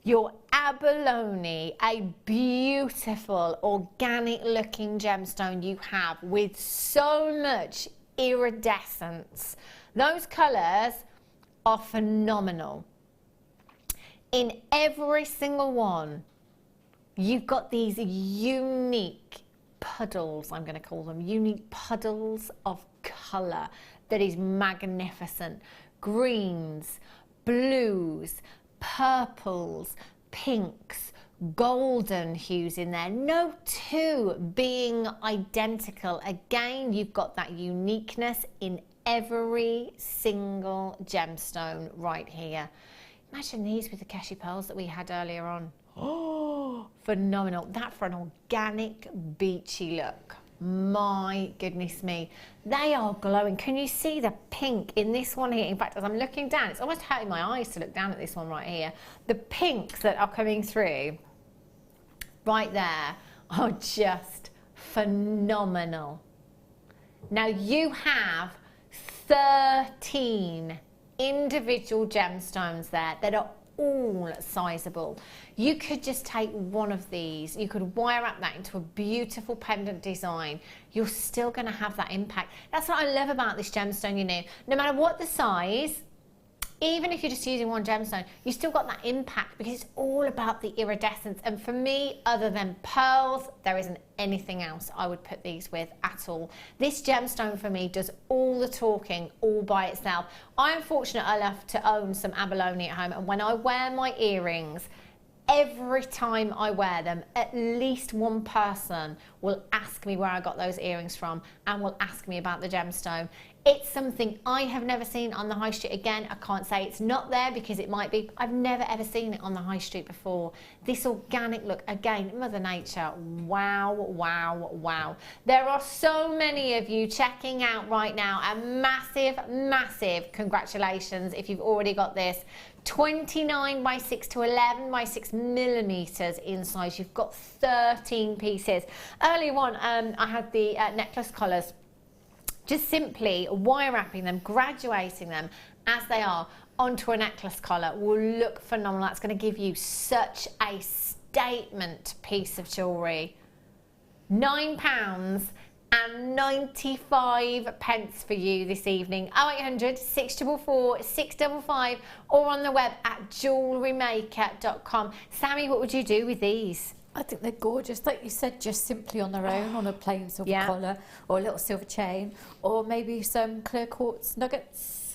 Your abalone, a beautiful organic looking gemstone you have with so much iridescence. Those colours are phenomenal. In every single one, you've got these unique puddles, I'm going to call them, unique puddles of colour that is magnificent. Greens, blues, purples, pinks, golden hues in there. No two being identical. Again, you've got that uniqueness in every single gemstone right here. Imagine these with the Keshi pearls that we had earlier on. Oh, phenomenal. That for an organic beachy look. My goodness me. They are glowing. Can you see the pink in this one here? In fact, as I'm looking down, it's almost hurting my eyes to look down at this one right here. The pinks that are coming through right there are just phenomenal. Now you have 13 individual gemstones there that are all sizable. You could just take one of these, you could wire up that into a beautiful pendant design. You're still going to have that impact. That's what I love about this gemstone, you know. No matter what the size, even if you're just using one gemstone, you still got that impact because it's all about the iridescence. And for me, other than pearls, there isn't anything else I would put these with at all. This gemstone for me does all the talking all by itself. I'm fortunate enough to own some abalone at home, and when I wear my earrings, every time I wear them, at least one person will ask me where I got those earrings from and will ask me about the gemstone. It's something I have never seen on the high street. Again, I can't say it's not there because it might be. I've never ever seen it on the high street before. This organic look, again, Mother Nature, wow, wow, wow. There are so many of you checking out right now, and massive, massive congratulations if you've already got this. 29 by 6 to 11 by 6 millimeters in size. You've got 13 pieces. Earlier on, I had the necklace collars. Just simply wire wrapping them, graduating them as they are onto a necklace collar will look phenomenal. That's going to give you such a statement piece of jewellery. £9.95 for you this evening. 0800 644 655 or on the web at JewelleryMaker.com. Sammi, what would you do with these? I think they're gorgeous, like you said, just simply on their own, on a plain silver collar or a little silver chain, or maybe some clear quartz nuggets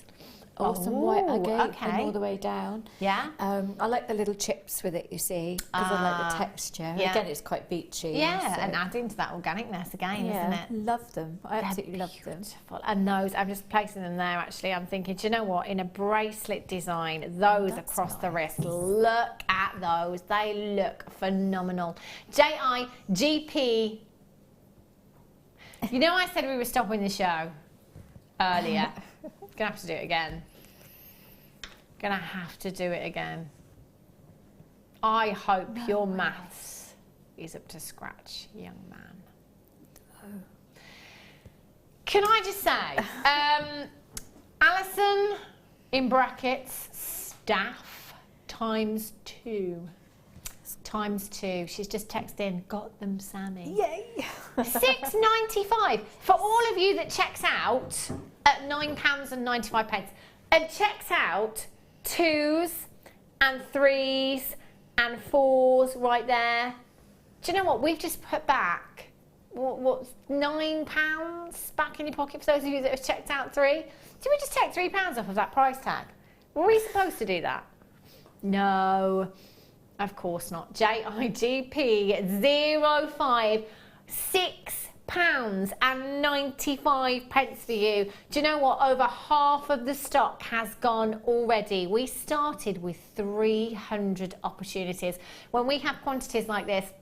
or some white agate and all the way down. Yeah. I like the little chips with it, you see, because I like the texture. Yeah. Again, it's quite beachy. Yeah, so. And adding to that organicness again, isn't it? Love them. I absolutely love them. And those, I'm just placing them there actually. I'm thinking, do you know what? In a bracelet design, those across the wrist, look at those. They look phenomenal. JIGP. You know, I said we were stopping the show earlier. Gonna have to do it again. Gonna have to do it again. I hope your maths is up to scratch, young man. Can I just say, Alison, in brackets, staff, ×2. ×2. She's just texted in, got them, Sammi. Yay! £6.95 for all of you that checks out at £9.95 and checks out 2s and 3s and 4s right there. Do you know what? We've just put back, what's £9 back in your pocket for those of you that have checked out 3? Did we just take £3 off of that price tag? Were we supposed to do that? No, of course not. JIGP05, £6.95 for you. Do you know what? Over half of the stock has gone already. We started with 300 opportunities. When we have quantities like this,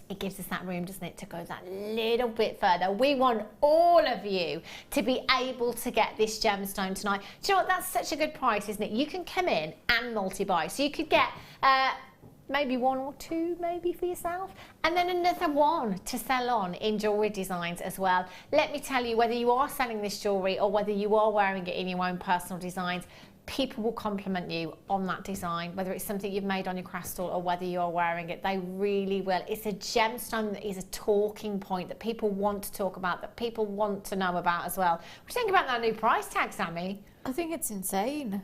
it gives us that room, doesn't it, to go that little bit further. We want all of you to be able to get this gemstone tonight. Do you know what? That's such a good price, isn't it? You can come in and multi-buy. So you could get maybe 1 or 2 maybe for yourself, and then another 1 to sell on in jewellery designs as well. Let me tell you, whether you are selling this jewellery or whether you are wearing it in your own personal designs, people will compliment you on that design, whether it's something you've made on your craft stall or whether you're wearing it. They really will. It's a gemstone that is a talking point that people want to talk about, that people want to know about as well. What do you think about that new price tag, Sammi? I think it's insane.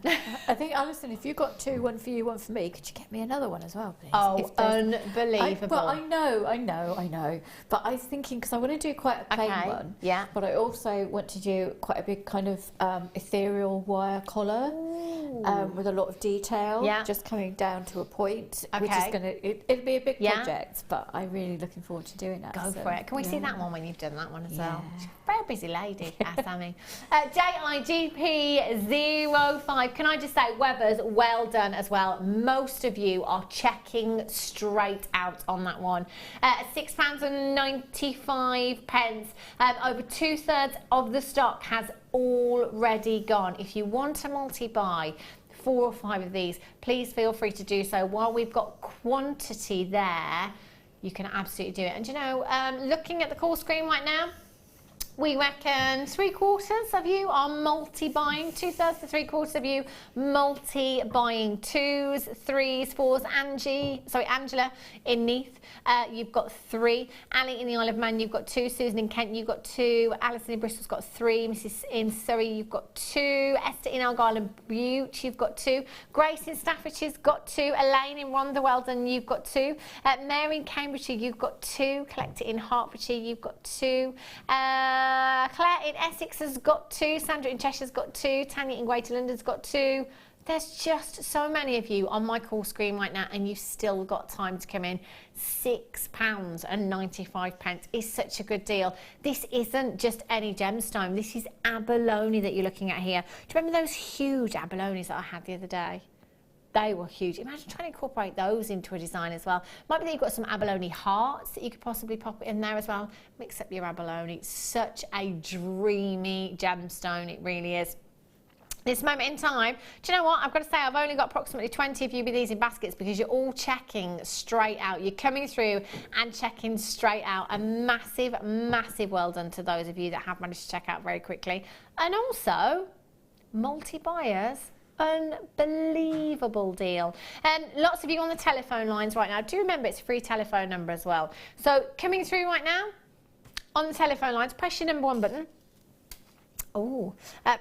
I think, Alison, if you got 2, 1 for you, 1 for me, could you get me another one as well, please? Oh, unbelievable. But I know. But I was thinking, because I want to do quite a plain one. Yeah. But I also want to do quite a big kind of ethereal wire collar with a lot of detail. Yeah. Just coming down to a point, Okay. which is going to, it'll be a big project, but I'm really looking forward to doing that. Go for it. Can we see that one when you've done that one as well? Yeah. She's a very busy lady, Sammi. JIGP05. Can I just say, Webbers, well done as well. Most of you are checking straight out on that one. £6.95. Over 2/3 of the stock has already gone. If you want to multi-buy 4 or 5 of these, please feel free to do so. While we've got quantity there, you can absolutely do it. And you know, looking at the call screen right now, we reckon 3/4 of you are multi-buying, 2/3 to 3/4 of you multi-buying 2s, 3s, 4s. Angela in Neath, you've got 3. Ali in the Isle of Man, you've got 2. Susan in Kent, you've got 2. Alison in Bristol's got 3. Mrs in Surrey, you've got 2. Esther in Argyll and Bute, you've got 2. Grace in Staffordshire's got 2. Elaine in Rhondda, Weldon, you've got 2. Mary in Cambridgeshire, you've got 2. Collector in Hertfordshire, you've got 2. Claire in Essex has got 2. Sandra in Cheshire's got 2. Tanya in Greater London's got 2. There's just so many of you on my call screen right now, and you've still got time to come in. £6.95 is such a good deal. This isn't just any gemstone. This is abalone that you're looking at here. Do you remember those huge abalones that I had the other day? They were huge. Imagine trying to incorporate those into a design as well. Might be that you've got some abalone hearts that you could possibly pop in there as well. Mix up your abalone. It's such a dreamy gemstone. It really is. This moment in time, do you know what? I've got to say, I've only got approximately 20 of you with these in baskets because you're all checking straight out. You're coming through and checking straight out. A massive, massive well done to those of you that have managed to check out very quickly. And also, multi-buyers. Unbelievable deal. And lots of you on the telephone lines right now. Do remember it's a free telephone number as well. So coming through right now on the telephone lines, press your number 1 button.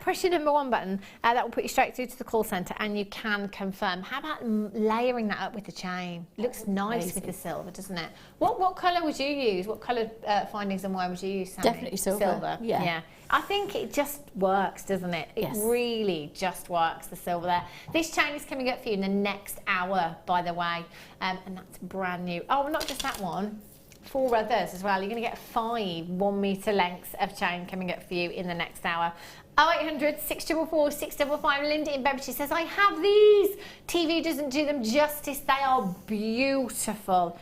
Press your number 1 button. That will put you straight through to the call centre and you can confirm. How about layering that up with the chain? Looks nice with the silver, doesn't it? What colour would you use? What colour findings and wire would you use, Sammi? Definitely silver. Yeah. I think it just works, doesn't it? It really just works, the silver there. This chain is coming up for you in the next hour, by the way. And that's brand new. Oh, not just that one. 4 others as well. You're going to get 5 1 metre lengths of chain coming up for you in the next hour. 0800 644 655. Linda in Bedfordshire says, I have these. TV doesn't do them justice. They are beautiful.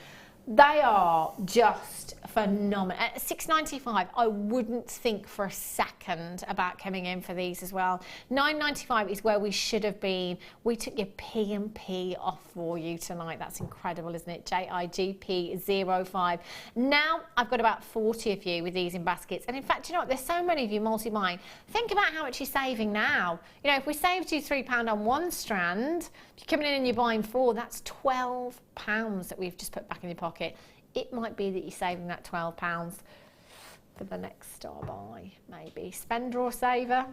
They are just phenomenal. At $6.95, I wouldn't think for a second about coming in for these as well. $9.95 is where we should have been. We took your P&P off for you tonight. That's incredible, isn't it? JIGP05. Now I've got about 40 of you with these in baskets. And in fact, you know what? There's so many of you multi-buying. Think about how much you're saving now. You know, if we saved you £3 on one strand, if you're coming in and you're buying 4, that's £12 that we've just put back in your pocket. It might be that you're saving that £12 for the next star buy, maybe. Spender or saver?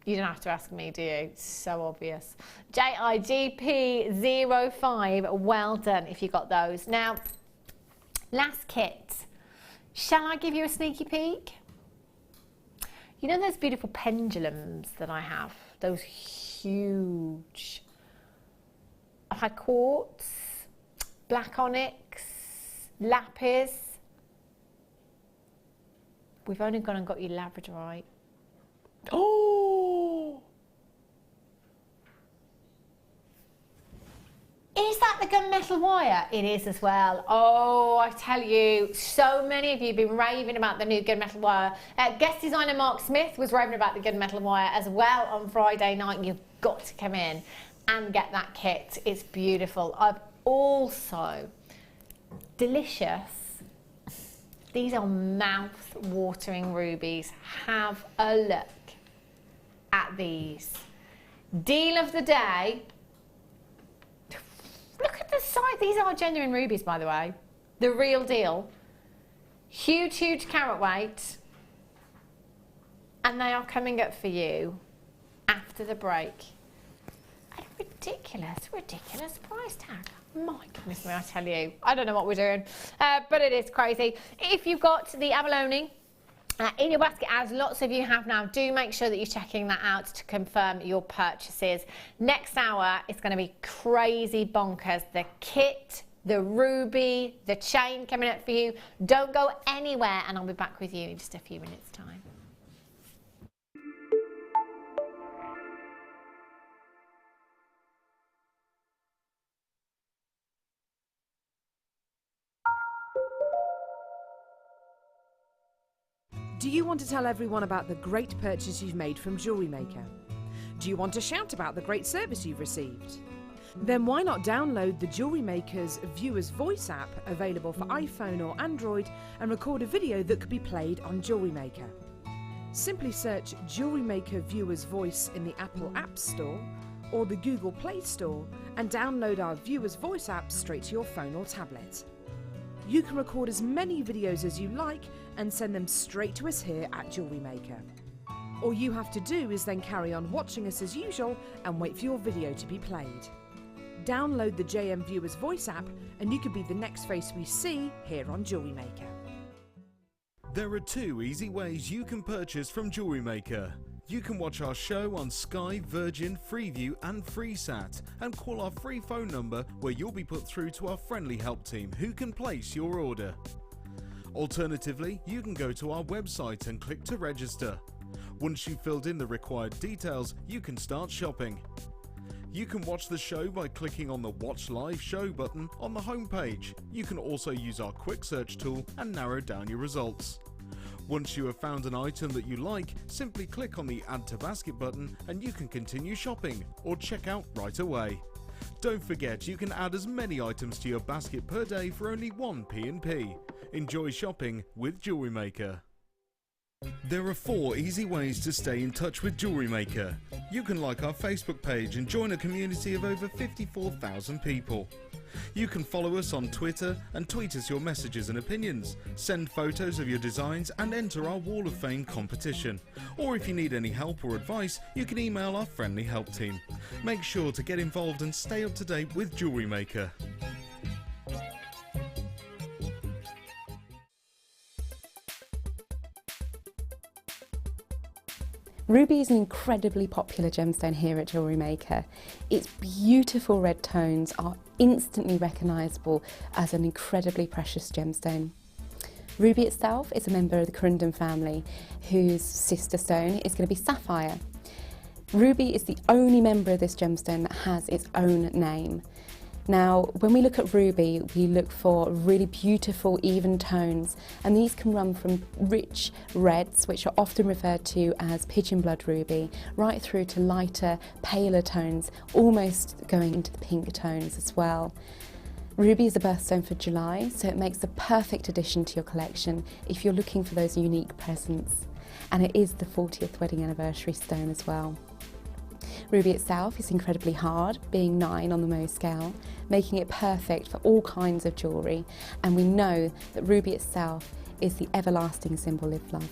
You don't have to ask me, do you? It's so obvious. JIGP05, well done if you got those. Now, last kit. Shall I give you a sneaky peek? You know those beautiful pendulums that I have? Those huge. I've had quartz, black onyx, lapis. We've only gone and got you Labradorite. Oh! Is that the gunmetal wire? It is as well. Oh, I tell you, so many of you have been raving about the new gunmetal wire. Guest designer Mark Smith was raving about the gunmetal wire as well on Friday night. You've got to come in and get that kit. It's beautiful. I've also, delicious, these are mouth-watering rubies. Have a look at these. Deal of the day. Look at the size. These are genuine rubies, by the way. The real deal. Huge, huge carat weight. And they are coming up for you after the break. At a ridiculous, ridiculous price tag. My goodness me, I tell you. I don't know what we're doing, but it is crazy. If you've got the abalone in your basket, as lots of you have now, do make sure that you're checking that out to confirm your purchases. Next hour is going to be crazy bonkers. The kit, the ruby, the chain coming up for you. Don't go anywhere, and I'll be back with you in just a few minutes' time. Do you want to tell everyone about the great purchase you've made from Jewellery Maker? Do you want to shout about the great service you've received? Then why not download the Jewellery Maker's Viewer's Voice app, available for iPhone or Android, and record a video that could be played on Jewellery Maker. Simply search Jewellery Maker Viewer's Voice in the Apple App Store or the Google Play Store and download our Viewer's Voice app straight to your phone or tablet. You can record as many videos as you like and send them straight to us here at Jewellery Maker. All you have to do is then carry on watching us as usual and wait for your video to be played. Download the JM Viewer's Voice app and you could be the next face we see here on Jewellery Maker. There are 2 easy ways you can purchase from Jewellery Maker. You can watch our show on Sky, Virgin, Freeview and FreeSat and call our free phone number where you'll be put through to our friendly help team who can place your order. Alternatively, you can go to our website and click to register. Once you've filled in the required details, you can start shopping. You can watch the show by clicking on the Watch Live Show button on the homepage. You can also use our quick search tool and narrow down your results. Once you have found an item that you like, simply click on the Add to Basket button and you can continue shopping or check out right away. Don't forget, you can add as many items to your basket per day for only 1 P&P. Enjoy shopping with Jewellery Maker. There are 4 easy ways to stay in touch with Jewellery Maker. You can like our Facebook page and join a community of over 54,000 people. You can follow us on Twitter and tweet us your messages and opinions, send photos of your designs and enter our Wall of Fame competition. Or if you need any help or advice, you can email our friendly help team. Make sure to get involved and stay up to date with Jewellery Maker. Ruby is an incredibly popular gemstone here at Jewellery Maker. Its beautiful red tones are instantly recognisable as an incredibly precious gemstone. Ruby itself is a member of the Corundum family, whose sister stone is going to be sapphire. Ruby is the only member of this gemstone that has its own name. Now, when we look at ruby, we look for really beautiful, even tones, and these can run from rich reds, which are often referred to as pigeon blood ruby, right through to lighter, paler tones, almost going into the pink tones as well. Ruby is a birthstone for July, so it makes the perfect addition to your collection if you're looking for those unique presents. And it is the 40th wedding anniversary stone as well. Ruby itself is incredibly hard, being 9 on the Mohs scale, making it perfect for all kinds of jewellery, and we know that ruby itself is the everlasting symbol of love.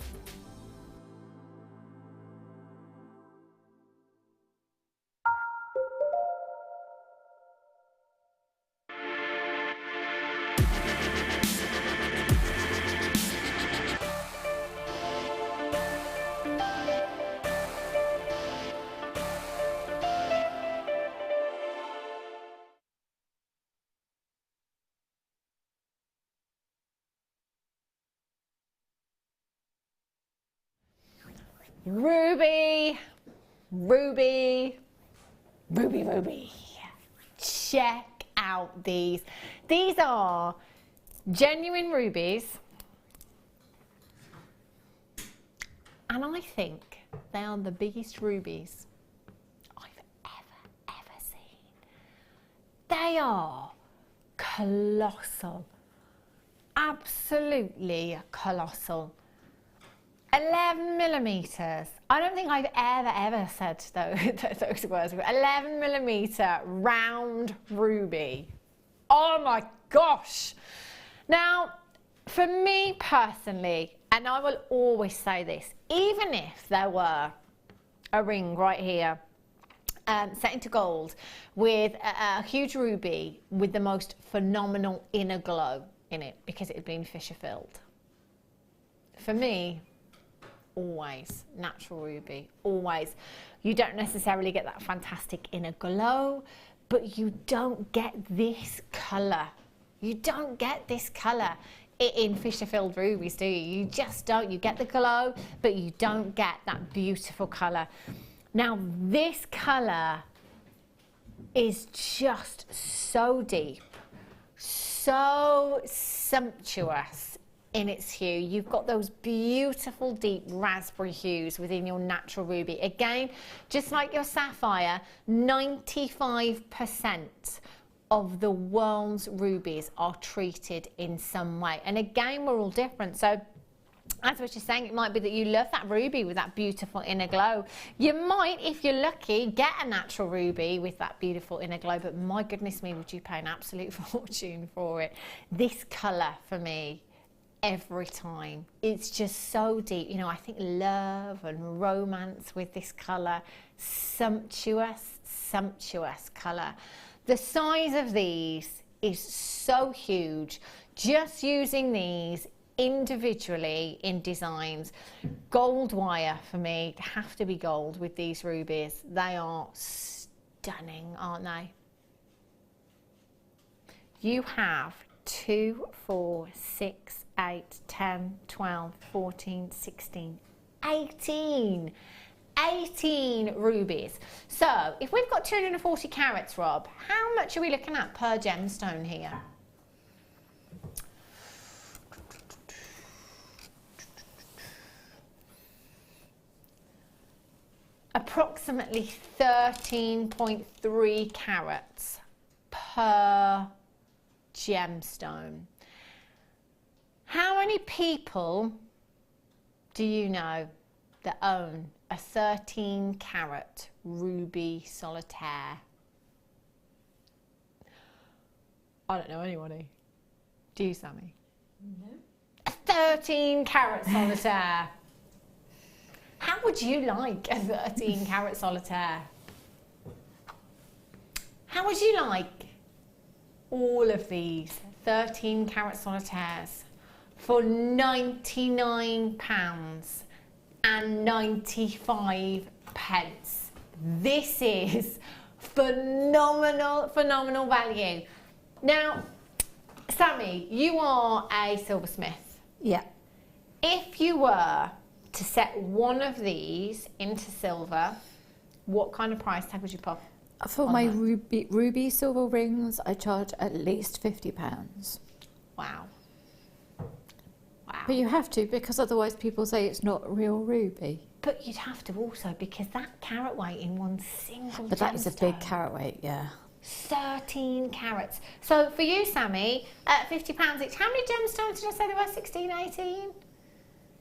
Ruby, ruby, ruby, ruby. Check out these. These are genuine rubies. And I think they are the biggest rubies I've ever seen. They are colossal. Absolutely colossal. 11 millimeters. I don't think I've ever said those words. 11 millimeter round ruby. Oh my gosh. Now, for me personally, and I will always say this, even if there were a ring right here, set into gold with a huge ruby with the most phenomenal inner glow in it, because it had been Fisher filled. For me, always natural ruby, always. You don't necessarily get that fantastic inner glow, but you don't get this colour. You don't get this colour in Fisher filled rubies, do you? You just don't. You get the glow, but you don't get that beautiful colour. Now, this colour is just so deep, so sumptuous in its hue. You've got those beautiful deep raspberry hues within your natural ruby. Again, just like your sapphire, 95% of the world's rubies are treated in some way. And again, we're all different. So as I was just saying, it might be that you love that ruby with that beautiful inner glow. You might, if you're lucky, get a natural ruby with that beautiful inner glow, but my goodness me, would you pay an absolute fortune for it. This colour for me, every time, it's just so deep. You know, I think love and romance with this colour. Sumptuous, sumptuous colour. The size of these is so huge. Just using these individually in designs. Gold wire for me, have to be gold with these rubies. They are stunning, aren't they? You have 2, 4, 6, 8, 10, 12, 14, 16, 18 rubies. So if we've got 240 carats, Rob, how much are we looking at per gemstone here? Approximately 13.3 carats per gemstone. How many people do you know that own a 13 carat ruby solitaire? I don't know anybody. Do you, Sammi? No. A 13 carat solitaire. How would you like a 13 carat solitaire? How would you like all of these 13 carat solitaires for £99.95? This is phenomenal, phenomenal value. Now, Sammi, you are a silversmith. Yeah. If you were to set one of these into silver, what kind of price tag would you put? For my ruby silver rings, I charge at least £50. Wow. Wow. But you have to, because otherwise people say it's not real ruby. But you'd have to also, because that carat weight in one single But that is a big carat weight, yeah. 13 carats. So for you, Sammi, at £50 each, how many gemstones did I say there were? 16, 18?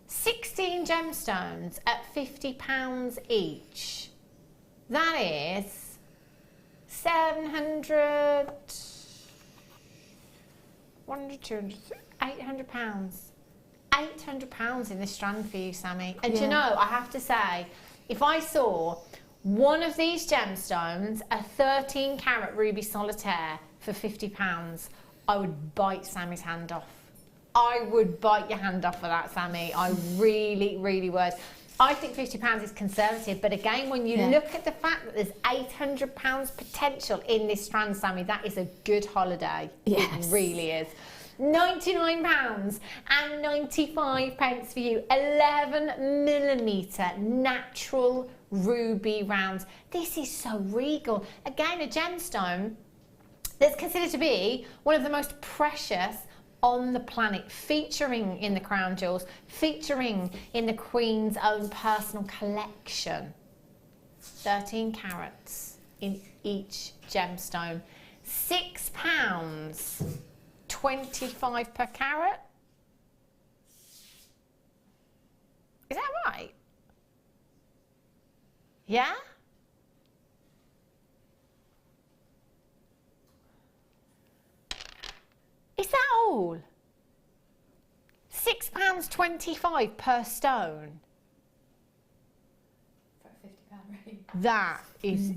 16 gemstones at £50 each. That is 700, 100, 200, £800. £800 in this strand for you, Sammi. And you know, I have to say, if I saw one of these gemstones, a 13 carat ruby solitaire for £50, I would bite Sammy's hand off. I would bite your hand off for that, Sammi. I really, really would. I think £50 is conservative, but again, when you look at the fact that there's £800 potential in this strand, Sammi, that is a good holiday. Yes. It really is. £99.95 for you. 11mm natural ruby rounds. This is so regal. Again, a gemstone that's considered to be one of the most precious on the planet, featuring in the crown jewels, featuring in the Queen's own personal collection. 13 carats in each gemstone. £6.25 per carat. Is that right? Yeah? Is that all? £6.25 per stone. For a £50 ring. That is,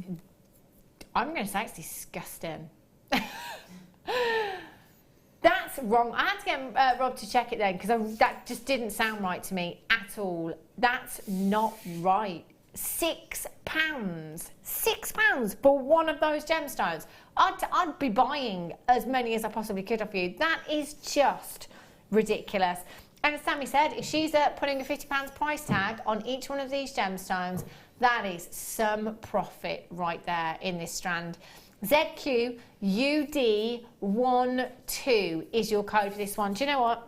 I'm going to say it's disgusting. That's wrong. I had to get Rob to check it then, because that just didn't sound right to me at all. That's not right. £6. £6 for one of those gemstones. I'd be buying as many as I possibly could off you. That is just ridiculous. And as Sammi said, if she's putting a £50 price tag on each one of these gemstones, that is some profit right there in this strand. ZQUD12 is your code for this one. Do you know what?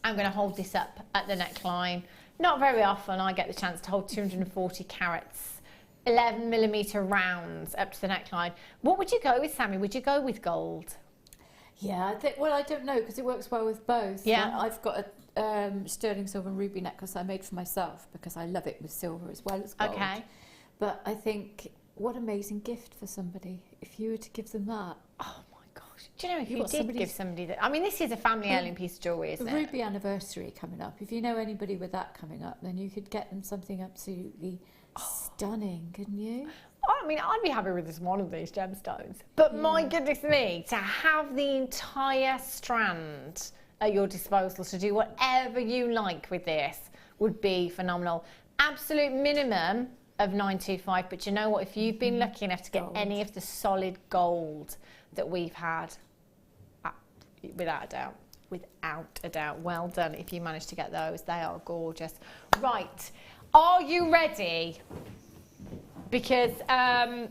I'm going to hold this up at the neckline. Not very often I get the chance to hold 240 carats, 11mm rounds up to the neckline. What would you go with, Sammi? Would you go with gold? Yeah, I think, well, I don't know, because it works well with both. Yeah. I've got a sterling silver and ruby necklace I made for myself because I love it with silver as well as gold. Okay. But I think, what amazing gift for somebody if you were to give them that. Oh my gosh. Do you know, if you did give somebody that, I mean, this is a family heirloom piece of jewellery, isn't it? The ruby anniversary coming up. If you know anybody with that coming up, then you could get them something absolutely stunning, couldn't you? I mean, I'd be happy with just one of these gemstones. But my goodness me, to have the entire strand at your disposal to do whatever you like with this would be phenomenal. Absolute minimum of $925, but you know what, if you've been lucky enough to get any of the solid gold that we've had, without a doubt, well done if you managed to get those. They are gorgeous. Right, are you ready? Because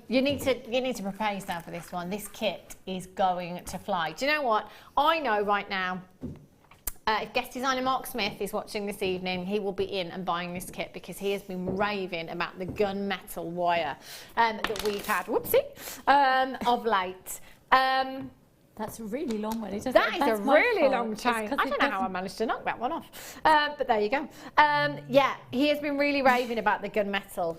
you need to prepare yourself for this one. This kit is going to fly. Do you know what? I know right now, if guest designer Mark Smith is watching this evening, he will be in and buying this kit because he has been raving about the gunmetal wire that we've had, of late. That's a really long one. That is a really long chain. I don't know how I managed to knock that one off. But there you go. Yeah, he has been really raving about the gunmetal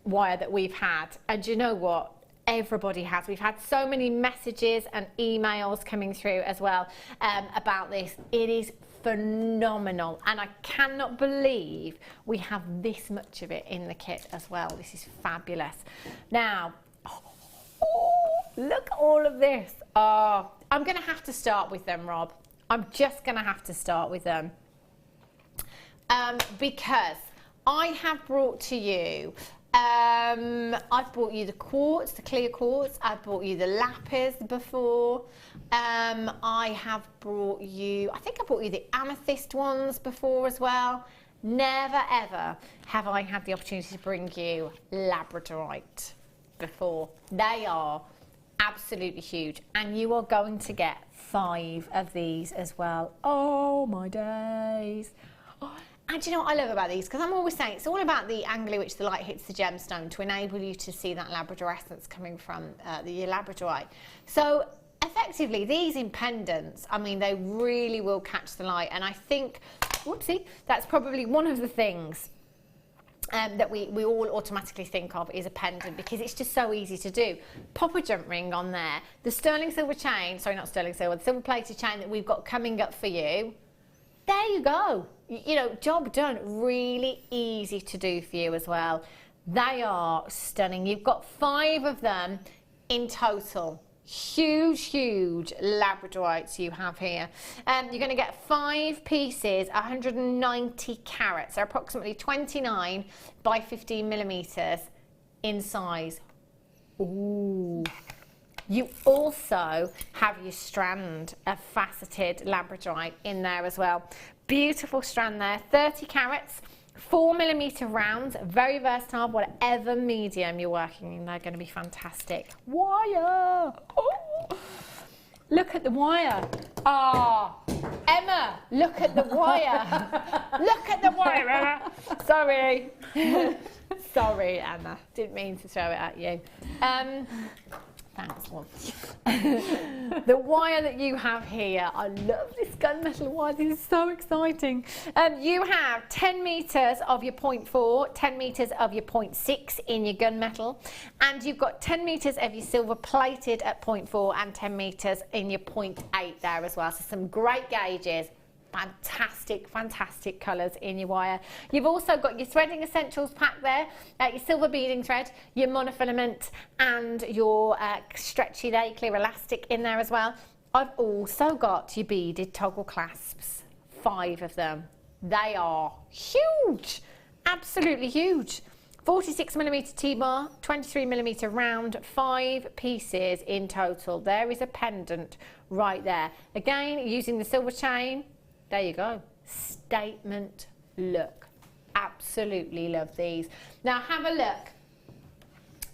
wire that we've had. And you know what? Everybody has. We've had so many messages and emails coming through as well about this. It is phenomenal, and I cannot believe we have this much of it in the kit as well. This is fabulous. Now, look at all of this. Oh, I'm going to have to start with them, Rob. I'm just going to have to start with them because I have brought to you I've brought you the quartz, the clear quartz. I've brought you the lapis before. I have brought you, I think I brought you the amethyst ones before as well. Never ever have I had the opportunity to bring you Labradorite. before. They are absolutely huge, and you are going to get 5 of these as well. Oh my days. And do you know what I love about these? Because I'm always saying it's all about the angle in which the light hits the gemstone to enable you to see that Labradorescence coming from the Labradorite. So effectively, these in pendants, I mean, they really will catch the light. And I think, whoopsie, that's probably one of the things that we all automatically think of is a pendant, because it's just so easy to do. Pop a jump ring on there. The sterling silver chain, sorry, not sterling silver, the silver plated chain that we've got coming up for you. There you go. You know, job done. Really easy to do for you as well. They are stunning. You've got 5 of them in total. Huge, huge Labradorites you have here. You're going to get 5 pieces, 190 carats, so approximately 29 by 15 millimeters in size. Ooh. You also have your strand of faceted Labradorite in there as well. Beautiful strand there, 30 carats, 4 millimeter rounds, very versatile, whatever medium you're working in, they're going to be fantastic. Wire! Oh, look at the wire. Ah, Emma, look at the wire. Look at the wire, Emma. Sorry. Sorry, Emma. Didn't mean to throw it at you. Thanks, Mom. The wire that you have here, I love this gunmetal wire, this is so exciting. You have 10 metres of your 0.4, 10 metres of your 0.6 in your gunmetal, and you've got 10 metres of your silver plated at 0.4 and 10 metres in your 0.8 there as well. So some great gauges. Fantastic, fantastic colours in your wire. You've also got your threading essentials pack there, your silver beading thread, your monofilament and your stretchy day clear elastic in there as well. I've also got your beaded toggle clasps, 5 of them. They are huge, absolutely huge. 46mm T-bar, 23mm round, 5 pieces in total. There is a pendant right there. Again, using the silver chain. There you go. Statement look. Absolutely love these. Now have a look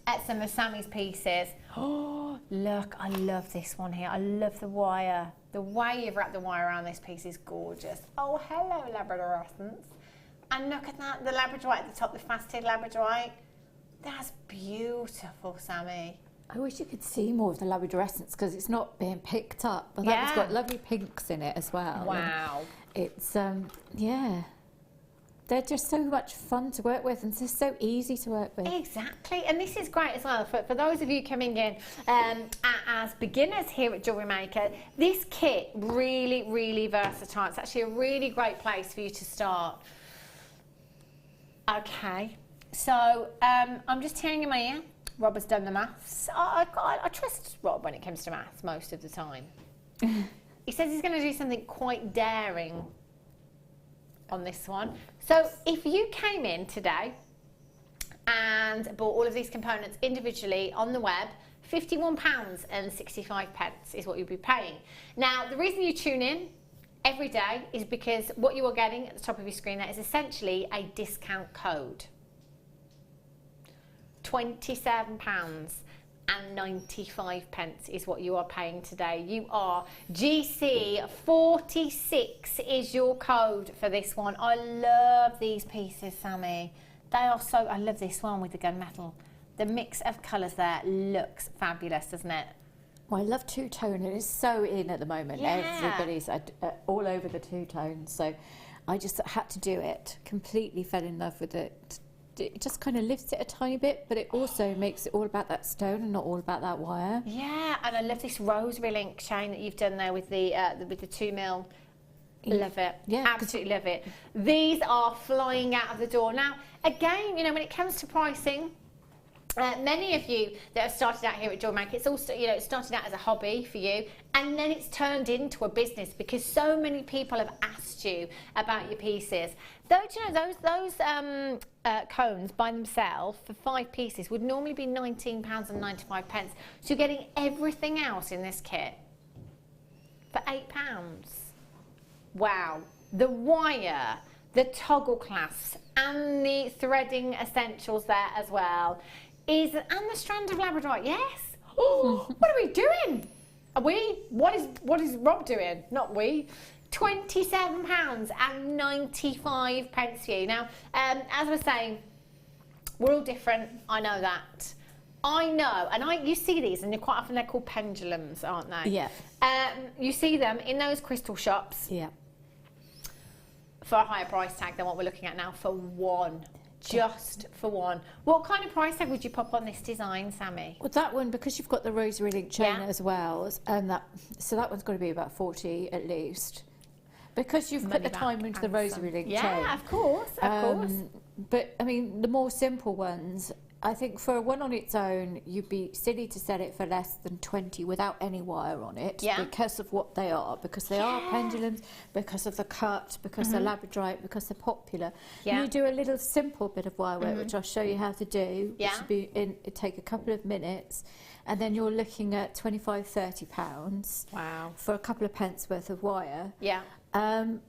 at some of Sammi's pieces. Oh, look, I love this one here. I love the wire. The way you've wrapped the wire around this piece is gorgeous. Oh, hello, Labradorescence. And look at that, the Labradorite at the top, the faceted Labradorite. That's beautiful, Sammi. I wish you could see more of the Labradorescence because it's not being picked up. But that one's got lovely pinks in it as well. Wow. And it's, yeah. They're just so much fun to work with and just so easy to work with. Exactly, and this is great as well for those of you coming in as beginners here at Jewellery Maker. This kit, really, really versatile. It's actually a really great place for you to start. Okay, so I'm just hearing in my ear. Rob has done the maths. I trust Rob when it comes to maths most of the time. He says he's going to do something quite daring on this one. So if you came in today and bought all of these components individually on the web, £51.65 is what you'll be paying. Now, the reason you tune in every day is because what you are getting at the top of your screen there is essentially a discount code. £27.95 is what you are paying today. You are GC46 is your code for this one. I love these pieces, Sammi. They are so, I love this one with the gunmetal. The mix of colours there looks fabulous, doesn't it? Well, I love two-tone. It is so in at the moment. Yeah. Everybody's all over the two-tone. So I just had to do it. Completely fell in love with it. It just kind of lifts it a tiny bit, but it also makes it all about that stone and not all about that wire. Yeah, and I love this rosary link chain that you've done there with the 2mm. Love it. Yeah, absolutely love it. These are flying out of the door. Now, again, you know, when it comes to pricing, many of you that have started out here at Jewellery Maker, it's also, you know, it started out as a hobby for you, and then it's turned into a business because so many people have asked you about your pieces. Though, do you know, those cones by themselves for 5 pieces would normally be £19.95. So you're getting everything else in this kit for £8. Wow. The wire, the toggle clasps, and the threading essentials there as well. and the strand of Labradorite, yes. Oh, what are we doing? What is Rob doing? Not we. £27.95 for you. Now, as I was saying, we're all different. I know that. I know, and you see these, and quite often they're called pendulums, aren't they? Yeah. You see them in those crystal shops. Yeah. For a higher price tag than what we're looking at now, for one. Just for one. What kind of price tag would you pop on this design, Sammi? Well, that one, because you've got the rosary link chain as well, and that one's got to be about 40 at least. Because you've put the time into the rosary link chain. Yeah, of course, of course. But I mean, the more simple ones, I think for one on its own, you'd be silly to sell it for less than 20 without any wire on it, because of what they are, because they are pendulums, because of the cut, because they're Labradorite, because they're popular. And you do a little simple bit of wire work, which I'll show you how to do, which would be it'd take a couple of minutes, and then you're looking at £25–30 for a couple of pence worth of wire.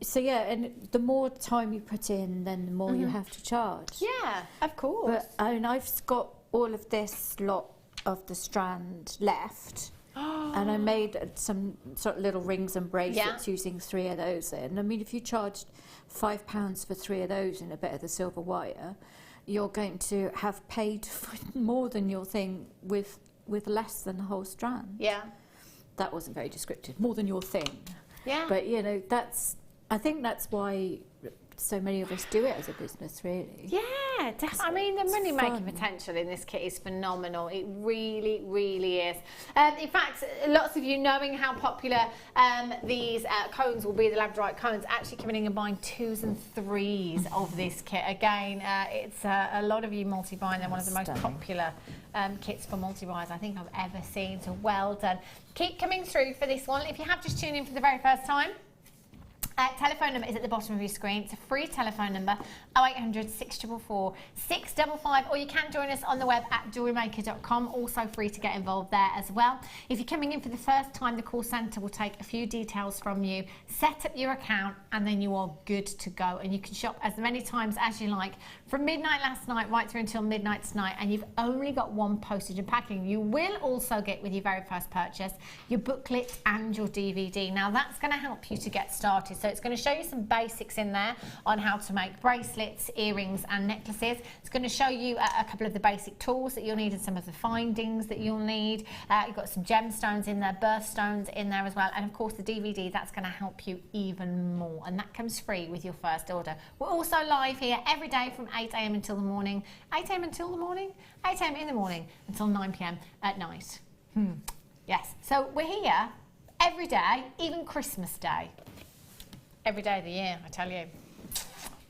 So yeah, and the more time you put in, then the more you have to charge. Yeah, of course. But I've got all of this lot of the strand left, and I made some sort of little rings and bracelets using 3 of those in. I mean, if you charged £5 for 3 of those in a bit of the silver wire, you're going to have paid for more than your thing with less than the whole strand. Yeah. That wasn't very descriptive. More than your thing. Yeah. But, you know, I think that's why so many of us do it as a business, really. Yeah, I mean, the money-making potential in this kit is phenomenal. It really, really is. In fact, lots of you knowing how popular these cones will be, the Labradorite cones, actually coming in and buying 2s and 3s of this kit. Again, it's a lot of you multi-buying. They're one of the most popular kits for multi-buys I think I've ever seen, so well done. Keep coming through for this one. If you have just tuned in for the very first time, telephone number is at the bottom of your screen. It's a free telephone number, 0800 644 655, or you can join us on the web at JewelleryMaker.com, also free to get involved there as well. If you're coming in for the first time, the call centre will take a few details from you, set up your account, and then you are good to go. And you can shop as many times as you like, from midnight last night right through until midnight tonight, and you've only got 1 postage and packing. You will also get, with your very first purchase, your booklet and your DVD. Now that's going to help you to get started. So it's going to show you some basics in there on how to make bracelets, earrings and necklaces. It's going to show you a couple of the basic tools that you'll need and some of the findings that you'll need. You've got some gemstones in there, birthstones in there as well, and of course the DVD, that's going to help you even more, and that comes free with your first order. We're also live here every day from 8 AM until the morning. 8 AM until the morning? 8 AM in the morning until 9 PM at night. Yes, so we're here every day, even Christmas Day. Every day of the year, I tell you.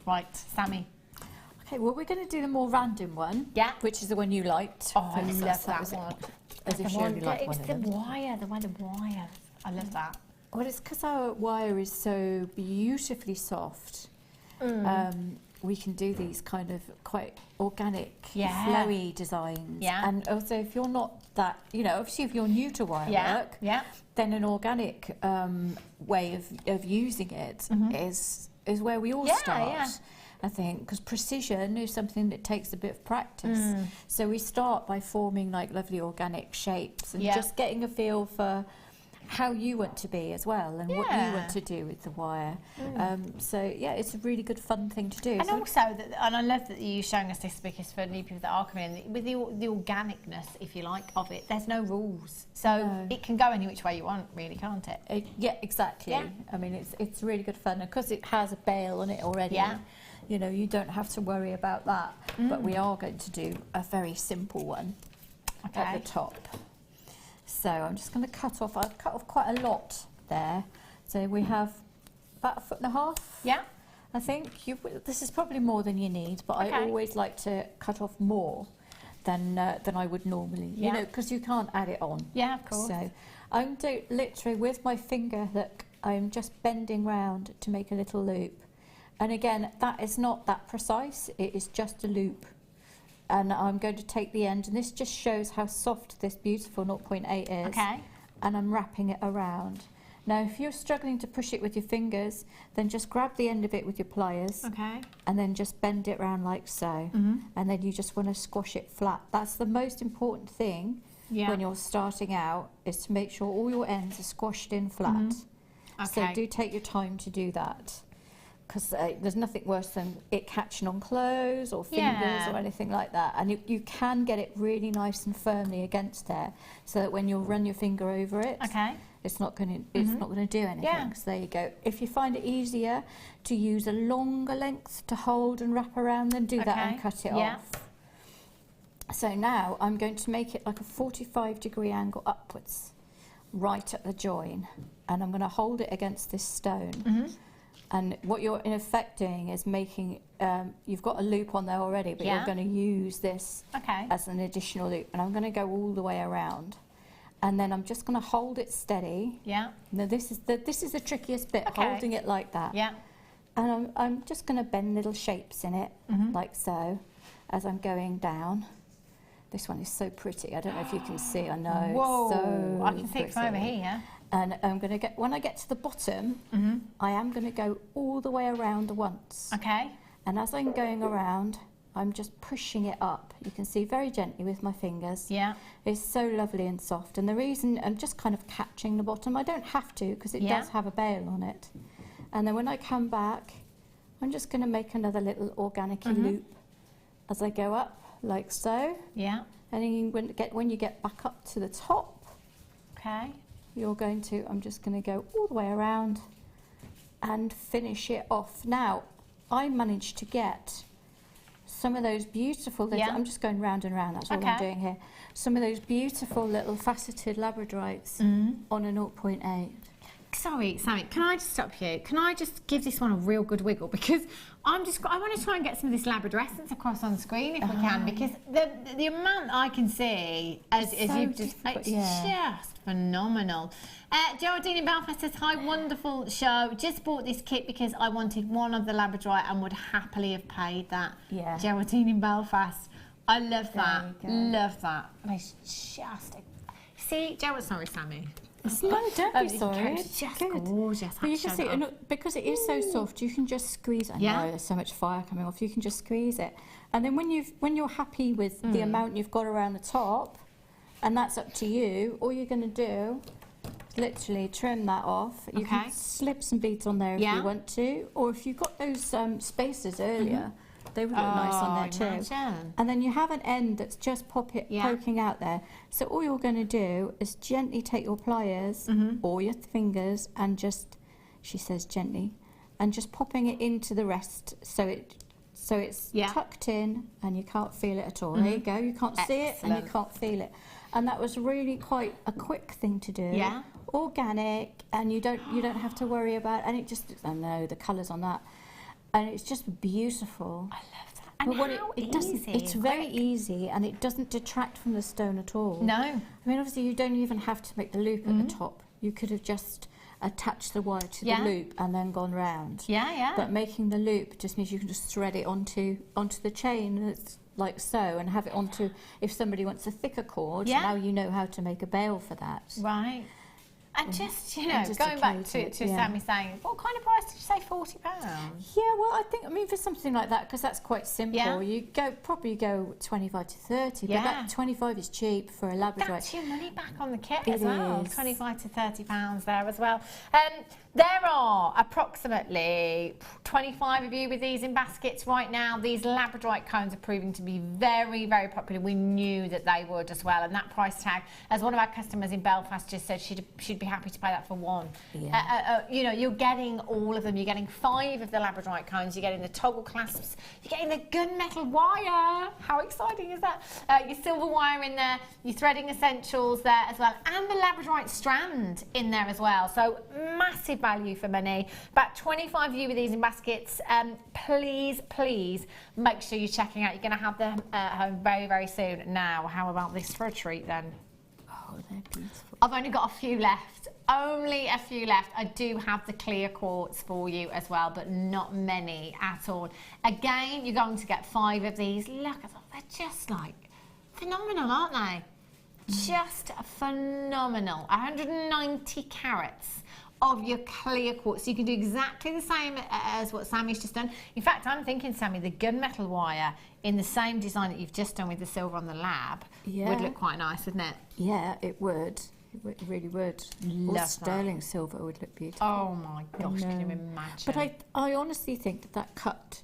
Right, Sammi. Okay, well, we're going to do the more random one. Yeah. Which is the one you liked. Oh, I love that one. As if you only liked one of them. It's the wire, the one of wire. I love that. Well, it's because our wire is so beautifully soft. We can do these kind of quite organic, flowy designs. Yeah. And also, if you're not that, you know, obviously if you're new to wire work, then an organic way of using it is where we all start. I think, because precision is something that takes a bit of practice. So we start by forming like lovely organic shapes and just getting a feel for how you want to be as well, and what you want to do with the wire. So yeah, it's a really good fun thing to do. And also, and I love that you're showing us this, because for new people that are coming in, with the organicness, if you like, of it, there's no rules. So it can go any which way you want, really, can't it? Yeah, exactly. Yeah. I mean, it's really good fun, because it has a bail on it already. Yeah. You know, you don't have to worry about that. But we are going to do a very simple one at the top. So I'm just going to cut off. I've cut off quite a lot there. So we have about 1.5 foot. Yeah. I think this is probably more than you need, but I always like to cut off more than I would normally. You know, because you can't add it on. Yeah, of course. So I'm literally with my finger hook, I'm just bending round to make a little loop. And again, that is not that precise. It is just a loop. And I'm going to take the end, and this just shows how soft this beautiful 0.8 is. Okay. And I'm wrapping it around. Now, if you're struggling to push it with your fingers, then just grab the end of it with your pliers. Okay. And then just bend it around like so. And then you just want to squash it flat. That's the most important thing when you're starting out, is to make sure all your ends are squashed in flat. So do take your time to do that. Because there's nothing worse than it catching on clothes or fingers or anything like that. And you can get it really nice and firmly against there, so that when you run your finger over it, it's not going to do anything. So there you go. If you find it easier to use a longer length to hold and wrap around, then do that and cut it off. So now I'm going to make it like a 45-degree angle upwards, right at the join, and I'm going to hold it against this stone. And what you're in effect doing is making, you've got a loop on there already, but you're going to use this as an additional loop. And I'm going to go all the way around. And then I'm just going to hold it steady. Now this is the trickiest bit, holding it like that. And I'm just going to bend little shapes in it, like so, as I'm going down. This one is so pretty. I don't know if you can see. I know. Whoa! It's so I can see it from over here. And I'm going to get, when I get to the bottom, I am going to go all the way around once. And as I'm going around, I'm just pushing it up. You can see very gently with my fingers. It's so lovely and soft. And the reason I'm just kind of catching the bottom, I don't have to, because it does have a bail on it. And then when I come back, I'm just going to make another little organic-y loop as I go up, like so. And then when you get back up to the top, you're going to, I'm just going to go all the way around and finish it off. Now, I managed to get some of those beautiful little, I'm just going round and round, that's all I'm doing here. Some of those beautiful little faceted Labradorites on a 0.8. Sorry, Sammi, can I just stop you? Can I just give this one a real good wiggle? Because I want to try and get some of this Labradorescence across on the screen if we can, because the amount I can see as you've just, it's just phenomenal. Geraldine in Belfast says, hi, wonderful show. Just bought this kit because I wanted one of the Labradorite and would happily have paid that. Geraldine in Belfast. I love that. Love that. It's just, see, sorry, Sammi. No, don't be sorry. It's just gorgeous. But you can see, because it is so soft, you can just squeeze it. I know there's so much fire coming off. You can just squeeze it, and then when you're happy with the amount you've got around the top, and that's up to you. All you're going to do is literally trim that off. You can slip some beads on there if you want to, or if you've got those spacers earlier. They would look nice on there too. And then you have an end that's just poking out there. So all you're going to do is gently take your pliers or your fingers and just, she says gently, and just popping it into the rest so it's tucked in and you can't feel it at all. There you go. You can't see it and you can't feel it. And that was really quite a quick thing to do. Organic, and you don't have to worry about, and it just, I know the colours on that. And it's just beautiful. I love that. And but how easy? It's very easy, and it doesn't detract from the stone at all. No. I mean, obviously, you don't even have to make the loop at the top. You could have just attached the wire to the loop and then gone round. But making the loop just means you can just thread it onto the chain. It's like so, and have it onto, if somebody wants a thicker cord, now you know how to make a bail for that. Right. And just, you know, going back to Sammi saying, what kind of price did you say, £40? Yeah, well, I mean, for something like that, because that's quite simple, you probably go 25 to 30, but that 25 is cheap for a Labradorite. That's your money back on the kit as well, 25 to 30 pounds there as well. There are approximately 25 of you with these in baskets right now. These Labradorite cones are proving to be very, very popular. We knew that they would as well, and that price tag, as one of our customers in Belfast just said, she'd be happy to pay that for one. You know, you're getting all of them. You're getting 5 of the Labradorite cones. You're getting the toggle clasps. You're getting the gunmetal wire. How exciting is that? Your silver wire in there. Your threading essentials there as well, and the Labradorite strand in there as well. So massive value for money. About 25 of you with these in baskets. Please make sure you're checking out. You're going to have them home very, very soon. Now, how about this for a treat then? Oh, they're beautiful. I've only got a few left. Only a few left. I do have the clear quartz for you as well, but not many at all. Again, you're going to get 5 of these. Look at them. They're just like phenomenal, aren't they? Just phenomenal. 190 carats of your clear quartz. So you can do exactly the same as what Sammi's just done. In fact, I'm thinking, Sammi, the gunmetal wire in the same design that you've just done with the silver on the lab would look quite nice, wouldn't it? Yeah, it would. It really would. Love or sterling silver would look beautiful. Oh my gosh, can you imagine? But I honestly think that cut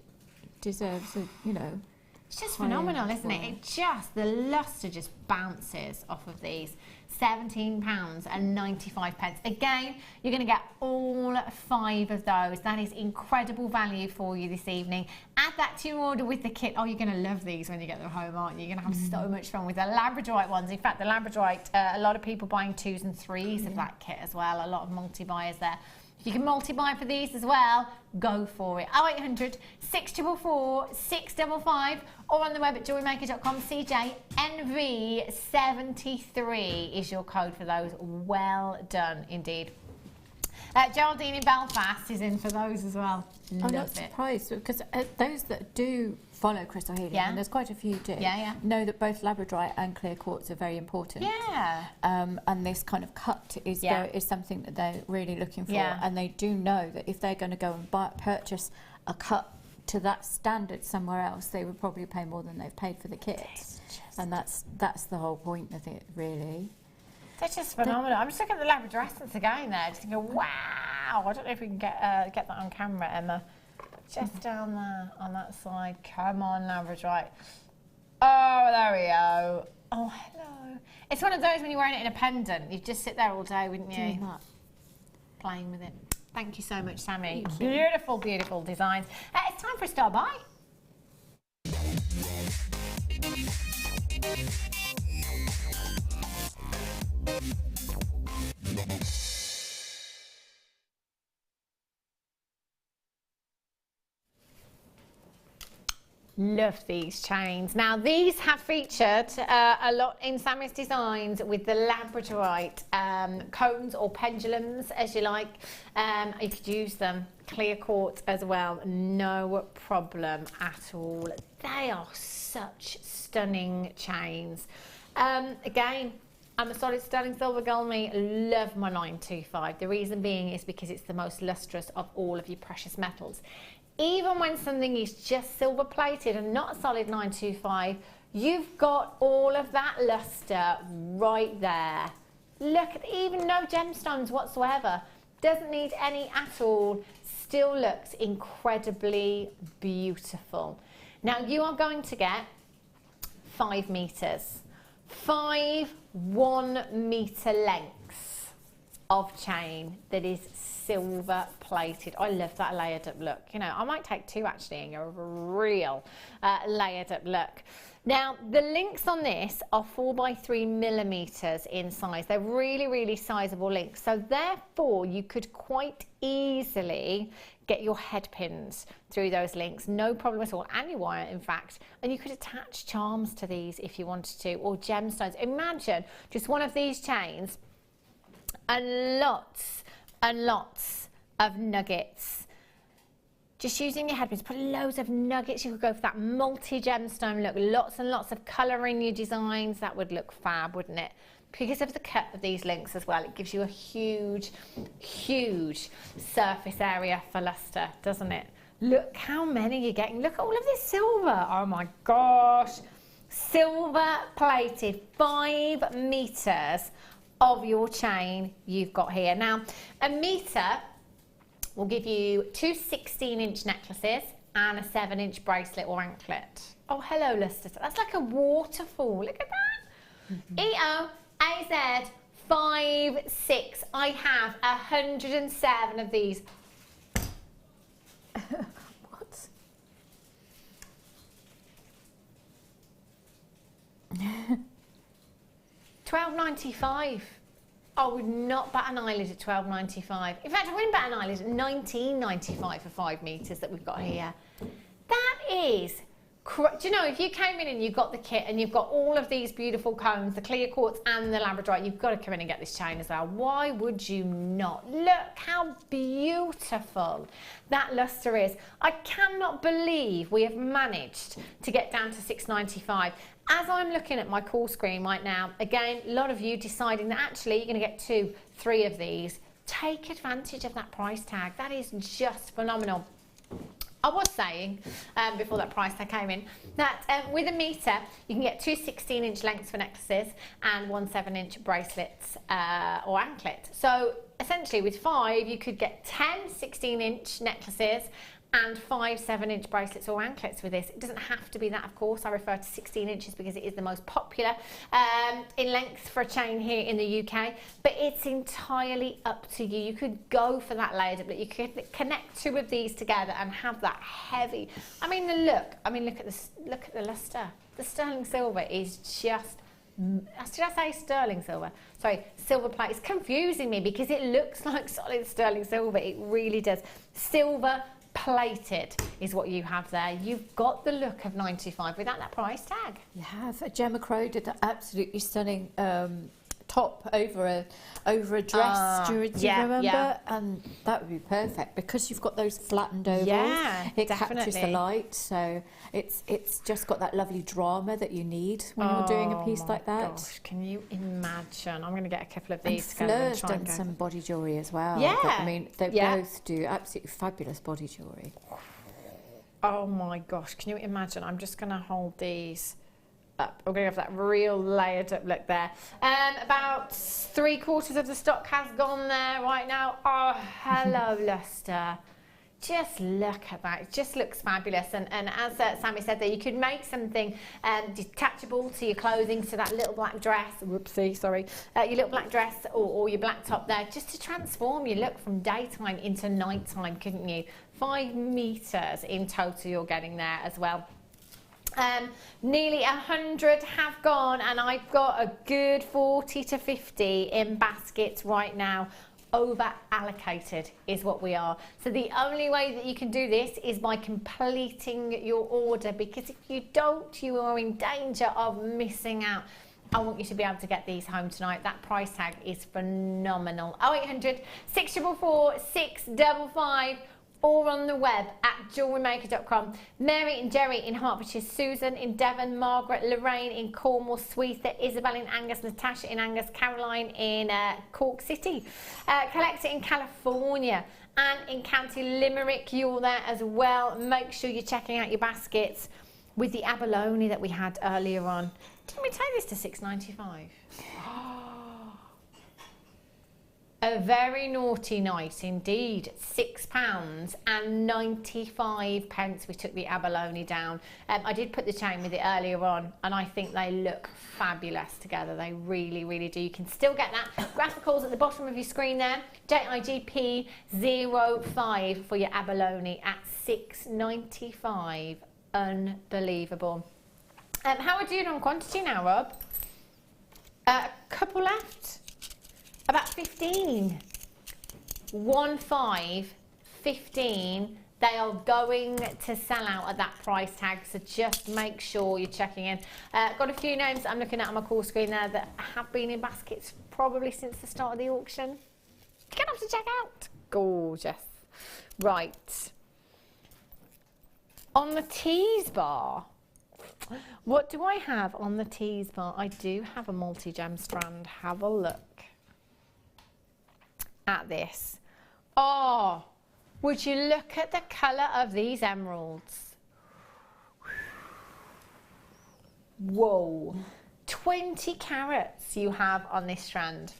deserves a, you know, it's just phenomenal, isn't it? It just, the lustre just bounces off of these. £17.95. Again, you're going to get all 5 of those. That is incredible value for you this evening. Add that to your order with the kit. Oh, you're going to love these when you get them home, aren't you? You're going to have so much fun with the Labradorite ones. In fact, the Labradorite, a lot of people buying 2s and 3s of that kit as well. A lot of multi-buyers there. If you can multi-buy for these as well, go for it. 0800 644 655 or on the web at jewellerymaker.com. CJNV73 is your code for those. Well done indeed. Geraldine in Belfast is in for those as well. I'm not surprised because those that do follow crystal healing, and there's quite a few do, know that both Labradorite and clear quartz are very important. Yeah. And this kind of cut is something that they're really looking for, and they do know that if they're going to go and purchase a cut to that standard somewhere else, they would probably pay more than they've paid for the kit. And that's the whole point of it, really. They're just phenomenal. I'm just looking at the Labradorescence again there, just thinking, wow. I don't know if we can get that on camera, Emma. Just down there on that side. Come on, Labradorite. Oh, there we go. Oh, hello. It's one of those when you're wearing it in a pendant. You'd just sit there all day, wouldn't you? Playing with it. Thank you so much, Sammi. Beautiful, beautiful designs. It's time for a star buy. Love these chains. Now these have featured a lot in Sammi's designs with the Labradorite cones or pendulums, as you like. You could use them clear quartz as well, no problem at all. They are such stunning chains. Again, I'm a solid sterling silver girl, me. Love my 925. The reason being is because it's the most lustrous of all of your precious metals. Even when something is just silver plated and not a solid 925, you've got all of that luster right there. Look at, even no gemstones whatsoever. Doesn't need any at all. Still looks incredibly beautiful. Now you are going to get 5 meters. 5 1 meter lengths of chain that is silver plated. I love that layered up look. You know, I might take 2 actually and go a real layered up look. Now the links on this are 4 by 3 millimeters in size. They're really, really sizable links. So therefore you could quite easily get your head pins through those links, no problem at all, and your wire in fact, and you could attach charms to these if you wanted to, or gemstones. Imagine just one of these chains and lots of nuggets. Just using your head pins, put loads of nuggets. You could go for that multi-gemstone look, lots and lots of colour in your designs. That would look fab, wouldn't it? Because of the cut of these links as well, it gives you a huge, huge surface area for lustre, doesn't it? Look how many you're getting. Look at all of this silver. Oh my gosh. Silver plated, 5 meters of your chain you've got here. Now, a meter will give you 2 16-inch necklaces and a 7-inch bracelet or anklet. Oh, hello, lustre. That's like a waterfall. Look at that. EO, AZ, 5, 6. I have 107 of these. What? £12.95. I would not bat an eyelid at £12.95. In fact, I wouldn't bat an eyelid at £19.95 for 5 meters that we've got here. That is, do you know, if you came in and you got the kit and you've got all of these beautiful cones, the clear quartz and the Labradorite, you've got to come in and get this chain as well. Why would you not? Look how beautiful that lustre is. I cannot believe we have managed to get down to £6.95. As I'm looking at my call screen right now, again, a lot of you deciding that actually you're going to get 2, 3 of these take advantage of that price tag. That is just phenomenal. I was saying before that price tag came in that with a metre you can get 2 16-inch lengths for necklaces and 1 7-inch bracelets or anklet. So essentially with 5 you could get 10 16-inch necklaces and 5 7-inch bracelets or anklets with this. It doesn't have to be that, of course. I refer to 16 inches because it is the most popular in length for a chain here in the UK, but it's entirely up to you. You could go for that layered up look. You could connect 2 of these together and have that heavy, I mean the look, look at the luster. The sterling silver is just, did I say sterling silver? Sorry, silver plate. It's confusing me because it looks like solid sterling silver. It really does. Silver plated is what you have there. You've got the look of 95 without that price tag. You have. Gemma Crow did an absolutely stunning top over a dress. Do you remember? Yeah. And that would be perfect because you've got those flattened ovals. Yeah, it captures the light, so it's just got that lovely drama that you need when you're doing a piece like that. Gosh, can you imagine? I'm going to get a couple of these. And Fleur's done some body jewellery as well. Yeah. But, I mean, they both do absolutely fabulous body jewellery. Oh my gosh, can you imagine? I'm just going to hold these up. We're going to have that real layered up look there. About 3/4 of the stock has gone there right now. Oh, hello, luster. Just look at that. It just looks fabulous. And as Sammi said there, you could make something detachable to your clothing, to that little black dress. Whoopsie, sorry. Your little black dress or your black top there, just to transform your look from daytime into nighttime, couldn't you? 5 meters in total you're getting there as well. Nearly 100 have gone, and I've got a good 40 to 50 in baskets right now. Over allocated is what we are. So the only way that you can do this is by completing your order, because if you don't, you are in danger of missing out. I want you to be able to get these home tonight. That price tag is phenomenal. 0800 644 655 or on the web at JewelleryMaker.com. Mary and Jerry in Hertfordshire, Susan in Devon, Margaret, Lorraine in Cornwall, Swetha, Isabel in Angus, Natasha in Angus, Caroline in Cork City, Collector in California, and in County Limerick. You're there as well. Make sure you're checking out your baskets with the abalone that we had earlier on. Didn't we take this to $6.95? A very naughty night indeed. £6.95 we took the abalone down. I did put the chain with it earlier on, and I think they look fabulous together. They really, really do. You can still get that. Graphicals at the bottom of your screen there. JIGP05 for your abalone at $6.95. Unbelievable. How are we doing on quantity now, Rob? A couple left. About 15. 15. They are going to sell out at that price tag, so just make sure you're checking in. Got a few names I'm looking at on my call screen there that have been in baskets probably since the start of the auction. You're gonna have to check out. Gorgeous. Right. On the tease bar, what do I have on the tease bar? I do have a multi-gem strand. Have a look at this. Oh, would you look at the colour of these emeralds? Whoa, 20 carats you have on this strand.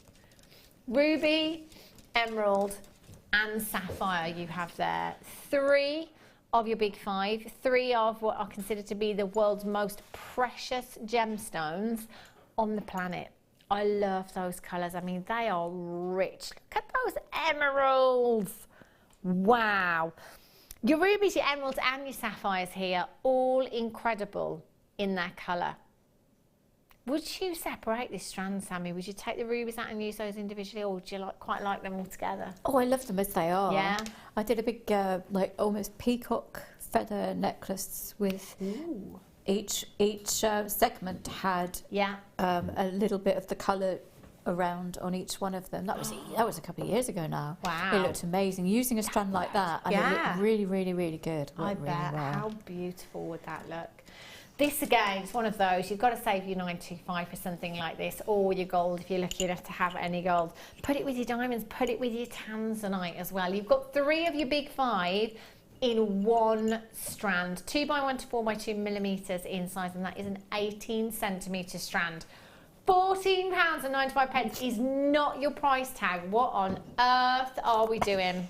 Ruby, emerald and sapphire you have there. 3 of your big 5, 3 of what are considered to be the world's most precious gemstones on the planet. I love those colours. I mean, they are rich. Look at those emeralds. Wow. Your rubies, your emeralds and your sapphires here, all incredible in their colour. Would you separate this strand, Sammi? Would you take the rubies out and use those individually, or would you quite like them all together? Oh, I love them as they are. Yeah. I did a big, like almost peacock feather necklace with... Ooh. Each segment had a little bit of the colour around on each one of them. That was a couple of years ago now. Wow. It looked amazing. Using a strand like that, and it looked really, really, really good. I bet. Well. How beautiful would that look? This again is one of those, you've got to save your £9.25 for something like this, or your gold if you're lucky enough to have any gold. Put it with your diamonds, put it with your tanzanite as well. You've got 3 of your big 5 in one strand, 2x1 to 4x2 millimetres in size, and that is an 18 centimetre strand. £14.95 is not your price tag. What on earth are we doing?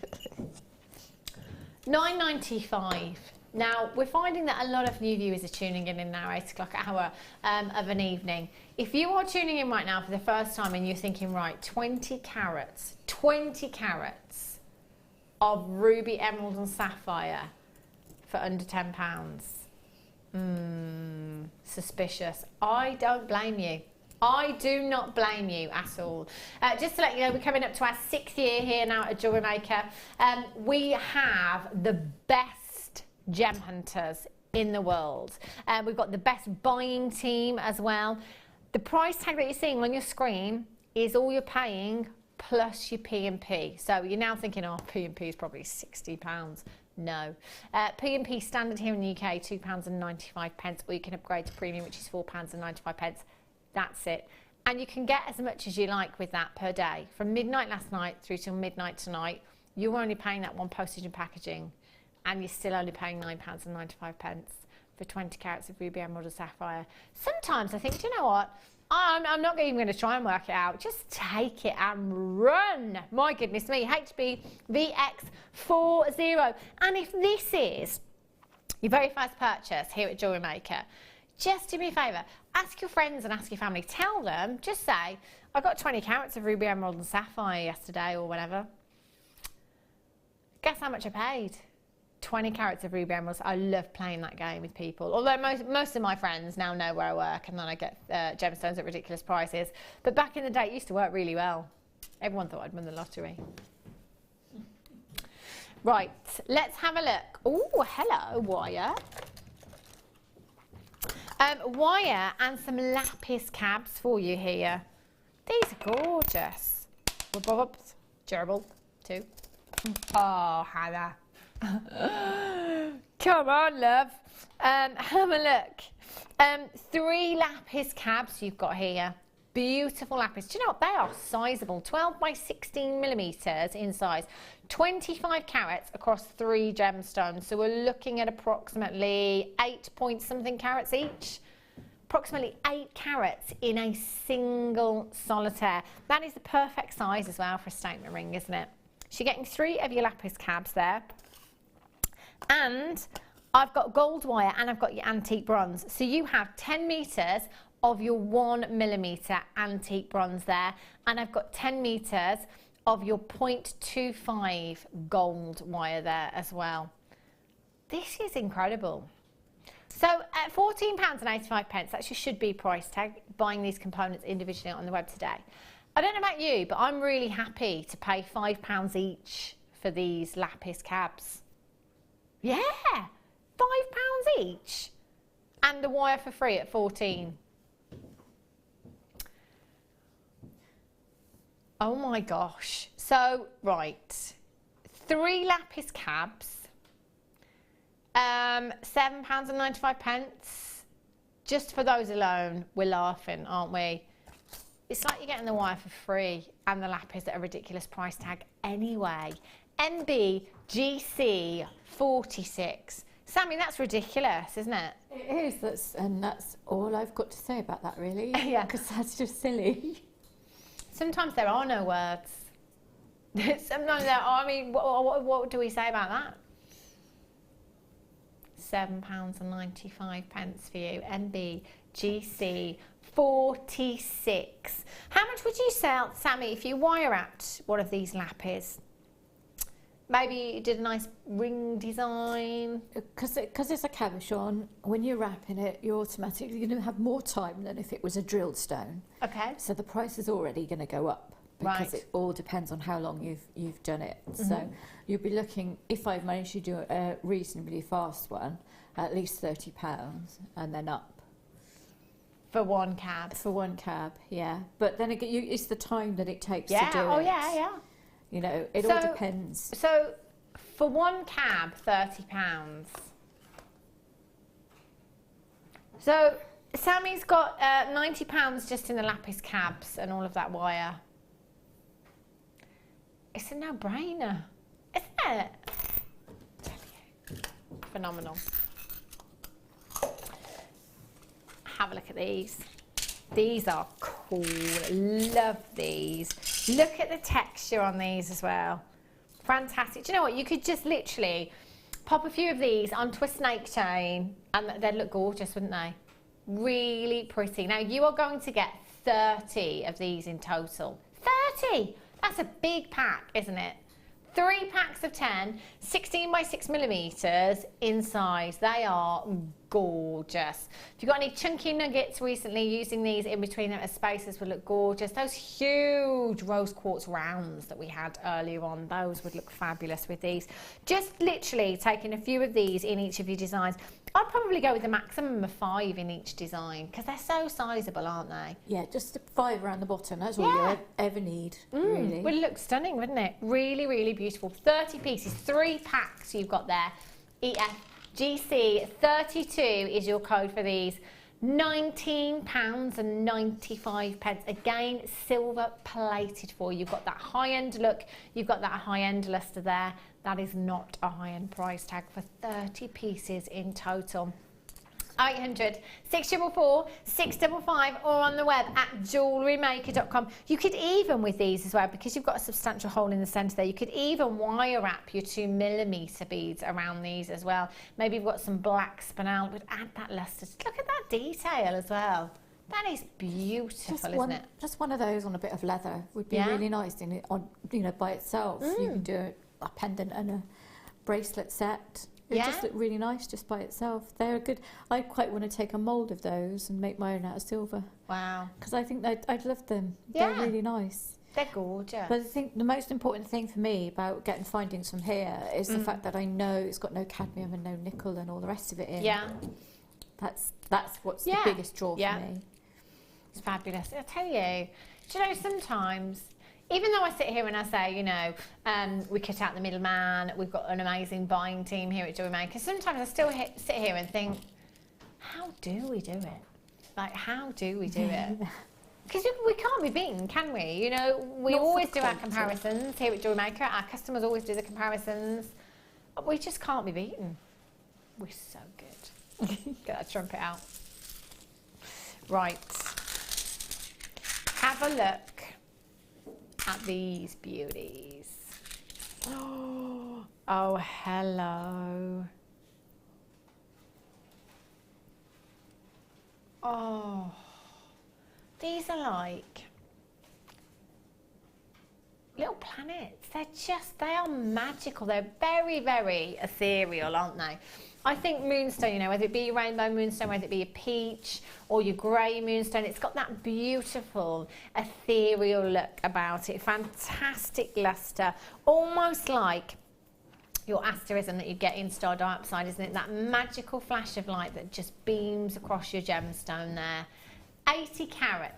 £9.95. Now, we're finding that a lot of new viewers are tuning in our 8 o'clock hour of an evening. If you are tuning in right now for the first time and you're thinking, right, 20 carats of ruby, emerald and sapphire for under £10. Suspicious. I don't blame you. I do not blame you at all. Just to let you know, we're coming up to our 6th year here now at Jewellery Maker. We have the best gem hunters in the world. We've got the best buying team as well. The price tag that you're seeing on your screen is all you're paying plus your P&P. So you're now thinking, oh, P&P is probably £60. No. P&P standard here in the UK, £2.95, or you can upgrade to premium, which is £4.95. That's it. And you can get as much as you like with that per day. From midnight last night through till midnight tonight, you're only paying that one postage and packaging, and you're still only paying £9.95 for 20 carats of ruby, emerald and sapphire. Sometimes I think, do you know what? I'm not even going to try and work it out. Just take it and run. My goodness me, HB VX40. And if this is your very first purchase here at Jewellery Maker, just do me a favour, ask your friends and ask your family, tell them, just say, I got 20 carats of ruby, emerald and sapphire yesterday or whatever. Guess how much I paid? 20 carats of ruby emeralds. I love playing that game with people. Although most of my friends now know where I work, and then I get gemstones at ridiculous prices. But back in the day, it used to work really well. Everyone thought I'd won the lottery. Right, let's have a look. Oh, hello, wire. Wire and some lapis cabs for you here. These are gorgeous. Durable too. Oh, Hannah. Come on, love. Have a look. 3 lapis cabs you've got here. Beautiful lapis. Do you know what? They are sizable. 12 by 16 millimetres in size. 25 carats across 3 gemstones. So we're looking at approximately 8 point something carats each. Approximately 8 carats in a single solitaire. That is the perfect size as well for a statement ring, isn't it? So you're getting 3 of your lapis cabs there. And I've got gold wire and I've got your antique bronze. So you have 10 metres of your 1 millimetre antique bronze there. And I've got 10 metres of your 0.25 gold wire there as well. This is incredible. So at £14.85, that should be price tag, buying these components individually on the web today. I don't know about you, but I'm really happy to pay £5 each for these lapis cabs. Yeah, £5 each. And the wire for free at 14. Oh my gosh. So, right, 3 lapis cabs, £7.95. Just for those alone, we're laughing, aren't we? It's like you're getting the wire for free and the lapis at a ridiculous price tag anyway. NBGC 46. Sammy, that's ridiculous, isn't it? It is, and that's all I've got to say about that, really. Yeah. Because that's just silly. Sometimes there are no words. Sometimes there are, I mean, what do we say about that? £7.95 for you. NBGC 46. How much would you sell, Sammy, if you wire wrapped one of these lapis? Maybe you did a nice ring design. Because it's a cabochon, when you're wrapping it, you're automatically going to have more time than if it was a drilled stone. Okay. So the price is already going to go up because it all depends on how long you've done it. Mm-hmm. So you'll be looking, if I manage to do a reasonably fast one, at least £30 and then up. For one cab? For one cab, yeah. But then again, it's the time that it takes to do it. Oh, yeah, yeah. You know, it all depends. So, for one cab, £30. So Sammi's got £90 just in the lapis cabs and all of that wire. It's a no-brainer, isn't it? Tell you. Phenomenal. Have a look at these. These are cool. Love these. Look at the texture on these as well. Fantastic. Do you know what? You could just literally pop a few of these onto a snake chain and they'd look gorgeous, wouldn't they? Really pretty. Now, you are going to get 30 of these in total. 30! That's a big pack, isn't it? 3 packs of 10, 16 by 6 millimeters in size. They are gorgeous. If you've got any chunky nuggets recently, using these in between them as spaces would look gorgeous. Those huge rose quartz rounds that we had earlier on, those would look fabulous with these. Just literally taking a few of these in each of your designs. I'd probably go with a maximum of 5 in each design because they're so sizable, aren't they? Yeah, just 5 around the bottom. That's all you ever need, really. Would look stunning, wouldn't it? Really, really beautiful. 30 pieces, 3 packs you've got there. EFGC32 is your code for these. £19.95. Again, silver plated for you. You've got that high-end look. You've got that high-end luster there. That is not a high-end price tag for 30 pieces in total. 800 644 655 or on the web at JewelleryMaker.com. You could even, with these as well, because you've got a substantial hole in the centre there, you could even wire wrap your 2mm beads around these as well. Maybe you've got some black spinel, would add that lustre. Look at that detail as well. That is beautiful, isn't it? Just one of those on a bit of leather would be really nice in it, on, you know, by itself. You can do a pendant and a bracelet set. It just look really nice just by itself. They're good. I quite want to take a mould of those and make my own out of silver. Wow. Because I think I'd love them. They're really nice. They're gorgeous. But I think the most important thing for me about getting findings from here is the fact that I know it's got no cadmium and no nickel and all the rest of it in. Yeah. That's what's the biggest draw for me. It's fabulous. I tell you, do you know, sometimes, even though I sit here and I say, you know, we cut out the middleman, we've got an amazing buying team here at Jewellery Maker, sometimes I still sit here and think, how do we do it? Like, how do we do it? Because we can't be beaten, can we? You know, we always do our comparisons here at Jewellery Maker. Our customers always do the comparisons. But we just can't be beaten. We're so good. Get that trumpet out. Right. Have a look at these beauties. Oh, hello. Oh, these are like little planets. They are magical. They're very, very ethereal, aren't they? I think moonstone, you know, whether it be your rainbow moonstone, whether it be a peach or your grey moonstone, it's got that beautiful ethereal look about it. Fantastic lustre, almost like your asterism that you get in star dioxide, isn't it? That magical flash of light that just beams across your gemstone there. 80 carats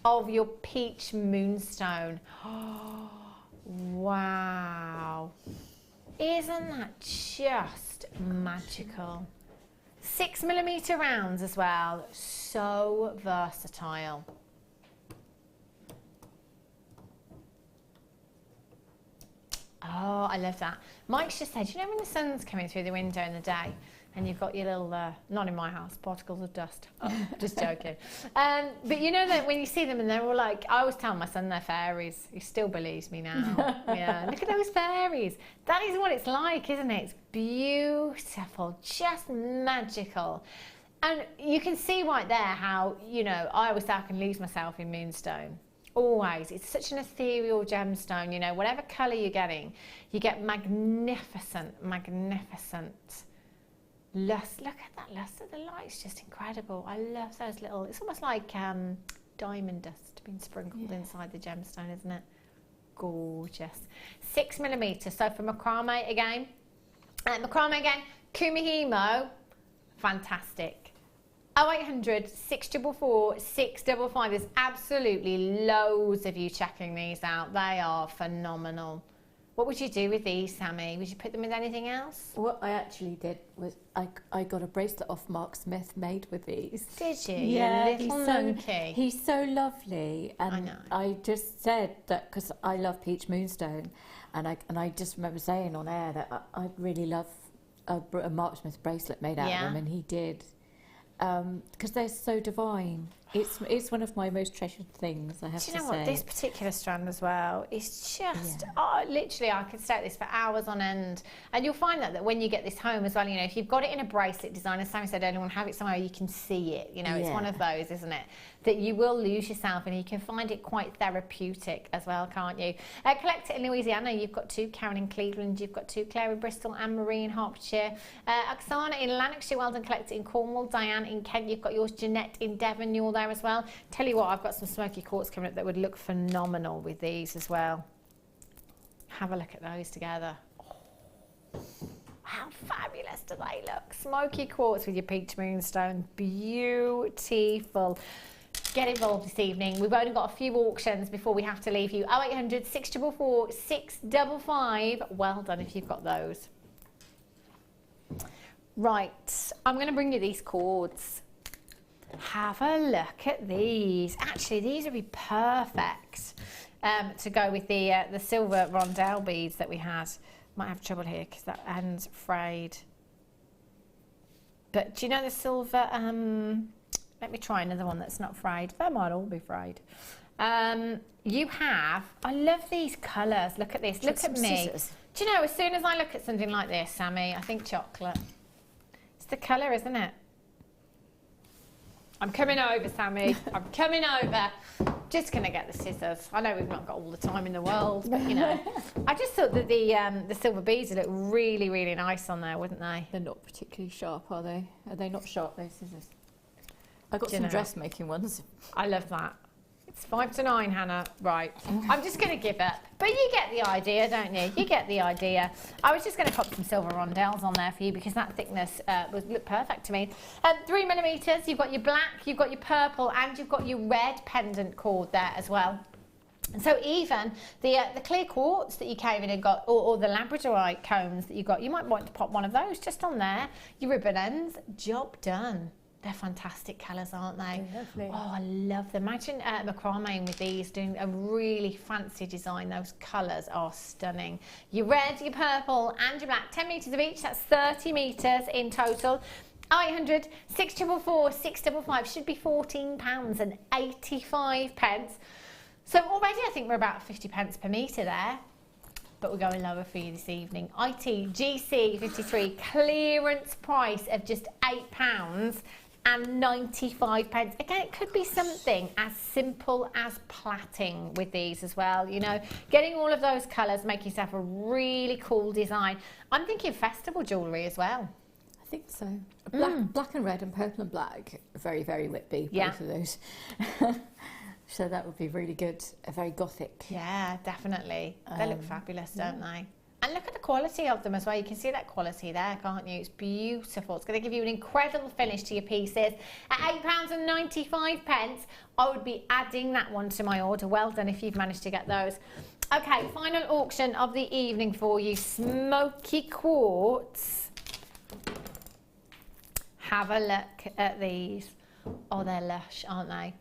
of your peach moonstone. Oh, wow. Isn't that just magical? 6mm rounds as well. So versatile. Oh, I love that. Mike's just said, you know when the sun's coming through the window in the day and you've got your little, not in my house, particles of dust. Oh, just joking. But you know that when you see them and they're all like, I always tell my son they're fairies. He still believes me now. Yeah, look at those fairies. That is what it's like, isn't it? It's beautiful, just magical. And you can see right there how, you know, I always say I can lose myself in moonstone. Always. It's such an ethereal gemstone, you know, whatever colour you're getting, you get magnificent, magnificent lust. Look at that luster, the light's just incredible. I love those little, it's almost like diamond dust being sprinkled inside the gemstone, isn't it? Gorgeous. 6mm, so for macrame again, Kumihimo, fantastic. 0800 644 655. There's absolutely loads of you checking these out. They are phenomenal. What would you do with these, Sammi? Would you put them with anything else? What I actually did was I got a bracelet off Mark Smith made with these. Did you? Yeah, You little monkey. He's so lovely, and I just said that because I love peach moonstone, and I just remember saying on air that I'd really love a Mark Smith bracelet made out of them, and he did, because they're so divine. It's one of my most treasured things, I have to say. Do you know what, this particular strand as well is just, literally I could stay at this for hours on end. And you'll find that when you get this home as well, you know, if you've got it in a bracelet design, as Sammi said earlier, and have it somewhere you can see it, you know, it's one of those, isn't it, that you will lose yourself, and you can find it quite therapeutic as well, can't you? Collect it in Louisiana, you've got 2, Karen in Cleveland, you've got 2, Claire in Bristol, Anne-Marie in Hertfordshire, Oksana in Lanarkshire, well done, collect it in Cornwall, Diane in Kent, you've got yours, Jeanette in Devon, you're there as well. Tell you what, I've got some smoky quartz coming up that would look phenomenal with these as well. Have a look at those together. Oh, how fabulous do they look? Smoky quartz with your peach moonstone, beautiful. Get involved this evening. We've only got a few auctions before we have to leave you. 0800 644 655. Well done if you've got those. Right, I'm going to bring you these cords. Have a look at these. Actually, these would be perfect to go with the silver rondelle beads that we had. Might have trouble here because that end's frayed. But do you know the silver? Let me try another one that's not frayed. They might all be frayed. You have. I love these colours. Look at this. Look at me. Scissors. Do you know? As soon as I look at something like this, Sammi, I think chocolate. It's the colour, isn't it? I'm coming over, Sammi. I'm coming over. Just going to get the scissors. I know we've not got all the time in the world, but, you know. I just thought that the silver beads would look really, really nice on there, wouldn't they? They're not particularly sharp, are they? Are they not sharp, those scissors? I got some dressmaking ones. I love that. It's 5 to 9, Hannah. Right. I'm just going to give up. But you get the idea, don't you? You get the idea. I was just going to pop some silver rondelles on there for you because that thickness would look perfect to me. 3 millimetres, you've got your black, you've got your purple, and you've got your red pendant cord there as well. And so even the clear quartz that you came in and got, or the Labradorite cones that you got, you might want to pop one of those just on there. Your ribbon ends, job done. They're fantastic colours, aren't they? Lovely. Oh, I love them. Imagine macrame with these, doing a really fancy design. Those colours are stunning. Your red, your purple and your black, 10 metres of each. That's 30 metres in total. 800 644 655 should be £14.85. So already I think we're about 50 pence per metre there. But we're going lower for you this evening. IT GC 53 clearance price of just £8.95. Again, it could be something as simple as plaiting with these as well. You know, getting all of those colours, make yourself a really cool design. I'm thinking festival jewellery as well. I think so. Black and red and purple and black, very, very Whitby, both of those. So that would be really good, very gothic. Yeah, definitely. They look fabulous, don't they? And look at the quality of them as well. You can see that quality there, can't you? It's beautiful. It's going to give you an incredible finish to your pieces. At £8.95, I would be adding that one to my order. Well done if you've managed to get those. Okay, final auction of the evening for you. Smoky quartz. Have a look at these. Oh, they're lush, aren't they?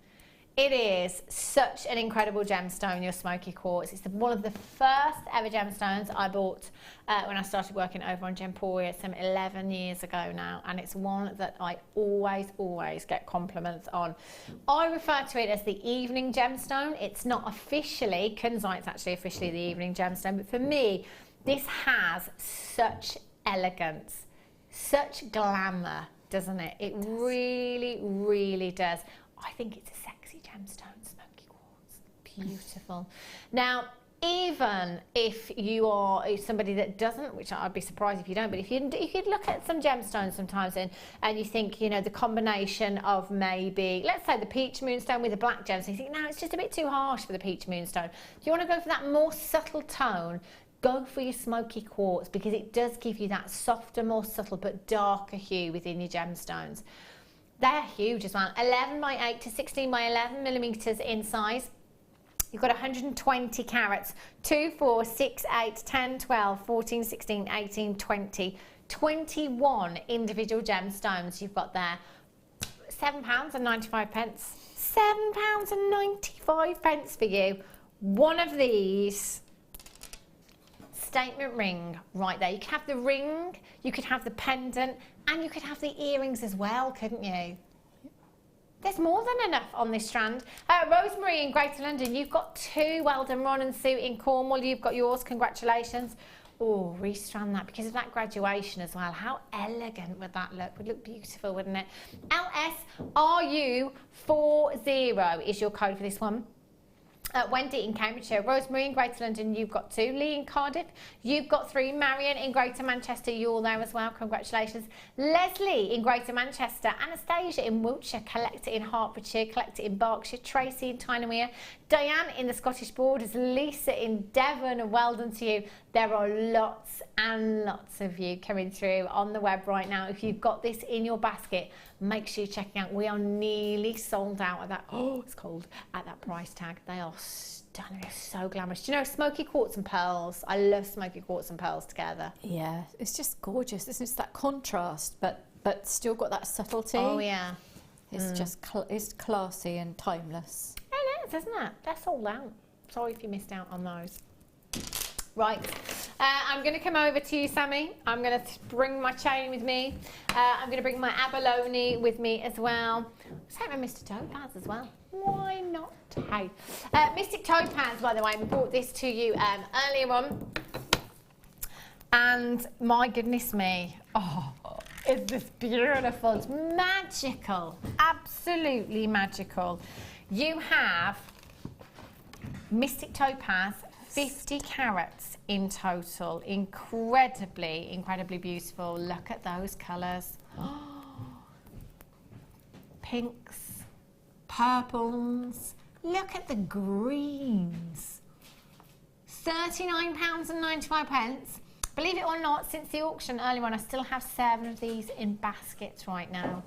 It is such an incredible gemstone, your smoky quartz. It's one of the first ever gemstones I bought when I started working over on Gemporia some 11 years ago now, and it's one that I always get compliments on. I refer to it as the evening gemstone. It's not officially, Kunzite's actually officially the evening gemstone, but for me, this has such elegance, such glamour, doesn't it? It really, really does. I think it's a sexy gemstone, smoky quartz. Beautiful. Now, even if you are somebody that doesn't, which I'd be surprised if you don't, but if you'd look at some gemstones sometimes and you think, you know, the combination of maybe, let's say the peach moonstone with a black gemstone, you think, no, it's just a bit too harsh for the peach moonstone. If you want to go for that more subtle tone, go for your smoky quartz because it does give you that softer, more subtle but darker hue within your gemstones. They're huge as well, 11 by 8 to 16 by 11 millimetres in size. You've got 120 carats, 2, 4, 6, 8, 10, 12, 14, 16, 18, 20, 21 individual gemstones you've got there. £7.95. £7.95 for you. One of these statement ring right there. You could have the ring, you could have the pendant, and you could have the earrings as well, couldn't you? There's more than enough on this strand. Rosemary in Greater London, you've got 2. Well done, Ron and Sue in Cornwall. You've got yours. Congratulations. Oh, restrand that because of that graduation as well. How elegant would that look? Would look beautiful, wouldn't it? LSRU40 is your code for this one. Wendy in Cambridgeshire, Rosemary in Greater London, you've got 2. Lee in Cardiff, you've got 3. Marion in Greater Manchester, you're there as well, congratulations. Leslie in Greater Manchester, Anastasia in Wiltshire, Collector in Hertfordshire, Collector in Berkshire, Tracy in Tynemere, Diane in the Scottish Borders, Lisa in Devon, well done to you. There are lots and lots of you coming through on the web right now. If you've got this in your basket, make sure you're checking out. We are nearly sold out at that, oh, it's cold, at that price tag. They are stunning, they're so glamorous. Do you know smoky quartz and pearls? I love smoky quartz and pearls together. Yeah, it's just gorgeous, isn't it? It's that contrast, but still got that subtlety. Oh, yeah. It's just it's classy and timeless. It is, isn't it? They're sold out. Sorry if you missed out on those. Right, I'm going to come over to you, Sammi. I'm going to bring my chain with me. I'm going to bring my abalone with me as well. Let's take my Mr. Topaz as well. Why not? Hey, Mystic Topaz, by the way, we brought this to you earlier on. And my goodness me, oh, it's this beautiful. It's magical, absolutely magical. You have Mystic Topaz, 50 carats in total. Incredibly beautiful. Look at those colours. Pinks, purples. Look at the greens. £39.95. Believe it or not, since the auction earlier on, I still have 7 of these in baskets right now.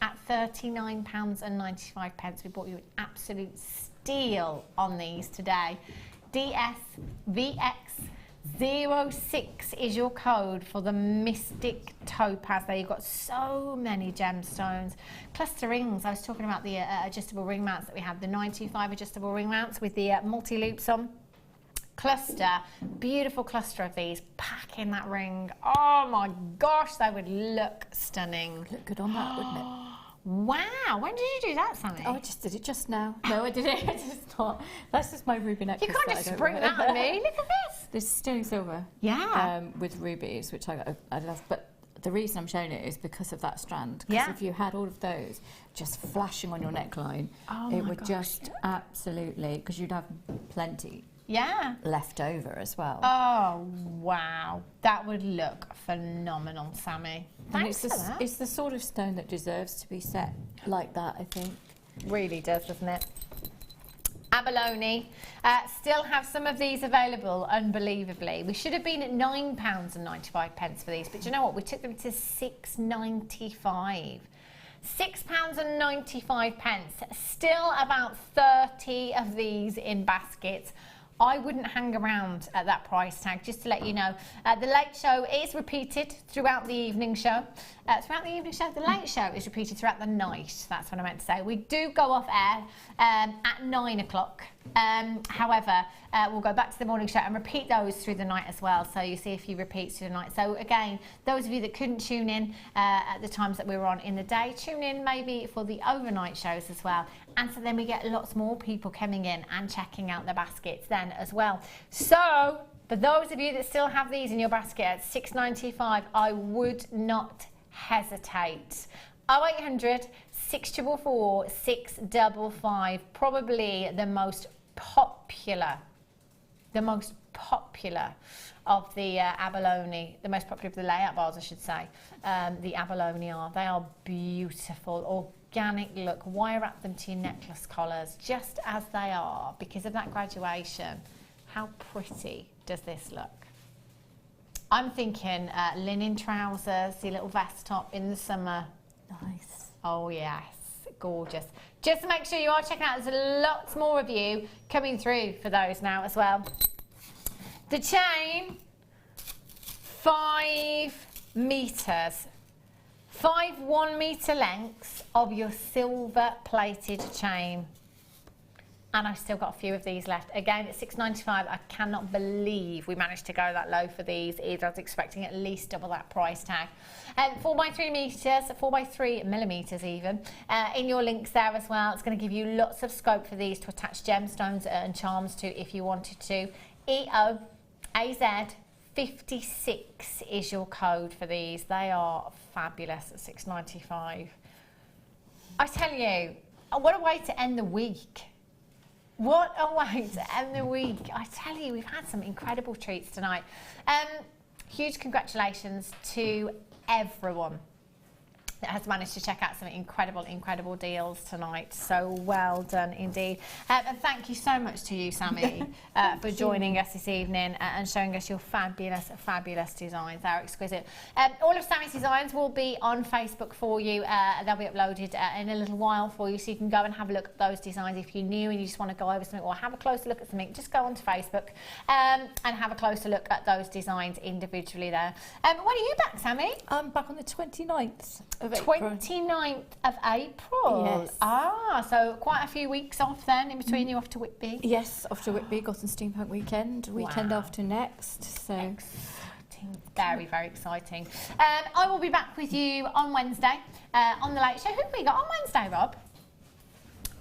At £39.95. We bought you an absolute steal on these today. DSVX06 is your code for the Mystic Topaz. There you've got so many gemstones. Cluster rings, I was talking about the adjustable ring mounts that we have, the 925 adjustable ring mounts with the multi-loops on. Cluster, beautiful cluster of these, pack in that ring. Oh my gosh, they would look stunning. Look good on that, wouldn't it? Wow, when did you do that, Sammi? Oh, I just did it just now. No, I did it. It's just not. That's just my ruby necklace. You can't just spring that on me. Look at this. This is sterling silver. Yeah. With rubies, which I love. But the reason I'm showing it is because of that strand. Because if you had all of those just flashing on your neckline, it would just absolutely, because you'd have plenty. Yeah. Left over as well. Oh, wow. That would look phenomenal, Sammi. Thanks for that. It's the sort of stone that deserves to be set like that, I think. Really does, doesn't it? Abalone. Still have some of these available, unbelievably. We should have been at £9.95 for these, but do you know what? We took them to £6.95. £6.95. Still about 30 of these in baskets. I wouldn't hang around at that price tag, just to let you know. The late show is repeated throughout the evening show. The late show is repeated throughout the night. That's what I meant to say. We do go off air at 9 o'clock. However, we'll go back to the morning show and repeat those through the night as well. So you see a few repeats through the night. So again, those of you that couldn't tune in at the times that we were on in the day, tune in maybe for the overnight shows as well. And so then we get lots more people coming in and checking out the baskets then as well. So for those of you that still have these in your basket at £6.95, I would not hesitate. 0800 644 655, probably the most popular of the abalone, the most popular of the layout bars, I should say. The abalone are. They are beautiful, organic look. Wire wrap them to your necklace collars, just as they are, because of that graduation. How pretty does this look? I'm thinking linen trousers, your little vest top in the summer. Nice. Oh yes, gorgeous. Just to make sure you are checking out, there's lots more of you coming through for those now as well. The chain, 5 metres. 5 1 metre lengths of your silver plated chain. And I've still got a few of these left. Again, at $6.95, I cannot believe we managed to go that low for these. I was expecting at least double that price tag. 4 by 3 metres, 4 by 3 millimetres even. In your links there as well, it's going to give you lots of scope for these to attach gemstones and charms to if you wanted to. EOAZ56 is your code for these. They are fabulous at $6.95. I tell you, what a way to end the week. What a way to end the week. I tell you, we've had some incredible treats tonight. Huge congratulations to everyone that has managed to check out some incredible deals tonight. So well done indeed. And thank you so much to you, Sammi, for joining us this evening and showing us your fabulous designs. They're exquisite. All of Sammi's designs will be on Facebook for you. They'll be uploaded in a little while for you, so you can go and have a look at those designs. If you're new and you just want to go over something or have a closer look at something, just go onto Facebook and have a closer look at those designs individually there. When are you back, Sammi? I'm back on the 29th of 29th of April. Yes. Ah, so quite a few weeks off then. In between, you off to Whitby? Yes, off to Whitby. Got some Steampunk weekend after next. So exciting. Very exciting. I will be back with you on Wednesday on the Late Show. Who have we got on Wednesday, Rob?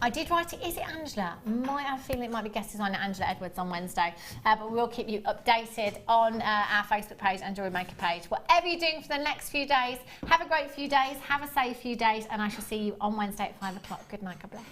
I did write it. Is it Angela? Might have a feeling it might be guest designer Angela Edwards on Wednesday. But we'll keep you updated on our Facebook page and Jewellery Maker page. Whatever you're doing for the next few days, have a great few days, have a safe few days, and I shall see you on Wednesday at 5 o'clock. Good night, God bless.